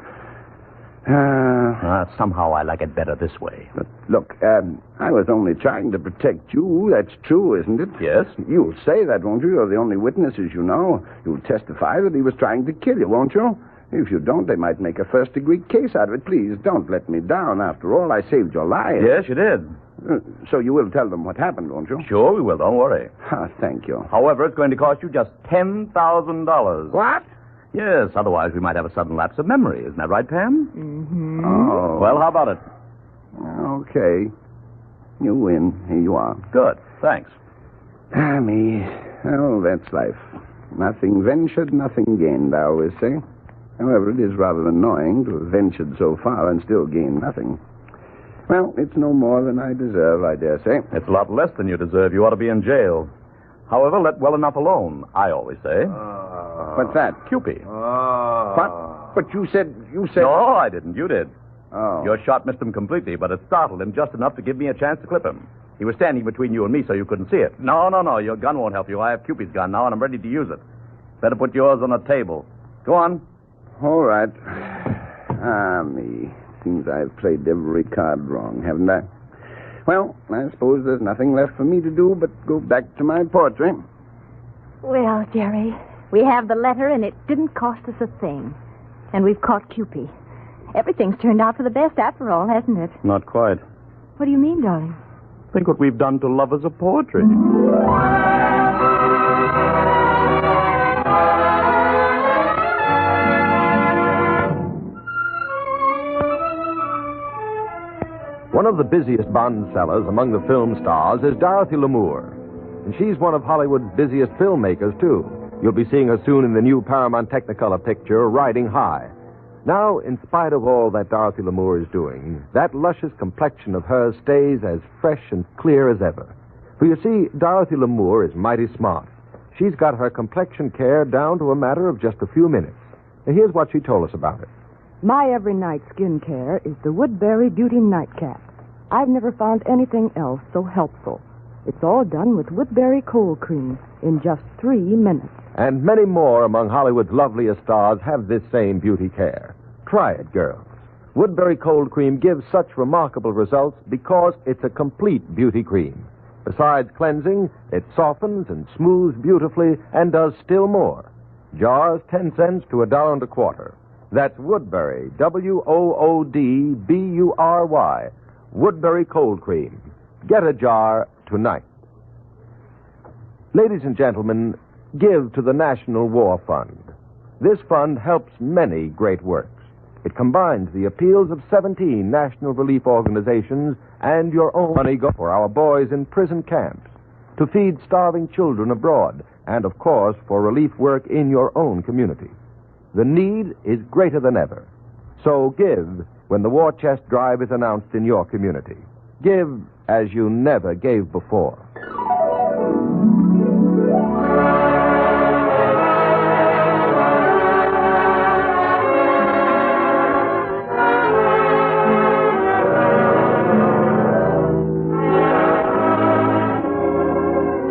Somehow I like it better this way.
But look, I was only trying to protect you. That's true, isn't it?
Yes.
You'll say that, won't you? You're the only witnesses you know. You'll testify that he was trying to kill you, won't you? If you don't, they might make a first-degree case out of it. Please, don't let me down. After all, I saved your life.
Yes, you did.
So you will tell them what happened, won't you?
Sure, we will. Don't worry.
Thank you.
However, it's going to cost you just $10,000.
What?
Yes, otherwise we might have a sudden lapse of memory. Isn't that right, Pam?
Mm-hmm.
Oh.
Well, how about it?
Okay. You win. Here you are.
Good. Thanks.
Me. Oh, that's life. Nothing ventured, nothing gained, I always say. However, it is rather annoying to have ventured so far and still gain nothing. Well, it's no more than I deserve, I dare say.
It's a lot less than you deserve. You ought to be in jail. However, let well enough alone, I always say.
What's that?
Cupid.
What? But you said...
No, I didn't. You did.
Oh.
Your shot missed him completely, but it startled him just enough to give me a chance to clip him. He was standing between you and me, so you couldn't see it. No. Your gun won't help you. I have Cupid's gun now, and I'm ready to use it. Better put yours on the table. Go on.
All right. Me. Seems I've played every card wrong, haven't I? Well, I suppose there's nothing left for me to do but go back to my portrait.
Well, Jerry, we have the letter, and it didn't cost us a thing. And we've caught Cupid. Everything's turned out for the best after all, hasn't it?
Not quite.
What do you mean, darling?
Think what we've done to lovers of poetry.
One of the busiest Bond sellers among the film stars is Dorothy Lamour. And she's one of Hollywood's busiest filmmakers, too. You'll be seeing her soon in the new Paramount Technicolor picture, Riding High. Now, in spite of all that Dorothy Lamour is doing, that luscious complexion of hers stays as fresh and clear as ever. For you see, Dorothy Lamour is mighty smart. She's got her complexion care down to a matter of just a few minutes. And here's what she told us about it.
My every night skin care is the Woodbury Beauty Nightcap. I've never found anything else so helpful. It's all done with Woodbury Cold Cream in just 3 minutes.
And many more among Hollywood's loveliest stars have this same beauty care. Try it, girls. Woodbury Cold Cream gives such remarkable results because it's a complete beauty cream. Besides cleansing, it softens and smooths beautifully and does still more. Jars 10 cents to $1.25. That's Woodbury, Woodbury, Woodbury Cold Cream. Get a jar tonight. Ladies and gentlemen, give to the National War Fund. This fund helps many great works. It combines the appeals of 17 national relief organizations and your own money go for our boys in prison camps, to feed starving children abroad, and, of course, for relief work in your own community. The need is greater than ever. So give when the War Chest Drive is announced in your community. Give as you never gave before.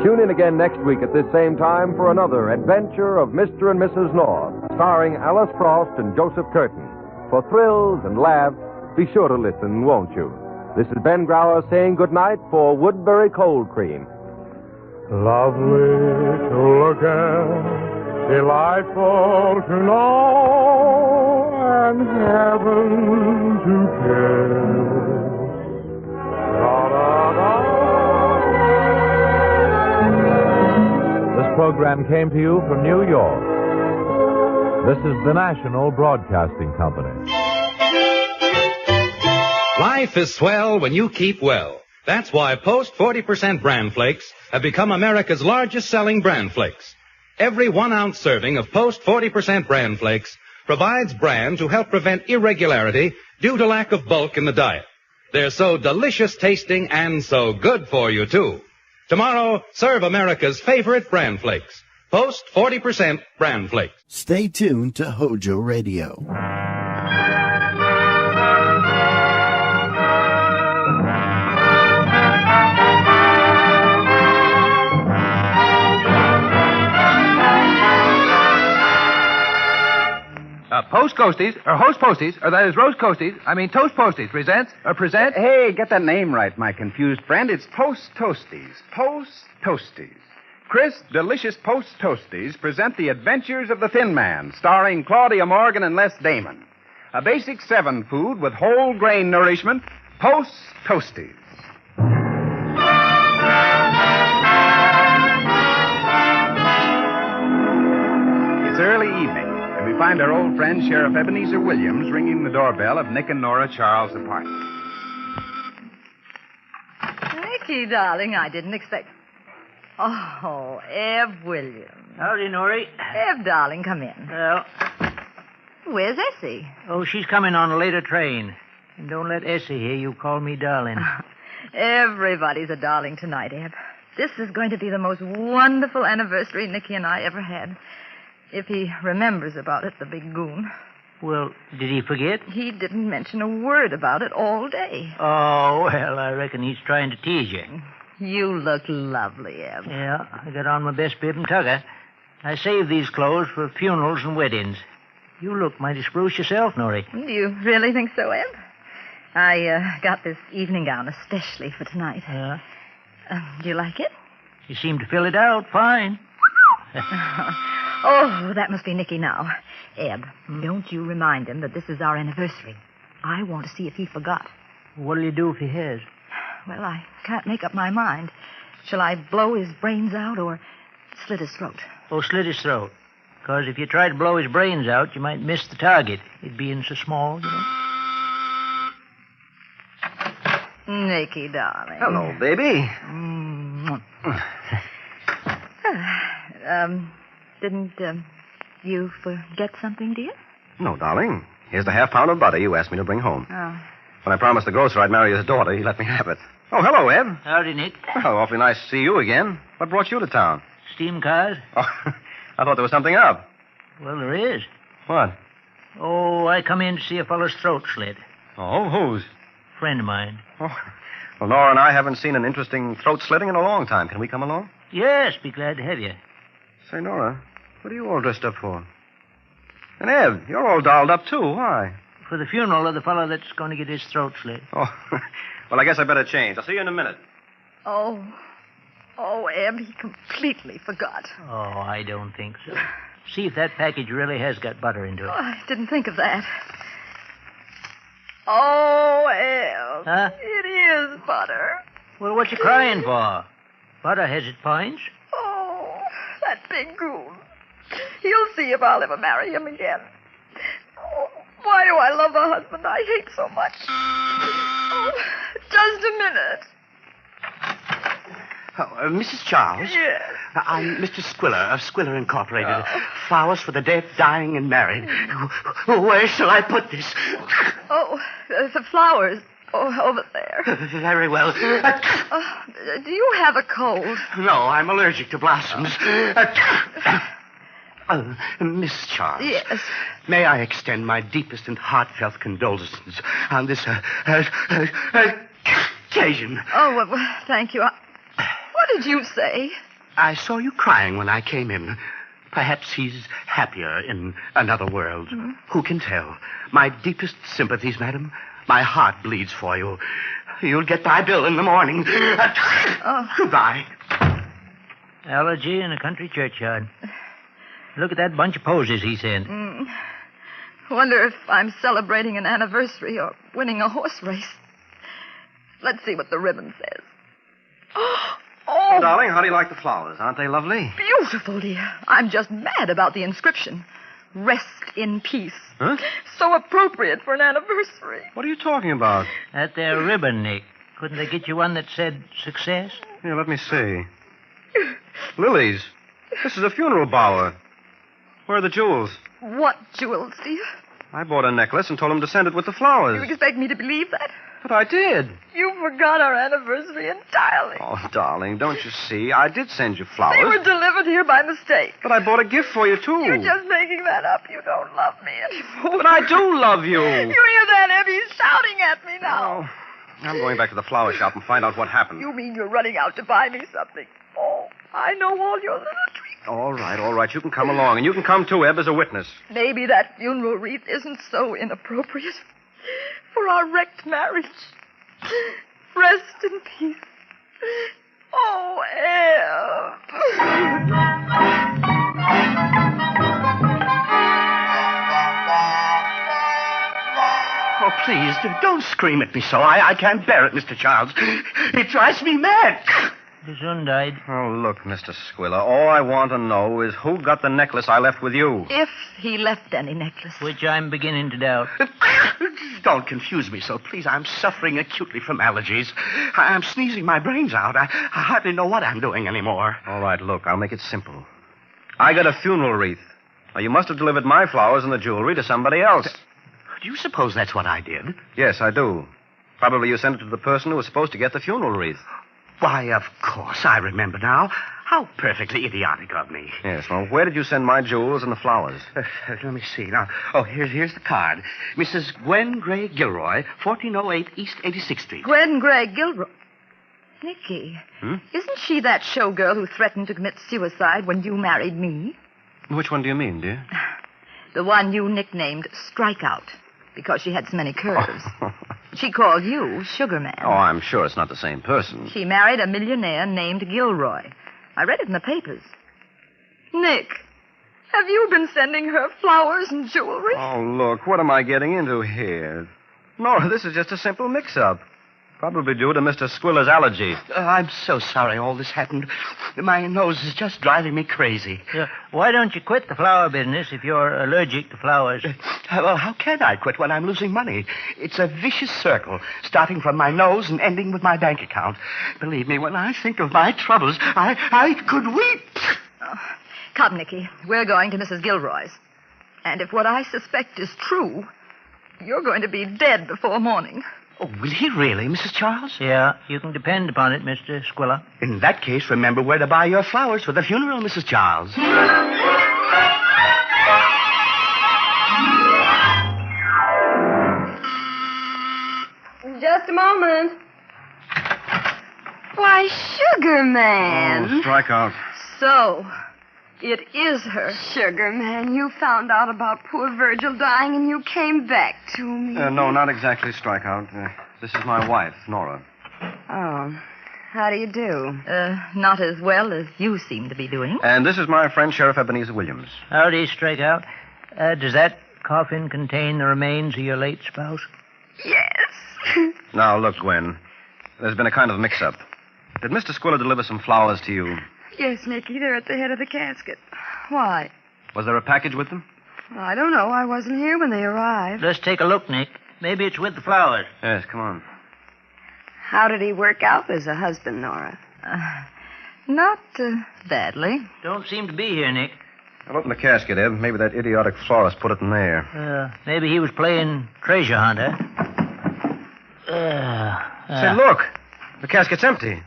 Tune in again next week at this same time for another adventure of Mr. and Mrs. North, starring Alice Frost and Joseph Curtin. For thrills and laughs, be sure to listen, won't you? This is Ben Grauer saying goodnight for Woodbury Cold Cream.
Lovely to look at, delightful to know, and heaven to kiss. Da-da-da.
This program came to you from New York. This is the National Broadcasting Company.
Life is swell when you keep well. That's why Post 40% Bran Flakes have become America's largest selling bran flakes. Every 1 ounce serving of Post 40% Bran Flakes provides bran to help prevent irregularity due to lack of bulk in the diet. They're so delicious tasting and so good for you, too. Tomorrow, serve America's favorite bran flakes. Post 40% bran flakes.
Stay tuned to HOJO Radio.
Post Coasties, or Host Posties, or that is Roast Coasties, Toast Posties presents.
Hey, get that name right, my confused friend. It's Post Toasties. Post Toasties. Crisp, delicious Post Toasties present The Adventures of the Thin Man, starring Claudia Morgan and Les Damon. A basic 7 food with whole grain nourishment. Post Toasties. It's early evening. We find our old friend, Sheriff Ebenezer Williams, ringing the doorbell of Nick and Nora Charles' apartment.
Nicky, darling, I didn't expect... Oh, Eb Williams.
Howdy, Norrie.
Eb, darling, come in.
Well,
Where's Essie?
oh, she's coming on a later train. And don't let Essie hear you call me darling.
Everybody's a darling tonight, Eb. This is going to be the most wonderful anniversary Nicky and I ever had. If he remembers about it, the big goon.
Well, did he forget?
He didn't mention a word about it all day.
Oh, well, I reckon he's trying to tease you.
You look lovely, Eb.
Yeah, I got on my best bib and tucker. I saved these clothes for funerals and weddings. You look mighty spruce yourself, Norrie.
Do you really think so, Eb? I got this evening gown especially for tonight.
Yeah?
Do you like it?
You seem to fill it out fine.
Oh, that must be Nicky now. Eb, don't you remind him that this is our anniversary. I want to see if he forgot.
What'll you do if he has?
Well, I can't make up my mind. Shall I blow his brains out or slit his throat?
Oh, slit his throat. Because if you try to blow his brains out, you might miss the target. It being so small, you know.
Nicky, darling.
Hello, baby.
Didn't you forget something, dear?
No, darling. Here's the half-pound of butter you asked me to bring home.
Oh.
When I promised the grocer I'd marry his daughter, he let me have it. Oh, hello, Eb.
Howdy, Nick.
Well, awfully nice to see you again. What brought you to town?
Steam cars?
Oh, I thought there was something up.
Well, there is.
What?
Oh, I come in to see a fellow's throat slit.
Oh, whose?
Friend of mine.
Oh. Well, Nora and I haven't seen an interesting throat slitting in a long time. Can we come along?
Yes, be glad to have you.
Say, Nora, what are you all dressed up for? And Eb, you're all dolled up, too. Why?
For the funeral of the fellow that's going to get his throat slit.
Oh, well, I guess I better change. I'll see you in a minute.
Oh, Eb, he completely forgot.
Oh, I don't think so. See if that package really has got butter into it.
Oh, I didn't think of that. Oh, Eb.
Huh?
It is butter.
Well, what you crying for? Butter has its points.
Oh, that big goon. He'll see if I'll ever marry him again. Oh, why do I love the husband I hate so much? Oh, just a minute.
Mrs. Charles?
Yes.
I'm Mr. Squiller of Squiller Incorporated. Flowers for the dead, dying, and married. Where shall I put this?
Oh, the flowers. Oh, over there.
Very well.
Do you have a cold?
No, I'm allergic to blossoms. Miss Charles.
Yes.
May I extend my deepest and heartfelt condolences on this occasion?
Oh, well, thank you. What did you say?
I saw you crying when I came in. Perhaps he's happier in another world.
Hmm.
Who can tell? My deepest sympathies, madam. My heart bleeds for you. You'll get my bill in the morning. Goodbye.
Allergy in a country churchyard. Look at that bunch of posies he sent.
Wonder if I'm celebrating an anniversary or winning a horse race. Let's see what the ribbon says. Oh,
Darling, how do you like the flowers? Aren't they lovely?
beautiful, dear. I'm just mad about the inscription. Rest in peace.
Huh?
So appropriate for an anniversary.
What are you talking about?
That there ribbon, Nick. Couldn't they get you one that said success?
Here, let me see. Lilies. This is a funeral bower. Where are the jewels?
What jewels, dear?
I bought a necklace and told him to send it with the flowers.
You expect me to believe that?
But I did.
You forgot our anniversary entirely.
Oh, darling, don't you see? I did send you flowers.
They were delivered here by mistake.
But I bought a gift for you, too.
You're just making that up. You don't love me anymore.
But I do love you.
You hear that, Abby? He's shouting at me now.
Oh, I'm going back to the flower shop and find out what happened.
You mean you're running out to buy me something? Oh, I know all your little tricks.
All right. You can come along. And you can come, too, Eb, as a witness.
Maybe that funeral wreath isn't so inappropriate for our wrecked marriage. Rest in peace. Oh, Eb.
Oh, please, don't scream at me so. I can't bear it, Mr. Childs. It drives me mad.
Gesundheit.
Oh, look, Mr. Squiller, all I want to know is who got the necklace I left with you.
If he left any necklace.
Which I'm beginning to doubt.
Don't confuse me so, please. I'm suffering acutely from allergies. I'm sneezing my brains out. I hardly know what I'm doing anymore.
All right, look, I'll make it simple. I got a funeral wreath. Now, you must have delivered my flowers and the jewelry to somebody else.
Do you suppose that's what I did?
Yes, I do. Probably you sent it to the person who was supposed to get the funeral wreath.
Why, of course, I remember now. How perfectly idiotic of me.
Yes, well, where did you send my jewels and the flowers?
Let me see. Now, here's the card. Mrs. Gwen Gray Gilroy, 1408 East 86th Street.
Gwen Gray Gilroy. Nicky, isn't she that showgirl who threatened to commit suicide when you married me?
Which one do you mean, dear?
The one you nicknamed Strikeout, because she had so many curves. She called you Sugar Man.
Oh, I'm sure it's not the same person.
She married a millionaire named Gilroy. I read it in the papers. Nick, have you been sending her flowers and jewelry?
Oh, look, what am I getting into here? Nora, this is just a simple mix-up. Probably due to Mr. Squiller's allergy.
I'm so sorry all this happened. My nose is just driving me crazy.
Why don't you quit the flower business if you're allergic to flowers?
Well, how can I quit when I'm losing money? It's a vicious circle, starting from my nose and ending with my bank account. Believe me, when I think of my troubles, I could weep.
Come, Nicky. We're going to Mrs. Gilroy's. And if what I suspect is true, you're going to be dead before morning.
Oh, will he really, Mrs. Charles?
Yeah, you can depend upon it, Mr. Squiller.
In that case, remember where to buy your flowers for the funeral, Mrs. Charles.
Just a moment. Why, Sugar Man.
Oh, Strikeout.
So, it is her.
Sugar Man, you found out about poor Virgil dying and you came back to me.
No, not exactly Strikeout. This is my wife, Nora.
Oh, how do you do?
Not as well as you seem to be doing.
And this is my friend, Sheriff Ebenezer Williams.
Howdy, Strikeout. Does that coffin contain the remains of your late spouse?
Yes.
Now, look, Gwen. There's been a kind of mix-up. Did Mr. Squiller deliver some flowers to you?
Yes, Nicky, they're at the head of the casket. Why?
Was there a package with them?
I don't know. I wasn't here when they arrived.
Let's take a look, Nick. Maybe it's with the flowers.
Yes, come on.
How did he work out as a husband, Nora?
Not badly.
Don't seem to be here, Nick.
I'll open the casket, Eb. Maybe that idiotic florist put it in there.
Maybe he was playing treasure hunter.
Say, look. The casket's empty.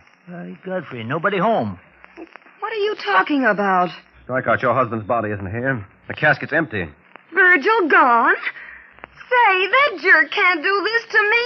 Godfrey, nobody home.
What are you talking about?
Strikeout, your husband's body isn't here. The casket's empty.
Virgil gone? Say, that jerk can't do this to me.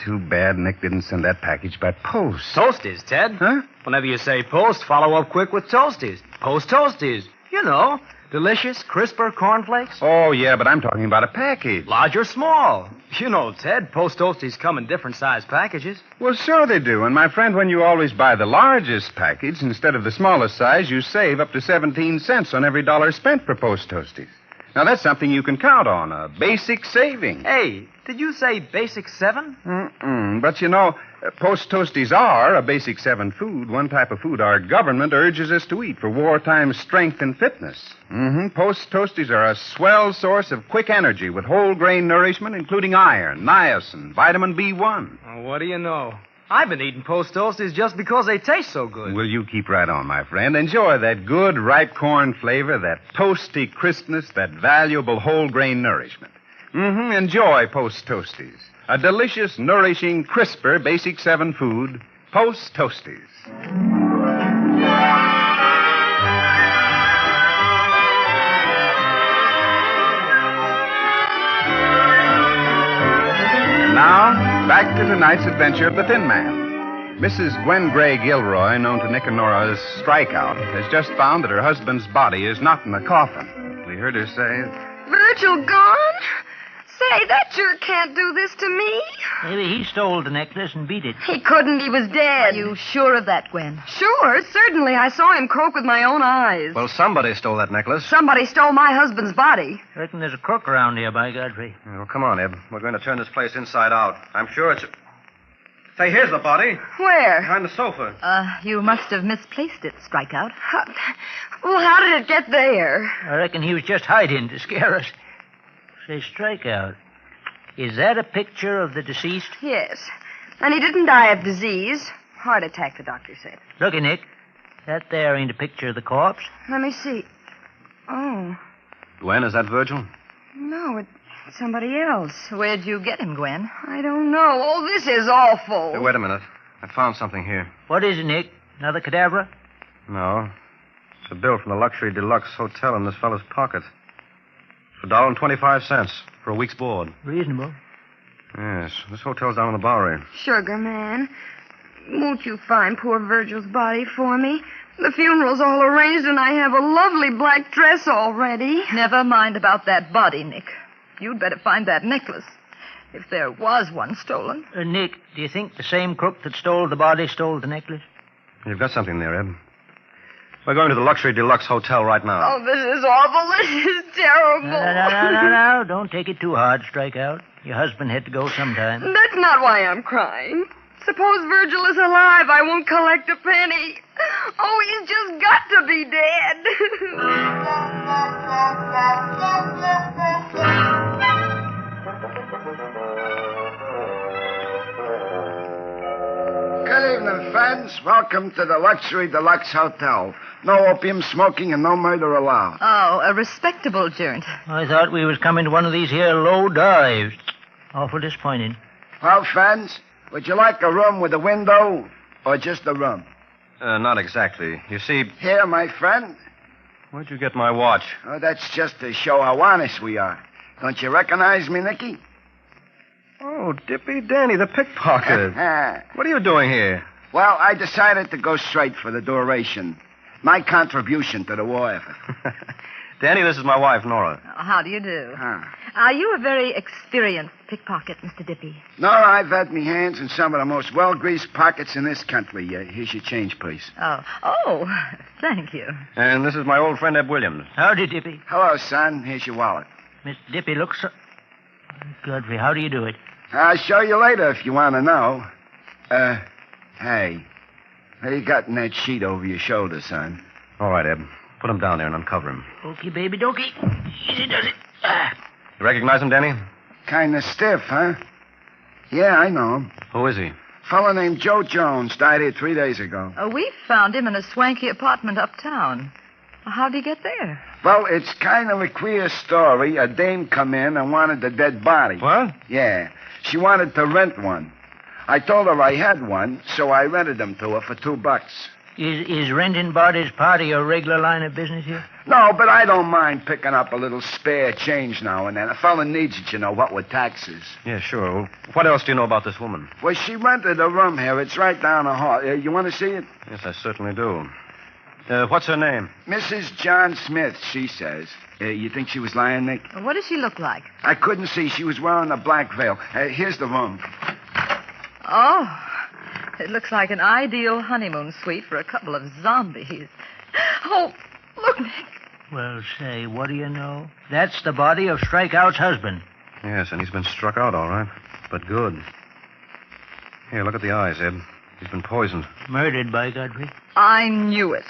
Too bad Nick didn't send that package by post.
Toasties, Ted.
Huh?
Whenever you say post, follow up quick with Toasties. Post Toasties. You know, delicious, crisper cornflakes.
Oh, yeah, but I'm talking about a package.
Large or small. You know, Ted, Post Toasties come in different size packages.
Well, sure they do. And, my friend, when you always buy the largest package instead of the smallest size, you save up to 17 cents on every dollar spent for Post Toasties. Now, that's something you can count on, a basic saving.
Hey, did you say basic 7?
But, you know, Post Toasties are a basic 7 food, one type of food our government urges us to eat for wartime strength and fitness. Post Toasties are a swell source of quick energy with whole grain nourishment, including iron, niacin, vitamin B1.
Oh, what do you know? I've been eating Post Toasties just because they taste so good.
Will you keep right on, my friend? Enjoy that good ripe corn flavor, that toasty crispness, that valuable whole grain nourishment. Enjoy Post Toasties. A delicious, nourishing, crisper Basic 7 food, Post Toasties. And now, back to tonight's adventure of the Thin Man. Mrs. Gwen Gray Gilroy, known to Nick and Nora as Strikeout, has just found that her husband's body is not in the coffin. We heard her say,
Virgil gone? Say, that jerk can't do this to me.
Maybe he stole the necklace and beat it.
He couldn't. He was dead.
Are you sure of that, Gwen?
Sure, certainly. I saw him croak with my own eyes.
Well, somebody stole that necklace.
Somebody stole my husband's body.
I reckon there's a crook around here, by Godfrey.
Well, come on, Eb. We're going to turn this place inside out. I'm sure it's... Say, here's the body.
Where?
Behind the sofa.
You must have misplaced it, Strikeout.
Well, how did it get there?
I reckon he was just hiding to scare us. Say, Strikeout, is that a picture of the deceased?
Yes. And he didn't die of disease. Heart attack, the doctor said.
Looky, Nick. That there ain't a picture of the corpse.
Let me see. Oh.
Gwen, is that Virgil?
No, it's somebody else.
Where'd you get him, Gwen?
I don't know. Oh, this is awful.
Hey, wait a minute. I found something here.
What is it, Nick? Another cadaver?
No. It's a bill from the Luxury Deluxe Hotel in this fellow's pocket. For $1.25 for a week's board.
Reasonable.
Yes. This hotel's down on the Bowery.
Sugar man, won't you find poor Virgil's body for me? The funeral's all arranged, and I have a lovely black dress already.
Never mind about that body, Nick. You'd better find that necklace. If there was one stolen.
Nick, do you think the same crook that stole the body stole the necklace?
You've got something there, Eb. We're going to the Luxury Deluxe Hotel right now.
Oh, this is awful. This is terrible.
No. Don't take it too hard, Strikeout. Your husband had to go sometime.
That's not why I'm crying. Suppose Virgil is alive. I won't collect a penny. Oh, he's just got to be
Good evening, friends. Welcome to the Luxury Deluxe Hotel. No opium smoking and no murder allowed.
Oh, a respectable joint.
I thought we was coming to one of these here low dives. Awful disappointing.
Well, friends, would you like a room with a window or just a room?
Not exactly. You see...
Here, my friend.
Where'd you get my watch?
Oh, that's just to show how honest we are. Don't you recognize me, Nicky?
Oh, Dippy Danny, the pickpocket. What are you doing here?
Well, I decided to go straight for the duration. My contribution to the war effort.
Danny, this is my wife, Nora.
How do you do? Are you a very experienced pickpocket, Mr. Dippy?
Nora, I've had me hands in some of the most well-greased pockets in this country. Here's your change, please.
Oh, thank you.
And this is my old friend, Eb Williams.
Howdy, Dippy.
Hello, son. Here's your wallet.
Mr. Dippy looks so... Godfrey, how do you do it?
I'll show you later if you want to know. Hey. How you got in that sheet over your shoulder, son?
All right, Eb. Put him down there and uncover him.
Okey, baby, dokey. Easy does it.
You recognize him, Danny?
Kind of stiff, huh? Yeah, I know him.
Who is he?
Fellow named Joe Jones. Died here 3 days ago.
We found him in a swanky apartment uptown. How'd he get there?
Well, it's kind of a queer story. A dame come in and wanted a dead body.
What?
Yeah. She wanted to rent one. I told her I had one, so I rented them to her for $2.
Is renting bodies part of your regular line of business here?
No, but I don't mind picking up a little spare change now and then. A fella needs it, you know, what with taxes.
Yeah, sure. Well, what else do you know about this woman?
Well, she rented a room here. It's right down the hall. You want to see it?
Yes, I certainly do. What's her name?
Mrs. John Smith, she says. You think she was lying, Nick?
What does she look like?
I couldn't see. She was wearing a black veil. Here's the room.
Oh, it looks like an ideal honeymoon suite for a couple of zombies. Oh, look, Nick.
Well, say, what do you know? That's the body of Strikeout's husband.
Yes, and he's been struck out, all right. But good. Here, look at the eyes, Eb. He's been poisoned.
Murdered, by Godfrey.
I knew it.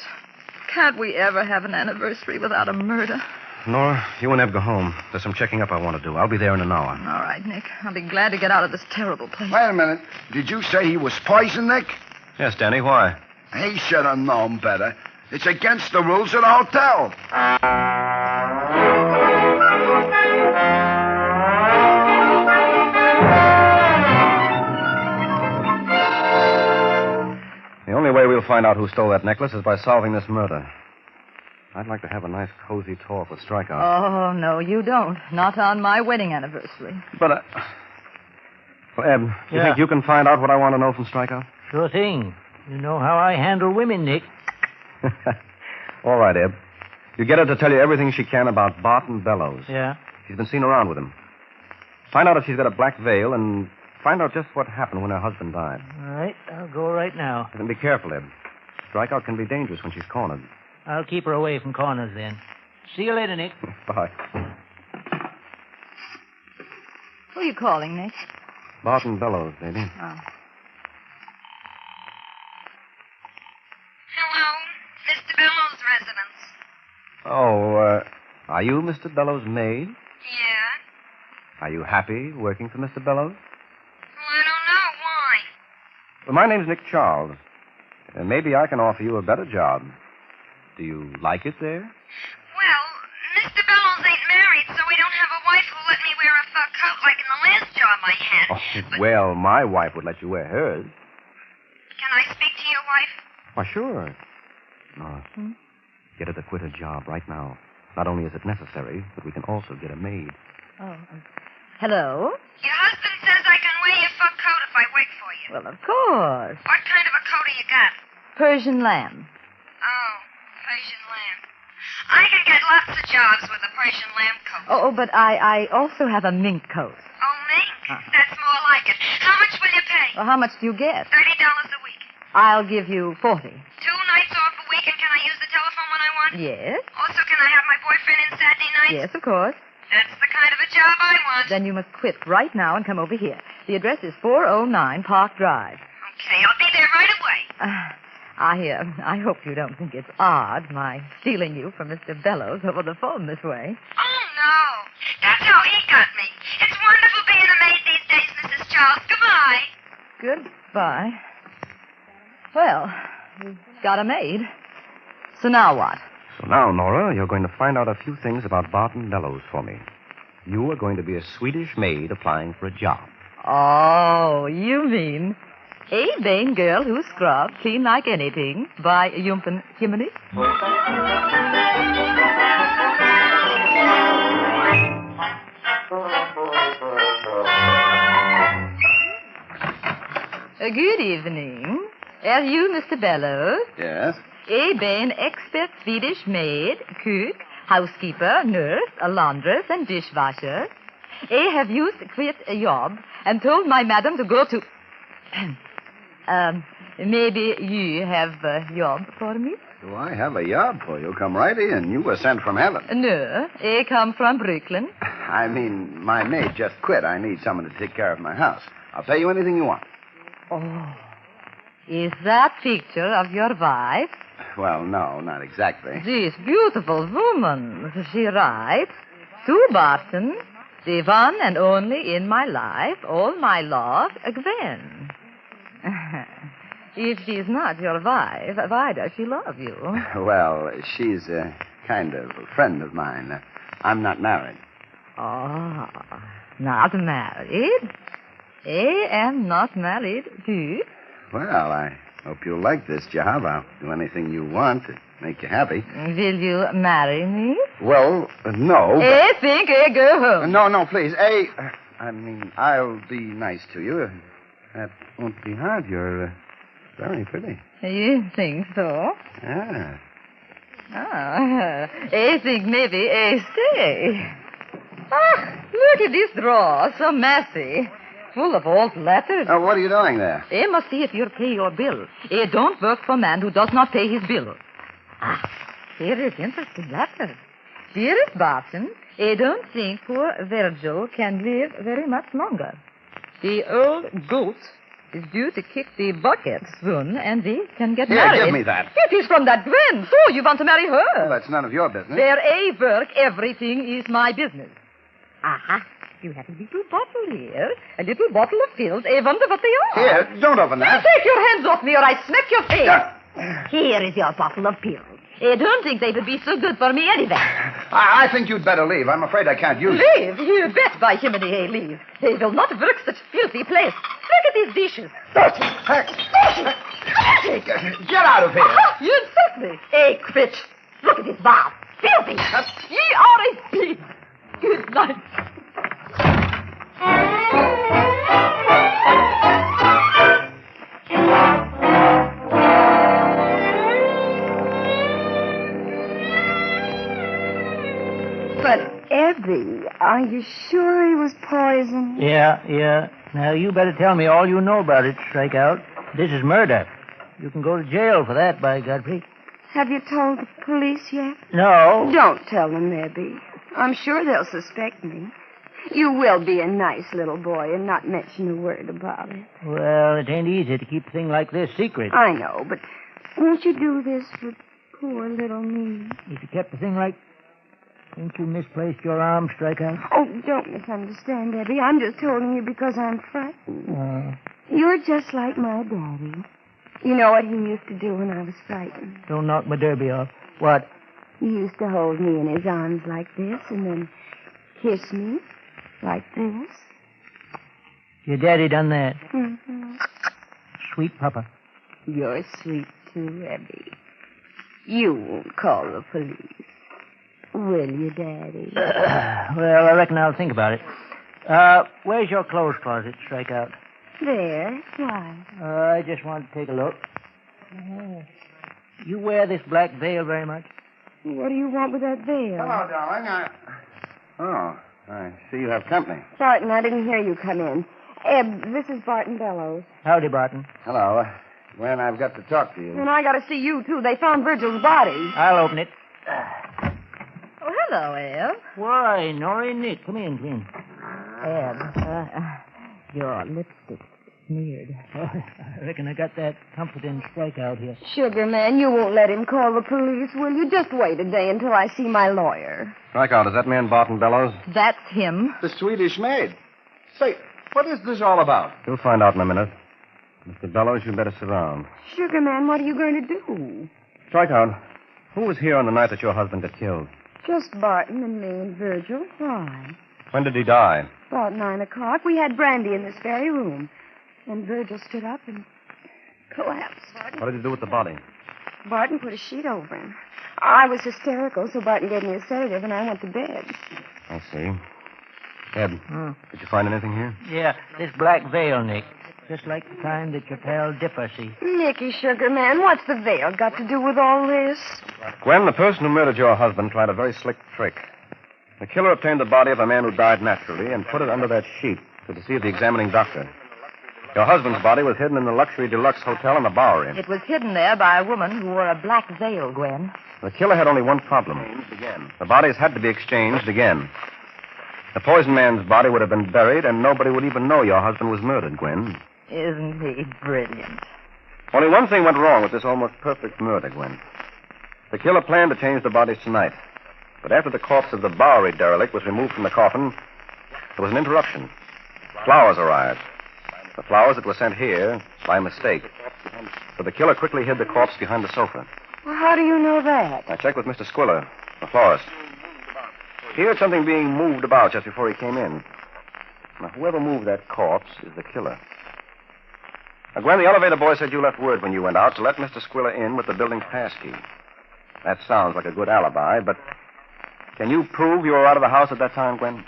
Can't we ever have an anniversary without a murder?
Nora, you and Eb go home. There's some checking up I want to do. I'll be there in an hour.
All right, Nick. I'll be glad to get out of this terrible place.
Wait a minute. Did you say he was poisoned, Nick?
Yes, Danny, why?
He should have known better. It's against the rules of the hotel.
The only way we'll find out who stole that necklace is by solving this murder. I'd like to have a nice, cozy talk with Strikeout.
Oh, no, you don't. Not on my wedding anniversary.
But, well, Eb, you think you can find out what I want to know from Strikeout?
Sure thing. You know how I handle women, Nick.
All right, Eb. You get her to tell you everything she can about Barton Bellows.
Yeah?
She's been seen around with him. Find out if she's got a black veil and find out just what happened when her husband died.
All right, I'll go right now.
And be careful, Eb. Strikeout can be dangerous when she's cornered.
I'll keep her away from corners then. See you later, Nick.
Bye.
Who are you calling, Nick?
Barton Bellows, baby.
Oh.
Hello, Mr. Bellows' residence.
Oh, are you Mr. Bellows' maid?
Yeah?
Are you happy working for Mr. Bellows?
Well, I don't know. Why?
Well, my name's Nick Charles. Maybe I can offer you a better job. Do you like it there?
Well, Mr. Bellows ain't married, so we don't have a wife who'll let me wear a fur coat like in the last job I had.
Oh, well, my wife would let you wear hers.
Can I speak to your wife?
Why, sure. Nora, get her to quit her job right now. Not only is it necessary, but we can also get a maid.
Oh. Hello?
Your husband says I can wear your fur coat if I work for you.
Well, of course.
What kind of a coat have you got?
Persian lamb.
Oh, Persian lamb. I can get lots of jobs with a Persian lamb coat.
Oh, but I also have a mink coat.
Oh, mink? That's more like it. How much will you pay?
Well, how much do you get?
$30 a week.
I'll give you 40.
2 nights off a week, and can I use the telephone when I want?
Yes?
Also, can I have my boyfriend in Saturday nights?
Yes, of course.
That's the kind of a job I want.
Then you must quit right now and come over here. The address is 409 Park Drive.
Okay, I'll be there right away.
I hope you don't think it's odd, my stealing you from Mr. Bellows over the phone this way.
Oh, no. That's how he got me. It's wonderful being a maid these days, Mrs. Charles. Goodbye.
Goodbye. Well, we've got a maid. So now what?
So now, Nora, you're going to find out a few things about Barton Bellows for me. You are going to be a Swedish maid applying for a job.
Oh, you mean a vain girl who scrubs clean like anything by Jumpen Jiminy? Good evening. Are you Mr. Bellows?
Yes.
A vain expert Swedish maid, cook, housekeeper, nurse, a laundress, and dishwasher. I have used quit a job and told my madam to go to... maybe you have a job for me?
Do I have a job for you? Come right in. You were sent from heaven.
No, I come from Brooklyn.
I mean, my maid just quit. I need someone to take care of my house. I'll pay you anything you want.
Oh, is that picture of your wife?
Well, no, not exactly.
This beautiful woman. She writes, to Barton, the one and only in my life, all my love, Gwen. If she's not your wife, why does she love you?
Well, she's a kind of a friend of mine. I'm not married.
Oh, not married? I am not married, too.
Well, I hope you'll like this job. I'll do anything you want to make you happy.
Will you marry me?
Well, no.
I think I go home.
No, please. I mean, I'll be nice to you. That won't be hard. You're very pretty.
You think so?
Yeah.
I think maybe I stay. Look at this drawer, so messy. Full of old letters.
Oh, what are you doing there?
I must see if you'll pay your bill. I don't work for a man who does not pay his bill. Here is interesting letter. Dearest Barton, I don't think poor Virgil can live very much longer. The old goat
is due to kick the bucket soon, and we can get
Here,
married.
give me that.
It is from that Gwen. So you want to marry her?
Well, that's none of your business.
Where I work, everything is my business. Aha. You have a little bottle here. A little bottle of pills. I wonder what they are.
Here, don't open that.
Take your hands off me or I smack your face. Here is your bottle of pills. I don't think they would be so good for me anyway.
I think you'd better leave. I'm afraid I can't use it.
Leave? You bet by Jiminy I leave. They will not work such filthy place. Look at these dishes. Dirty. Dirty.
Get out of here.
You insult me. I quit. Look at this bath. Filthy. Ye are a pig. Good night.
But, Ebby, are you sure he was poisoned?
Yeah. Now, you better tell me all you know about it, Strikeout. This is murder. You can go to jail for that, by Godfrey.
Have you told the police yet?
No.
Don't tell them, Ebby. I'm sure they'll suspect me. You will be a nice little boy and not mention a word about it.
Well, it ain't easy to keep a thing like this secret.
I know, but won't you do this for poor little me?
If you kept the thing like... Ain't you misplaced your arm, Strikeout?
Oh, don't misunderstand, Ebby. I'm just holding you because I'm frightened. You're just like my daddy. You know what he used to do when I was frightened?
Don't knock my derby off. What?
He used to hold me in his arms like this and then kiss me like this.
Your daddy done that.
Mm-hmm.
Sweet papa.
You're sweet too, Ebby. You won't call the police. Will you, Daddy?
Well, I reckon I'll think about it. Where's your clothes closet, Strikeout?
There. Why?
I just want to take a look. You wear this black veil very much?
What do you want with that veil?
Hello, darling. Oh, I see you have company.
Barton, I didn't hear you come in. Eb, this is Barton Bellows.
Howdy, Barton.
Hello. Gwen, I've got to talk to you.
And I got to see you, too. They found Virgil's body.
I'll open it.
Oh, hello, Eb.
Why, Norrie Nick. Come in.
Eb, your lipstick's smeared.
I reckon I got that comforting Strikeout here.
Sugar man, you won't let him call the police, will you? Just wait a day until I see my lawyer.
Strikeout, is that man Barton Bellows?
That's him.
The Swedish maid. Say, what is this all about?
You'll find out in a minute. Mr. Bellows, you'd better sit down.
Sugar man, what are you going to do?
Strikeout, who was here on the night that your husband got killed?
Just Barton and me and Virgil. Why?
When did he die?
About 9 o'clock. We had brandy in this very room. And Virgil stood up and collapsed.
What did he do with the body?
Barton put a sheet over him. I was hysterical, so Barton gave me a sedative, and I went to bed.
I see. Ed, did you find anything here?
Yeah, this black veil, Nick. Just like the kind that your pal Dipper see.
Nicky, sugar man, what's the veil got to do with all this?
Gwen, the person who murdered your husband tried a very slick trick. The killer obtained the body of a man who died naturally and put it under that sheet to deceive the examining doctor. Your husband's body was hidden in the luxury deluxe hotel in the Bowery.
It was hidden there by a woman who wore a black veil, Gwen.
The killer had only one problem. The bodies had to be exchanged again. The poisoned man's body would have been buried, and nobody would even know your husband was murdered, Gwen.
Isn't he brilliant?
Only one thing went wrong with this almost perfect murder, Gwen. The killer planned to change the bodies tonight. But after the corpse of the Bowery derelict was removed from the coffin, there was an interruption. Flowers arrived. The flowers that were sent here by mistake. So the killer quickly hid the corpse behind the sofa.
Well, how do you know that?
I checked with Mr. Squiller, the florist. He heard something being moved about just before he came in. Now, whoever moved that corpse is the killer. Now, Gwen, the elevator boy said you left word when you went out to let Mr. Squiller in with the building's passkey. That sounds like a good alibi, but can you prove you were out of the house at that time, Gwen?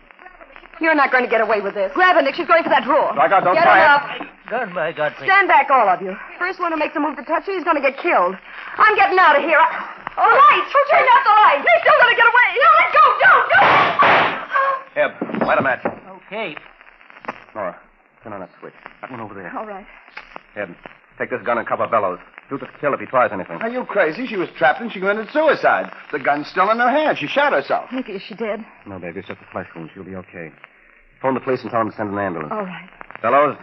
You're not going to get away with this. Grab her, Nick. She's going for that drawer.
Strikeout, don't
get
try
her
it.
up.
Goodbye, Godfrey.
Stand back, all of you. First one who makes a move to touch her, he's going to get killed. I'm getting out of here. Lights! Who turned out the light? He's still going to get away. No, let go!
Eb, light a match.
Okay.
Nora, turn on that switch. That one over there.
All right.
Eb, take this gun and cover Bellows. Shoot the kill if he tries anything.
Are you crazy? She was trapped and she committed suicide. The gun's still in her hand. She shot herself.
Nicky, is she dead?
No, baby, it's just a flesh wound. She'll be okay. Phone the police and tell them to send an ambulance.
All right.
Bellows,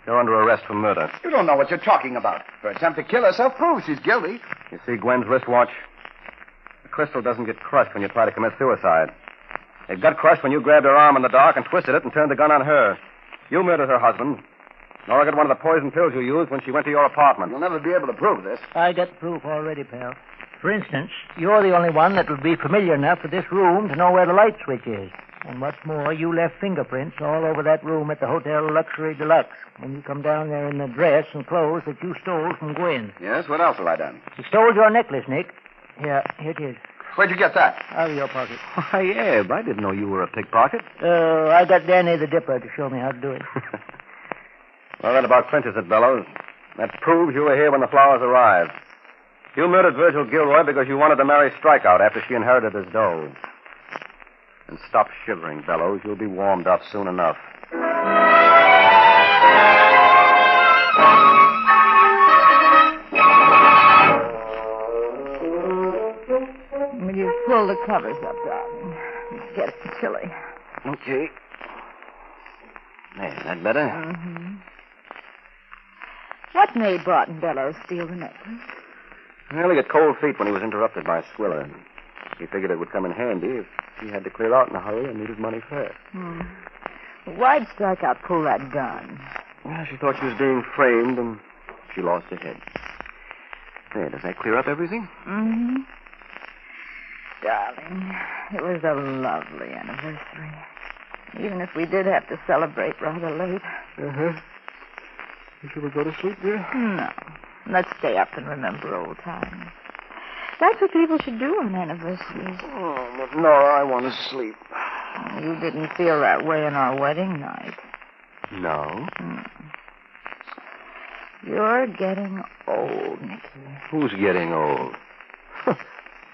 You're under arrest for murder.
You don't know what you're talking about. Her attempt to kill herself proves she's guilty.
You see Gwen's wristwatch? The crystal doesn't get crushed when you try to commit suicide. It got crushed when you grabbed her arm in the dark and twisted it and turned the gun on her. You murdered her husband. Nora got one of the poison pills you used when she went to your apartment.
You'll never be able to prove this.
I got proof already, pal. For instance, you're the only one that would be familiar enough with this room to know where the light switch is. And what's more, you left fingerprints all over that room at the Hotel Luxury Deluxe when you come down there in the dress and clothes that you stole from Gwen.
Yes, what else have I done?
You stole your necklace, Nick. Here it is.
Where'd you get that?
Out of your pocket.
Why, Eb, I didn't know you were a pickpocket.
I got Danny the Dipper to show me how to do it.
Well, that about clinches it, Bellows. That proves you were here when the flowers arrived. You murdered Virgil Gilroy because you wanted to marry Strikeout after she inherited his dough. And stop shivering, Bellows. You'll be warmed up soon enough.
Will you pull the covers up, darling? It gets chilly.
Okay. There, that better?
Mm-hmm. What made Barton Bellows steal the necklace?
Well, he got cold feet when he was interrupted by Squiller. He figured it would come in handy if he had to clear out in a hurry and needed money fast.
Why'd Strikeout pull that gun?
Well, she thought she was being framed, and she lost her head. There, does that clear up everything?
Mm-hmm. Darling, it was a lovely anniversary. Even if we did have to celebrate rather late.
Uh-huh. Shall we go to sleep, dear?
No. Let's stay up and remember old times. That's what people should do on anniversaries.
Oh, but Nora, I want to sleep.
You didn't feel that way on our wedding night.
No?
You're getting old, Nicky.
Who's getting old?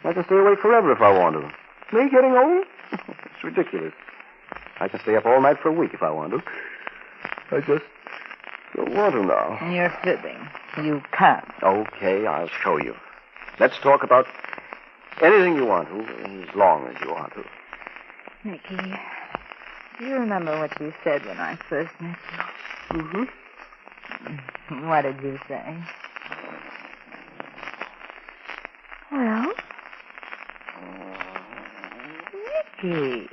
I can stay awake forever if I want to. Me getting old? It's ridiculous. I can stay up all night for a week if I want to. I just don't want to now.
You're fibbing. You can't.
Okay, I'll show you. Let's talk about anything you want to, as long as you want to.
Nicky, do you remember what you said when I first met you?
Mm-hmm.
What did you say? Well? Nicky.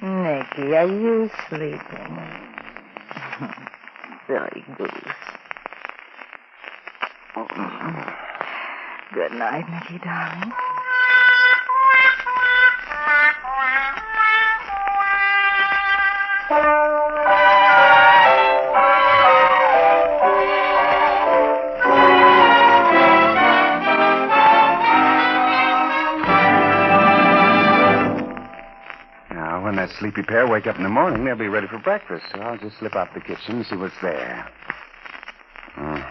Nicky, are you sleeping? Silly goose. Good night, Nicky, darling.
Now, when that sleepy pair wake up in the morning, they'll be ready for breakfast. So I'll just slip out the kitchen and see what's there.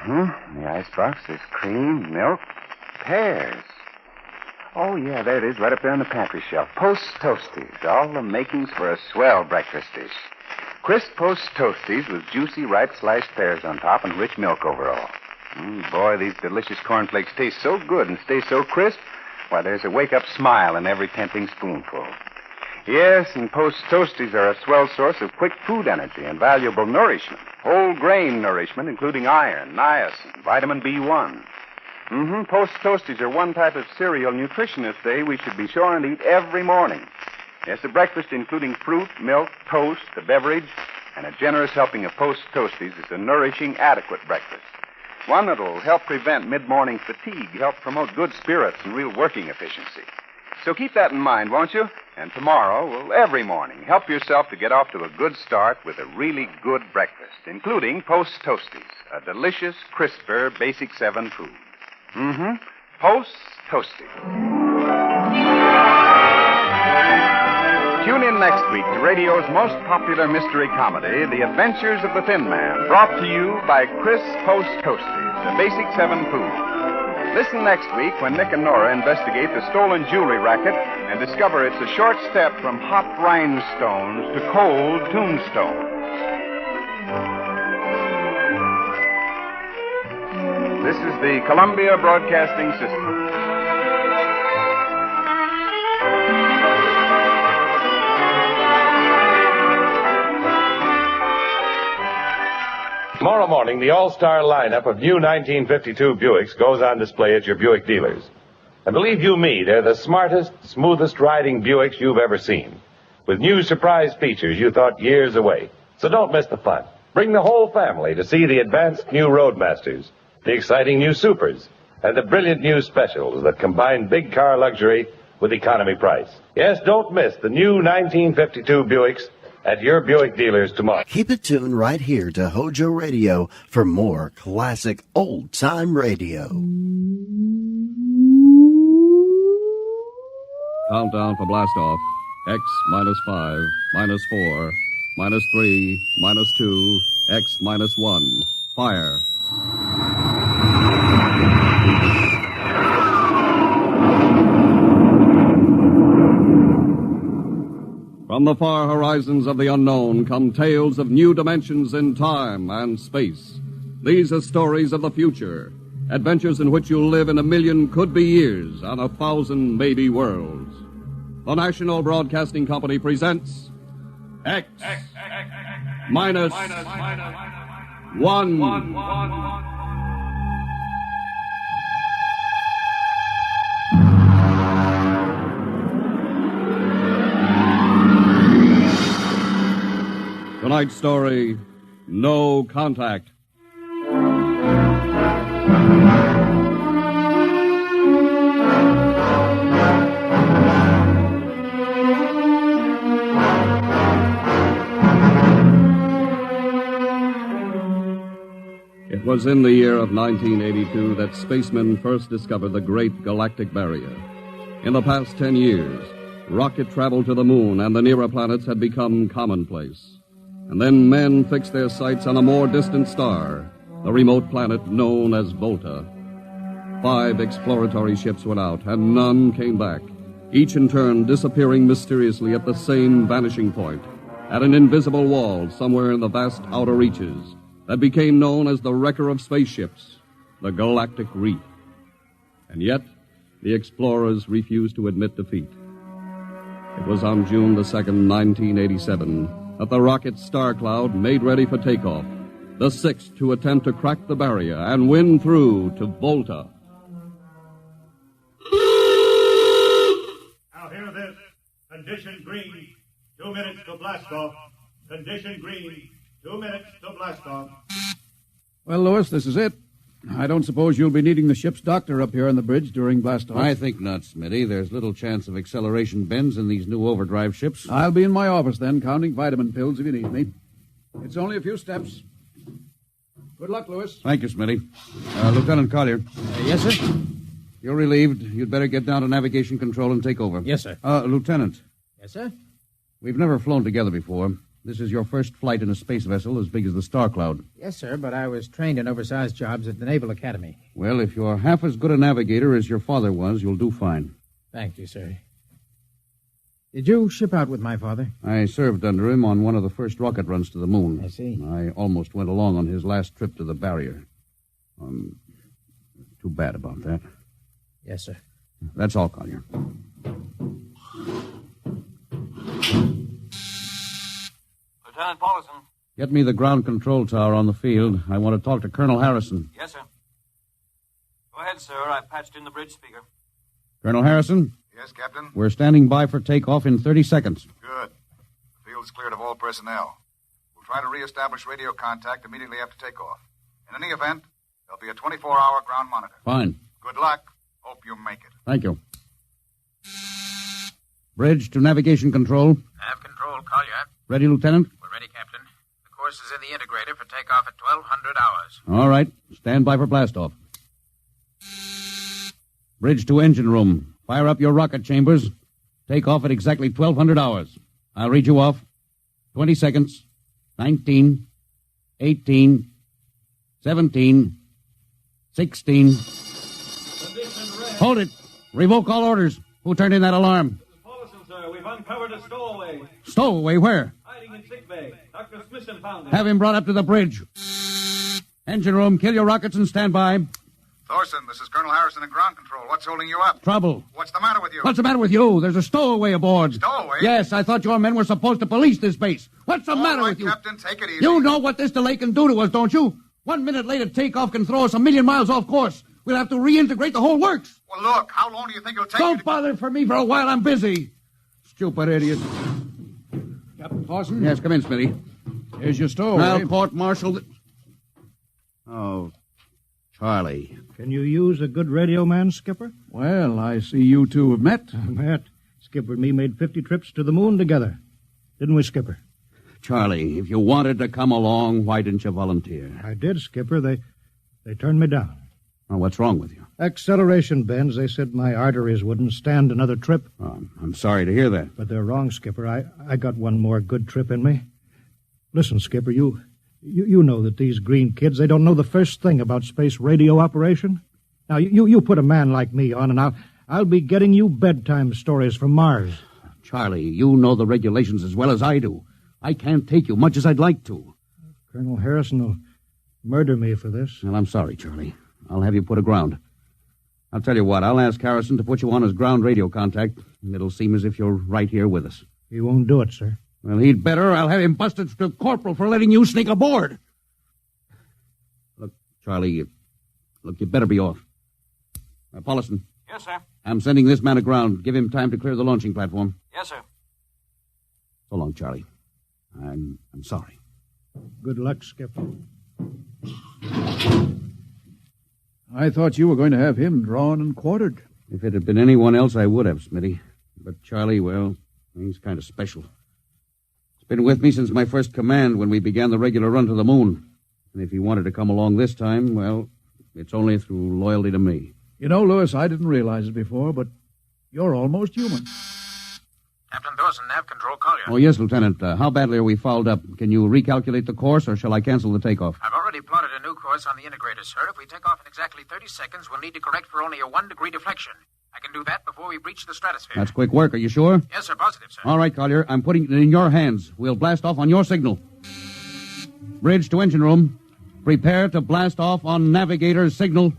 The icebox, there's cream, milk, pears. Oh, yeah, there it is, right up there on the pantry shelf. Post Toasties, all the makings for a swell breakfast dish. Crisp Post Toasties with juicy, ripe sliced pears on top and rich milk over all. Boy, these delicious cornflakes taste so good and stay so crisp. Why, there's a wake-up smile in every tempting spoonful. Yes, and Post Toasties are a swell source of quick food energy and valuable nourishment. Whole grain nourishment, including iron, niacin, vitamin B1. Post Toasties are one type of cereal nutritionists say we should be sure and eat every morning. Yes, a breakfast including fruit, milk, toast, a beverage, and a generous helping of Post Toasties is a nourishing, adequate breakfast. One that'll help prevent mid-morning fatigue, help promote good spirits and real working efficiency. So keep that in mind, won't you? And tomorrow, well, every morning, help yourself to get off to a good start with a really good breakfast, including Post Toasties, a delicious, crisper, Basic 7 food. Post Toasties. Tune in next week to radio's most popular mystery comedy, The Adventures of the Thin Man, brought to you by Chris Post Toasties, a Basic 7 food. Listen next week when Nick and Nora investigate the stolen jewelry racket and discover it's a short step from hot rhinestones to cold tombstones. This is the Columbia Broadcasting System.
Tomorrow morning, the all-star lineup of new 1952 Buicks goes on display at your Buick dealers. And believe you me, they're the smartest, smoothest riding Buicks you've ever seen, with new surprise features you thought years away. So don't miss the fun. Bring the whole family to see the advanced new Roadmasters, the exciting new Supers, and the brilliant new Specials that combine big car luxury with economy price. Yes, don't miss the new 1952 Buicks at your Buick dealers tomorrow.
Keep it tuned right here to HOJO Radio for more classic old-time radio.
Countdown for blast off. X minus 5, minus 4, minus 3, minus 2, X minus 1. Fire. From the far horizons of the unknown come tales of new dimensions in time and space. These are stories of the future, adventures in which you'll live in a million could-be years on 1,000 maybe worlds. The National Broadcasting Company presents X minus 1. Tonight's story, No Contact. It was in the year of 1982 that spacemen first discovered the Great Galactic Barrier. In the past 10 years, rocket travel to the moon and the nearer planets had become commonplace. And then men fixed their sights on a more distant star, the remote planet known as Volta. 5 exploratory ships went out, and none came back, each in turn disappearing mysteriously at the same vanishing point, at an invisible wall somewhere in the vast outer reaches that became known as the wrecker of spaceships, the Galactic Reef. And yet, the explorers refused to admit defeat. It was on June the 2nd, 1987, that the rocket Star Cloud made ready for takeoff, the 6th to attempt to crack the barrier and win through to Volta.
Now hear this. Condition green. 2 minutes to blast off. Condition green. 2 minutes to blast off.
Well, Lewis, this is it. I don't suppose you'll be needing the ship's doctor up here on the bridge during blast-off.
I think not, Smitty. There's little chance of acceleration bends in these new overdrive ships.
I'll be in my office then, counting vitamin pills if you need me. It's only a few steps. Good luck, Lewis.
Thank you, Smitty. Lieutenant Collier.
Yes, sir?
You're relieved. You'd better get down to navigation control and take over.
Yes, sir.
Lieutenant.
Yes, sir?
We've never flown together before. This is your first flight in a space vessel as big as the Star Cloud.
Yes, sir, but I was trained in oversized jobs at the Naval Academy.
Well, if you're half as good a navigator as your father was, you'll do fine.
Thank you, sir. Did you ship out with my father?
I served under him on one of the first rocket runs to the moon.
I see.
I almost went along on his last trip to the barrier. Too bad about that.
Yes, sir.
That's all, Collier.
Lieutenant Paulson.
Get me the ground control tower on the field. I want to talk to Colonel Harrison.
Yes, sir. Go ahead, sir. I've patched in the bridge speaker.
Colonel Harrison?
Yes, Captain?
We're standing by for takeoff in 30 seconds.
Good. The field is cleared of all personnel. We'll try to reestablish radio contact immediately after takeoff. In any event, there'll be a 24-hour ground monitor.
Fine.
Good luck. Hope you make it.
Thank you. Bridge to navigation control.
Nav control, Collier.
Ready, Lieutenant?
We're ready, Captain. The course is in the integrator for takeoff at 1200 hours.
All right. Stand by for blastoff. Bridge to engine room. Fire up your rocket chambers. Take off at exactly 1200 hours. I'll read you off. 20 seconds. 19. 18. 17. 16. Hold it. Revoke all orders. Who turned in that alarm?
Paulson, sir, we've uncovered a stowaway.
Stowaway? Where?
Hiding in sickbay. Dr. Smithson found him.
Have him brought up to the bridge. Engine room, kill your rockets and stand by.
Thorson, this is Colonel Harrison in ground control. What's holding you up?
Trouble.
What's the matter with you?
What's the matter with you? There's a stowaway aboard.
Stowaway?
Yes, I thought your men were supposed to police this base. What's the matter with you?
Captain, take it easy.
You know what this delay can do to us, don't you? 1 minute later takeoff can throw us 1,000,000 miles off course. We'll have to reintegrate the whole works.
Well, look, how long do you think it'll take
Don't bother for me for a while. I'm busy. Stupid idiot.
Captain Thorson?
Yes, come in, Smitty.
Here's your stowaway.
I'll court-martial. Oh, Charlie.
Can you use a good radio man, Skipper?
Well, I see you two have met.
Met. Skipper and me made 50 trips to the moon together. Didn't we, Skipper?
Charlie, if you wanted to come along, why didn't you volunteer?
I did, Skipper. They turned me down.
Oh, what's wrong with you?
Acceleration bends. They said my arteries wouldn't stand another trip.
Oh, I'm sorry to hear that.
But they're wrong, Skipper. I got one more good trip in me. Listen, Skipper, you know that these green kids, they don't know the first thing about space radio operation. Now, you put a man like me on, and I'll be getting you bedtime stories from Mars.
Charlie, you know the regulations as well as I do. I can't take you much as I'd like to.
Colonel Harrison will murder me for this.
Well, I'm sorry, Charlie. I'll have you put aground. I'll tell you what, I'll ask Harrison to put you on as ground radio contact, and it'll seem as if you're right here with us.
He won't do it, sir.
Well, he'd better. I'll have him busted to corporal for letting you sneak aboard. Look, Charlie, you better be off. Paulison.
Yes, sir.
I'm sending this man aground. Give him time to clear the launching platform.
Yes, sir.
So long, Charlie. I'm sorry.
Good luck, Skipper.
I thought you were going to have him drawn and quartered.
If it had been anyone else, I would have, Smitty. But Charlie, well, he's kind of special. He's been with me since my first command when we began the regular run to the moon. And if he wanted to come along this time, well, it's only through loyalty to me.
You know, Lewis, I didn't realize it before, but you're almost human.
Captain Thorson, nav control, Collier.
Oh, yes, Lieutenant. How badly are we fouled up? Can you recalculate the course, or shall I cancel the takeoff?
I've already plotted a new course on the integrator, sir. If we take off in exactly 30 seconds, we'll need to correct for only a 1-degree deflection. I can do that before we breach the stratosphere.
That's quick work. Are you sure?
Yes, sir. Positive, sir.
All right, Collier. I'm putting it in your hands. We'll blast off on your signal. Bridge to engine room. Prepare to blast off on navigator's signal.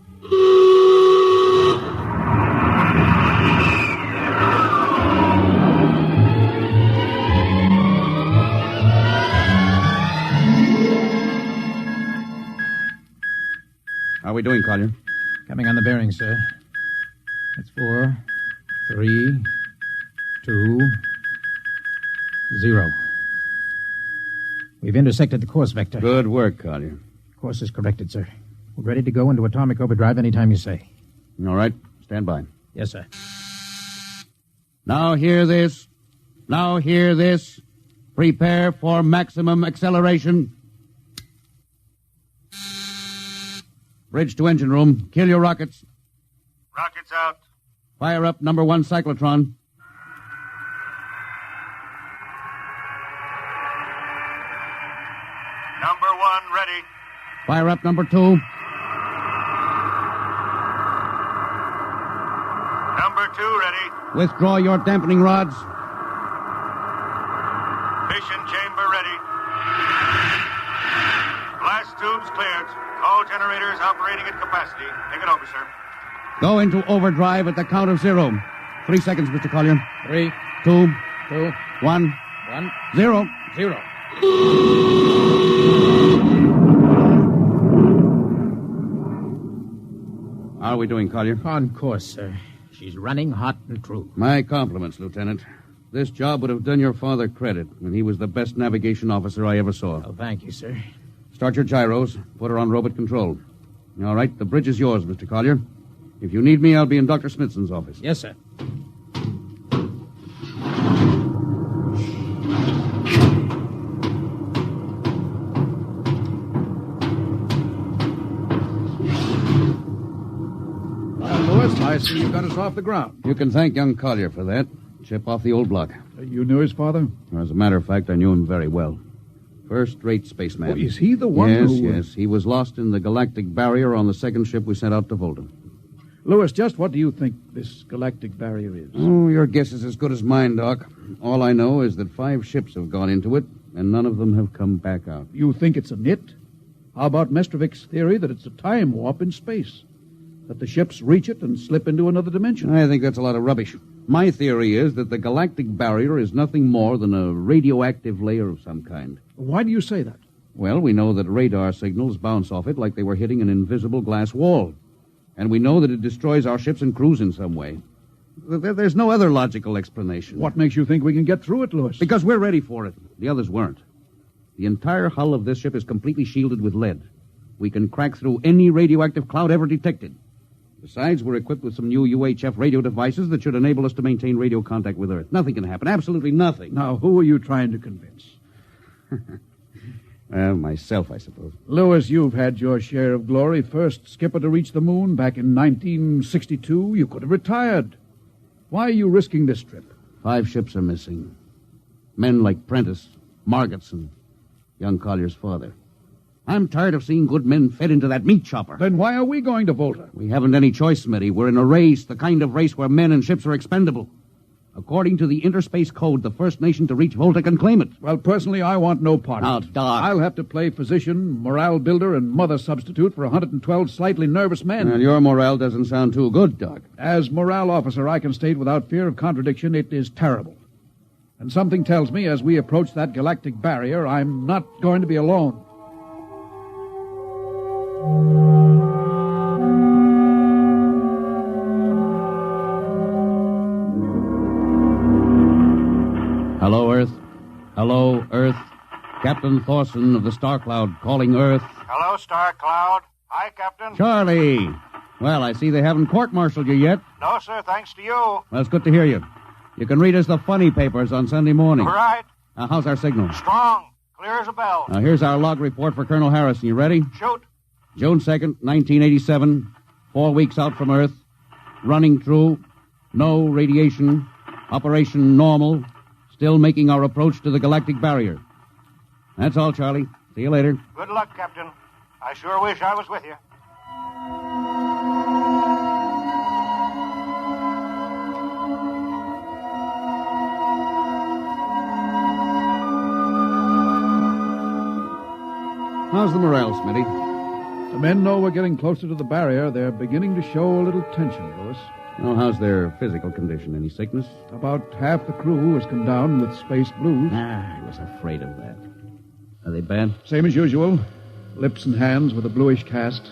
How are we doing, Collier?
Coming on the bearing, sir. That's 4, 3, 2, 0. We've intersected the course vector.
Good work, Collier.
Course is corrected, sir. We're ready to go into atomic overdrive anytime you say.
All right. Stand by.
Yes, sir.
Now hear this. Now hear this. Prepare for maximum acceleration. Bridge to engine room. Kill your rockets.
Rockets out.
Fire up number 1 cyclotron.
Number 1 ready.
Fire up number 2.
Number 2 ready.
Withdraw your dampening rods.
Fission chamber ready. Blast tubes cleared. All generators operating at capacity. Take it over, sir.
Go into overdrive at the count of 0. 3 seconds, Mr. Collier.
3,
2,
2,
1,
1,
0.
0.
How are we doing, Collier?
On course, sir. She's running hot and true.
My compliments, Lieutenant. This job would have done your father credit, and he was the best navigation officer I ever saw.
Oh, thank you, sir.
Start your gyros. Put her on robot control. All right, the bridge is yours, Mr. Collier. If you need me, I'll be in Dr. Smithson's office.
Yes, sir. Well, Lewis, I see you got us off the ground.
You can thank young Collier for that. Chip off the old block.
You knew his father?
As a matter of fact, I knew him very well. First-rate spaceman.
Oh, is he the one
Yes,
who...
yes. He was lost in the galactic barrier on the second ship we sent out to Volta.
Lewis, just what do you think this galactic barrier is?
Oh, your guess is as good as mine, Doc. All I know is that 5 ships have gone into it, and none of them have come back out.
You think it's a nit? How about Mestrovich's theory that it's a time warp in space?
that the ships reach it and slip into another dimension.
I think that's a lot of rubbish. My theory is that the galactic barrier is nothing more than a radioactive layer of some kind.
Why do you say that?
Well, we know that radar signals bounce off it like they were hitting an invisible glass wall. And we know that it destroys our ships and crews in some way. There's no other logical explanation.
What makes you think we can get through it, Lewis?
Because we're ready for it. The others weren't. The entire hull of this ship is completely shielded with lead. We can crack through any radioactive cloud ever detected. Besides, we're equipped with some new UHF radio devices that should enable us to maintain radio contact with Earth. Nothing can happen. Absolutely nothing.
Now, who are you trying to convince?
Myself, I suppose.
Lewis, you've had your share of glory. First skipper to reach the moon back in 1962. You could have retired. Why are you risking this trip?
5 ships are missing. Men like Prentice, Margetts, and young Collier's father. I'm tired of seeing good men fed into that meat chopper.
Then why are we going to Volta?
We haven't any choice, Smitty. We're in a race, the kind of race where men and ships are expendable. According to the Interspace Code, the first nation to reach Volta can claim it.
Well, personally, I want no part
Now,
of it.
Doc.
I'll have to play physician, morale builder, and mother substitute for 112 slightly nervous men.
Well, your morale doesn't sound too good, Doc.
As morale officer, I can state without fear of contradiction, it is terrible. And something tells me as we approach that galactic barrier, I'm not going to be alone.
Hello, Earth. Hello, Earth. Captain Thorson of the Star Cloud calling Earth.
Hello, Star Cloud. Hi, Captain.
Charlie. Well, I see they haven't court-martialed you yet.
No, sir, thanks to you.
Well, it's good to hear you. You can read us the funny papers on Sunday morning.
Right.
How's our signal?
Strong. Clear as a bell.
Now, here's our log report for Colonel Harrison. You ready?
Shoot.
June 2nd, 1987. 4 weeks out from Earth. Running true. No radiation. Operation normal. Still making our approach to the galactic barrier. That's all, Charlie. See you later.
Good luck, Captain. I sure wish I was with you.
How's the morale, Smitty?
The men know we're getting closer to the barrier. They're beginning to show a little tension, Lewis.
Oh, how's their physical condition? Any sickness?
About half the crew has come down with space blues.
I was afraid of that. Are they bad?
Same as usual. Lips and hands with a bluish cast.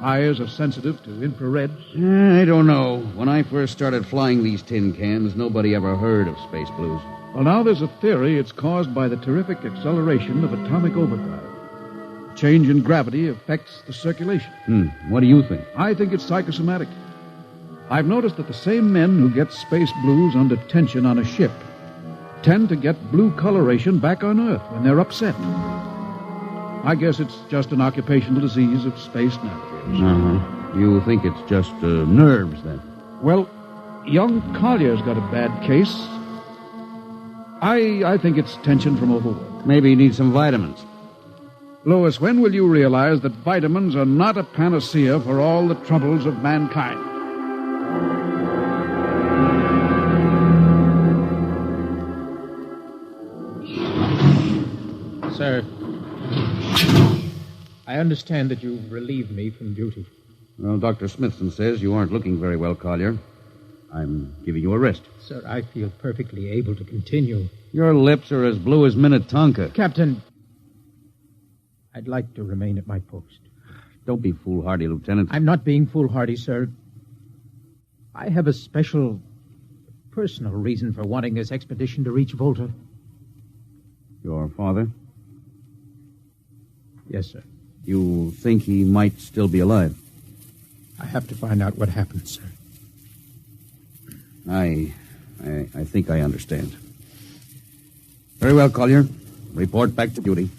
Eyes are sensitive to infrared.
I don't know. When I first started flying these tin cans, nobody ever heard of space blues.
Well, now there's a theory it's caused by the terrific acceleration of atomic overdrive. Change in gravity affects the circulation.
What do you think?
I think it's psychosomatic. I've noticed that the same men who get space blues under tension on a ship tend to get blue coloration back on Earth when they're upset. I guess it's just an occupational disease of space navigators.
You think it's just nerves, then?
Well, young Collier's got a bad case. I think it's tension from overwork.
Maybe he needs some vitamins.
Lewis, when will you realize that vitamins are not a panacea for all the troubles of mankind?
Sir, I understand that you've relieved me from duty.
Well, Dr. Smithson says you aren't looking very well, Collier. I'm giving you a rest.
Sir, I feel perfectly able to continue.
Your lips are as blue as Minnetonka.
Captain, I'd like to remain at my post.
Don't be foolhardy, Lieutenant.
I'm not being foolhardy, sir. I have a special, personal reason for wanting this expedition to reach Volta.
Your father?
Yes, sir.
You think he might still be alive?
I have to find out what happened, sir.
I think I understand. Very well, Collier. Report back to duty.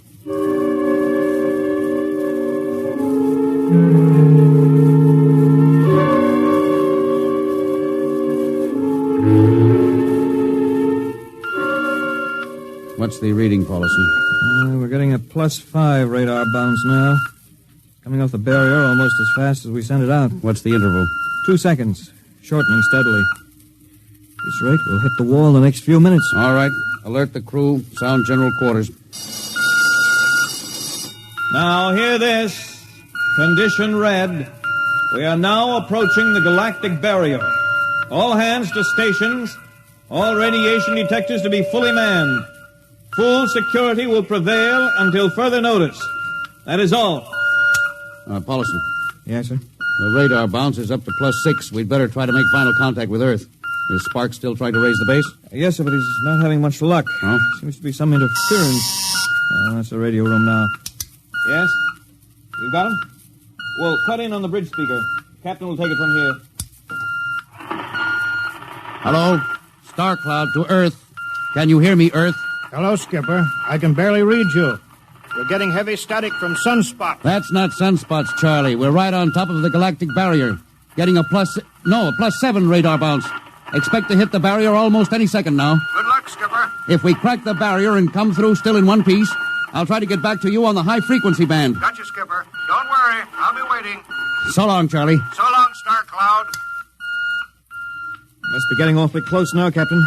What's the reading, Paulson?
We're getting a +5 radar bounce now. Coming off the barrier almost as fast as we sent it out.
What's the interval?
2 seconds. Shortening steadily. At this rate, we'll hit the wall in the next few minutes.
All right. Alert the crew. Sound general quarters.
Now hear this. Condition red.
We are now approaching the galactic barrier. All hands to stations. All radiation detectors to be fully manned. Full security will prevail until further notice. That is all.
Paulson.
Yes, sir?
The radar bounce is up to +6. We'd better try to make final contact with Earth. Is Sparks still trying to raise the base?
Yes, sir, but he's not having much luck.
Oh?
Seems to be some interference. That's the radio room now. Yes? You got him? Well, cut in on the bridge speaker. Captain will take it from here.
Hello? Star Cloud to Earth. Can you hear me, Earth?
Hello, Skipper. I can barely read you. We're getting heavy static from sunspots.
That's not sunspots, Charlie. We're right on top of the galactic barrier. Getting a +7 radar bounce. Expect to hit the barrier almost any second now.
Good luck, Skipper.
If we crack the barrier and come through still in one piece, I'll try to get back to you on the high-frequency band.
Gotcha, Skipper. Don't worry. I'll be waiting.
So long, Charlie.
So long, Star Cloud.
Must be getting awfully close now, Captain.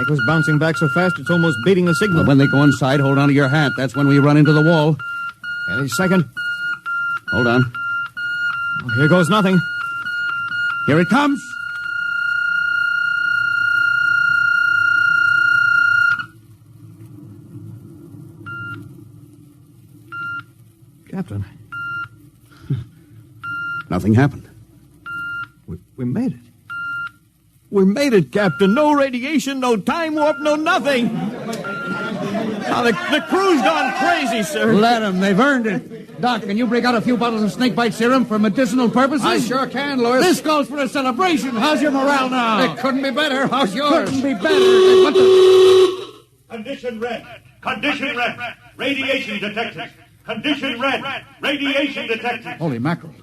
Echo's bouncing back so fast it's almost beating the signal.
Well, when they go inside, hold on to your hat. That's when we run into the wall.
Any second.
Hold on.
Oh, here goes nothing.
Here it comes.
Captain.
Nothing happened.
We made it. We made it, Captain. No radiation, no time warp, no nothing. Now, the crew's gone crazy, sir.
Let them. They've earned it. Doc, can you break out a few bottles of snakebite serum for medicinal purposes?
I sure can, Lewis.
This calls for a celebration. How's your morale now?
It couldn't be better. How's yours?
Couldn't be better. What the...
Condition red. Condition red. Radiation detected. Condition red. Radiation detected.
Holy mackerel.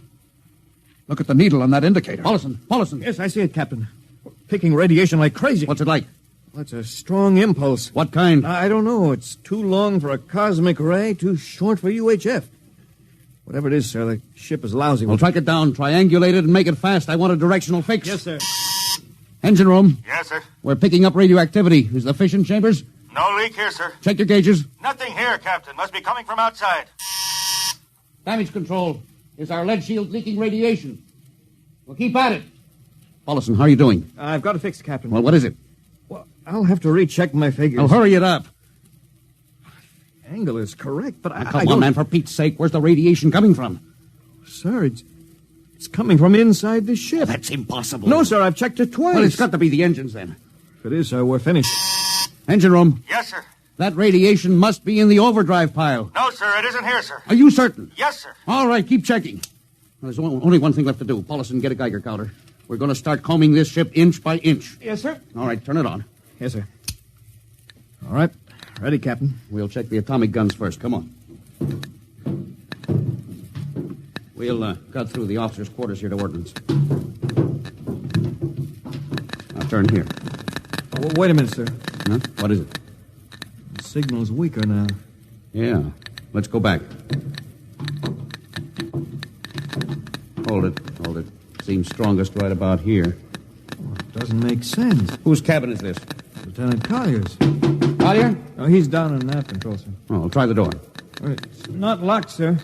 Look at the needle on that indicator. Paulson.
Yes, I see it, Captain. Picking radiation like crazy.
What's it like?
Well, it's a strong impulse.
What kind?
I don't know. It's too long for a cosmic ray, too short for UHF. Whatever it is, sir, the ship is lousy.
Well, track it down, triangulate it, and make it fast. I want a directional fix.
Yes, sir.
Engine room.
Yes, sir.
We're picking up radioactivity. Is the fission chambers?
No leak here, sir.
Check your gauges.
Nothing here, Captain. Must be coming from outside.
Damage control. Is our lead shield leaking radiation? Well, keep at it. Paulson, how are you doing?
I've got it fixed, Captain.
Well, what is it?
Well, I'll have to recheck my figures.
Well, hurry it up.
Angle is correct, but
Come on, man, for Pete's sake. Where's the radiation coming from?
Sir, it's coming from inside the ship.
That's impossible.
No, sir, I've checked it twice.
Well, it's got to be the engines, then.
If it is, sir, we're finished.
Engine room.
Yes, sir.
That radiation must be in the overdrive pile.
No, sir, it isn't here, sir.
Are you certain?
Yes, sir.
All right, keep checking. Well, there's only one thing left to do. Paulson, get a Geiger counter. We're going to start combing this ship inch by inch.
Yes, sir.
All right, turn it on.
Yes, sir. All right. Ready, Captain.
We'll check the atomic guns first. Come on. We'll cut through the officers' quarters here to ordnance. Now turn here.
Oh, wait a minute, sir.
Huh? What is it?
The signal's weaker now.
Yeah. Let's go back. Hold it. Seems strongest right about here.
Oh, it doesn't make sense.
Whose cabin is this?
Lieutenant Collier's.
Collier?
Oh, he's down in nav control, sir.
Oh, I'll try the door.
It's not locked, sir.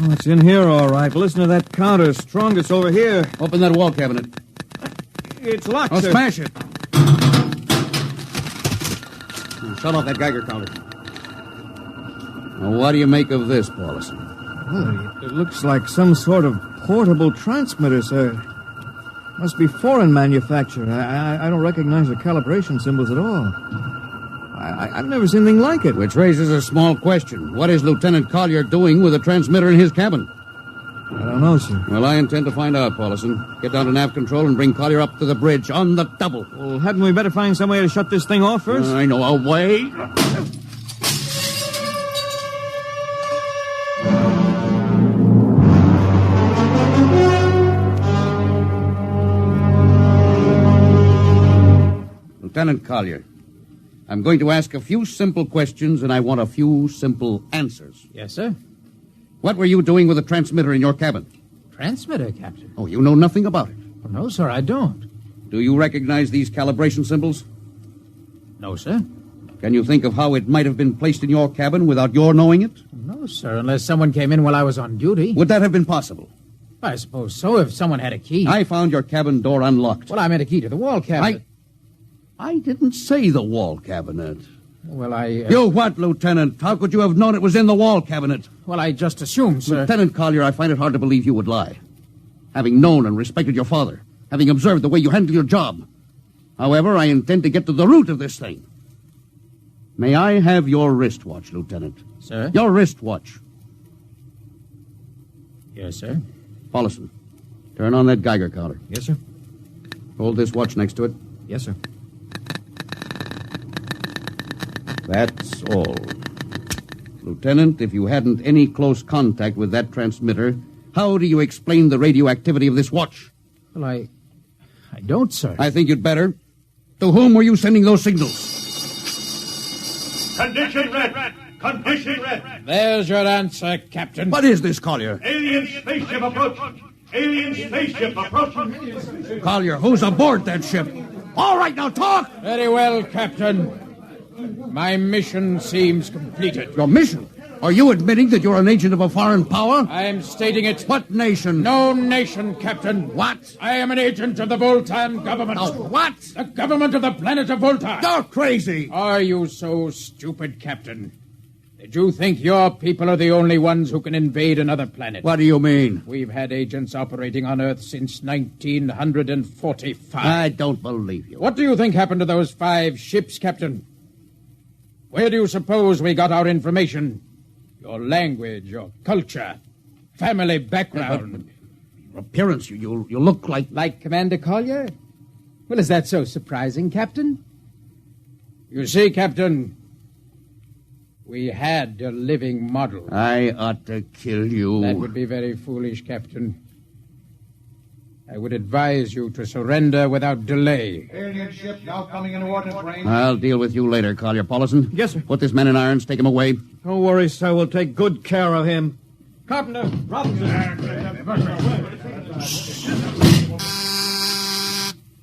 Oh, it's in here, all right. Listen to that counter. Strongest over here.
Open that wall cabinet.
It's locked,
Oh,
sir.
smash it. Shut off that Geiger counter. Now, what do you make of this, Paulson?
Well, it looks like some sort of portable transmitter, sir. Must be foreign manufacture. I don't recognize the calibration symbols at all. I've never seen anything like it.
Which raises a small question. What is Lieutenant Collier doing with a transmitter in his cabin?
I don't know, sir.
Well, I intend to find out, Paulson. Get down to nav control and bring Collier up to the bridge on the double.
Well, hadn't we better find some way to shut this thing off first?
I know a way. Lieutenant Collier, I'm going to ask a few simple questions, and I want a few simple answers.
Yes, sir.
What were you doing with a transmitter in your cabin?
Transmitter, Captain?
Oh, you know nothing about it?
Well, no, sir, I don't.
Do you recognize these calibration symbols?
No, sir.
Can you think of how it might have been placed in your cabin without your knowing it?
No, sir, unless someone came in while I was on duty.
Would that have been possible?
I suppose so, if someone had a key.
I found your cabin door unlocked.
Well, I meant a key to the wall cabinet.
I didn't say the wall cabinet.
Well, I...
You what, Lieutenant? How could you have known it was in the wall cabinet?
Well, I just assumed, sir.
Lieutenant Collier, I find it hard to believe you would lie. Having known and respected your father, having observed the way you handle your job. However, I intend to get to the root of this thing. May I have your wristwatch, Lieutenant?
Sir?
Your wristwatch.
Yes, sir.
Paulison, turn on that Geiger counter.
Yes, sir.
Hold this watch next to it.
Yes, sir.
That's all. Lieutenant, if you hadn't any close contact with that transmitter, how do you explain the radioactivity of this watch?
Well, I don't, sir.
I think you'd better. To whom were you sending those signals?
Condition red. Condition red.
There's your answer, Captain.
What is this, Collier?
Alien spaceship approaching. Alien spaceship approaching.
Collier, who's aboard that ship? All right, now talk!
Very well, Captain. My mission seems completed.
Your mission? Are you admitting that you're an agent of a foreign power?
I am stating it.
What nation?
No nation, Captain.
What?
I am an agent of the Voltan government.
What?
The government of the planet of Voltan.
You're crazy.
Are you so stupid, Captain? Did you think your people are the only ones who can invade another planet?
What do you mean?
We've had agents operating on Earth since 1945.
I don't believe you.
What do you think happened to those 5 ships, Captain? Where do you suppose we got our information? Your language, your culture, family background.
Your appearance, you look like...
Like Commander Collier? Well, is that so surprising, Captain? You see, Captain, we had a living model.
I ought to kill you.
That would be very foolish, Captain. I would advise you to surrender without delay.
Alien ship now coming into ordnance range.
I'll deal with you later, Collier. Paulison?
Yes, sir.
Put this man in irons, take him away.
Don't worry, sir. We'll take good care of him.
Carpenter, Robinson.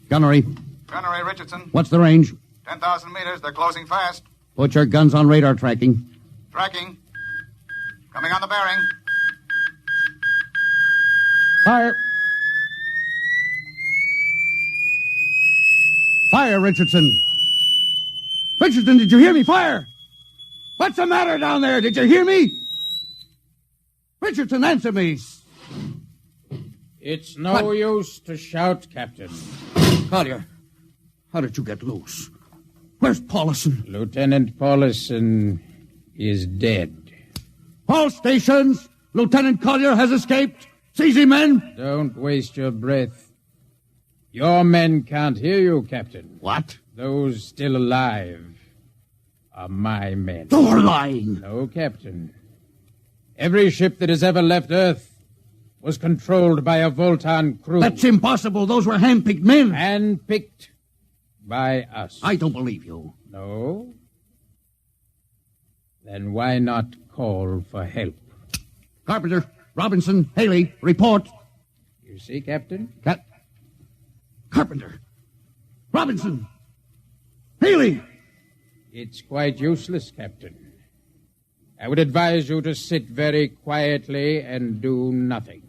Gunnery.
Gunnery Richardson.
What's the range?
10,000 meters. They're closing fast.
Put your guns on radar tracking.
Tracking. Coming on the bearing.
Fire. Fire, Richardson. Richardson, did you hear me? Fire! What's the matter down there? Did you hear me? Richardson, answer me.
It's no use to shout, Captain.
Collier, how did you get loose? Where's Paulison?
Lieutenant Paulison is dead.
All stations! Lieutenant Collier has escaped. Seize him, men!
Don't waste your breath. Your men can't hear you, Captain.
What?
Those still alive are my men.
You're lying.
No, Captain. Every ship that has ever left Earth was controlled by a Voltan crew.
That's impossible. Those were hand-picked men.
Hand-picked by us.
I don't believe you.
No? Then why not call for help?
Carpenter, Robinson, Haley, report.
You see, Captain?
Carpenter, Robinson, Haley.
It's quite useless, Captain. I would advise you to sit very quietly and do nothing.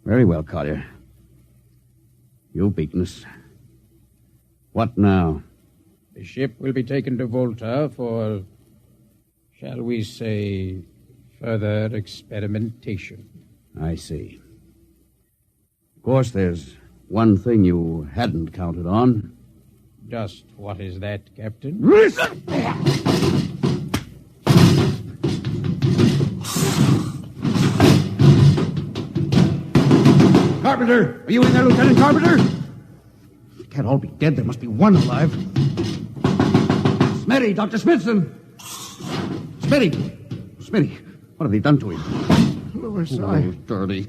Very well, Collier. You've beaten us. What now?
The ship will be taken to Volta for, shall we say, further experimentation.
I see. Of course, there's one thing you hadn't counted on.
Just what is that, Captain?
Carpenter! Are you in there, Lieutenant Carpenter? They can't all be dead. There must be one alive. Smitty, Dr. Smithson! Smitty, what have they done to him?
Louis,
Dirty.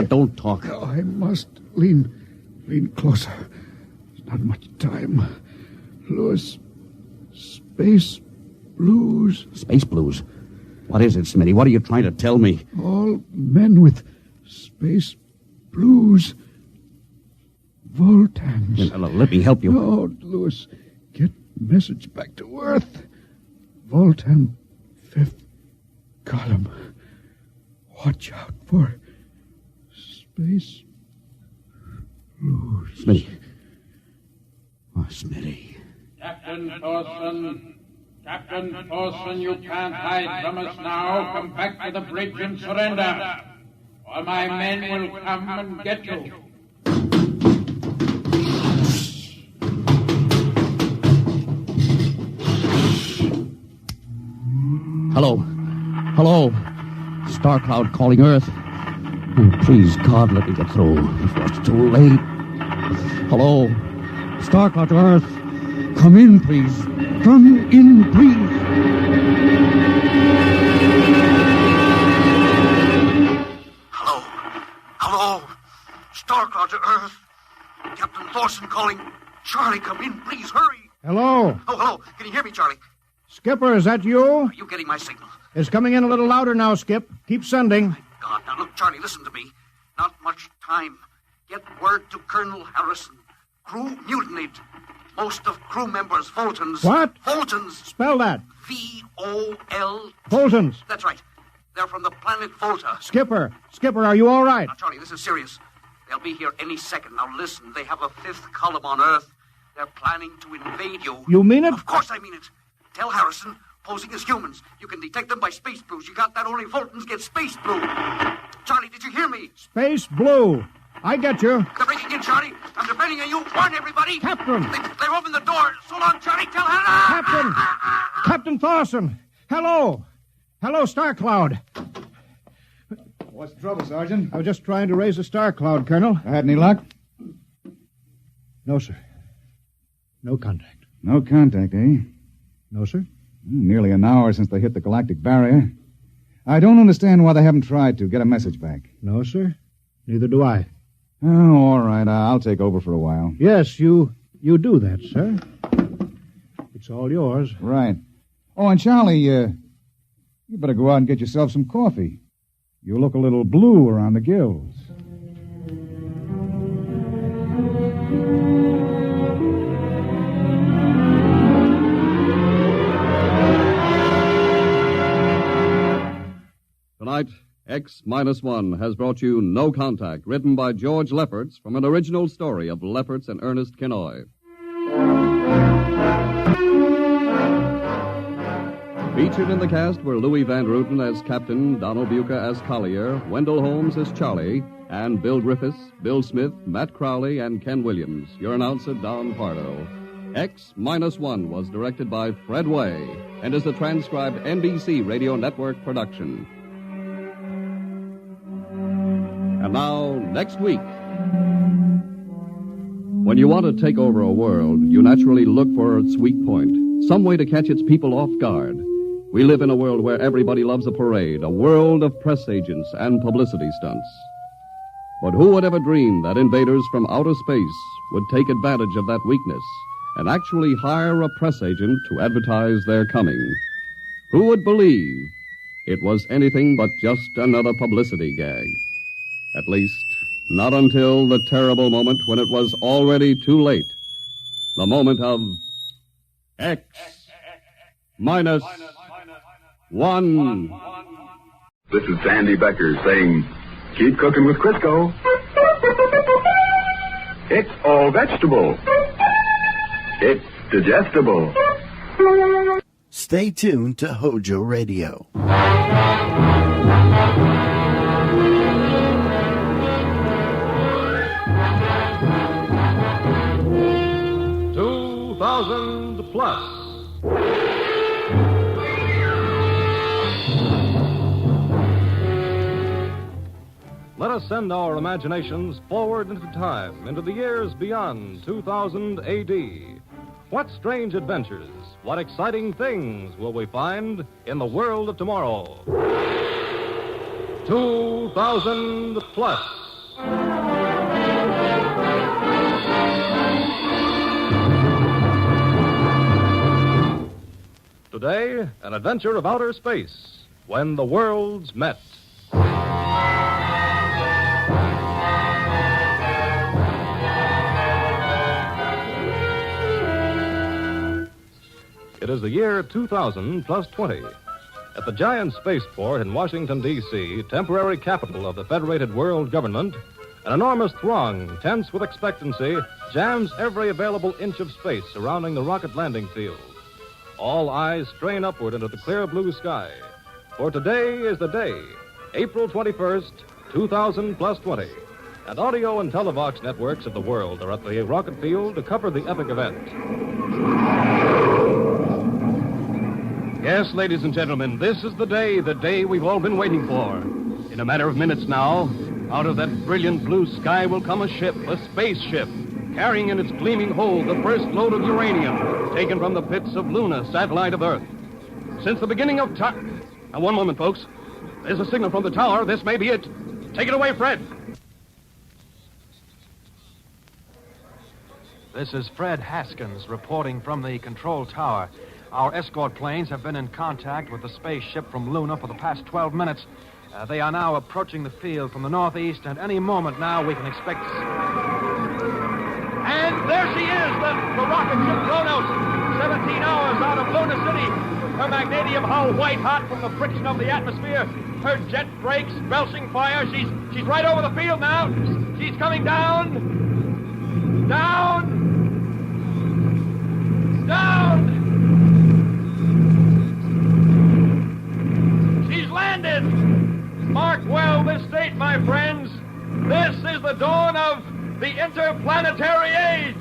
Don't talk.
I must lean closer. There's not much time. Louis, space blues.
Space blues? What is it, Smitty? What are you trying to tell me?
All men with space blues. Voltans.
Let me help you.
No, Louis. Get message back to Earth. Voltan, 5th column. Watch out for space.
Smitty. Oh, Smitty.
Captain Thorson, you can't hide from us now. Come back to the bridge and surrender. Or my men will come and get you.
Hello. Star Cloud calling Earth. Oh, please, God, let me get through before it's too late. Hello. Star Cloud to Earth. Come in, please. Come in, please.
Hello. Star Cloud to Earth. Captain Thorson calling. Charlie, come in, please, hurry.
Hello.
Oh, hello. Can you hear me, Charlie?
Skipper, is that you?
Are you getting my signal?
It's coming in a little louder now, Skip. Keep sending.
God, now look, Charlie, listen to me. Not much time. Get word to Colonel Harrison. Crew mutinied. Most of crew members, Fultons.
What?
Fultons.
Spell that.
V-O-L...
Fultons.
That's right. They're from the planet Volta.
Skipper, are you all right?
Now, Charlie, this is serious. They'll be here any second. Now, listen, they have a 5th column on Earth. They're planning to invade you.
You mean it?
Of course I mean it. Tell Harrison, posing as humans. You can detect them by space blues. You got that? Only Fultons get space blue. Charlie, did you hear me?
Space blue. I get you.
They're breaking in, Charlie. I'm depending on you. Warn everybody.
Captain.
They've opened the door. So long, Charlie. Tell Hannah.
Captain Thorson. Hello, Star Cloud.
What's the trouble, Sergeant?
I was just trying to raise a Star Cloud, Colonel.
I had any luck?
No, sir. No contact.
No contact, eh?
No, sir.
Nearly an hour since they hit the galactic barrier. I don't understand why they haven't tried to get a message back.
No, sir. Neither do I.
Oh, all right. I'll take over for a while.
Yes, you do that, sir. It's all yours.
Right. Oh, and Charlie, you better go out and get yourself some coffee. You look a little blue around the gills.
Tonight, X-1 has brought you No Contact, written by George Lefferts from an original story of Lefferts and Ernest Kinoy. Featured in the cast were Louis Van Ruten as Captain, Donald Buca as Collier, Wendell Holmes as Charlie, and Bill Griffiths, Bill Smith, Matt Crowley, and Ken Williams. Your announcer, Don Pardo. X-1 was directed by Fred Way and is a transcribed NBC Radio Network production. And now, next week. When you want to take over a world, you naturally look for its weak point, some way to catch its people off guard. We live in a world where everybody loves a parade, a world of press agents and publicity stunts. But who would ever dream that invaders from outer space would take advantage of that weakness and actually hire a press agent to advertise their coming? Who would believe it was anything but just another publicity gag? At least, not until the terrible moment when it was already too late. The moment of X-1.
This is Sandy Becker saying, keep cooking with Crisco. It's all vegetable. It's digestible.
Stay tuned to HOJO Radio.
+. Let us send our imaginations forward into time, into the years beyond 2000 A.D. What strange adventures, what exciting things will we find in the world of tomorrow? 2000 +. Today, an adventure of outer space, when the worlds met. It is the year 2000 plus 20. At the giant spaceport in Washington, D.C., temporary capital of the Federated World Government, an enormous throng, tense with expectancy, jams every available inch of space surrounding the rocket landing field. All eyes strain upward into the clear blue sky. For today is the day, April 21st, 2000 plus 20. And audio and televox networks of the world are at the rocket field to cover the epic event. Yes, ladies and gentlemen, this is the day we've all been waiting for. In a matter of minutes now, out of that brilliant blue sky will come a ship, a spaceship, carrying in its gleaming hold the first load of uranium taken from the pits of Luna, satellite of Earth. Since the beginning of time... Now, one moment, folks. There's a signal from the tower. This may be it. Take it away, Fred.
This is Fred Haskins reporting from the control tower. Our escort planes have been in contact with the spaceship from Luna for the past 12 minutes. They are now approaching the field from the northeast, and any moment now we can expect...
And there she is, the rocket ship Kronos, 17 hours out of Luna City. Her magnesium hull white hot from the friction of the atmosphere. Her jet brakes belching fire. She's right over the field now. She's coming down. Down. She's landed. Mark well this date, my friends. This is the dawn of the interplanetary age.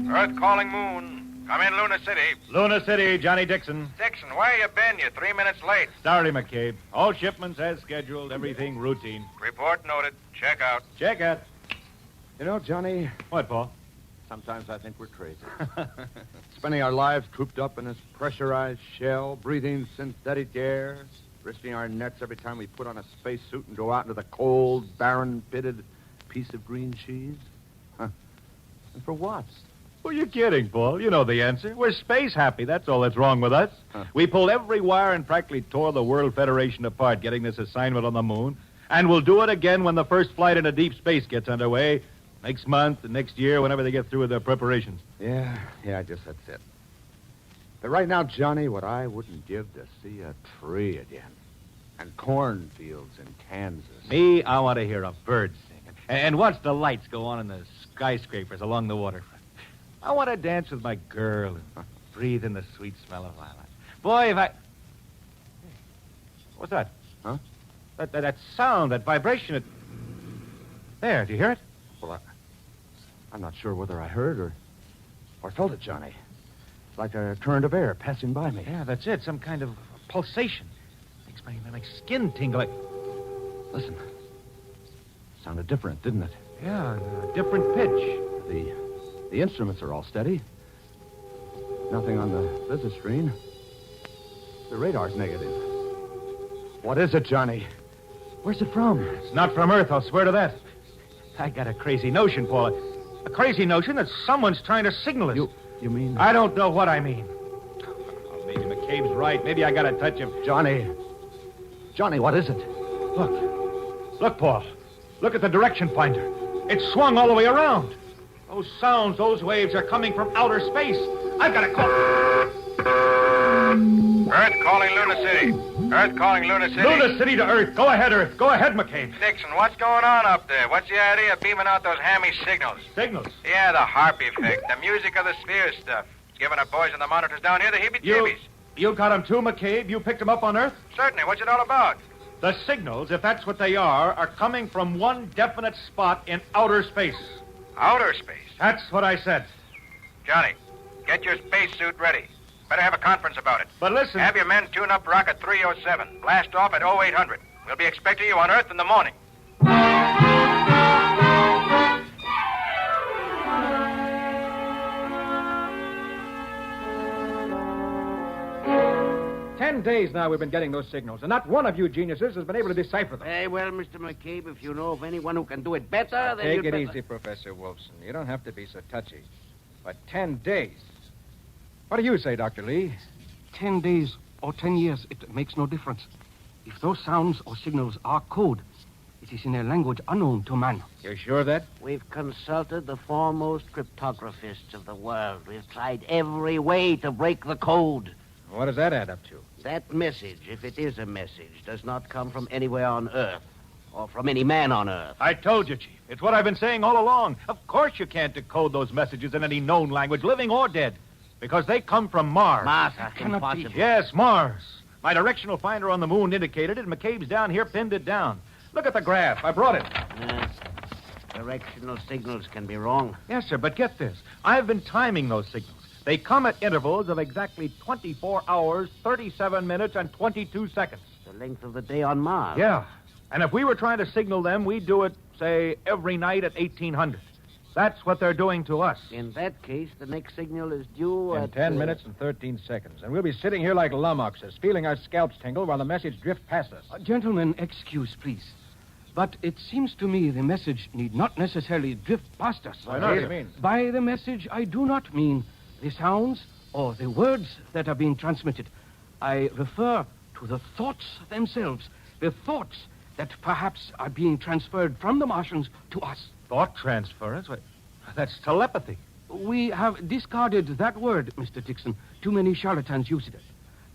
Earth calling moon. Come in, Luna City.
Luna City, Johnny Dixon.
Dixon, where you been? You're 3 minutes late.
Sorry, McCabe. All shipments as scheduled, everything routine.
Report noted. Check out.
Check out.
You know, Johnny...
What, Paul?
Sometimes I think we're crazy. Spending our lives cooped up in this pressurized shell, breathing synthetic air, risking our necks every time we put on a spacesuit and go out into the cold, barren, pitted piece of green cheese. Huh. And for what?
Well, you're kidding, Paul. You know the answer. We're space happy. That's all that's wrong with us. We pulled every wire and practically tore the World Federation apart getting this assignment on the moon. And we'll do it again when the first flight into deep space gets underway. Next month and next year, whenever they get through with their preparations.
Yeah, I guess that's it. But right now, Johnny, what I wouldn't give to see a tree again. And cornfields in Kansas.
Me, I want to hear a bird sing. And watch the lights go on in the skyscrapers along the waterfront. I want to dance with my girl and breathe in the sweet smell of lilac. Boy, if I... What's that?
Huh?
That sound, that vibration, There, do you hear it?
Well, I'm not sure whether I heard or felt it, Johnny. It's like a current of air passing by me.
Yeah, that's it. Some kind of pulsation. Makes my skin tingle.
Listen. Sounded different, didn't it?
Yeah, a different pitch.
The instruments are all steady. Nothing on the visitor screen. The radar's negative. What is it, Johnny? Where's it from?
It's not from Earth, I'll swear to that. I got a crazy notion, Paul. A crazy notion that someone's trying to signal us.
You mean...
I don't know what I mean. Oh, maybe McCabe's right. Maybe I got a touch of...
Johnny, what is it?
Look, Paul. Look at the direction finder. It's swung all the way around. Those sounds, those waves are coming from outer space. I've got to call...
Earth calling Luna City. Earth calling Luna City.
Luna City to Earth. Go ahead, Earth. Go ahead, McCabe.
Dixon, what's going on up there? What's the idea of beaming out those hammy signals?
Signals?
Yeah, the harp effect. The music of the sphere stuff. It's giving our boys on the monitors down here the heebie-jeebies.
You got them too, McCabe? You picked them up on Earth?
Certainly. What's it all about?
The signals, if that's what they are coming from one definite spot in outer space.
Outer space?
That's what I said.
Johnny, get your spacesuit ready. Better have a conference about it.
But listen...
Have your men tune up Rocket 307. Blast off at 0800. We'll be expecting you on Earth in the morning.
10 days now we've been getting those signals, and not one of you geniuses has been able to decipher them.
Very well, Mr. McCabe, if you know of anyone who can do it better, then
Take it easy, Professor Wolfson. You don't have to be so touchy. But 10 days.
What do you say, Dr. Lee?
10 days or 10 years, it makes no difference. If those sounds or signals are code, it is in a language unknown to man.
You're sure of that?
We've consulted the foremost cryptographists of the world. We've tried every way to break the code.
What does that add up to?
That message, if it is a message, does not come from anywhere on Earth or from any man on Earth.
I told you, Chief. It's what I've been saying all along. Of course you can't decode those messages in any known language, living or dead, because they come from Mars.
Mars,
cannot be.
Yes, Mars. My directional finder on the moon indicated it, and McCabe's down here pinned it down. Look at the graph. I brought it.
Directional signals can be wrong.
Yes, sir, but get this. I've been timing those signals. They come at intervals of exactly 24 hours, 37 minutes, and 22 seconds.
The length of the day on Mars.
Yeah. And if we were trying to signal them, we'd do it, say, every night at 1800. That's what they're doing to us.
In that case, the next signal is due
In
at...
10 minutes and 13 seconds. And we'll be sitting here like lummoxes, feeling our scalps tingle while the message drifts past us.
Gentlemen, excuse, please. But it seems to me the message need not necessarily drift past us.
Why not? What do you mean?
By the message, I do not mean the sounds or the words that are being transmitted. I refer to the thoughts themselves, the thoughts that perhaps are being transferred from the Martians to us.
Thought transference? Wait, that's telepathy.
We have discarded that word, Mr. Dixon. Too many charlatans use it.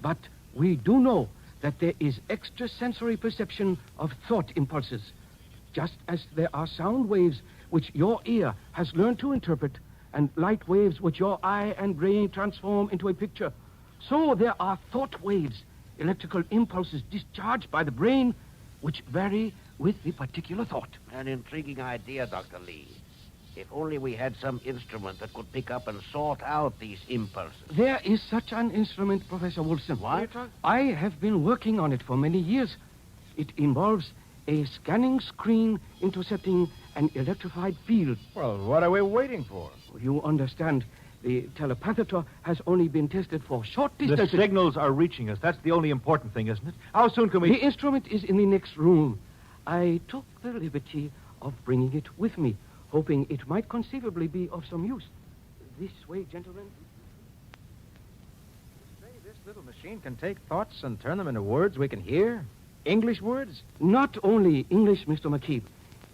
But we do know that there is extrasensory perception of thought impulses, just as there are sound waves which your ear has learned to interpret and light waves which your eye and brain transform into a picture. So there are thought waves, electrical impulses discharged by the brain which vary with the particular thought.
An intriguing idea, Dr. Lee. If only we had some instrument that could pick up and sort out these impulses.
There is such an instrument, Professor Wilson.
What?
I have been working on it for many years. It involves a scanning screen intercepting an electrified field.
Well, what are we waiting for?
You understand, the telepathator has only been tested for short distances.
The signals are reaching us. That's the only important thing, isn't it? How soon can we...
The instrument is in the next room. I took the liberty of bringing it with me, hoping it might conceivably be of some use. This way, gentlemen.
Say, this little machine can take thoughts and turn them into words we can hear? English words?
Not only English, Mr. McCabe.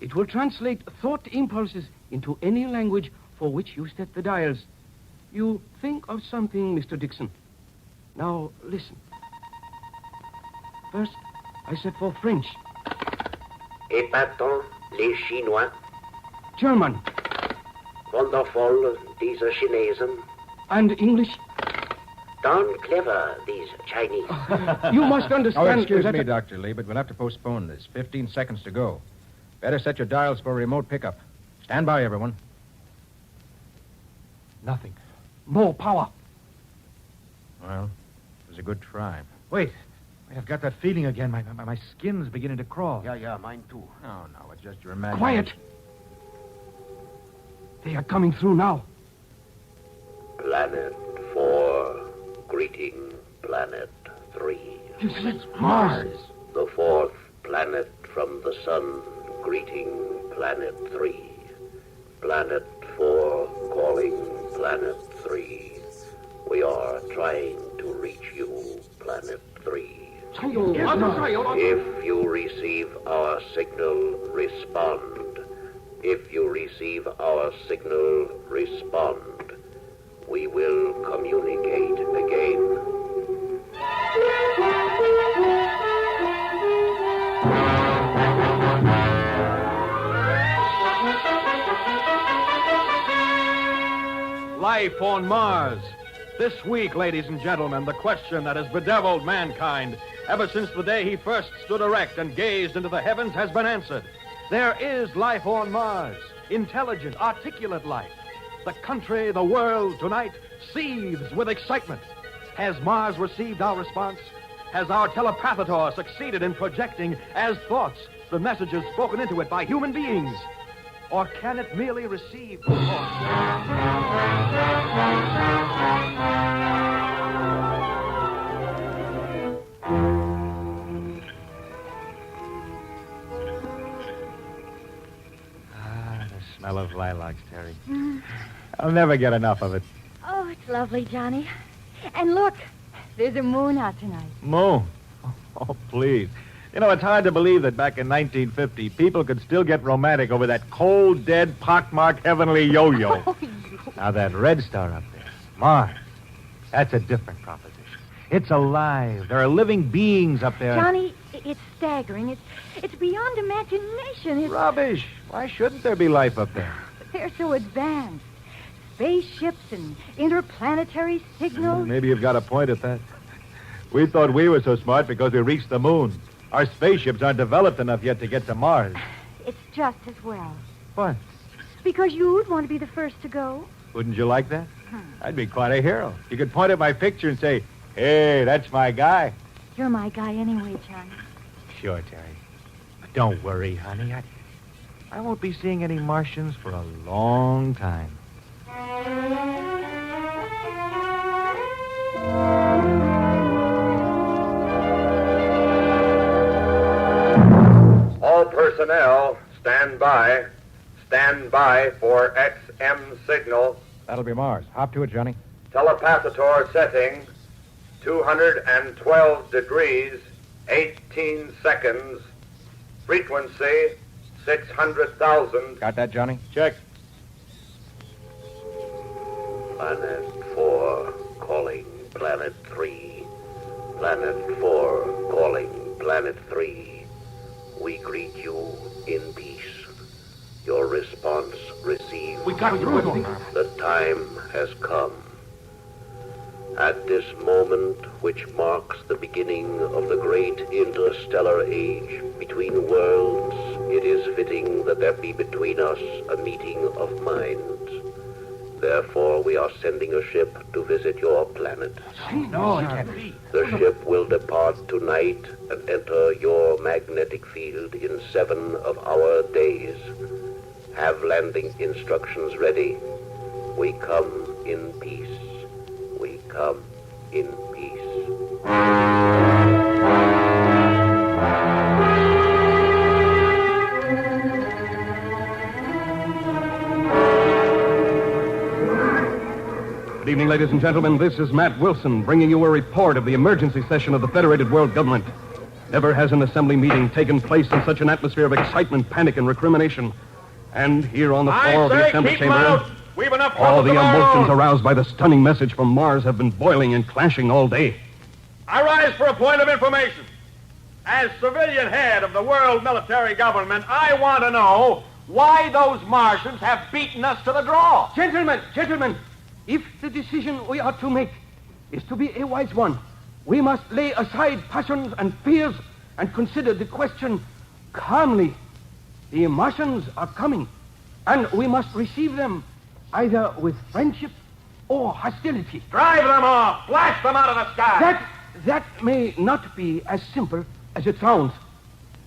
It will translate thought impulses into any language for which you set the dials. You think of something, Mr. Dixon. Now, listen. First, I set for French.
Épatant, les Chinois.
German.
Wonderful, diese Chinesen.
And English.
Darn clever, these Chinese.
You must understand...
Oh, excuse me, Dr. Lee, but we'll have to postpone this. 15 seconds to go. Better set your dials for a remote pickup. Stand by, everyone.
Nothing. More power.
Well, it was a good try.
Wait, I've got that feeling again. My skin's beginning to crawl.
Yeah, mine too.
No, it's just your imagination.
Quiet. They are coming through now.
Planet 4, greeting Planet 3.
It's Mars.
The fourth planet from the sun, greeting Planet 3. Planet 4 calling Planet 3. We are trying to reach you, Planet 3. If you receive our signal, respond. If you receive our signal, respond. We will communicate again.
Life on Mars. This week, ladies and gentlemen, the question that has bedeviled mankind ever since the day he first stood erect and gazed into the heavens has been answered. There is life on Mars. Intelligent, articulate life. The country, the world, tonight seethes with excitement. Has Mars received our response? Has our telepathator succeeded in projecting as thoughts the messages spoken into it by human beings? Or can it merely receive
The smell of lilacs, Terry. I'll never get enough of it.
Oh,
Oh, it's lovely, Johnny. And look, there's a moon out tonight.
Moon? Oh, please. You know, it's hard to believe that back in 1950, people could still get romantic over that cold, dead, pockmarked heavenly yo-yo.
Oh,
Now, that red star up there, Mars, that's a different proposition. It's alive. There are living beings up there.
Johnny, it's staggering. It's beyond imagination. It's...
Rubbish. Why shouldn't there be life up there?
They're so advanced. Spaceships and interplanetary signals.
Maybe you've got a point at that. We thought we were so smart because we reached the moon. Our spaceships aren't developed enough yet to get to Mars.
It's just as well.
What?
Because you'd want to be the first to go.
Wouldn't you like that? I'd be quite a hero. You could point at my picture and say, hey, that's my guy.
You're my guy anyway, Johnny.
Sure, Terry. But don't worry, honey. I won't be seeing any Martians for a long time.
All personnel, stand by. Stand by for XM signal.
That'll be Mars. Hop to it, Johnny.
Telepathator setting 212 degrees, 18 seconds. Frequency 600,000.
Got that, Johnny?
Check.
Planet 4 calling Planet 3. Planet 4 calling Planet 3. We greet you in peace. Your response received.
We got through it.
The time has come. At this moment, which marks the beginning of the great interstellar age between worlds, it is fitting that there be between us a meeting of minds. Therefore, we are sending a ship to visit your planet.
No, it can't be.
The ship will depart tonight and enter your magnetic field in 7 of our days. Have landing instructions ready. We come in peace. We come in peace.
Good evening, ladies and gentlemen. This is Matt Wilson bringing you a report of the emergency session of the Federated World Government. Never has an assembly meeting taken place in such an atmosphere of excitement, panic, and recrimination. And here on the floor of the assembly chamber,
We've enough
all the
trouble
emotions
tomorrow.
aroused by the stunning message from Mars have been boiling and clashing all day.
I rise for a point of information. As civilian head of the world military government, I want to know why those Martians have beaten us to the draw.
Gentlemen, if the decision we are to make is to be a wise one, we must lay aside passions and fears and consider the question calmly. The Martians are coming, and we must receive them either with friendship or hostility.
Drive them off! Blast them out of the sky!
That may not be as simple as it sounds.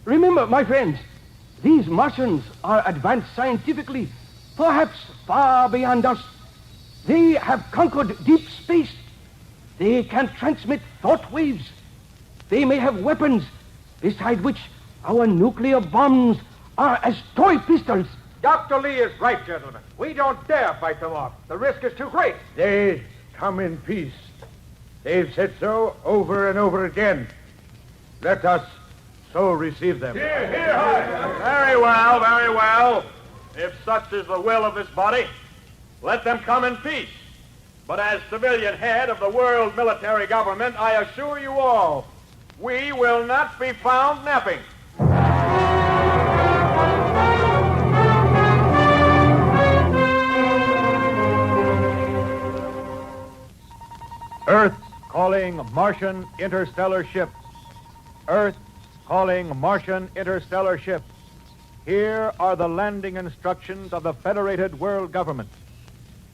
Remember, my friends, these Martians are advanced scientifically, perhaps far beyond us. They have conquered deep space. They can transmit thought waves. They may have weapons, beside which our nuclear bombs are as toy pistols.
Dr. Lee is right, gentlemen. We don't dare fight them off. The risk is too great.
They come in peace. They've said so over and over again. Let us so receive them.
Here. Very well, very well. If such is the will of this body, let them come in peace. But as civilian head of the world military government, I assure you all, we will not be found napping. Earth calling Martian interstellar ship. Earth calling Martian interstellar ship. Here are the landing instructions of the Federated World Government.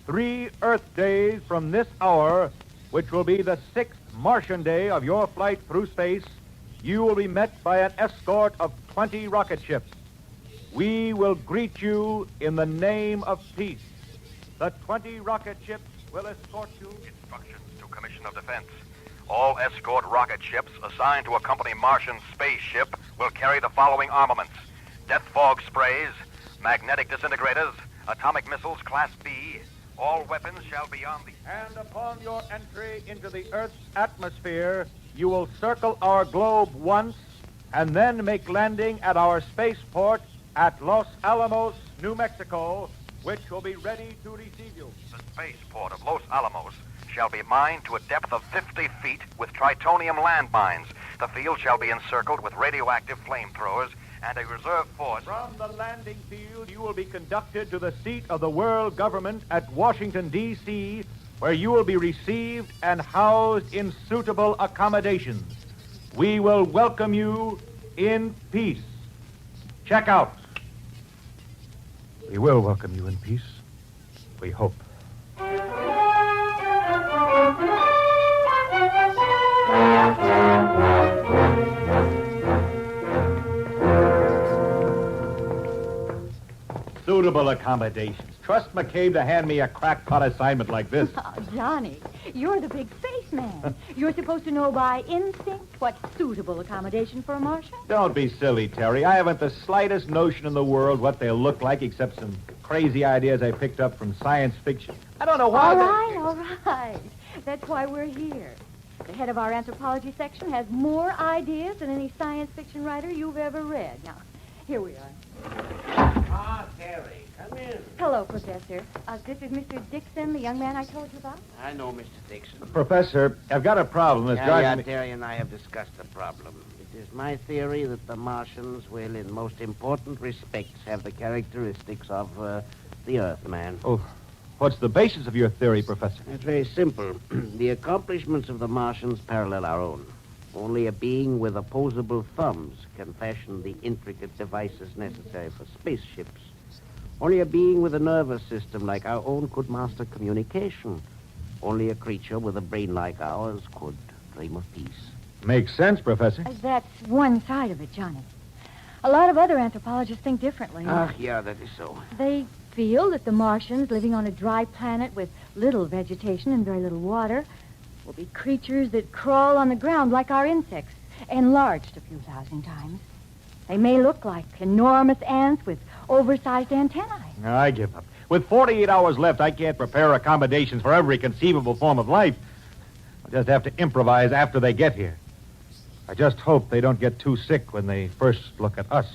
3 Earth days from this hour, which will be the 6th Martian day of your flight through space, you will be met by an escort of 20 rocket ships. We will greet you in the name of peace. The 20 rocket ships will escort you.
Instructions to Commission of Defense. All escort rocket ships assigned to accompany Martian spaceship will carry the following armaments: death fog sprays, magnetic disintegrators, atomic missiles Class B, All weapons shall be on the...
And upon your entry into the Earth's atmosphere, you will circle our globe once and then make landing at our spaceport at Los Alamos, New Mexico, which will be ready to receive you.
The spaceport of Los Alamos shall be mined to a depth of 50 feet with tritonium landmines. The field shall be encircled with radioactive flamethrowers and a reserve force.
From the landing field, you will be conducted to the seat of the world government at Washington, D.C., where you will be received and housed in suitable accommodations. We will welcome you in peace. Check out. We will welcome you in peace. We hope. Suitable accommodations. Trust McCabe to hand me a crackpot assignment like this.
Oh, Johnny, you're the big spaceman. You're supposed to know by instinct what's suitable accommodation for a Martian.
Don't be silly, Terry. I haven't the slightest notion in the world what they'll look like except some crazy ideas I picked up from science fiction. I don't know why.
All right. That's why we're here. The head of our anthropology section has more ideas than any science fiction writer you've ever read. Now, here we are.
Ah, Terry, come in.
Hello, Professor. This is Mr. Dixon, the young man I told you about.
I know, Mr. Dixon.
Professor, I've got a problem that's driving me...
Terry and I have discussed the problem. It is my theory that the Martians will, in most important respects, have the characteristics of the Earthman.
Oh, what's the basis of your theory, Professor?
It's very simple. The accomplishments of the Martians parallel our own. Only a being with opposable thumbs can fashion the intricate devices necessary for spaceships. Only a being with a nervous system like our own could master communication. Only a creature with a brain like ours could dream of peace.
Makes sense, Professor.
That's one side of it, Johnny. A lot of other anthropologists think differently.
Yeah, that is so.
They feel that the Martians, living on a dry planet with little vegetation and very little water, will be creatures that crawl on the ground like our insects, enlarged a few thousand times. They may look like enormous ants with oversized antennae.
I give up. With 48 hours left, I can't prepare accommodations for every conceivable form of life. I'll just have to improvise after they get here. I just hope they don't get too sick when they first look at us.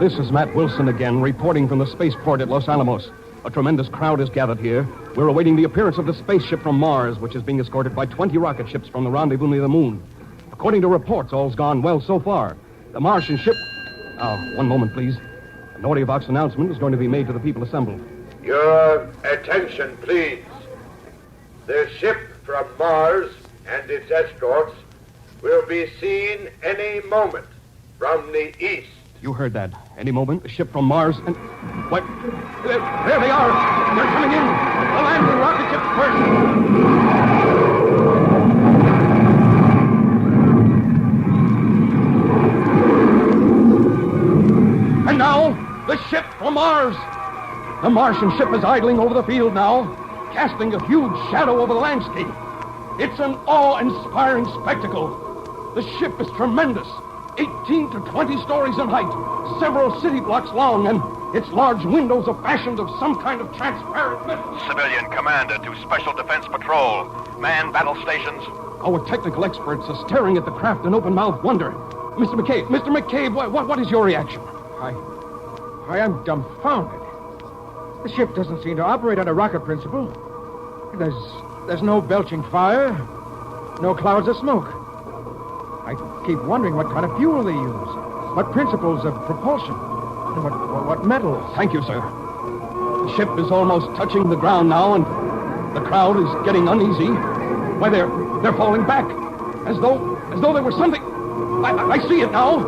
This is Matt Wilson again, reporting from the spaceport at Los Alamos. A tremendous crowd is gathered here. We're awaiting the appearance of the spaceship from Mars, which is being escorted by 20 rocket ships from the rendezvous near the moon. According to reports, all's gone well so far. The Martian ship... one moment, please. An audio-box announcement is going to be made to the people assembled.
Your attention, please. The ship from Mars and its escorts will be seen any moment from the east.
You heard that. Any moment, a ship from Mars and... What? There they are! They're coming in! The landing rocket ships first! And now, the ship from Mars! The Martian ship is idling over the field now, casting a huge shadow over the landscape. It's an awe-inspiring spectacle. The ship is tremendous. 18 to 20 stories in height, several city blocks long, and its large windows are fashioned of some kind of transparent metal.
Civilian commander to Special Defense Patrol. Man battle stations.
Our technical experts are staring at the craft in open-mouthed wonder. Mr. McCabe, what is your reaction?
I am dumbfounded. The ship doesn't seem to operate on a rocket principle. There's no belching fire, no clouds of smoke. I keep wondering what kind of fuel they use, what principles of propulsion, and what metals.
Thank you, sir. The ship is almost touching the ground now, and the crowd is getting uneasy. Why, they're falling back, as though there was something. I see it now.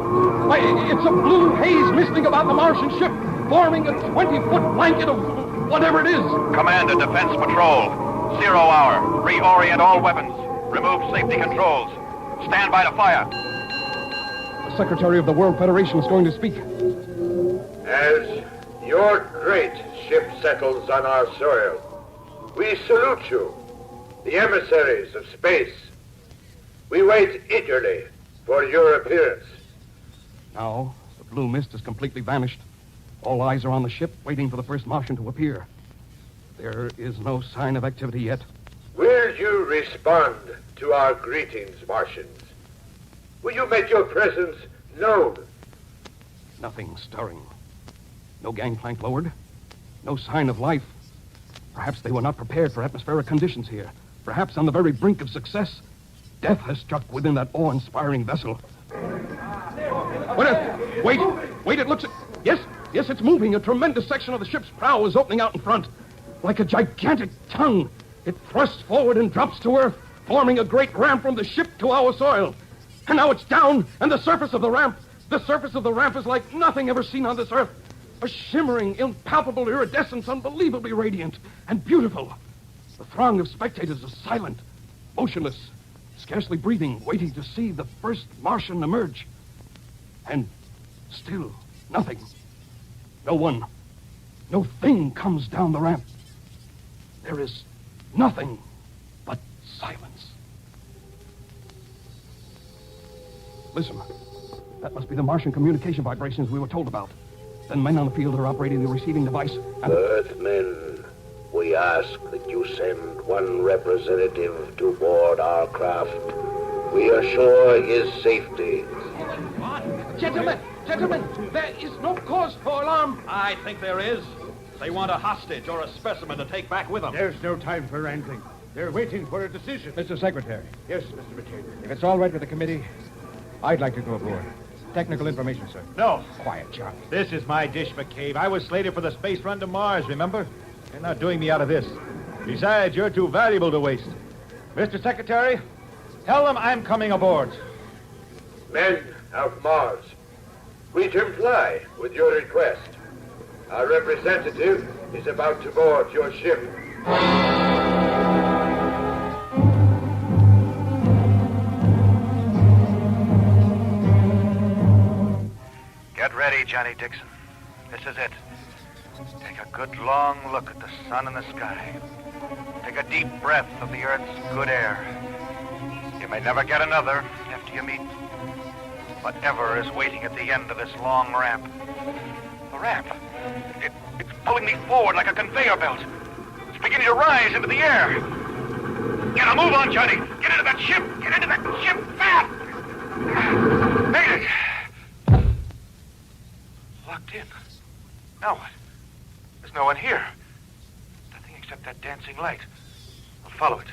Why, it's a blue haze misting about the Martian ship, forming a 20-foot blanket of whatever it is.
Commander, Defense Patrol. 0 hour. Reorient all weapons. Remove safety controls. Stand by to fire.
The
Secretary of the World Federation is going to speak.
As your great ship settles on our soil, we salute you, the emissaries of space. We wait eagerly for your appearance.
Now, the blue mist has completely vanished. All eyes are on the ship, waiting for the first Martian to appear. There is no sign of activity yet.
Will you respond to our greetings, Martians? Will you make your presence known?
Nothing stirring. No gangplank lowered. No sign of life. Perhaps they were not prepared for atmospheric conditions here. Perhaps on the very brink of success, death has struck within that awe-inspiring vessel. Wait, it looks... Yes, it's moving. A tremendous section of the ship's prow is opening out in front. Like a gigantic tongue, it thrusts forward and drops to earth, forming a great ramp from the ship to our soil. And now it's down, and the surface of the ramp is like nothing ever seen on this earth. A shimmering, impalpable iridescence, unbelievably radiant and beautiful. The throng of spectators is silent, motionless, scarcely breathing, waiting to see the first Martian emerge. And still, nothing. No one, no thing comes down the ramp. There is nothing but silence. Listen, that must be the Martian communication vibrations we were told about. Then men on the field are operating the receiving device. And...
Earthmen, we ask that you send one representative to board our craft. We assure his safety.
Gentlemen, there is no cause for alarm.
I think there is. They want a hostage or a specimen to take back with them.
There's no time for wrangling. They're waiting for a decision.
Mr. Secretary.
Yes, Mr. McCabe.
If it's all right with the committee, I'd like to go aboard. Technical information, sir.
No.
Quiet, Charlie.
This is my dish, McCabe. I was slated for the space run to Mars, remember? They're not doing me out of this. Besides, you're too valuable to waste. Mr. Secretary, tell them I'm coming aboard.
Men of Mars, we comply with your request. Our representative is about to board your ship.
Get ready, Johnny Dixon. This is it. Take a good long look at the sun and the sky. Take a deep breath of the Earth's good air. You may never get another after you meet whatever is waiting at the end of this long ramp. The ramp. It's pulling me forward like a conveyor belt. It's beginning to rise into the air. Get a move on, Johnny. Get into that ship. Get into that ship fast. Made it. Locked in. Now what? There's no one here. Nothing except that dancing light. I'll follow it.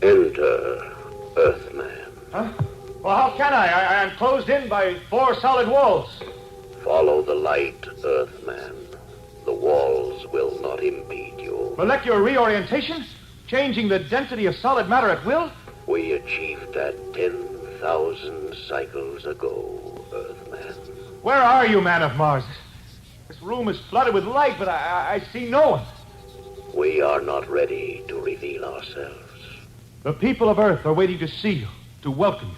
Enter, Earthman.
Huh? Well, how can I? I'm closed in by 4 solid walls.
Follow the light, Earthman. The walls will not impede you.
Molecular reorientation? Changing the density of solid matter at will?
We achieved that 10,000 cycles ago, Earthman.
Where are you, man of Mars? This room is flooded with light, but I see no one.
We are not ready to reveal ourselves.
The people of Earth are waiting to see you, to welcome you.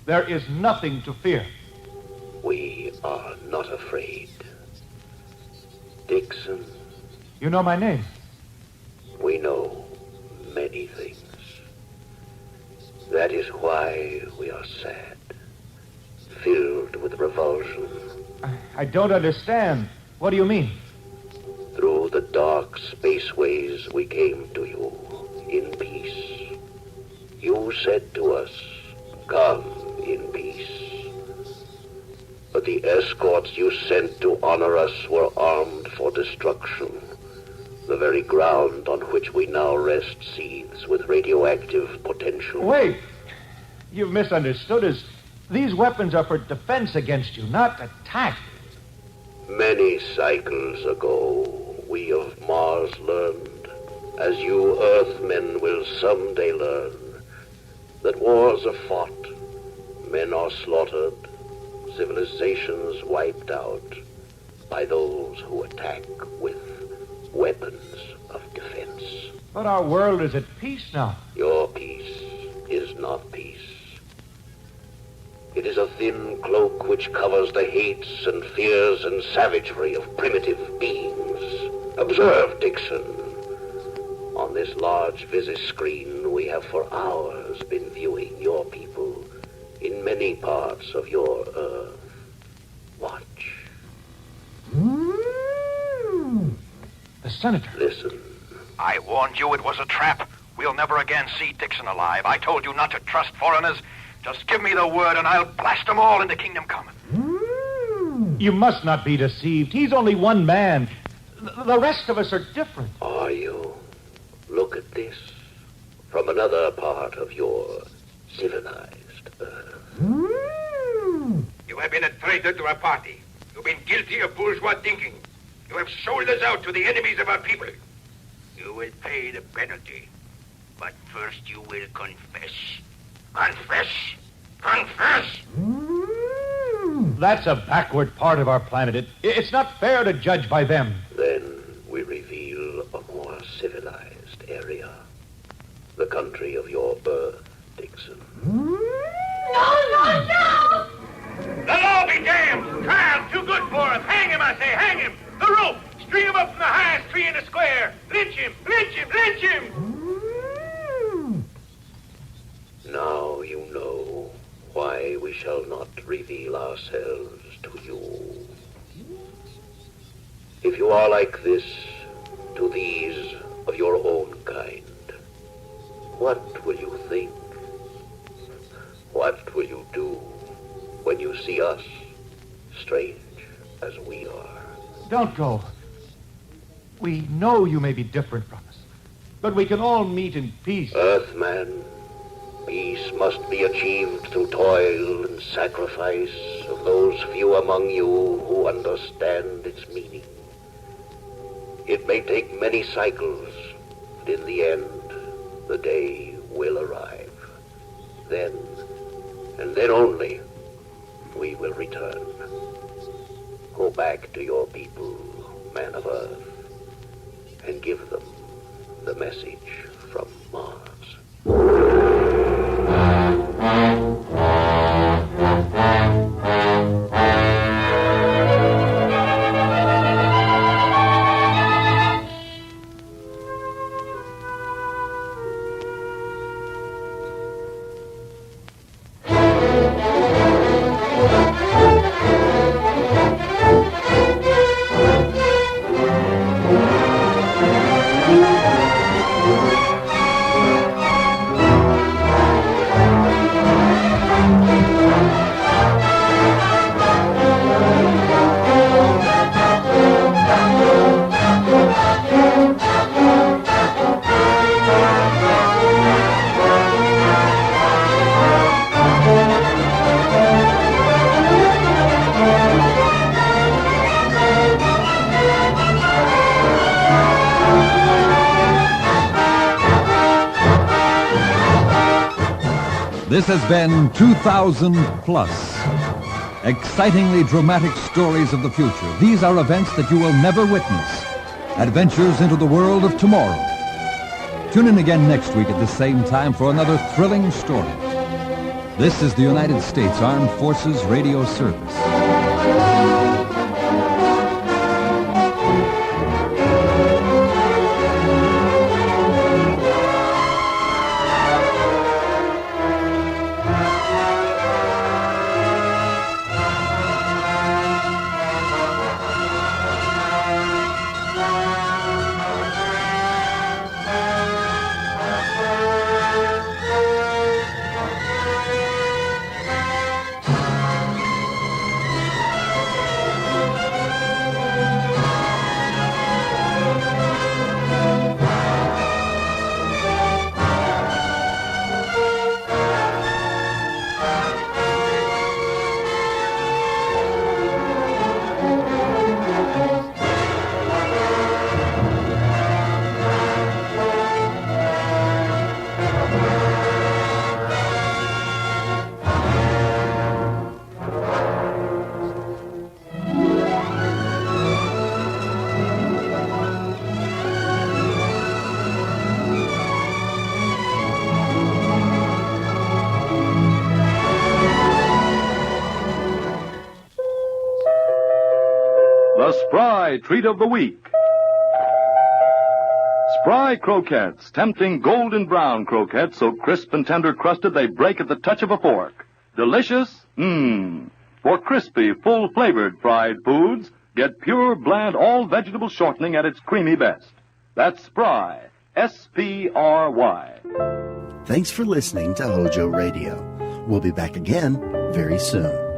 There is nothing to fear.
We are not afraid. Dixon.
You know my name?
We know many things. That is why we are sad, filled with revulsion.
I don't understand. What do you mean?
Through the dark spaceways we came to you in peace. You said to us, come in peace. But the escorts you sent to honor us were armed for destruction. The very ground on which we now rest seethes with radioactive potential.
Wait! You've misunderstood us. These weapons are for defense against you, not attack.
Many cycles ago, we of Mars learned, as you Earthmen will someday learn, that wars are fought, men are slaughtered, civilizations wiped out by those who attack with weapons of defense.
But our world is at peace now.
Your peace is not peace. It is a thin cloak which covers the hates and fears and savagery of primitive beings. Observe, Dixon. On this large screen, we have for hours been viewing your people in many parts of your Earth. Watch.
The Senator.
Listen.
I warned you it was a trap. We'll never again see Dixon alive. I told you not to trust foreigners. Just give me the word and I'll blast them all into Kingdom Come.
You must not be deceived. He's only one man. The rest of us are different.
Are you? Look at this. From another part of your civilized Earth.
You have been a traitor to our party. You've been guilty of bourgeois thinking. You have sold us out to the enemies of our people. You will pay the penalty. But first you will confess. Confess! Confess!
That's a backward part of our planet. It's not fair to judge by them.
Then we reveal a more civilized area. The country of your birth, Dixon.
No! The law be damned! Trial too good for him. Hang him, I say, hang him! The rope! String him up from the highest tree in the square! Lynch him! Lynch him! Lynch him!
Now you know why we shall not reveal ourselves to you. If you are like this to these of your own kind, what will you think? What will you do when you see us, strange as we are?
Don't go. We know you may be different from us, but we can all meet in peace.
Earthman, peace must be achieved through toil and sacrifice of those few among you who understand its meaning. It may take many cycles, but in the end, the day will arrive. Then, and then only, we will return. Go back to your people, man of Earth, and give them the message from Mars.
This has been 2000 Plus. Excitingly dramatic stories of the future. These are events that you will never witness. Adventures into the world of tomorrow. Tune in again next week at the same time for another thrilling story. This is the United States Armed Forces Radio Service.
The Spry Treat of the Week. Spry croquettes, tempting golden brown croquettes so crisp and tender crusted they break at the touch of a fork. Delicious? For crispy, full-flavored fried foods, get pure, bland, all-vegetable shortening at its creamy best. That's Spry. S-P-R-Y.
Thanks for listening to HOJO Radio. We'll be back again very soon.